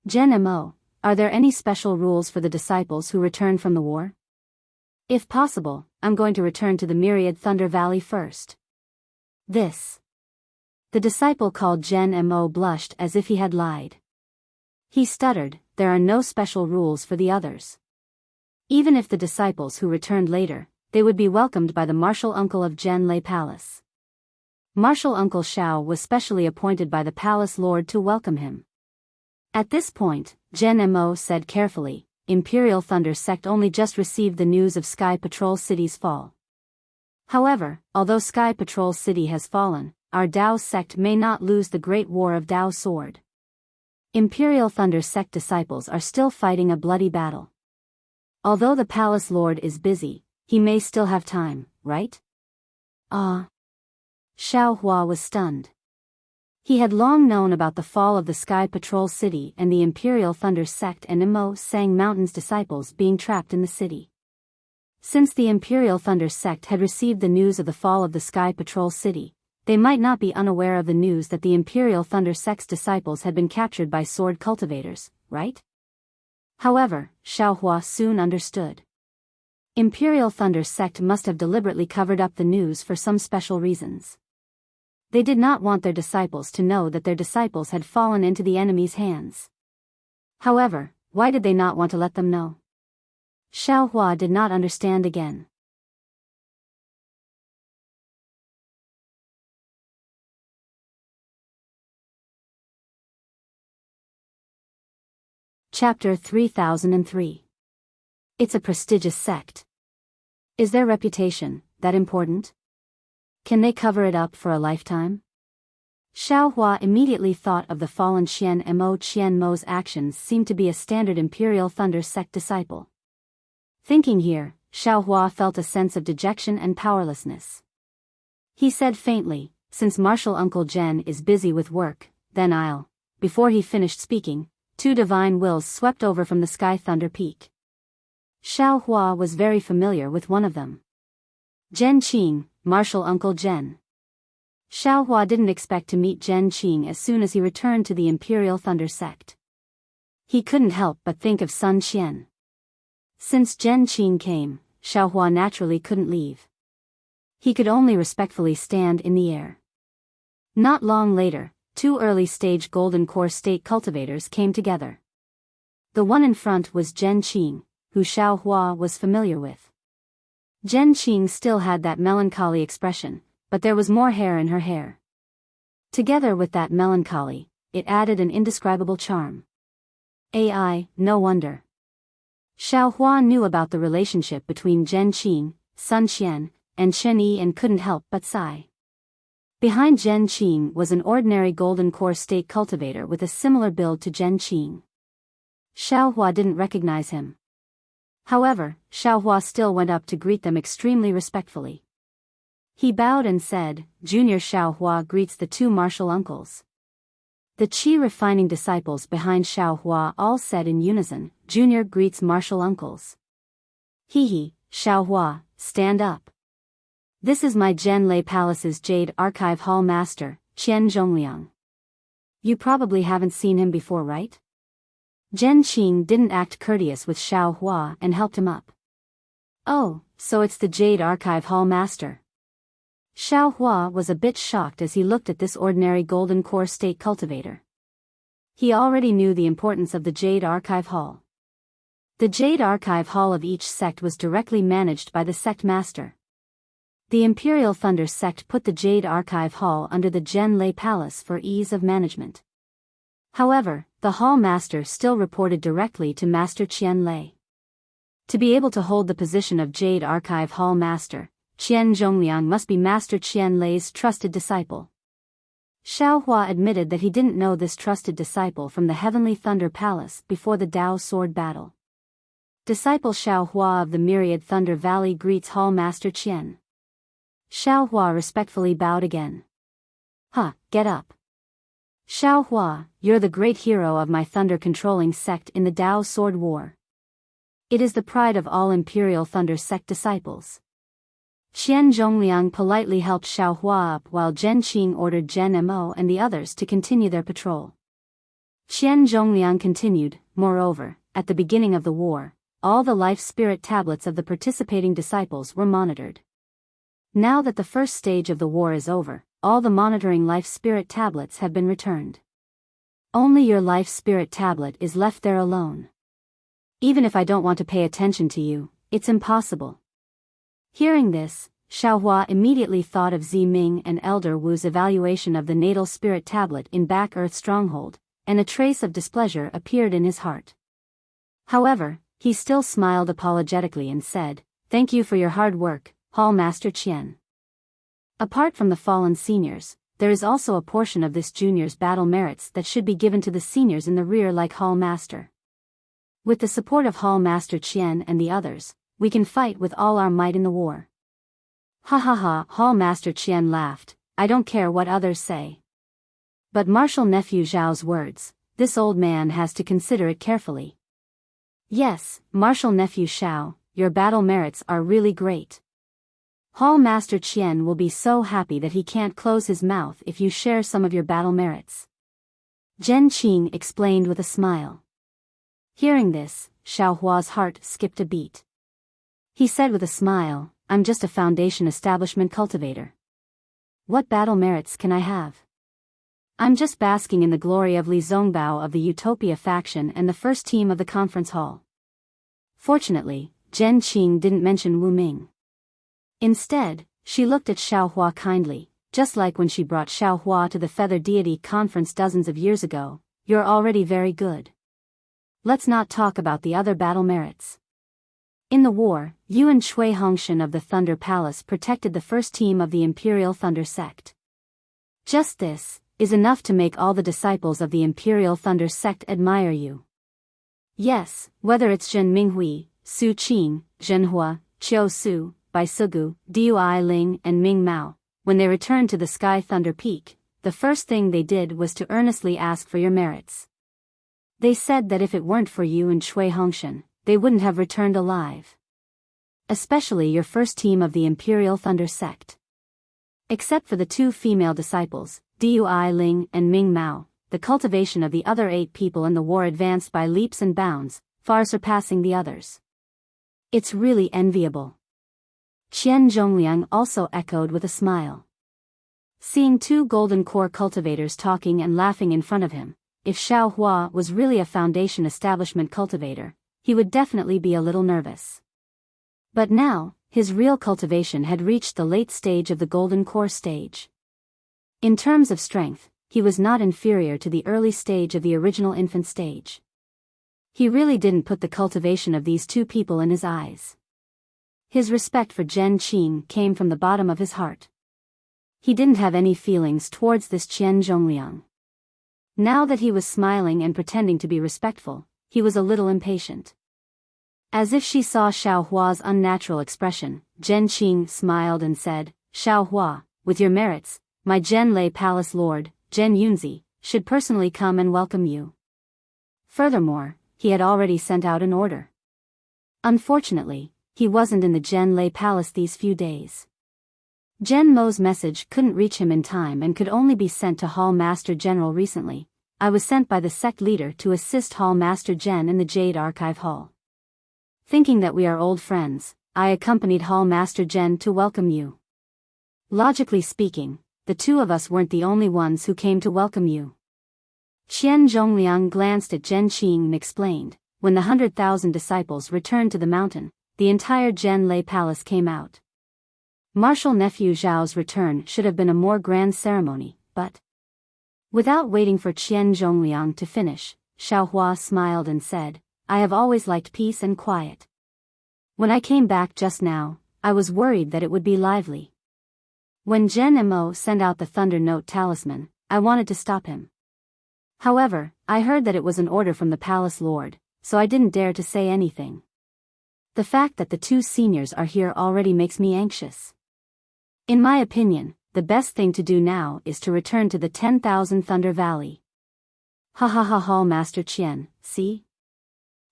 Zhen Mo, are there any special rules for the disciples who return from the war? If possible, I'm going to return to the Myriad Thunder Valley first. This. The disciple called Zhen Mo blushed as if he had lied. He stuttered, there are no special rules for the others. Even if the disciples who returned later, they would be welcomed by the martial uncle of Zhen Lei Palace. Martial Uncle Xiao was specially appointed by the Palace Lord to welcome him. At this point, Zhen Mo said carefully, Imperial Thunder Sect only just received the news of Sky Patrol City's fall. However, although Sky Patrol City has fallen, our Dao sect may not lose the Great War of Dao Sword. Imperial Thunder Sect disciples are still fighting a bloody battle. Although the Palace Lord is busy, he may still have time, right? Xiaohua was stunned. He had long known about the fall of the Sky Patrol City and the Imperial Thunder Sect and Imo Sang Mountain's disciples being trapped in the city. Since the Imperial Thunder Sect had received the news of the fall of the Sky Patrol City, they might not be unaware of the news that the Imperial Thunder Sect's disciples had been captured by sword cultivators, right? However, Xiaohua soon understood. Imperial Thunder Sect must have deliberately covered up the news for some special reasons. They did not want their disciples to know that their disciples had fallen into the enemy's hands. However, why did they not want to let them know? Xiaohua did not understand again. Chapter 3003. It's a prestigious sect. Is their reputation that important? Can they cover it up for a lifetime? Xiaohua immediately thought of the fallen Qian Mo. Qian Mo's actions seemed to be a standard Imperial Thunder Sect disciple. Thinking here, Xiaohua felt a sense of dejection and powerlessness. He said faintly, since Martial Uncle Zhen is busy with work, then I'll. Before he finished speaking, two divine wills swept over from the Sky Thunder Peak. Xiaohua was very familiar with one of them. Zhen Qing, Martial Uncle Zhen. Xiaohua didn't expect to meet Zhen Qing as soon as he returned to the Imperial Thunder Sect. He couldn't help but think of Sun Qian. Since Zhen Qing came, Xiaohua naturally couldn't leave. He could only respectfully stand in the air. Not long later, two early-stage Golden Core State cultivators came together. The one in front was Zhen Qing, who Xiaohua was familiar with. Zhen Qing still had that melancholy expression, but there was more hair in her hair. Together with that melancholy, it added an indescribable charm. No wonder. Xiaohua knew about the relationship between Zhen Qing, Sun Qian, and Chen Yi and couldn't help but sigh. Behind Zhen Qing was an ordinary Golden Core State cultivator with a similar build to Zhen Qing. Xiaohua didn't recognize him. However, Xiaohua still went up to greet them extremely respectfully. He bowed and said, Junior Xiaohua greets the two martial uncles. The Qi refining disciples behind Xiaohua all said in unison, Junior greets martial uncles. He, Xiaohua, stand up. This is my Zhenlei Palace's Jade Archive Hall Master, Qian Zhongliang. You probably haven't seen him before, right? Zhen Qing didn't act courteous with Xiaohua and helped him up. Oh, so it's the Jade Archive Hall Master. Xiaohua was a bit shocked as he looked at this ordinary golden core state cultivator. He already knew the importance of the Jade Archive Hall. The Jade Archive Hall of each sect was directly managed by the sect master. The Imperial Thunder sect put the Jade Archive Hall under the Zhenlei Palace for ease of management. However, the hall master still reported directly to Master Qian Lei. To be able to hold the position of Jade Archive Hall Master, Qian Zhongliang must be Master Qian Lei's trusted disciple. Xiaohua admitted that he didn't know this trusted disciple from the Heavenly Thunder Palace before the Dao Sword battle. Disciple Xiaohua of the Myriad Thunder Valley greets Hall Master Qian. Xiaohua respectfully bowed again. Get up. Xiaohua, you're the great hero of my thunder-controlling sect in the Dao Sword War. It is the pride of all Imperial Thunder sect disciples. Qian Zhongliang politely helped Xiaohua up while Zhen Qing ordered Zhen Mo and the others to continue their patrol. Qian Zhongliang continued, moreover, at the beginning of the war, all the life spirit tablets of the participating disciples were monitored. Now that the first stage of the war is over, all the monitoring life spirit tablets have been returned. Only your life spirit tablet is left there alone. Even if I don't want to pay attention to you, it's impossible. Hearing this, Xiaohua immediately thought of Zi Ming and Elder Wu's evaluation of the natal spirit tablet in Back Earth Stronghold, and a trace of displeasure appeared in his heart. However, he still smiled apologetically and said, Thank you for your hard work, Hall Master Qian. Apart from the fallen seniors, there is also a portion of this junior's battle merits that should be given to the seniors in the rear like Hall Master. With the support of Hall Master Qian and the others, we can fight with all our might in the war. Hall Master Qian laughed, I don't care what others say. But Martial Nephew Zhao's words, this old man has to consider it carefully. Yes, Martial Nephew Zhao, your battle merits are really great. Hall Master Qian will be so happy that he can't close his mouth if you share some of your battle merits. Zhen Qing explained with a smile. Hearing this, Xiaohua's heart skipped a beat. He said with a smile, I'm just a foundation establishment cultivator. What battle merits can I have? I'm just basking in the glory of Li Zongbao of the Utopia faction and the first team of the conference hall. Fortunately, Zhen Qing didn't mention Wu Ming. Instead, she looked at Xiaohua kindly, just like when she brought Xiaohua to the Feather Deity conference dozens of years ago, you're already very good. Let's not talk about the other battle merits. In the war, you and Cui Hongshan of the Thunder Palace protected the first team of the Imperial Thunder sect. Just this is enough to make all the disciples of the Imperial Thunder sect admire you. Yes, whether it's Zhen Minghui, Su Qing, Zhenhua, Qiu Su, Bai Sugu, Dui Ling and Ming Mao, when they returned to the Sky Thunder Peak, the first thing they did was to earnestly ask for your merits. They said that if it weren't for you and Cui Hongshan, they wouldn't have returned alive. Especially your first team of the Imperial Thunder sect. Except for the two female disciples, Dui Ling and Ming Mao, the cultivation of the other 8 people in the war advanced by leaps and bounds, far surpassing the others. It's really enviable. Qian Zhongliang also echoed with a smile. Seeing 2 golden core cultivators talking and laughing in front of him, if Xiaohua was really a foundation establishment cultivator, he would definitely be a little nervous. But now, his real cultivation had reached the late stage of the golden core stage. In terms of strength, he was not inferior to the early stage of the original infant stage. He really didn't put the cultivation of these 2 people in his eyes. His respect for Zhen Qing came from the bottom of his heart. He didn't have any feelings towards this Qian Zhongliang. Now that he was smiling and pretending to be respectful, he was a little impatient. As if she saw Xiao Hua's unnatural expression, Zhen Qing smiled and said, Xiao Hua, with your merits, my Zhenlei Palace Lord, Zhen Yunzi, should personally come and welcome you. Furthermore, he had already sent out an order. Unfortunately, he wasn't in the Zhenlei Palace these few days. Zhen Mo's message couldn't reach him in time and could only be sent to Hall Master General recently. I was sent by the sect leader to assist Hall Master Zhen in the Jade Archive Hall. Thinking that we are old friends, I accompanied Hall Master Zhen to welcome you. Logically speaking, the two of us weren't the only ones who came to welcome you. Qian Zhongliang glanced at Zhen Qing and explained, when the 100,000 disciples returned to the mountain, the entire Zhenlei Palace came out. Martial nephew Zhao's return should have been a more grand ceremony, but... Without waiting for Qian Zhongliang to finish, Xiao Hua smiled and said, I have always liked peace and quiet. When I came back just now, I was worried that it would be lively. When Zhen Mo sent out the Thunder Note talisman, I wanted to stop him. However, I heard that it was an order from the Palace Lord, so I didn't dare to say anything. The fact that the two seniors are here already makes me anxious. In my opinion, the best thing to do now is to return to the 10,000 Thunder Valley. Ha ha ha, Hall Master Qian, see?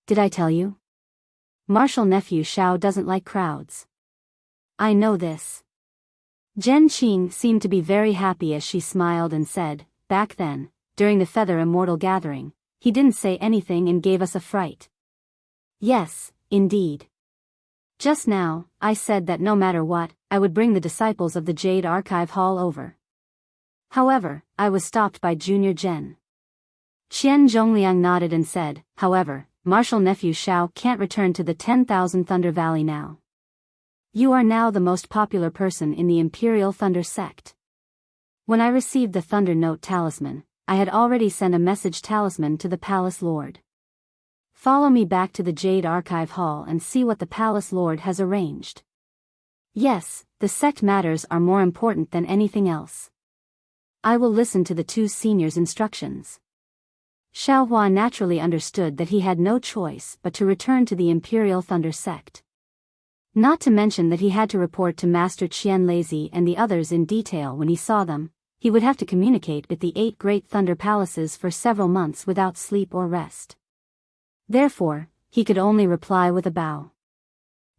Did I tell you? Martial nephew Xiao doesn't like crowds. I know this. Zhen Qing seemed to be very happy as she smiled and said, back then, during the Feather Immortal gathering, he didn't say anything and gave us a fright. Yes, indeed. Just now, I said that no matter what, I would bring the disciples of the Jade Archive Hall over. However, I was stopped by Junior Zhen. Qian Zhongliang nodded and said, however, Martial nephew Xiao can't return to the 10,000 Thunder Valley now. You are now the most popular person in the Imperial Thunder Sect. When I received the Thunder Note talisman, I had already sent a message talisman to the Palace Lord. Follow me back to the Jade Archive Hall and see what the Palace Lord has arranged. Yes, the sect matters are more important than anything else. I will listen to the two seniors' instructions. Xiao Hua naturally understood that he had no choice but to return to the Imperial Thunder Sect. Not to mention that he had to report to Master Qian Lazy and the others in detail when he saw them. He would have to communicate with the 8 great thunder palaces for several months without sleep or rest. Therefore, he could only reply with a bow.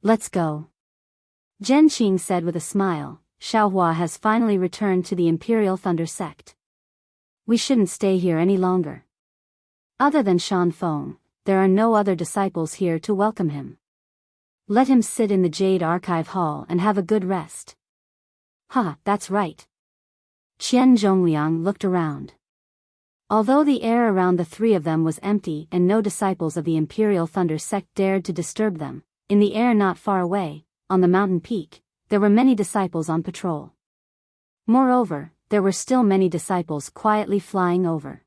Let's go. Zhen Qing said with a smile, Xiao Hua has finally returned to the Imperial Thunder Sect. We shouldn't stay here any longer. Other than Shan Feng, there are no other disciples here to welcome him. Let him sit in the Jade Archive Hall and have a good rest. Ha, that's right. Qian Zhongliang looked around. Although the air around the three of them was empty and no disciples of the Imperial Thunder Sect dared to disturb them, in the air not far away, on the mountain peak, there were many disciples on patrol. Moreover, there were still many disciples quietly flying over.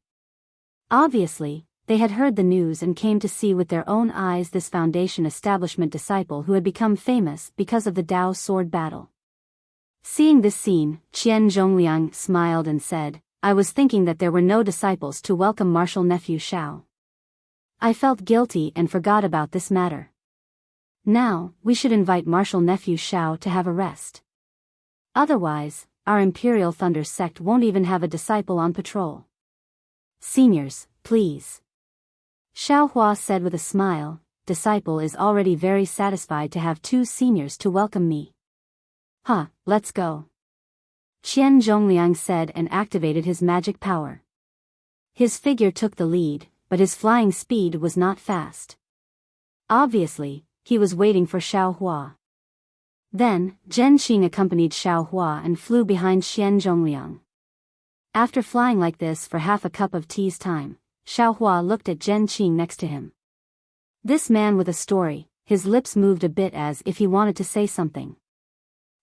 Obviously, they had heard the news and came to see with their own eyes this Foundation establishment disciple who had become famous because of the Dao sword battle. Seeing this scene, Qian Zhongliang smiled and said, I was thinking that there were no disciples to welcome martial nephew Xiao. I felt guilty and forgot about this matter. Now, we should invite martial nephew Xiao to have a rest. Otherwise, our Imperial Thunder Sect won't even have a disciple on patrol. Seniors, please. Xiao Hua said with a smile, disciple is already very satisfied to have 2 seniors to welcome me. Huh, let's go. Qian Zhongliang said and activated his magic power. His figure took the lead, but his flying speed was not fast. Obviously, he was waiting for Xiao Hua. Then, Zhen Qing accompanied Xiao Hua and flew behind Qian Zhongliang. After flying like this for half a cup of tea's time, Xiao Hua looked at Zhen Qing next to him. This man with a story, his lips moved a bit as if he wanted to say something.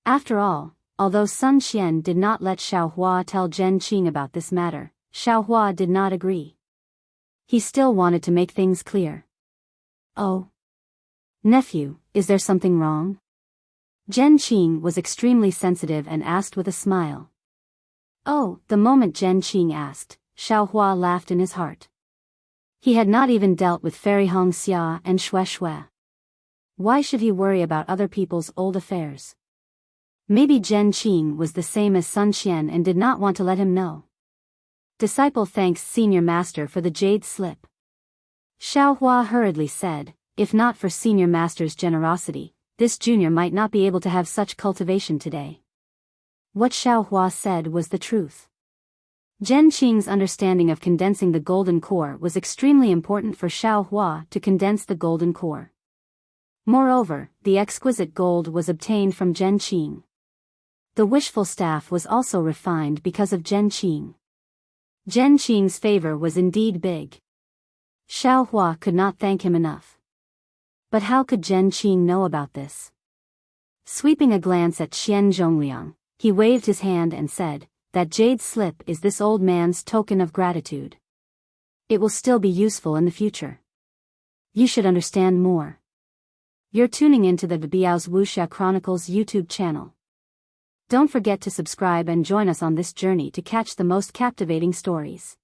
After all, although Sun Xian did not let Xiao Hua tell Zhen Qing about this matter, Xiao Hua did not agree. He still wanted to make things clear. Oh. Nephew, is there something wrong? Zhen Qing was extremely sensitive and asked with a smile. Oh, the moment Zhen Qing asked, Xiao Hua laughed in his heart. He had not even dealt with Fairy Hong Xia and Xue Xue. Why should he worry about other people's old affairs? Maybe Zhen Qing was the same as Sun Qian and did not want to let him know. Disciple thanks Senior Master for the jade slip. Xiao Hua hurriedly said, if not for Senior Master's generosity, this junior might not be able to have such cultivation today. What Xiao Hua said was the truth. Zhen Qing's understanding of condensing the golden core was extremely important for Xiao Hua to condense the golden core. Moreover, the exquisite gold was obtained from Zhen Qing. The wishful staff was also refined because of Zhen Qing. Zhen Qing's favor was indeed big. Xiao Hua could not thank him enough. But how could Zhen Qing know about this? Sweeping a glance at Qian Zhongliang, he waved his hand and said, that jade slip is this old man's token of gratitude. It will still be useful in the future. You should understand more. You're tuning into the Biyao's Wuxia Chronicles YouTube channel. Don't forget to subscribe and join us on this journey to catch the most captivating stories.